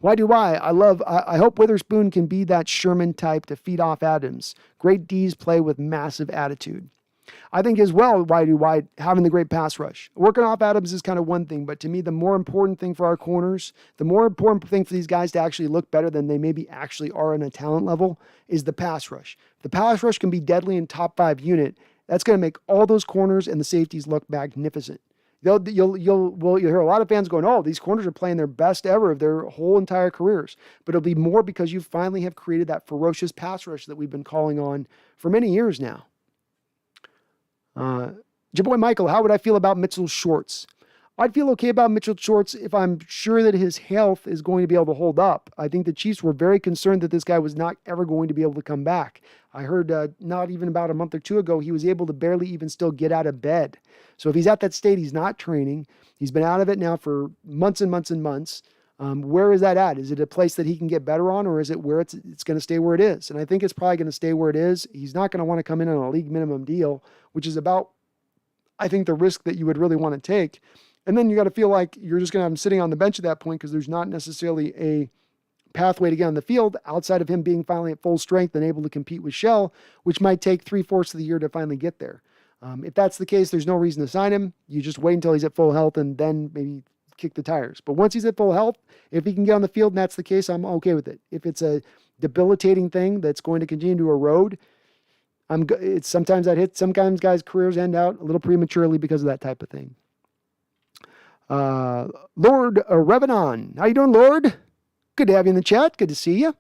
Why do I hope Witherspoon can be that Sherman type to feed off Adams. Great D's play with massive attitude. I think as well, why having the great pass rush. Working off Adams is kind of one thing, but to me, the more important thing for our corners, the more important thing for these guys to actually look better than they maybe actually are on a talent level is the pass rush. If the pass rush can be deadly in top 5 unit, that's going to make all those corners and the safeties look magnificent. You'll hear a lot of fans going, oh, these corners are playing their best ever of their whole entire careers. But it'll be more because you finally have created that ferocious pass rush that we've been calling on for many years now. Your boy Michael, how would I feel about Mitchell Schwartz? I'd feel okay about Mitchell Schwartz if I'm sure that his health is going to be able to hold up. I think the Chiefs were very concerned that this guy was not ever going to be able to come back. I heard not even about a month or two ago, he was able to barely even still get out of bed. So if he's at that state, he's not training. He's been out of it now for months and months and months. Where is that at? Is it a place that he can get better on, or is it where it's going to stay where it is? And I think it's probably going to stay where it is. He's not going to want to come in on a league minimum deal, which is about, I think, the risk that you would really want to take. And then you got to feel like you're just going to have him sitting on the bench at that point because there's not necessarily a pathway to get on the field outside of him being finally at full strength and able to compete with Shell, which might take 3/4 of the year to finally get there. If that's the case, there's no reason to sign him. You just wait until he's at full health and then maybe kick the tires. But once he's at full health, if he can get on the field and that's the case, I'm okay with it. If it's a debilitating thing that's going to continue to erode, sometimes guys' careers end out a little prematurely because of that type of thing. Lord Revenon. How you doing, Lord? Good to have you in the chat. Good to see you.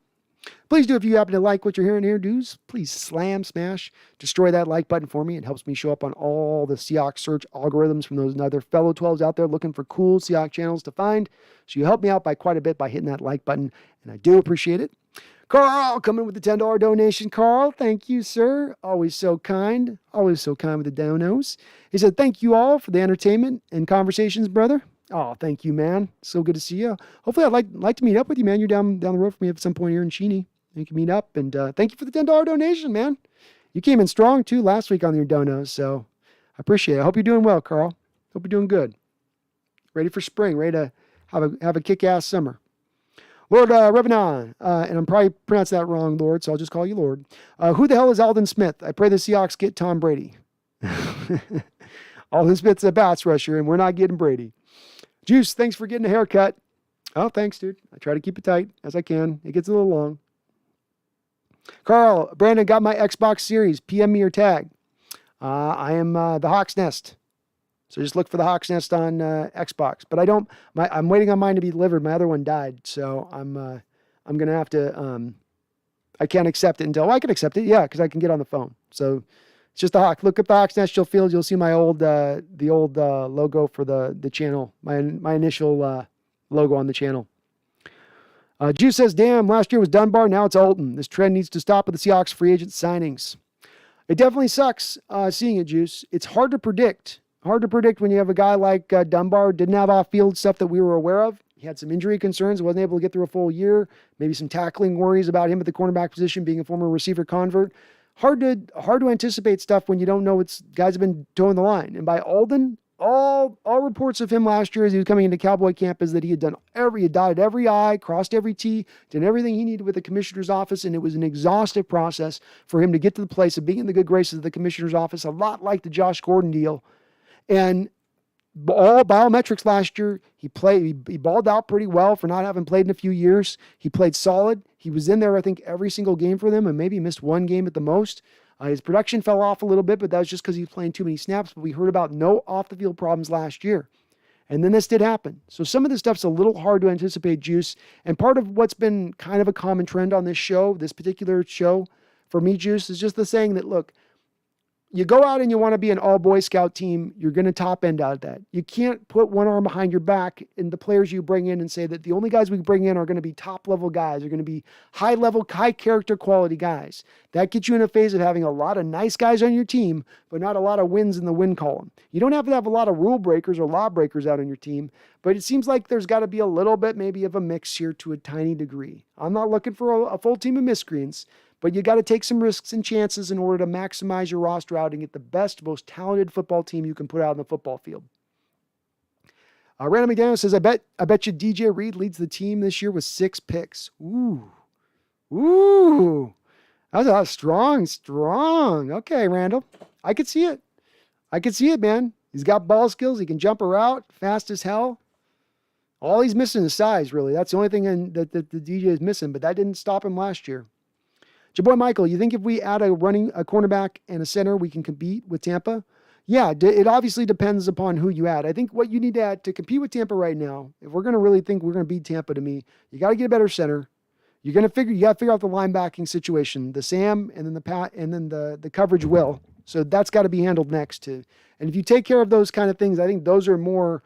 Please do, if you happen to like what you're hearing here, dudes, please smash, destroy that like button for me. It helps me show up on all the Seahawks search algorithms from those other fellow 12s out there looking for cool Seahawks channels to find. So you help me out by quite a bit by hitting that like button, and I do appreciate it. Carl, coming with the $10 donation. Carl, thank you, sir. Always so kind. Always so kind with the donos. He said, thank you all for the entertainment and conversations, brother. Oh, thank you, man. So good to see you. Hopefully, I'd like to meet up with you, man. You're down the road from me at some point here in Cheney. You can meet up. And thank you for the $10 donation, man. You came in strong, too, last week on your donos. So I appreciate it. I hope you're doing well, Carl. Hope you're doing good. Ready for spring. Ready to have a kick-ass summer. Lord Revenon, and I'm probably pronouncing that wrong, Lord, so I'll just call you Lord. Who the hell is Aldon Smith? I pray the Seahawks get Tom Brady. Aldon Smith's a pass rusher, and we're not getting Brady. Juice, thanks for getting a haircut. Oh, thanks, dude. I try to keep it tight as I can. It gets a little long. Carl, Brandon got my Xbox Series. PM me or tag. I am the Hawks Nest. So just look for the Hawks Nest on Xbox. But I'm waiting on mine to be delivered. My other one died. So I'm going to have to, I can't accept it until, I can accept it. Yeah, because I can get on the phone. So it's just the Hawk. Look at the Hawks Nest Field. You'll see my old, logo for the channel. My initial logo on the channel. Juice says, damn, last year was Dunbar. Now it's Aldon. This trend needs to stop with the Seahawks free agent signings. It definitely sucks seeing it, Juice. It's hard to predict. Hard to predict when you have a guy like Dunbar. Didn't have off-field stuff that we were aware of. He had some injury concerns. Wasn't able to get through a full year. Maybe some tackling worries about him at the cornerback position, being a former receiver convert. Hard to anticipate stuff when you don't know guys have been towing the line. And by Aldon, all reports of him last year as he was coming into Cowboy camp is that he had dotted every I, crossed every T, did everything he needed with the commissioner's office, and it was an exhaustive process for him to get to the place of being in the good graces of the commissioner's office, a lot like the Josh Gordon deal. And all biometrics last year, he balled out pretty well for not having played in a few years. He played solid. He was in there, I think, every single game for them and maybe missed one game at the most. His production fell off a little bit, but that was just because he was playing too many snaps. But we heard about no off-the-field problems last year. And then this did happen. So some of this stuff's a little hard to anticipate, Juice. And part of what's been kind of a common trend on this particular show, for me, Juice, is just the saying that, look, you go out and you want to be an all-Boy Scout team, you're going to top end out of that. You can't put one arm behind your back in the players you bring in and say that the only guys we bring in are going to be top-level guys, are going to be high-level, high-character quality guys. That gets you in a phase of having a lot of nice guys on your team, but not a lot of wins in the win column. You don't have to have a lot of rule breakers or law breakers out on your team, but it seems like there's got to be a little bit maybe of a mix here to a tiny degree. I'm not looking for a full team of miscreants, but you got to take some risks and chances in order to maximize your roster out and get the best, most talented football team you can put out on the football field. Random McDaniel says, I bet you DJ Reed leads the team this year with 6 picks. Ooh. That was strong. Okay, Randall. I could see it, man. He's got ball skills. He can jump a route fast as hell. All he's missing is size, really. That's the only thing that the DJ is missing, but that didn't stop him last year. Your boy Michael, you think if we add a cornerback and a center, we can compete with Tampa? Yeah, it obviously depends upon who you add. I think what you need to add to compete with Tampa right now, if we're going to really think we're going to beat Tampa, to me, you got to get a better center. You got to figure out the linebacking situation, the Sam and then the coverage will. So that's got to be handled next too. And if you take care of those kind of things, I think those are more,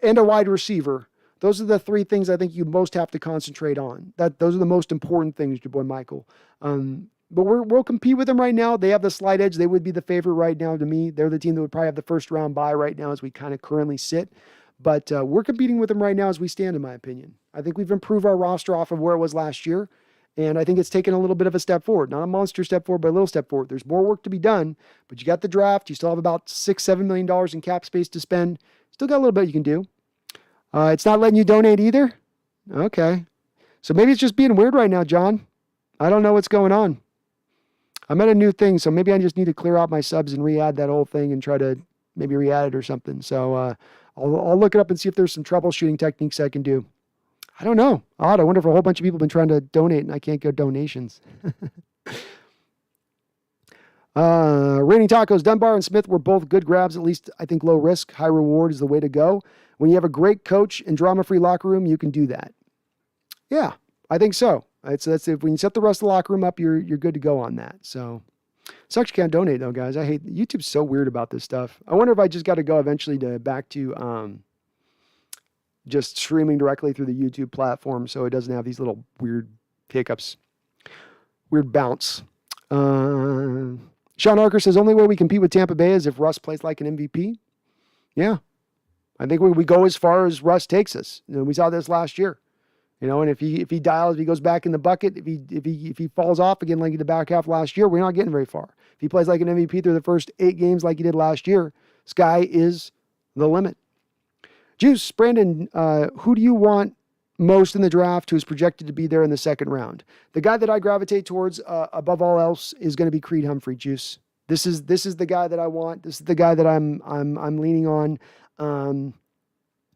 and a wide receiver. Those are the 3 things I think you most have to concentrate on. Those are the most important things, your boy Michael. But we'll compete with them right now. They have the slight edge. They would be the favorite right now to me. They're the team that would probably have the first round bye right now as we kind of currently sit. But we're competing with them right now as we stand, in my opinion. I think we've improved our roster off of where it was last year. And I think it's taken a little bit of a step forward. Not a monster step forward, but a little step forward. There's more work to be done, but you got the draft. You still have about $6-7 million in cap space to spend. Still got a little bit you can do. It's not letting you donate either? Okay. So maybe it's just being weird right now, John. I don't know what's going on. I'm at a new thing, so maybe I just need to clear out my subs and re-add that whole thing and try to maybe re-add it or something. So I'll look it up and see if there's some troubleshooting techniques I can do. I don't know. Odd. I wonder if a whole bunch of people have been trying to donate and I can't get donations. Raining Tacos, Dunbar and Smith were both good grabs, at least I think low risk, high reward is the way to go. When you have a great coach and drama-free locker room, you can do that. Yeah, I think so. That's if when you set the rest of the locker room up, you're good to go on that. So sucks you can't donate though, guys. I hate YouTube's so weird about this stuff. I wonder if I just got to go eventually back to just streaming directly through the YouTube platform so it doesn't have these little weird hiccups, weird bounce. Sean Arker says only way we compete with Tampa Bay is if Russ plays like an MVP. Yeah, I think we go as far as Russ takes us. We saw this last year. And if he dials, if he goes back in the bucket, if he falls off again like in the back half last year, we're not getting very far. If he plays like an MVP through the first 8 games like he did last year, sky is the limit. Juice, Brandon, who do you want most in the draft who's projected to be there in the second round? The guy that I gravitate towards above all else is going to be Creed Humphrey, Juice. This is the guy that I want. This is the guy that I'm leaning on.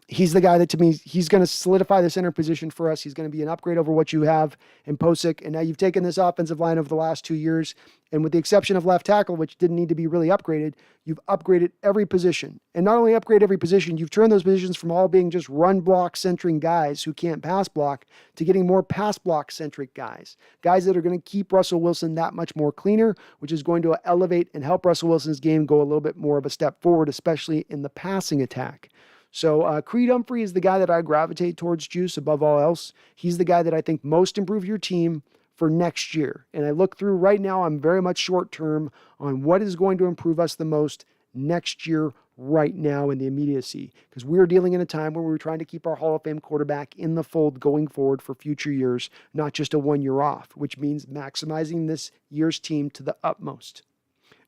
He's the guy that, to me, he's going to solidify the center position for us. He's going to be an upgrade over what you have in Posick. And now you've taken this offensive line over the last 2 years, and with the exception of left tackle, which didn't need to be really upgraded, you've upgraded every position. And not only upgrade every position, you've turned those positions from all being just run block centering guys who can't pass block to getting more pass block centric guys that are going to keep Russell Wilson that much more cleaner, which is going to elevate and help Russell Wilson's game go a little bit more of a step forward, especially in the passing attack. So Creed Humphrey is the guy that I gravitate towards, Juice, above all else. He's the guy that I think most improve your team for next year. And I look through right now, I'm very much short term on what is going to improve us the most next year right now in the immediacy. Because we're dealing in a time where we're trying to keep our Hall of Fame quarterback in the fold going forward for future years, not just a 1 year off, which means maximizing this year's team to the utmost.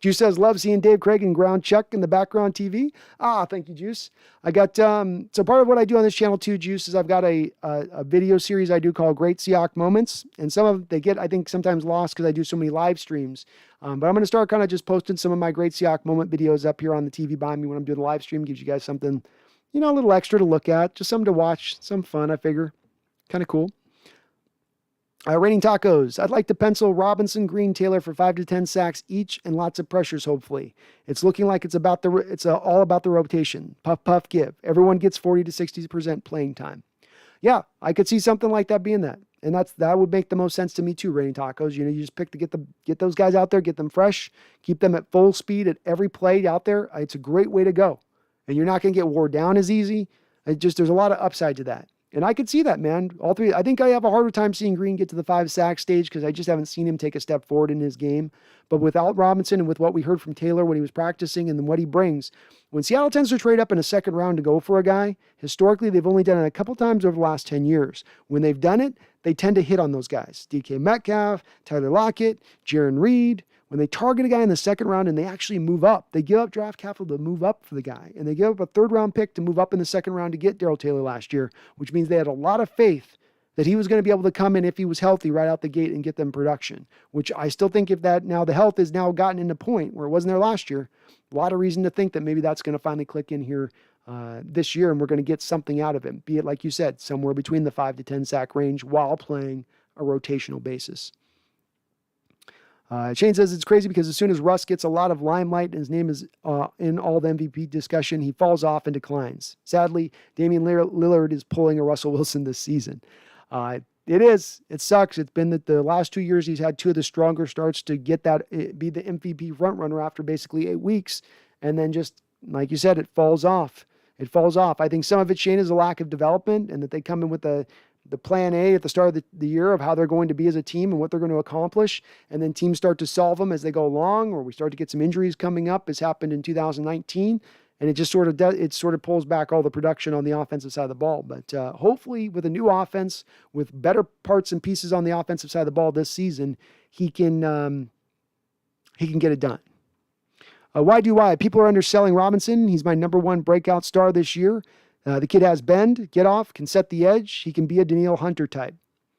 Juice says, love seeing Dave Craig and Ground Chuck in the background TV. Thank you, Juice. I got, so part of what I do on this channel too, Juice, is I've got a video series I do called Great Seahawks Moments. And some of they get, I think, sometimes lost because I do so many live streams. But I'm going to start kind of just posting some of my Great Seahawks Moment videos up here on the TV behind me when I'm doing a live stream. Gives you guys something, a little extra to look at, just something to watch, some fun, I figure. Kind of cool. Raining Tacos. I'd like to pencil Robinson, Green, Taylor for 5 to 10 sacks each and lots of pressures, hopefully. It's looking like it's all about the rotation. Puff, puff, give. Everyone gets 40 to 60% playing time. Yeah, I could see something like that being that. And that would make the most sense to me too, Raining Tacos. You just pick to get those guys out there, get them fresh, keep them at full speed at every play out there. It's a great way to go. And you're not going to get wore down as easy. There's a lot of upside to that. And I could see that, man. All three. I think I have a harder time seeing Green get to the 5 sack stage because I just haven't seen him take a step forward in his game. But without Robinson and with what we heard from Taylor when he was practicing and then what he brings, when Seattle tends to trade up in a second round to go for a guy, historically they've only done it a couple times over the last 10 years. When they've done it, they tend to hit on those guys. DK Metcalf, Tyler Lockett, Jaron Reed. When they target a guy in the second round and they actually move up, they give up draft capital to move up for the guy. And they give up a 3rd round pick to move up in the second round to get Darrell Taylor last year, which means they had a lot of faith that he was going to be able to come in if he was healthy right out the gate and get them production, which I still think if that now the health has now gotten into point where it wasn't there last year, a lot of reason to think that maybe that's going to finally click in here this year and we're going to get something out of him, be it, like you said, somewhere between the 5 to 10 sack range while playing a rotational basis. Shane says it's crazy because as soon as Russ gets a lot of limelight and his name is in all the MVP discussion, he falls off and declines. Sadly, Damian Lillard is pulling a Russell Wilson this season. It is. It sucks. It's been that the last 2 years he's had 2 of the stronger starts to get that, be the MVP front runner after basically 8 weeks. And then just, like you said, it falls off. It falls off. I think some of it, Shane, is a lack of development and that they come in with the plan A at the start of the year of how they're going to be as a team and what they're going to accomplish. And then teams start to solve them as they go along, or we start to get some injuries coming up as happened in 2019. And it just sort of does, it sort of pulls back all the production on the offensive side of the ball. But hopefully with a new offense, with better parts and pieces on the offensive side of the ball this season, he can get it done. Why? People are underselling Robinson. He's my number 1 breakout star this year. The kid has bend, get off, can set the edge. He can be a Danielle Hunter type.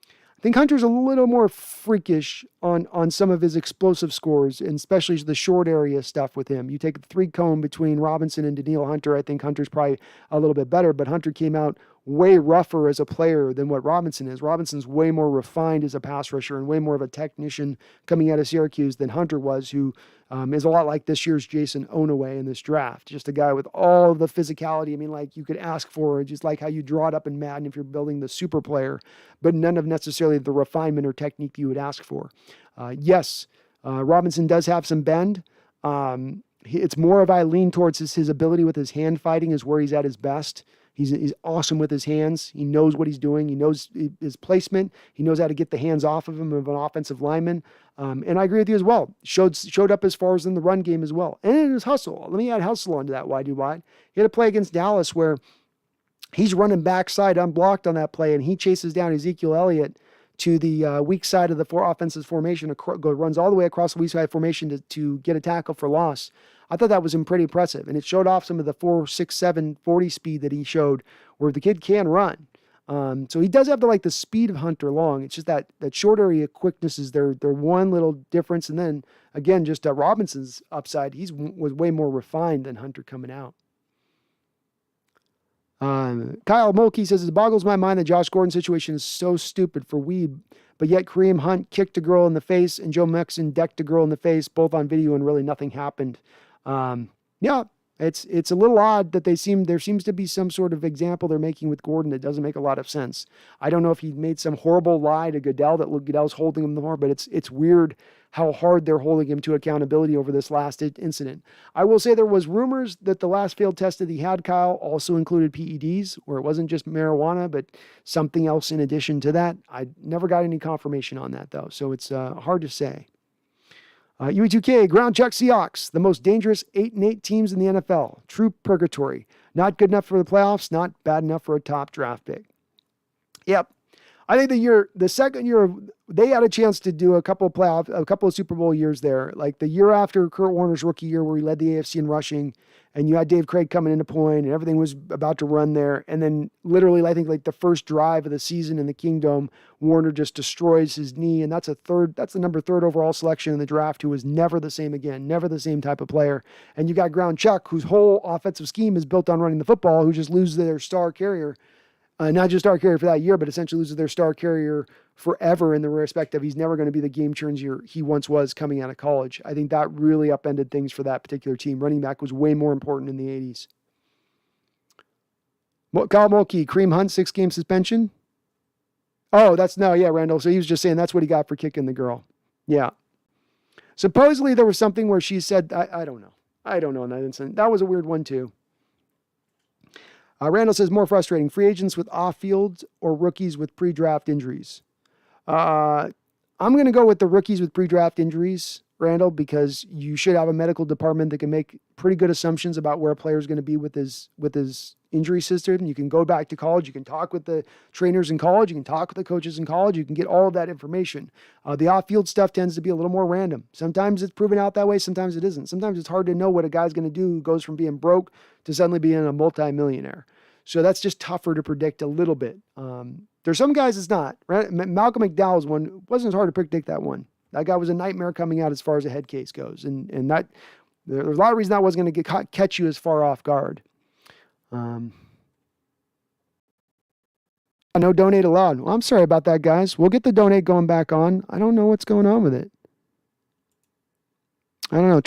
I think Hunter's a little more freakish on some of his explosive scores, and especially the short area stuff with him. You take the 3-cone between Robinson and Danielle Hunter, I think Hunter's probably a little bit better, but Hunter came out way rougher as a player than what Robinson is. Robinson's way more refined as a pass rusher and way more of a technician coming out of Syracuse than Hunter was, who is a lot like this year's Jason Onaway in this draft. Just a guy with all of the physicality, I mean, like you could ask for, just like how you draw it up in Madden if you're building the super player, but none of necessarily the refinement or technique you would ask for. Yes, Robinson does have some bend. It's more of I lean towards his ability with his hand fighting is where he's at his best. He's awesome with his hands. He knows what he's doing. He knows his placement. He knows how to get the hands off of him of an offensive lineman. And I agree with you as well. Showed up as far as in the run game as well. And in his hustle. Let me add hustle onto that wide. He had a play against Dallas where he's running backside unblocked on that play, and he chases down Ezekiel Elliott to the weak side of the offensive formation, runs all the way across the weak side formation to get a tackle for loss. I thought that was pretty impressive, and it showed off some of the 4.67 40 speed that he showed, where the kid can run. So he does have the speed of Hunter Long. It's just that short area quickness is their one little difference, and then again, just Robinson's upside. Was way more refined than Hunter coming out. Kyle Mulkey says, it boggles my mind that Josh Gordon's situation is so stupid for Weeb, but yet Kareem Hunt kicked a girl in the face and Joe Mixon decked a girl in the face, both on video, and really nothing happened. Yeah, it's a little odd that there seems to be some sort of example they're making with Gordon that doesn't make a lot of sense. I don't know if he made some horrible lie to Goodell that Goodell's holding him more, but it's weird how hard they're holding him to accountability over this last incident. I will say there was rumors that the last field test that he had, Kyle, also included PEDs, where it wasn't just marijuana, but something else in addition to that. I never got any confirmation on that, though, so it's hard to say. UE2K, ground check Seahawks, the most dangerous 8-8 teams in the NFL. True purgatory. Not good enough for the playoffs, not bad enough for a top draft pick. Yep. I think the second year, they had a chance to do a couple of Super Bowl years there. Like the year after Kurt Warner's rookie year where he led the AFC in rushing, and you had Dave Craig coming into point and everything was about to run there. And then literally, I think the first drive of the season in the Kingdom, Warner just destroys his knee. And that's the number 3 overall selection in the draft, who was never the same again, never the same type of player. And you got Ground Chuck, whose whole offensive scheme is built on running the football, who just loses their star carrier. Not just star carrier for that year, but essentially loses their star carrier forever in the respect of he's never going to be the game changer he once was coming out of college. I think that really upended things for that particular team. Running back was way more important in the 80s. Kyle Mulkey, Kareem Hunt, 6-game suspension. Oh, Randall. So he was just saying that's what he got for kicking the girl. Yeah. Supposedly there was something where she said, I don't know. I don't know in that incident. That was a weird one too. Randall says, more frustrating, free agents with off-field or rookies with pre-draft injuries. I'm going to go with the rookies with pre-draft injuries, Randall, because you should have a medical department that can make pretty good assumptions about where a player is going to be with his injury system. You can go back to college. You can talk with the trainers in college. You can talk with the coaches in college. You can get all of that information. The off-field stuff tends to be a little more random. Sometimes it's proven out that way. Sometimes it isn't. Sometimes it's hard to know what a guy's going to do who goes from being broke to suddenly being a multimillionaire. So that's just tougher to predict a little bit. There's some guys it's not. Right? Malcolm McDowell's one, it wasn't as hard to predict that one. That guy was a nightmare coming out as far as a head case goes. And that there's a lot of reason that wasn't going to catch you as far off guard. No donate allowed. Well, I'm sorry about that, guys. We'll get the donate going back on. I don't know what's going on with it. I don't know.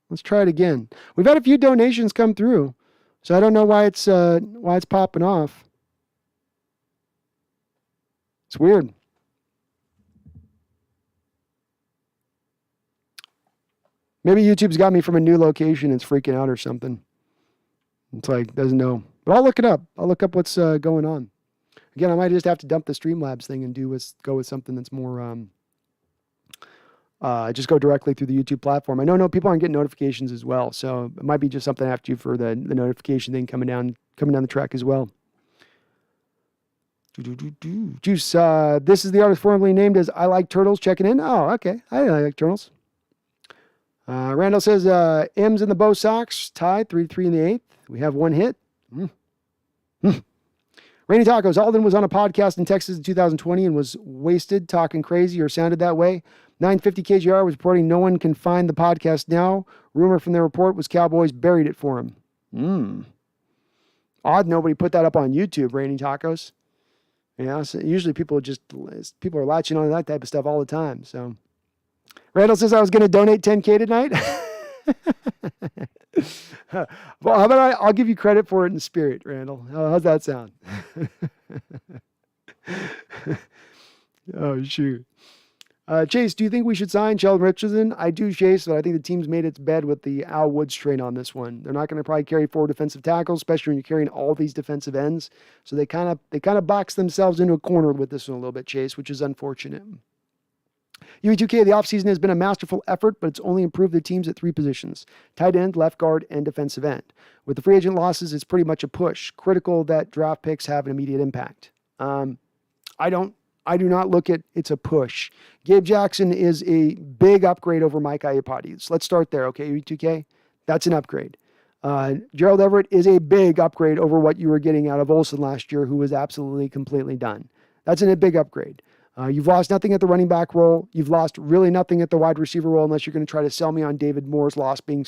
Let's try it again. We've had a few donations come through. So I don't know why it's popping off. It's weird. Maybe YouTube's got me from a new location and it's freaking out or something. It's doesn't know. But I'll look it up. I'll look up what's going on. Again, I might just have to dump the Streamlabs thing and go with something that's more just go directly through the YouTube platform. I know people aren't getting notifications as well, so it might be just something I have to do for the notification thing coming down the track as well. Juice, this is the artist formerly named as I Like Turtles checking in. Oh, okay. I like turtles. Randall says, M's in the Bo Sox, tied 3-3 in the 8th. We have one hit. Rainy Tacos, Aldon was on a podcast in Texas in 2020 and was wasted, talking crazy or sounded that way. 950 KGR was reporting no one can find the podcast now. Rumor from their report was Cowboys buried it for him. Odd nobody put that up on YouTube, Raining Tacos. So usually people are latching on to that type of stuff all the time. So Randall says I was going to donate $10K tonight. Well, how about I'll give you credit for it in spirit, Randall. How's that sound? Oh, shoot. Chase, do you think we should sign Sheldon Richardson? I do, Chase, but I think the team's made its bed with the Al Woods trade on this one. They're not going to probably carry 4 defensive tackles, especially when you're carrying all these defensive ends. So they kind of box themselves into a corner with this one a little bit, Chase, which is unfortunate. UE2K, the offseason has been a masterful effort, but it's only improved the teams at 3 positions: tight end, left guard, and defensive end. With the free agent losses, it's pretty much a push. Critical that draft picks have an immediate impact. I do not look at it's a push. Gabe Jackson is a big upgrade over Mike Iupati. So let's start there, okay, UE2K? That's an upgrade. Gerald Everett is a big upgrade over what you were getting out of Olsen last year, who was absolutely completely done. That's a big upgrade. You've lost nothing at the running back role. You've lost really nothing at the wide receiver role, unless you're going to try to sell me on David Moore's loss being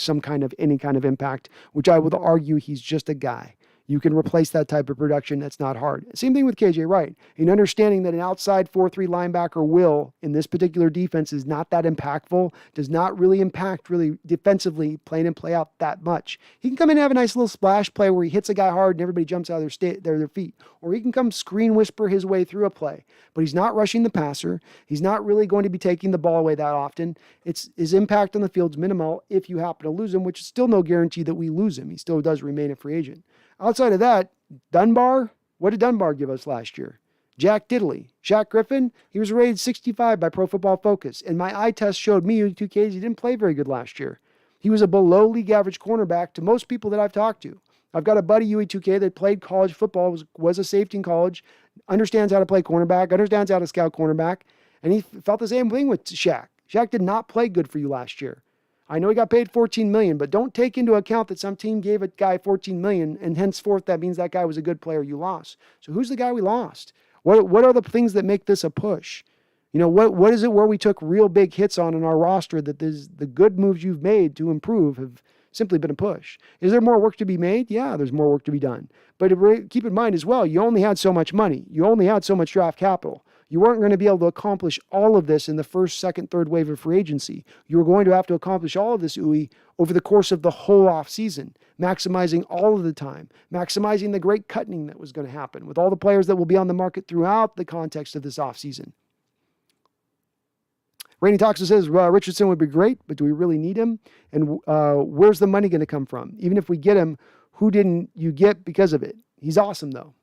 any kind of impact, which I would argue he's just a guy. You can replace that type of production. That's not hard. Same thing with KJ Wright. In understanding that an outside 4-3 linebacker will, in this particular defense, is not that impactful, does not really impact really defensively, play in and play out that much. He can come in and have a nice little splash play where he hits a guy hard and everybody jumps out of their feet. Or he can come screen whisper his way through a play. But he's not rushing the passer. He's not really going to be taking the ball away that often. His impact on the field's minimal if you happen to lose him, which is still no guarantee that we lose him. He still does remain a free agent. Outside of that, Dunbar, what did Dunbar give us last year? Jack Diddley. Shaq Griffin, he was rated 65 by Pro Football Focus. And my eye test showed me, U2Ks, he didn't play very good last year. He was a below league average cornerback to most people that I've talked to. I've got a buddy, UE2K, that played college football, was a safety in college, understands how to play cornerback, understands how to scout cornerback, and he felt the same thing with Shaq. Shaq did not play good for you last year. I know he got paid $14 million, but don't take into account that some team gave a guy $14 million, and henceforth that means that guy was a good player you lost. So who's the guy we lost? What are the things that make this a push? What is it where we took real big hits on in our roster that the good moves you've made to improve have simply been a push? Is there more work to be made? Yeah, there's more work to be done. But keep in mind as well, you only had so much money. You only had so much draft capital. You weren't going to be able to accomplish all of this in the first, second, third wave of free agency. You were going to have to accomplish all of this, UE, over the course of the whole offseason, maximizing all of the time, maximizing the great cutting that was going to happen with all the players that will be on the market throughout the context of this offseason. Rainy Toxin says, Richardson would be great, but do we really need him? And where's the money going to come from? Even if we get him, who didn't you get because of it? He's awesome, though.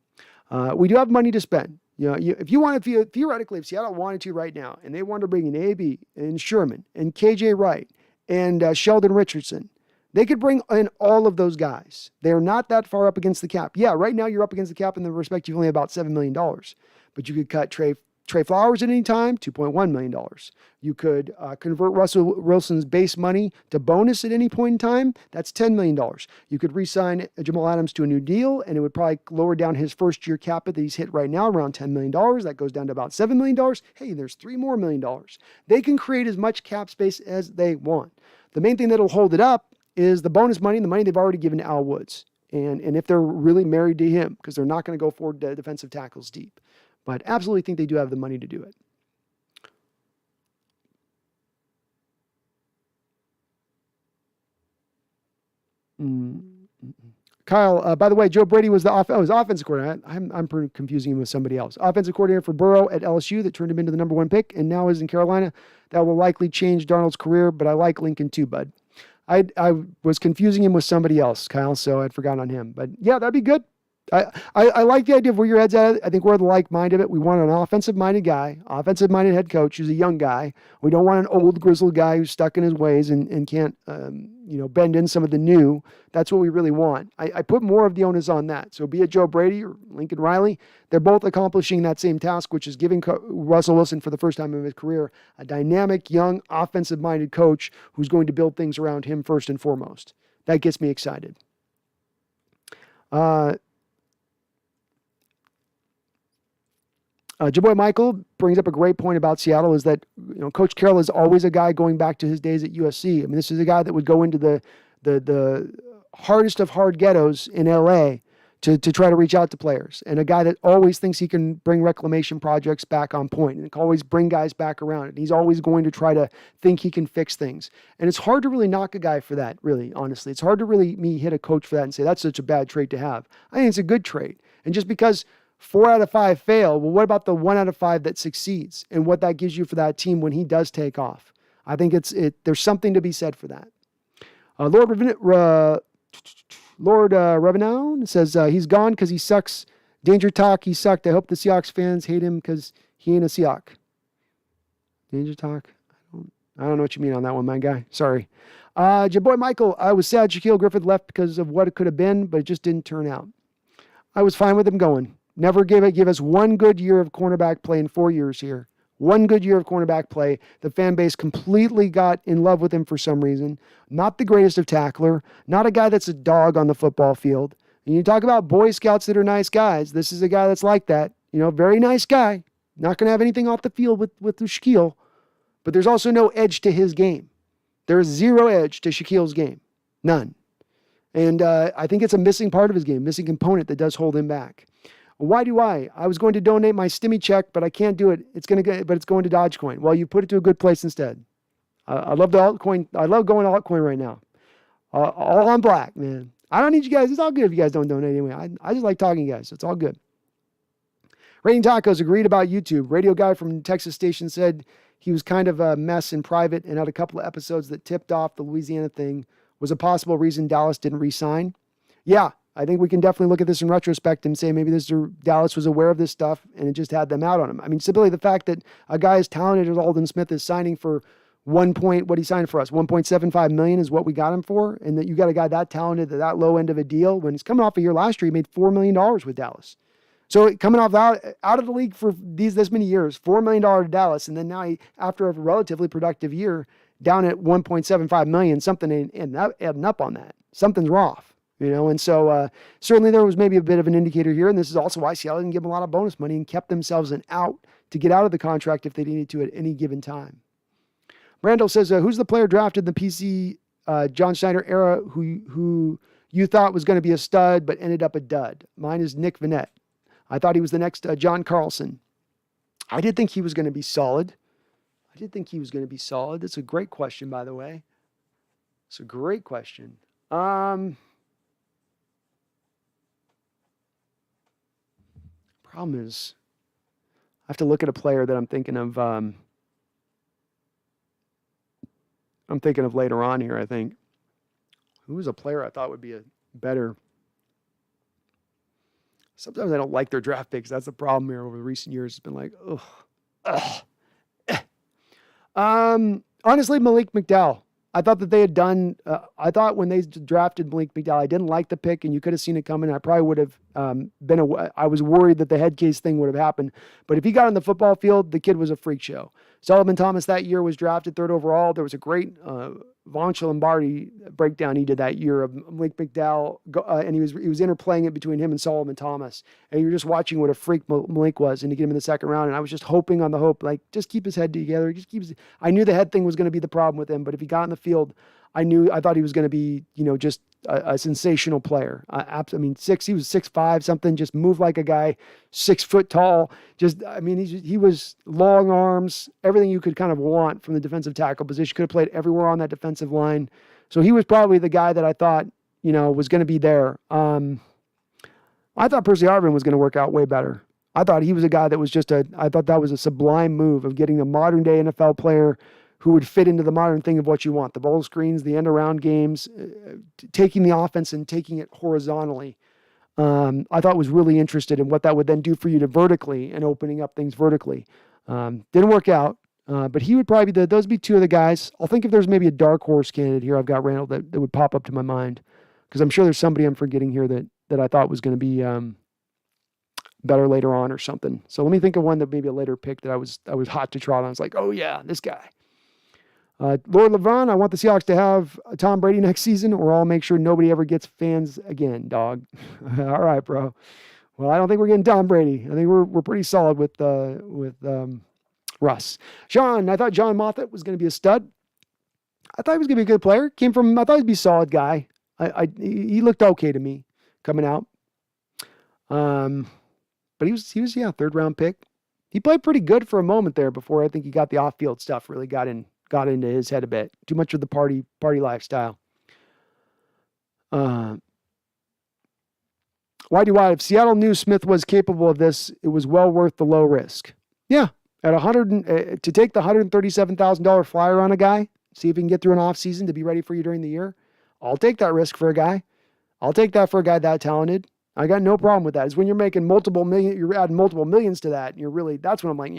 We do have money to spend. If you want to, theoretically, if Seattle wanted to right now, and they wanted to bring in AB and Sherman and KJ Wright and Sheldon Richardson, they could bring in all of those guys. They're not that far up against the cap. Yeah, right now you're up against the cap in the respect you only have about $7 million. But you could cut Trey Flowers at any time, $2.1 million. You could convert Russell Wilson's base money to bonus at any point in time. That's $10 million. You could re-sign Jamal Adams to a new deal, and it would probably lower down his first-year cap that he's hit right now around $10 million. That goes down to about $7 million. Hey, there's $3 more million. They can create as much cap space as they want. The main thing that'll hold it up is the bonus money and the money they've already given to Al Woods. And if they're really married to him, because they're not going to go for defensive tackles deep. But absolutely think they do have the money to do it. Kyle, by the way, Joe Brady was his offensive coordinator. I'm confusing him with somebody else. Offensive coordinator for Burrow at LSU that turned him into the number 1 pick and now is in Carolina. That will likely change Darnold's career, but I like Lincoln too, bud. I was confusing him with somebody else, Kyle, so I'd forgotten on him. But yeah, that'd be good. I like the idea of where your head's at. I think we're the like mind of it. We want an offensive-minded guy, offensive-minded head coach who's a young guy. We don't want an old, grizzled guy who's stuck in his ways and can't, bend in some of the new. That's what we really want. I put more of the onus on that. So be it Joe Brady or Lincoln Riley, they're both accomplishing that same task, which is giving Russell Wilson, for the first time in his career, a dynamic, young, offensive-minded coach who's going to build things around him first and foremost. That gets me excited. Jaboy Michael brings up a great point about Seattle, is that Coach Carroll is always a guy going back to his days at USC. I mean, this is a guy that would go into the hardest of hard ghettos in LA to try to reach out to players, and a guy that always thinks he can bring reclamation projects back on point and can always bring guys back around. And he's always going to try to think he can fix things. And it's hard to really knock a guy for that, really, honestly. It's hard to really hit a coach for that and say that's such a bad trait to have. I think it's a good trait. And just because 4 out of 5 fail, well, what about the 1 out of 5 that succeeds and what that gives you for that team when he does take off? I think there's something to be said for that. Lord Revenown says he's gone because he sucks. Danger Talk, he sucked. I hope the Seahawks fans hate him because he ain't a Seahawk. Danger Talk, I don't know what you mean on that one, my guy. Sorry. Your boy Michael, I was sad Shaquille Griffith left because of what it could have been, but it just didn't turn out. I was fine with him going. Never give us one good year of cornerback play in 4 years here. One good year of cornerback play. The fan base completely got in love with him for some reason. Not the greatest of tackler. Not a guy that's a dog on the football field. And you talk about Boy Scouts that are nice guys. This is a guy that's like that. Very nice guy. Not going to have anything off the field with Shaquille. But there's also no edge to his game. There's zero edge to Shaquille's game. None. And I think it's a missing part of his game, missing component that does hold him back. Why do I? I was going to donate my Stimmy check, but I can't do it. It's going to Dogecoin. Well, you put it to a good place instead. I love the altcoin. I love going altcoin right now. All on black, man. I don't need you guys. It's all good if you guys don't donate anyway. I just like talking to you guys. So it's all good. Rating Tacos agreed about YouTube. Radio guy from Texas station said he was kind of a mess in private and had a couple of episodes that tipped off the Louisiana thing. Was a possible reason Dallas didn't re-sign. Yeah. I think we can definitely look at this in retrospect and say maybe Dallas was aware of this stuff and it just had them out on him. I mean, simply the fact that a guy as talented as Aldon Smith is signing for what he signed for us, $1.75 million is what we got him for, and that you got a guy that talented at that low end of a deal when he's coming off a year last year, he made $4 million with Dallas. So coming off out of the league for this many years, $4 million to Dallas, and then now after a relatively productive year, down at $1.75 million, something ain't adding up on that. Something's off. And so certainly there was maybe a bit of an indicator here, and this is also why Seattle didn't give them a lot of bonus money and kept themselves an out to get out of the contract if they needed to at any given time. Brando says, who's the player drafted in the PC John Schneider era who you thought was going to be a stud but ended up a dud? Mine is Nick Vannett. I thought he was the next John Carlson. I did think he was going to be solid. That's a great question, by the way. It's a great question. Problem is, I have to look at a player that I'm thinking of later on here, I think. Who was a player I thought would be a better... Sometimes I don't like their draft picks. That's the problem here over the recent years. It's been like, honestly, Malik McDowell. I thought that they had done, I thought when they drafted Malik McDowell, I didn't like the pick, and you could have seen it coming. I probably would have I was worried that the head case thing would have happened. But if he got on the football field, the kid was a freak show. Solomon Thomas that year was drafted 3rd overall. There was a great Voncha Lombardi breakdown he did that year of Malik McDowell, and he was interplaying it between him and Solomon Thomas. And you were just watching what a freak Malik was, and to get him in the second round. And I was just hoping on the hope, like, just keep his head together. I knew the head thing was going to be the problem with him, but if he got in the field, I thought he was going to be, just a sensational player. He was 6'5", something, just moved like a guy, 6 foot tall. He was long arms, everything you could kind of want from the defensive tackle position. Could have played everywhere on that defensive line. So he was probably the guy that I thought, was going to be there. I thought Percy Harvin was going to work out way better. I thought he was a guy that was I thought that was a sublime move of getting a modern day NFL player who would fit into the modern thing of what you want, the ball screens, the end around games, taking the offense and taking it horizontally. I thought was really interested in what that would then do for you to vertically and opening up things vertically. Didn't work out, but he would probably be those would be two of the guys. I'll think if there's maybe a dark horse candidate here. I've got Randall that would pop up to my mind because I'm sure there's somebody I'm forgetting here that I thought was going to be better later on or something. So let me think of one that maybe a later pick that I was hot to trot on. I was like, oh yeah, this guy. Lord Levon, I want the Seahawks to have Tom Brady next season, or I'll make sure nobody ever gets fans again, dog. All right, bro. Well, I don't think we're getting Tom Brady. I think we're pretty solid with Russ. Sean, I thought John Moffett was going to be a stud. I thought he was going to be a good player. I thought he'd be a solid guy. He looked okay to me coming out. But he was yeah, third round pick. He played pretty good for a moment there before I think he got the off field stuff really got into his head a bit. Too much of the party lifestyle. Why do I? If Seattle knew Smith was capable of this, it was well worth the low risk. Yeah, at to take the $137,000 flyer on a guy, see if he can get through an off season to be ready for you during the year. I'll take that risk for a guy. I'll take that for a guy that talented. I got no problem with that. It's when you're making you're adding multiple millions to that, and you're really, that's when I'm like,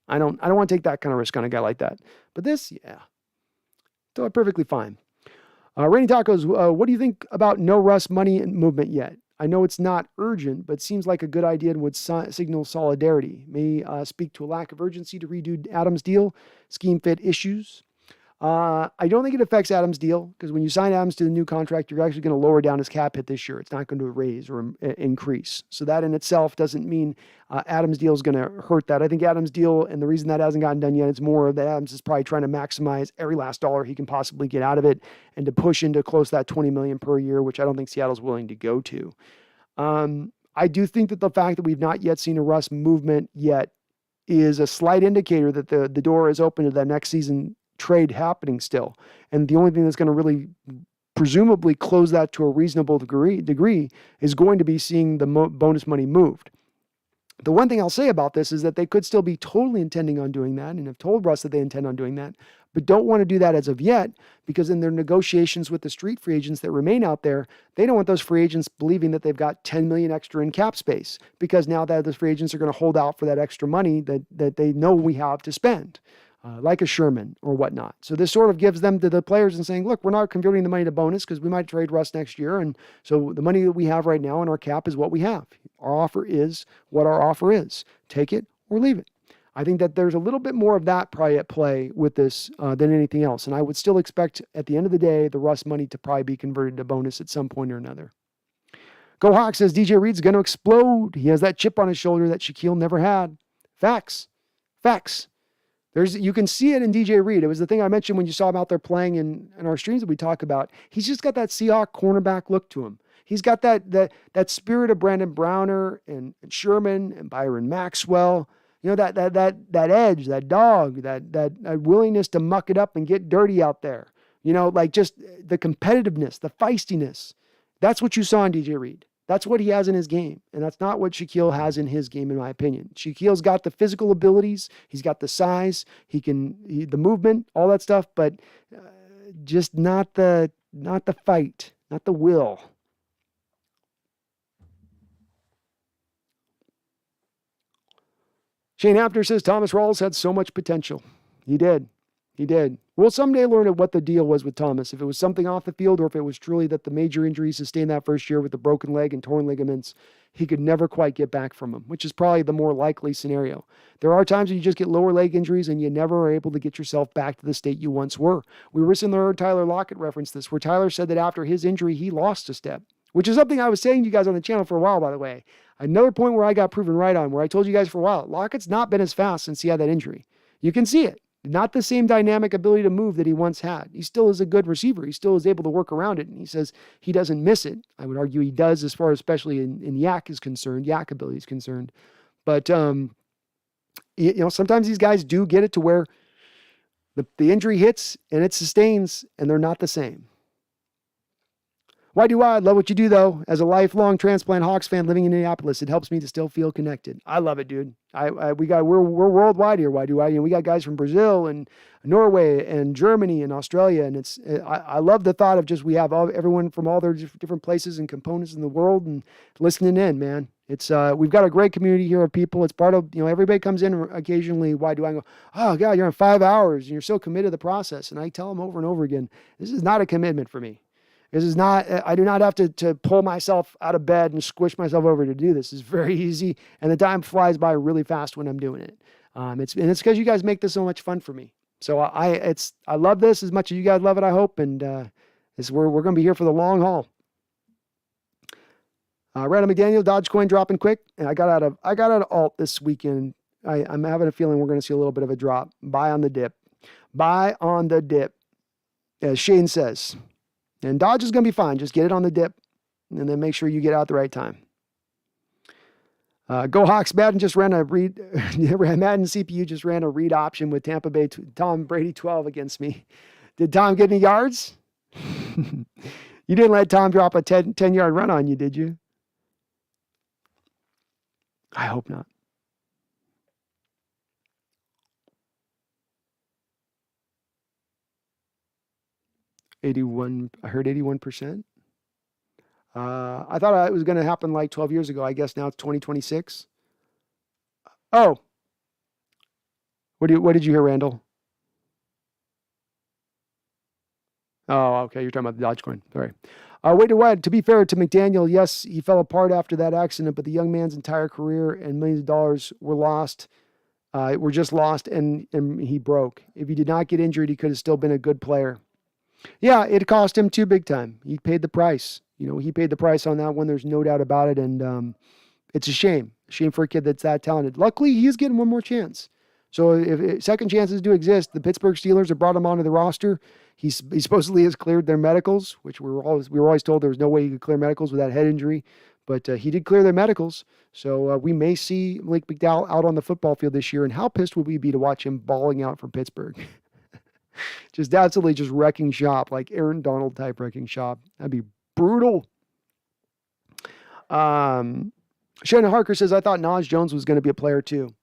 I don't want to take that kind of risk on a guy like that. But this, yeah, so perfectly fine. Rainy Tacos, what do you think about no Russ money movement yet? I know it's not urgent, but seems like a good idea and would signal solidarity. May speak to a lack of urgency to redo Adams' deal, scheme fit issues. I don't think it affects Adams' deal because when you sign Adams to the new contract, you're actually going to lower down his cap hit this year. It's not going to raise or increase. So that in itself doesn't mean Adams' deal is going to hurt that. I think Adams' deal, and the reason that hasn't gotten done yet, it's more that Adams is probably trying to maximize every last dollar he can possibly get out of it and to push into close to that $20 million per year, which I don't think Seattle's willing to go to. I do think that the fact that we've not yet seen a Russ movement yet is a slight indicator that the door is open to that next season trade happening still. And the only thing that's going to really presumably close that to a reasonable degree is going to be seeing the bonus money moved. The one thing I'll say about this is that they could still be totally intending on doing that and have told Russ that they intend on doing that, but don't want to do that as of yet because in their negotiations with the street free agents that remain out there, they don't want those free agents believing that they've got $10 million extra in cap space because now that those free agents are going to hold out for that extra money that they know we have to spend. Like a Sherman or whatnot. So this sort of gives them to the players and saying, look, we're not converting the money to bonus because we might trade Russ next year. And so the money that we have right now in our cap is what we have. Our offer is what our offer is. Take it or leave it. I think that there's a little bit more of that probably at play with this than anything else. And I would still expect at the end of the day, the Russ money to probably be converted to bonus at some point or another. Go Hawk says DJ Reed's going to explode. He has that chip on his shoulder that Shaquille never had. Facts. You can see it in DJ Reed. It was the thing I mentioned when you saw him out there playing in our streams that we talk about. He's just got that Seahawk cornerback look to him. He's got that spirit of Brandon Browner and Sherman and Byron Maxwell. You know, that edge, that dog, that willingness to muck it up and get dirty out there. You know, like just the competitiveness, the feistiness. That's what you saw in DJ Reed. That's what he has in his game. And that's not what Shaquille has in his game, in my opinion. Shaquille's got the physical abilities. He's got the size. The movement, all that stuff, but just not the fight, not the will. Shane After says Thomas Rawls had so much potential. He did. We'll someday learn what the deal was with Thomas, if it was something off the field or if it was truly that the major injuries sustained that first year with the broken leg and torn ligaments, he could never quite get back from them, which is probably the more likely scenario. There are times when you just get lower leg injuries and you never are able to get yourself back to the state you once were. We recently heard Tyler Lockett reference this, where Tyler said that after his injury, he lost a step, which is something I was saying to you guys on the channel for a while, by the way. Another point where I got proven right on, where I told you guys for a while, Lockett's not been as fast since he had that injury. You can see it. Not the same dynamic ability to move that he once had. He still is a good receiver. He still is able to work around it. And he says he doesn't miss it. I would argue he does as far as especially in yak is concerned, yak ability is concerned. But, sometimes these guys do get it to where the injury hits and it sustains and they're not the same. Why do I love what you do, though? As a lifelong transplant Hawks fan living in Minneapolis, it helps me to still feel connected. I love it, dude. We're worldwide here. Why do I? We got guys from Brazil and Norway and Germany and Australia, and I love the thought of just we have everyone from all their different places and components in the world and listening in, man. It's we've got a great community here of people. It's part of everybody comes in occasionally. Why do I go? Oh God, you're on 5 hours and you're so committed to the process. And I tell them over and over again, this is not a commitment for me. This is not, I do not have to pull myself out of bed and squish myself over to do this. It's very easy, and the time flies by really fast when I'm doing it. It's because you guys make this so much fun for me. So I love this as much as you guys love it, I hope, and we're going to be here for the long haul. Randall McDaniel, Dogecoin dropping quick, and I got out of alt this weekend. I'm having a feeling we're going to see a little bit of a drop. Buy on the dip, as Shane says. And Dodge is going to be fine. Just get it on the dip and then make sure you get out at the right time. Go Hawks. Madden just ran a read. Madden CPU just ran a read option with Tampa Bay. Tom Brady 12 against me. Did Tom get any yards? You didn't let Tom drop a 10-yard run on you, did you? I hope not. 81. I heard 81%. I thought it was going to happen like 12 years ago. I guess now it's 2026. Oh, what did you hear, Randall? Oh, okay. You're talking about the Dogecoin. Sorry. Wait to what? To be fair to McDaniel, yes, he fell apart after that accident, but the young man's entire career and millions of dollars were lost. Were just lost, and he broke. If he did not get injured, he could have still been a good player. Yeah, it cost him too big time. He paid the price. He paid the price on that one. There's no doubt about it, and it's a shame. Shame for a kid that's that talented. Luckily, he's getting one more chance. So if second chances do exist, the Pittsburgh Steelers have brought him onto the roster. He supposedly has cleared their medicals, which we were always told there was no way he could clear medicals with that head injury, but he did clear their medicals. So we may see Malik McDowell out on the football field this year. And how pissed would we be to watch him balling out for Pittsburgh? Just absolutely just wrecking shop, like Aaron Donald type wrecking shop. That'd be brutal. Shannon Harker says, I thought Naj Jones was going to be a player too.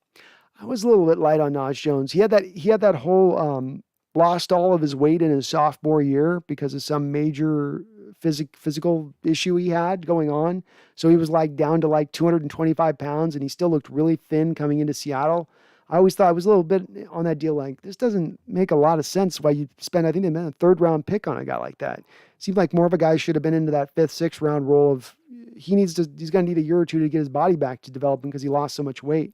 I was a little bit light on Naj Jones. He had that whole lost all of his weight in his sophomore year because of some major physical issue he had going on. So he was like down to like 225 pounds, and he still looked really thin coming into Seattle. I always thought I was a little bit on that deal like, this doesn't make a lot of sense why you spend, I think they meant a third-round pick on a guy like that. Seemed like more of a guy should have been into that fifth, sixth round role of he's going to need a year or two to get his body back to develop because he lost so much weight.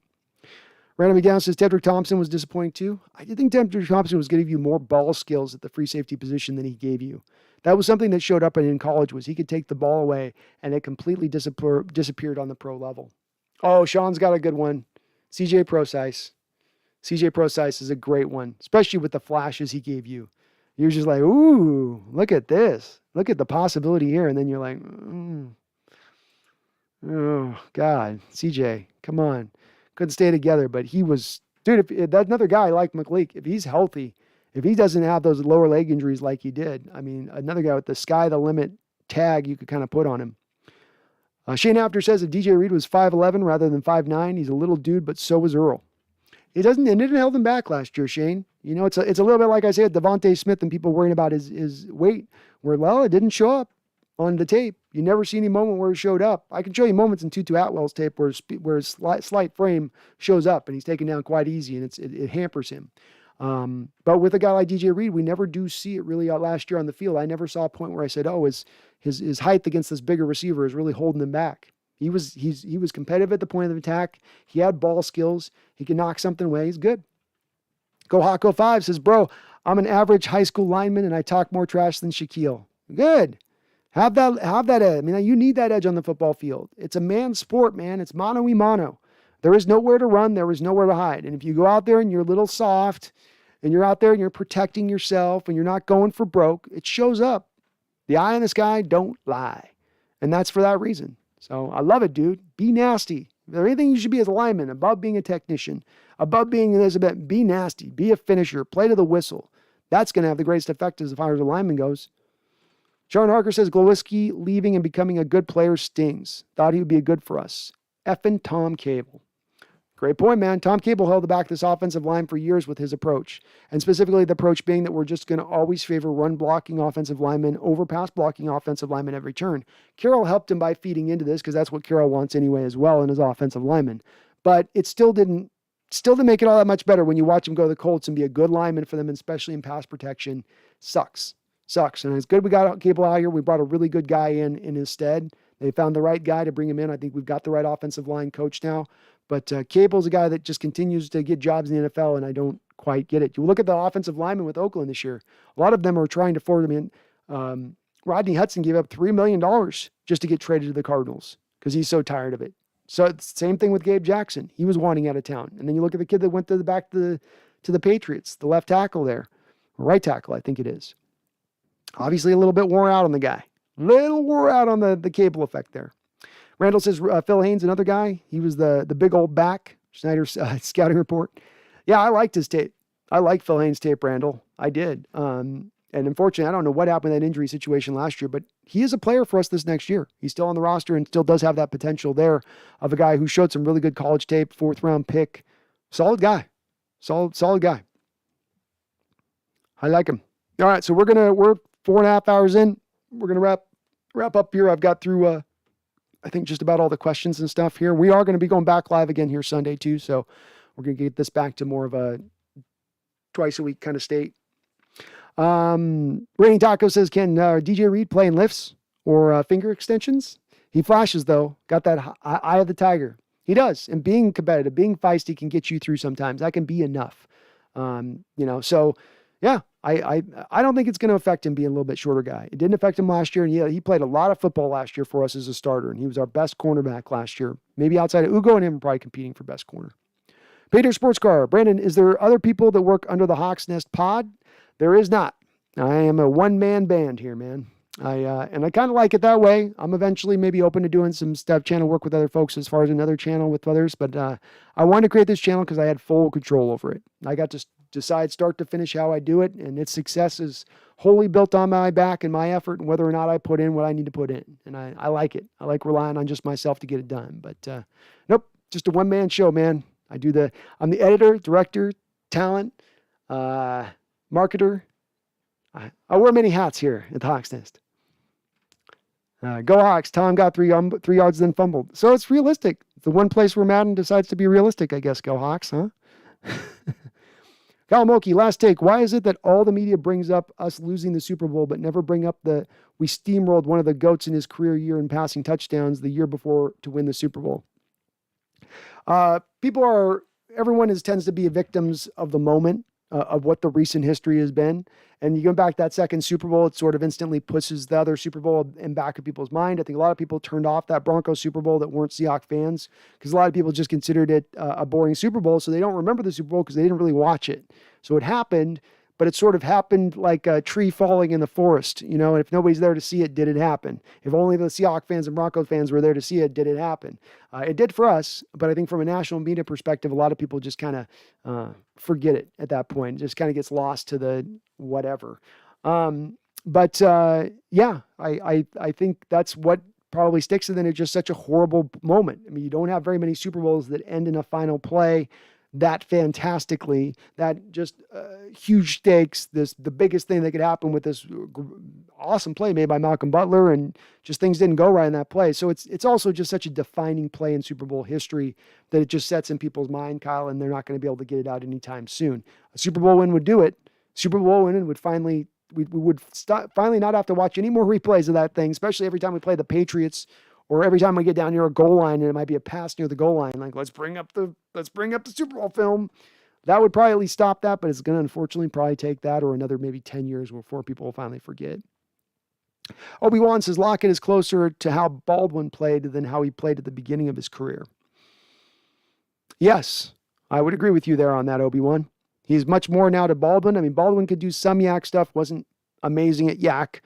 Random McDowell says Tedrick Thompson was disappointing too. I did think Tedrick Thompson was going to give you more ball skills at the free safety position than he gave you. That was something that showed up in college was he could take the ball away and it completely disappeared on the pro level. Oh, Sean's got a good one. CJ Procise. CJ Procise is a great one, especially with the flashes he gave you. You're just like, ooh, look at this. Look at the possibility here. And then you're like, oh, God, CJ, come on. Couldn't stay together, but he was, dude, if that another guy like Malik, if he's healthy, if he doesn't have those lower leg injuries like he did, I mean, another guy with the sky the limit tag you could kind of put on him. Shane After says if DJ Reed was 5'11 rather than 5'9, he's a little dude, but so was Earl. It didn't hold him back last year, Shane. It's a little bit like I said, Devontae Smith and people worrying about his weight, where, well, it didn't show up on the tape. You never see any moment where it showed up. I can show you moments in Tutu Atwell's tape where his slight frame shows up and he's taken down quite easy and it hampers him. But with a guy like DJ Reed, we never do see it really out last year on the field. I never saw a point where I said, oh, his height against this bigger receiver is really holding him back. He was competitive at the point of attack. He had ball skills. He can knock something away. He's good. Go Hawk 05 says, bro, I'm an average high school lineman and I talk more trash than Shaquille. Good. Have that edge. I mean, you need that edge on the football field. It's a man's sport, man. It's mano a mano. There is nowhere to run. There is nowhere to hide. And if you go out there and you're a little soft and you're out there and you're protecting yourself and you're not going for broke, it shows up. The eye in the sky don't lie. And that's for that reason. So I love it, dude. Be nasty. If there's anything you should be as a lineman, above being a technician, above being Elizabeth, be nasty. Be a finisher. Play to the whistle. That's going to have the greatest effect as far as a lineman goes. Sharon Harker says, Glowinski leaving and becoming a good player stings. Thought he would be a good for us. Effing Tom Cable. Great point, man. Tom Cable held the back of this offensive line for years with his approach. And specifically the approach being that we're just going to always favor run-blocking offensive linemen over pass-blocking offensive linemen every turn. Carroll helped him by feeding into this because that's what Carroll wants anyway as well in his offensive lineman. But it still didn't make it all that much better when you watch him go to the Colts and be a good lineman for them, especially in pass protection. Sucks. And it's good we got Cable out here. We brought a really good guy in his stead. They found the right guy to bring him in. I think we've got the right offensive line coach now. But Cable's a guy that just continues to get jobs in the NFL, and I don't quite get it. You look at the offensive linemen with Oakland this year. A lot of them are trying to forward them in. Rodney Hudson gave up $3 million just to get traded to the Cardinals because he's so tired of it. So same thing with Gabe Jackson. He was wanting out of town. And then you look at the kid that went to the Patriots, the left tackle there, or right tackle, I think it is. Obviously a little bit wore out on the guy. Little wore out on the Cable effect there. Randall says Phil Haynes, another guy. He was the big old back. Schneider's scouting report. Yeah, I liked his tape. I liked Phil Haynes' tape, Randall. I did. And unfortunately, I don't know what happened in that injury situation last year, but he is a player for us this next year. He's still on the roster and still does have that potential there of a guy who showed some really good college tape, 4th-round pick. Solid guy. Solid guy. I like him. All right, so we're 4.5 hours in. We're gonna wrap up here. I've got through I think just about all the questions and stuff here. We are going to be going back live again here Sunday too, so we're going to get this back to more of a twice a week kind of state. Raining Taco says, can DJ Reed play in lifts or finger extensions? He flashes though. Got that eye of the tiger. He does, and being competitive, being feisty can get you through sometimes. That can be enough. So yeah, I don't think it's going to affect him being a little bit shorter guy. It didn't affect him last year, and he played a lot of football last year for us as a starter, and he was our best cornerback last year. Maybe outside of Ugo and him, probably competing for best corner. Peter Sports Car. Brandon, is there other people that work under the Hawks Nest pod? There is not. I am a one-man band here, man. And I kind of like it that way. I'm eventually maybe open to doing some stuff, channel work with other folks as far as another channel with others, but I wanted to create this channel because I had full control over it. I got to decide start to finish how I do it, and its success is wholly built on my back and my effort and whether or not I put in what I need to put in. And I like it. I like relying on just myself to get it done. But nope, just a one-man show, man. I'm the editor, director, talent, marketer. I wear many hats here at the Hawks Nest. Go Hawks. Tom got 3 yards, then fumbled. So it's realistic. The one place where Madden decides to be realistic, I guess. Go Hawks, huh? Kalamoki, last take. Why is it that all the media brings up us losing the Super Bowl, but never bring up we steamrolled one of the GOATs in his career year in passing touchdowns the year before to win the Super Bowl? Everyone tends to be victims of the moment, of what the recent history has been. And you go back to that second Super Bowl, it sort of instantly pushes the other Super Bowl in back of people's mind. I think a lot of people turned off that Broncos Super Bowl that weren't Seahawks fans because a lot of people just considered it a boring Super Bowl, so they don't remember the Super Bowl because they didn't really watch it. So it happened, but it sort of happened like a tree falling in the forest. And if nobody's there to see it, did it happen? If only the Seahawks fans and Broncos fans were there to see it, did it happen? It did for us, but I think from a national media perspective, a lot of people just kind of forget it at that point. It just kind of gets lost to the whatever. I think that's what probably sticks, and then it's just such a horrible moment. I mean, you don't have very many Super Bowls that end in a final play that fantastically, that just huge stakes, the biggest thing that could happen with this awesome play made by Malcolm Butler, and just things didn't go right in that play. So it's also just such a defining play in Super Bowl history that it just sets in people's mind, Kyle, and they're not going to be able to get it out anytime soon. A Super Bowl win would do it. Super Bowl win would finally, we would finally not have to watch any more replays of that thing, especially every time we play the Patriots, or every time we get down near a goal line and it might be a pass near the goal line, like let's bring up the Super Bowl film. That would probably at least stop that, but it's going to unfortunately probably take that or another maybe 10 years before people will finally forget. Obi-Wan says Lockett is closer to how Baldwin played than how he played at the beginning of his career. Yes, I would agree with you there on that, Obi-Wan. He's much more now to Baldwin. I mean, Baldwin could do some yak stuff, wasn't amazing at yak,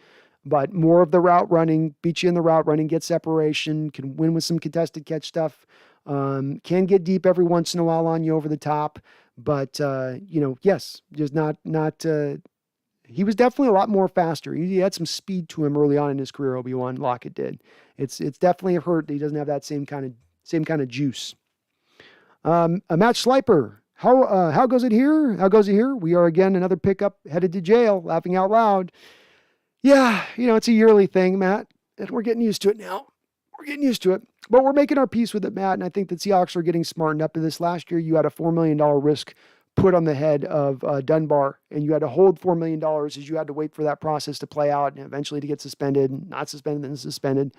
but more of the route running, beat you in the route running, get separation, can win with some contested catch stuff, can get deep every once in a while on you over the top. But, yes, just not he was definitely a lot more faster. He had some speed to him early on in his career, Obi-Wan Lockett did. It's definitely a hurt that he doesn't have that same kind of juice. A match sliper. How goes it here? How goes it here? We are again another pickup headed to jail, laughing out loud. Yeah, it's a yearly thing, Matt, and we're getting used to it now. We're getting used to it, but we're making our peace with it, Matt, and I think the Seahawks are getting smartened up to this. Last year, you had a $4 million risk put on the head of Dunbar, and you had to hold $4 million as you had to wait for that process to play out and eventually to get suspended, not suspended, then suspended.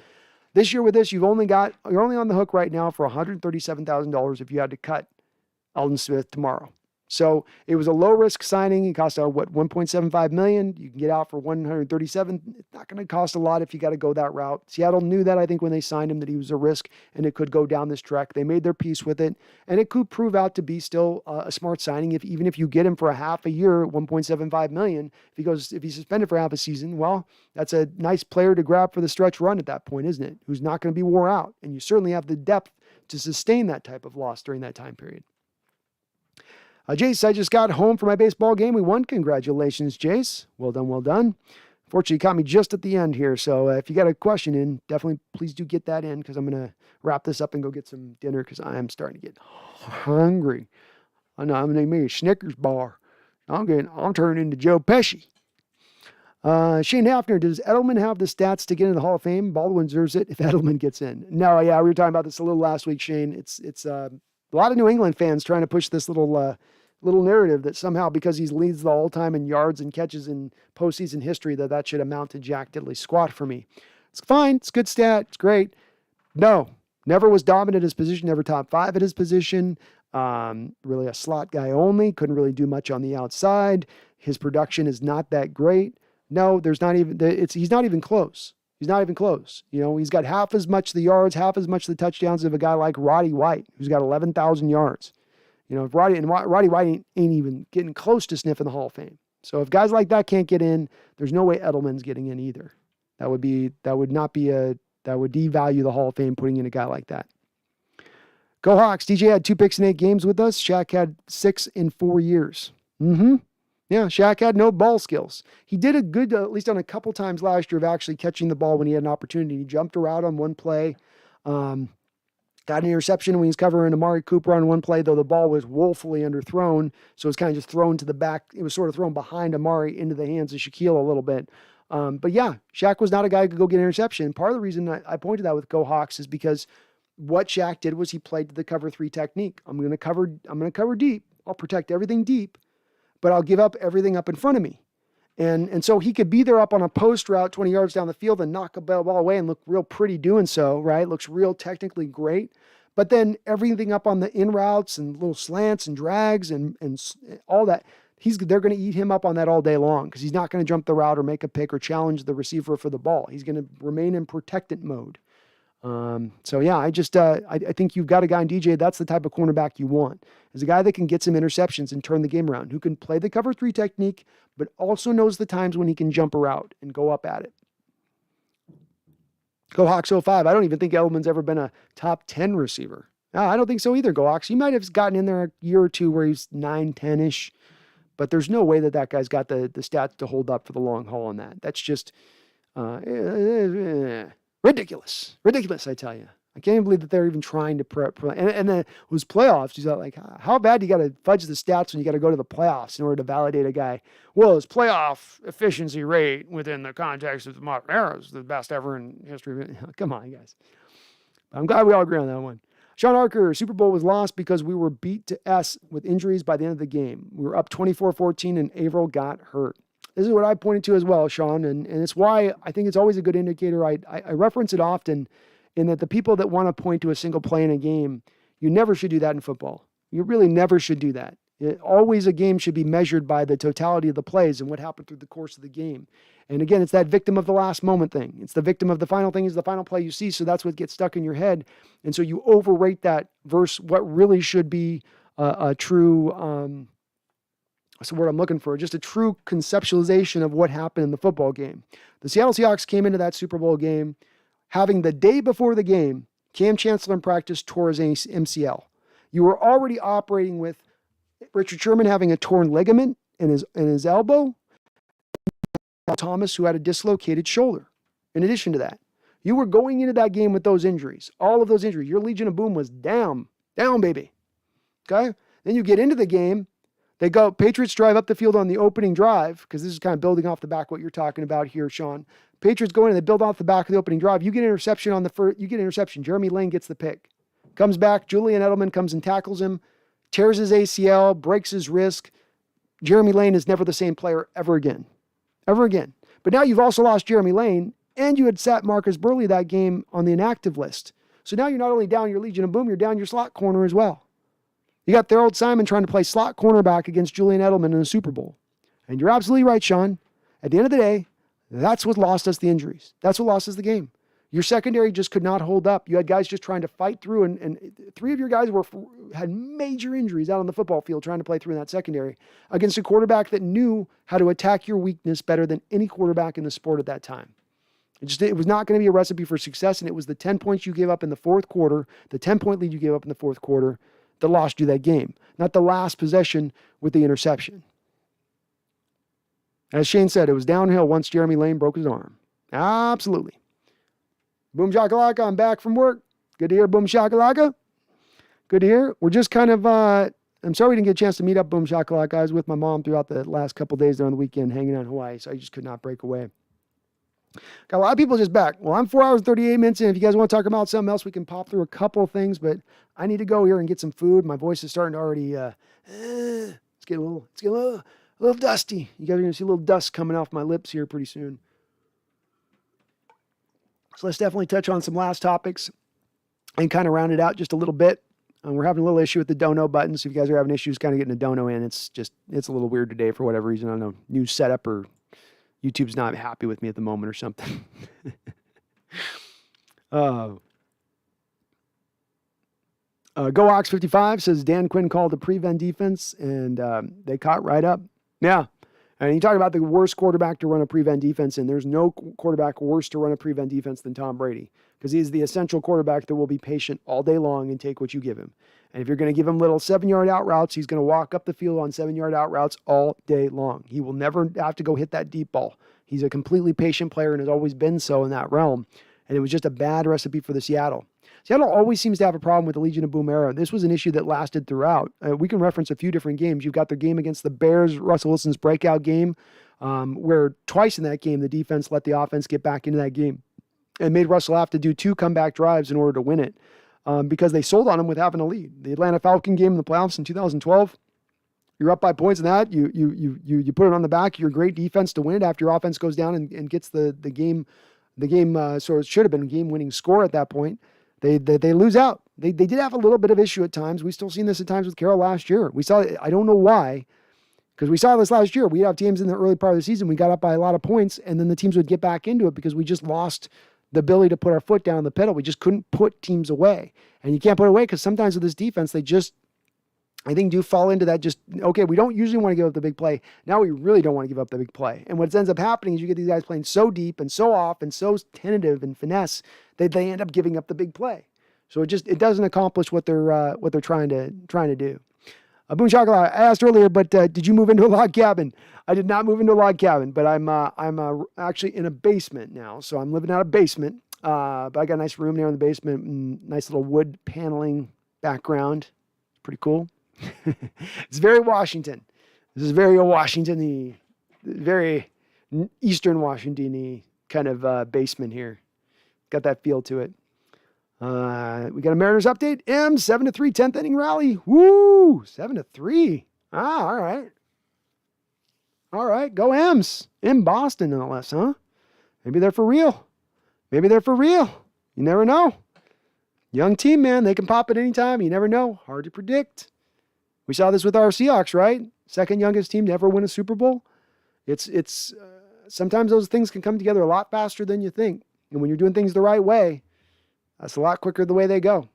This year with this, you're only on the hook right now for $137,000 if you had to cut Aldon Smith tomorrow. So it was a low risk signing. It cost $1.75 million. You can get out for 137. It's not going to cost a lot if you got to go that route. Seattle knew that, I think, when they signed him, that he was a risk and it could go down this track. They made their peace with it, and it could prove out to be still a smart signing. Even if you get him for a half a year, $1.75 million, if he's suspended for half a season, well, that's a nice player to grab for the stretch run at that point, isn't it? Who's not going to be wore out, and you certainly have the depth to sustain that type of loss during that time period. Jace, I just got home from my baseball game. We won. Congratulations, Jace. Well done, well done. Fortunately, you caught me just at the end here. So if you got a question in, definitely please do get that in, because I'm going to wrap this up and go get some dinner, because I am starting to get hungry. I know I'm going to make a Snickers bar. I'm turning into Joe Pesci. Shane Hafner, does Edelman have the stats to get into the Hall of Fame? Baldwin deserves it if Edelman gets in. No, yeah, we were talking about this a little last week, Shane. It's a lot of New England fans trying to push this little narrative that somehow, because he leads the all-time in yards and catches in postseason history, that should amount to jack diddly squat for me. It's fine. It's a good stat. It's great. No, never was dominant at his position, never top 5 at his position. Really a slot guy only. Couldn't really do much on the outside. His production is not that great. No, he's not even close. He's not even close. He's got half as much the yards, half as much the touchdowns of a guy like Roddy White, who's got 11,000 yards. If Roddy White ain't even getting close to sniffing the Hall of Fame. So if guys like that can't get in, there's no way Edelman's getting in either. That would devalue the Hall of Fame, putting in a guy like that. Go Hawks. DJ had 2 picks in 8 games with us. Shaq had 6 in 4 years. Yeah, Shaq had no ball skills. He did a good, at least on a couple times last year, of actually catching the ball when he had an opportunity. He jumped around on one play. Got an interception when he's covering Amari Cooper on one play, though the ball was woefully underthrown. So it was kind of just thrown to the back. It was sort of thrown behind Amari into the hands of Shaquille a little bit. But yeah, Shaq was not a guy who could go get an interception. Part of the reason I pointed that with Go Hawks is because what Shaq did was he played to the cover 3 technique. I'm going to cover deep. I'll protect everything deep, but I'll give up everything up in front of me. And so he could be there up on a post route 20 yards down the field and knock a ball away and look real pretty doing so, right? Looks real technically great. But then everything up on the in routes and little slants and drags and all that, they're going to eat him up on that all day long, because he's not going to jump the route or make a pick or challenge the receiver for the ball. He's going to remain in protectant mode. So yeah, I think you've got a guy in DJ. That's the type of cornerback you want, is a guy that can get some interceptions and turn the game around, who can play the cover 3 technique, but also knows the times when he can jump a route and go up at it. Go Hawks 05. I don't even think Edelman's ever been a top 10 receiver. I don't think so either, Go Hawks. He might have gotten in there a year or two where he's 9, 10-ish, but there's no way that guy's got the stats to hold up for the long haul on that. That's just ridiculous, I tell you. I can't even believe that they're even trying to prep. And then it was playoffs. He's like, how bad do you got to fudge the stats when you got to go to the playoffs in order to validate a guy? Well, his playoff efficiency rate within the context of the modern era is the best ever in history. Come on, guys. I'm glad we all agree on that one. Sean Archer, Super Bowl was lost because we were beat to S with injuries by the end of the game. We were up 24-14 and Averill got hurt. This is what I pointed to as well, Sean, and it's why I think it's always a good indicator. I reference it often, in that the people that want to point to a single play in a game, you never should do that in football. You really never should do that. Always a game should be measured by the totality of the plays and what happened through the course of the game. And again, it's that victim of the last moment thing. It's the victim of the final thing is the final play you see, so that's what gets stuck in your head. And so you overrate that versus what really should be a true... That's the word I'm looking for, just a true conceptualization of what happened in the football game. The Seattle Seahawks came into that Super Bowl game having the day before the game, Cam Chancellor in practice tore his MCL. You were already operating with Richard Sherman having a torn ligament in his elbow, Thomas, who had a dislocated shoulder. In addition to that, you were going into that game with those injuries, all of those injuries. Your Legion of Boom was down, baby. Okay? Then you get into the game. Patriots drive up the field on the opening drive, because this is kind of building off the back what you're talking about here, Sean. Patriots go in and they build off the back of the opening drive. You get interception on the first. You get interception. Jeremy Lane gets the pick. Comes back. Julian Edelman comes and tackles him, tears his ACL, breaks his wrist. Jeremy Lane is never the same player ever again. Ever again. But now you've also lost Jeremy Lane, and you had sat Marcus Burley that game on the inactive list. So now you're not only down your Legion of Boom, you're down your slot corner as well. You got Thorold Simon trying to play slot cornerback against Julian Edelman in the Super Bowl. And you're absolutely right, Sean. At the end of the day, that's what lost us the injuries. That's what lost us the game. Your secondary just could not hold up. You had guys just trying to fight through, and three of your guys had major injuries out on the football field trying to play through in that secondary against a quarterback that knew how to attack your weakness better than any quarterback in the sport at that time. It was not going to be a recipe for success, and it was the 10 points you gave up in the fourth quarter, the 10-point lead you gave up in the fourth quarter that lost you that game, not the last possession with the interception. As Shane said, it was downhill once Jeremy Lane broke his arm. Absolutely. Boom shakalaka, I'm back from work. Good to hear, Boom shakalaka. Good to hear. We're just kind of, I'm sorry we didn't get a chance to meet up, Boom shakalaka. I was with my mom throughout the last couple of days during the weekend hanging out in Hawaii, so I just could not break away. Got a lot of people just back. Well, I'm 4 hours and 38 minutes in. If you guys want to talk about something else, we can pop through a couple of things, but I need to go here and get some food. My voice is starting to already, it's getting a little dusty. You guys are going to see a little dust coming off my lips here pretty soon. So let's definitely touch on some last topics and kind of round it out just a little bit. We're having a little issue with the dono button. So if you guys are having issues kind of getting a dono in, it's a little weird today for whatever reason. I don't know, new setup or YouTube's not happy with me at the moment or something. Go Hawks 55 says Dan Quinn called the prevent defense and they caught right up. Yeah. And you talk about the worst quarterback to run a prevent defense, and there's no quarterback worse to run a prevent defense than Tom Brady, because he's the essential quarterback that will be patient all day long and take what you give him. And if you're going to give him little 7-yard out routes, he's going to walk up the field on 7-yard out routes all day long. He will never have to go hit that deep ball. He's a completely patient player and has always been so in that realm. And it was just a bad recipe for the Seattle. Seattle always seems to have a problem with the Legion of Boom era. This was an issue that lasted throughout. We can reference a few different games. You've got the game against the Bears, Russell Wilson's breakout game, where twice in that game, the defense let the offense get back into that game and made Russell have to do 2 comeback drives in order to win it because they sold on him with having a lead. The Atlanta Falcon game in the playoffs in 2012, you're up by points in that. You put it on the back of your great defense to win it after your offense goes down and gets the game, so it should have been a game-winning score at that point. They lose out. They did have a little bit of issue at times. We still seen this at times with Carroll last year. We saw it, I don't know why, because we saw this last year. We have teams in the early part of the season. We got up by a lot of points, and then the teams would get back into it because we just lost the ability to put our foot down on the pedal. We just couldn't put teams away. And you can't put it away because sometimes with this defense, they just, I think, do fall into that just, okay, we don't usually want to give up the big play. Now we really don't want to give up the big play. And what ends up happening is you get these guys playing so deep and so off and so tentative and finesse that they end up giving up the big play. So it doesn't accomplish what they're trying to do. Boom Chocolate, I asked earlier, but did you move into a log cabin? I did not move into a log cabin, but I'm actually in a basement now. So I'm living out of basement. But I got a nice room there in the basement, and nice little wood paneling background. Pretty cool. It's very Washington. This is very Washington-y, very Eastern Washington-y kind of basement here. Got that feel to it. We got a Mariners update. M 7-3 10th inning rally. Woo! 7-3. All right. All right. Go M's in Boston, no less, huh? Maybe they're for real. You never know. Young team, man. They can pop at any time. You never know. Hard to predict. We saw this with our Seahawks, right? Second youngest team to ever win a Super Bowl. It's sometimes those things can come together a lot faster than you think. And when you're doing things the right way, that's a lot quicker the way they go.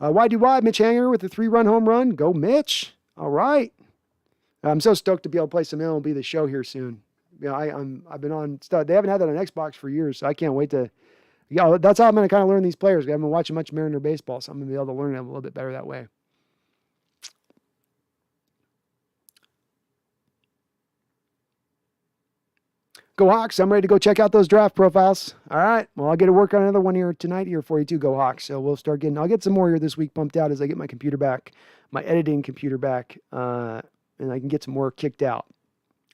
YDY, Mitch Hanger with a 3-run home run. Go Mitch. All right. I'm so stoked to be able to play some MLB The Show here soon. You know, I've been on stuff. They haven't had that on Xbox for years, so I can't wait to. Yeah, that's how I'm going to kind of learn these players. I haven't been watching much Mariner baseball, so I'm going to be able to learn them a little bit better that way. Go Hawks. I'm ready to go check out those draft profiles. All right. Well, I'll get to work on another one here tonight here for you too. Go Hawks. So I'll get some more here this week pumped out as I get my computer back, my editing computer back, and I can get some more kicked out.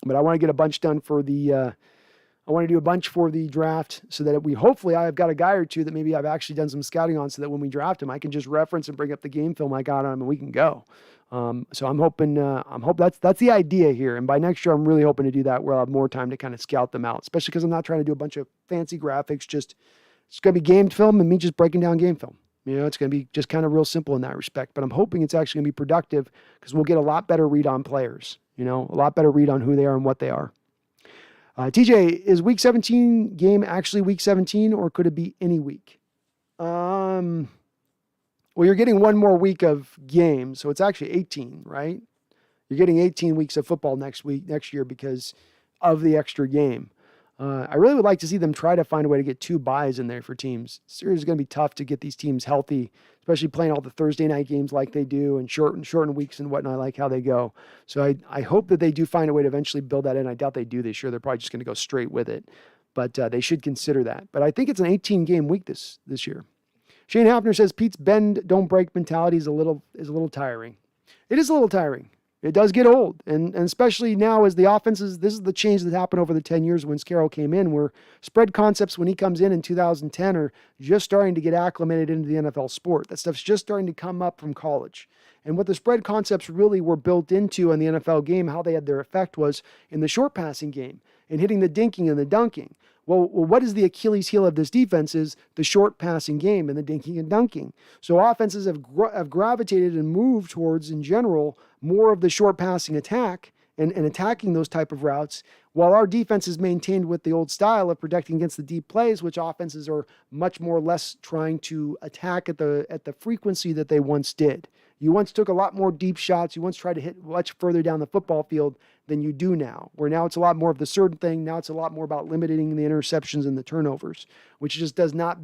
But I want to get a bunch done for I want to do a bunch for the draft so that I've got a guy or two that maybe I've actually done some scouting on so that when we draft him, I can just reference and bring up the game film I got on him and we can go. So I'm hoping that's the idea here. And by next year, I'm really hoping to do that where I'll have more time to kind of scout them out, especially because I'm not trying to do a bunch of fancy graphics. It's going to be game film and me just breaking down game film. It's going to be just kind of real simple in that respect, but I'm hoping it's actually going to be productive because we'll get a lot better read on players, a lot better read on who they are and what they are. TJ, is week 17 game actually week 17 or could it be any week? Well, you're getting one more week of games, so it's actually 18, right? You're getting 18 weeks of football next year because of the extra game. I really would like to see them try to find a way to get 2 buys in there for teams. Series is going to be tough to get these teams healthy, especially playing all the Thursday night games like they do and shorten weeks and whatnot. I like how they go. So I hope that they do find a way to eventually build that in. I doubt they do this year. They're probably just going to go straight with it, but they should consider that. But I think it's an 18-game week this year. Shane Hafner says Pete's bend don't break mentality is a little tiring. It is a little tiring. It does get old, and especially now as the offenses, this is the change that happened over the 10 years when Carroll came in, where spread concepts when he comes in 2010 are just starting to get acclimated into the NFL sport. That stuff's just starting to come up from college. And what the spread concepts really were built into in the NFL game, how they had their effect was in the short passing game and hitting the dinking and the dunking. Well, what is the Achilles heel of this defense is the short passing game and the dinking and dunking. So offenses have gravitated and moved towards, in general, more of the short passing attack and attacking those type of routes, while our defense is maintained with the old style of protecting against the deep plays, which offenses are much more less trying to attack at the frequency that they once did. You once took a lot more deep shots. You once tried to hit much further down the football field than you do now, where now it's a lot more of the certain thing. Now it's a lot more about limiting the interceptions and the turnovers, which just does not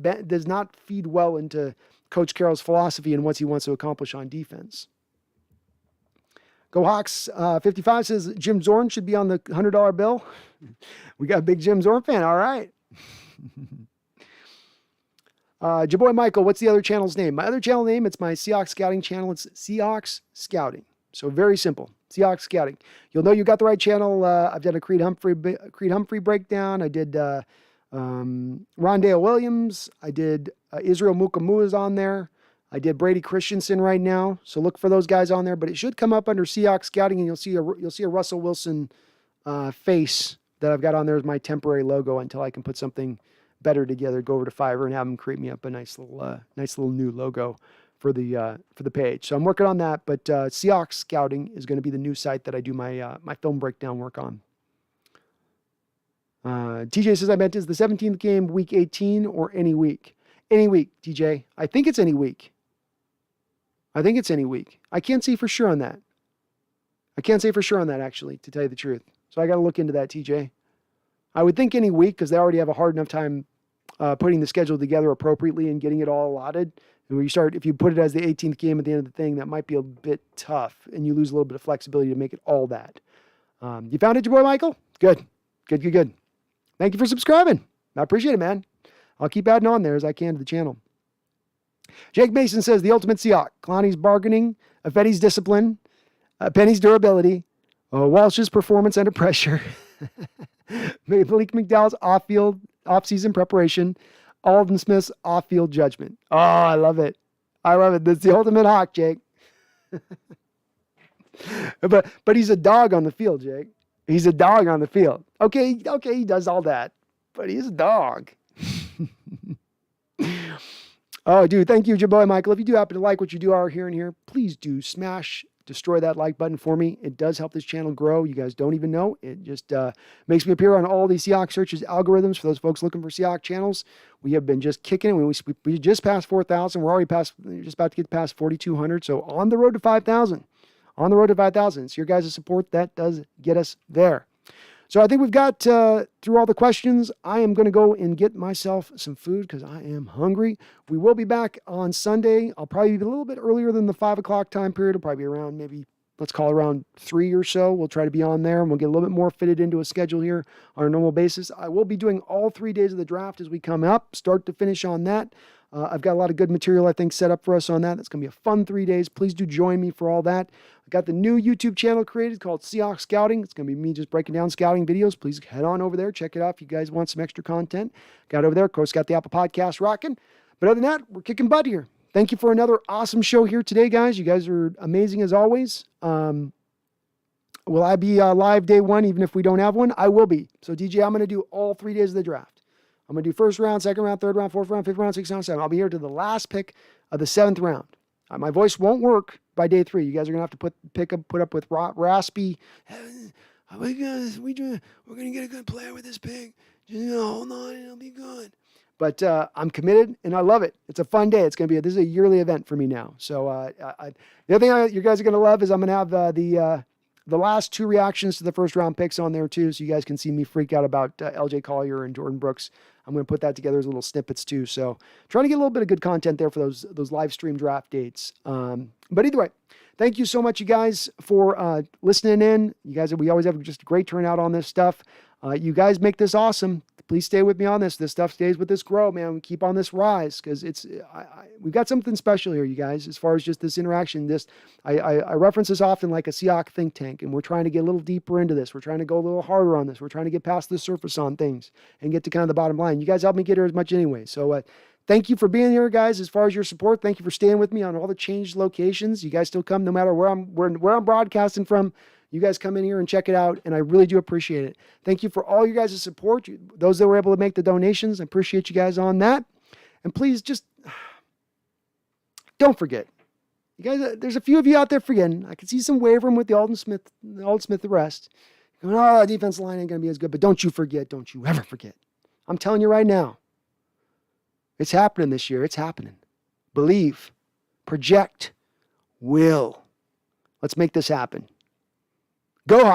feed well into Coach Carroll's philosophy and what he wants to accomplish on defense. Go Hawks 55 says Jim Zorn should be on the $100 bill. We got a big Jim Zorn fan. All right. Jaboy Michael, what's the other channel's name? My other channel name, it's my Seahawks Scouting channel. It's Seahawks Scouting. So very simple. Seahawks Scouting. You'll know you got the right channel. I've done a Creed Humphrey breakdown. I did Rondale Williams. I did Israel Mukamua's on there. I did Brady Christensen right now. So look for those guys on there. But it should come up under Seahawks Scouting, and you'll see a Russell Wilson face that I've got on there as my temporary logo until I can put something better together. Go over to Fiverr and have them create me up a nice little new logo for the page. So I'm working on that. But Seahawks Scouting is going to be the new site that I do my film breakdown work on. TJ says, I meant, is the 17th game week 18 or any week? Any week, TJ. I think it's any week. I can't say for sure on that. Actually, to tell you the truth. So I got to look into that, TJ. I would think any week because they already have a hard enough time putting the schedule together appropriately and getting it all allotted. And when if you put it as the 18th game at the end of the thing, that might be a bit tough and you lose a little bit of flexibility to make it all that. You found it, your boy Michael? Good. Thank you for subscribing. I appreciate it, man. I'll keep adding on there as I can to the channel. Jake Mason says, the ultimate Seahawk. Clowney's bargaining, Affetti's discipline, Penny's durability, Walsh's performance under pressure, Malik McDowell's off-season preparation, Aldon Smith's off-field judgment. Oh, I love it. That's the ultimate Hawk, Jake. But he's a dog on the field, Jake. He's a dog on the field. Okay, he does all that, but he's a dog. Oh, dude, thank you, Jaboy Michael. If you do happen to like what you do are here and here, please do destroy that like button for me. It does help this channel grow. You guys don't even know. It just makes me appear on all these Seahawks searches algorithms for those folks looking for Seahawks channnals. We have been just kicking it. We just passed 4,000. We're just about to get past 4,200. So on the road to 5,000. It's your guys' support that does get us there. So I think we've got through all the questions. I am going to go and get myself some food because I am hungry. We will be back on Sunday. I'll probably be a little bit earlier than the 5 o'clock time period. It'll probably be around maybe, let's call it around 3 or so. We'll try to be on there and we'll get a little bit more fitted into a schedule here on a normal basis. I will be doing all 3 days of the draft as we come up, start to finish on that. I've got a lot of good material, I think, set up for us on that. That's going to be a fun 3 days. Please do join me for all that. I got the new YouTube channel created called Seahawks Scouting. It's going to be me just breaking down scouting videos. Please head on over there. Check it out if you guys want some extra content. Got over there. Of course, got the Apple Podcast rocking. But other than that, we're kicking butt here. Thank you for another awesome show here today, guys. You guys are amazing as always. Will I be live day one even if we don't have one? I will be. So, DJ, I'm going to do all 3 days of the draft. I'm going to do first round, second round, third round, fourth round, fifth round, sixth round, seventh. I'll be here to the last pick of the 7th round. My voice won't work by day 3. You guys are going to have to put up with raspy, we're going to get a good player with this pick. Just hold on, it'll be good. But I'm committed, and I love it. It's a fun day. This is a yearly event for me now. So the other thing you guys are going to love is I'm going to have the last 2 reactions to the first round picks on there too, so you guys can see me freak out about LJ Collier and Jordan Brooks. I'm going to put that together as little snippets too. So trying to get a little bit of good content there for those live stream draft dates. But either way, thank you so much, you guys, for listening in. You guys, we always have just a great turnout on this stuff. You guys make this awesome. Please stay with me on this. This stuff stays with this grow, man. We keep on this rise because we've got something special here, you guys, as far as just this interaction. I reference this often like a Seahawks think tank, and we're trying to get a little deeper into this. We're trying to go a little harder on this. We're trying to get past the surface on things and get to kind of the bottom line. You guys help me get here as much anyway. So thank you for being here, guys, as far as your support. Thank you for staying with me on all the changed locations. You guys still come no matter where I'm broadcasting from. You guys come in here and check it out, and I really do appreciate it. Thank you for all you guys' support. Those that were able to make the donations, I appreciate you guys on that. And please just don't forget. You guys, there's a few of you out there forgetting. I can see some wavering with the Aldon Smith, the rest. Going, the defense line ain't going to be as good. But don't you forget. Don't you ever forget. I'm telling you right now. It's happening this year. It's happening. Believe. Project. Will. Let's make this happen. Go Hawks.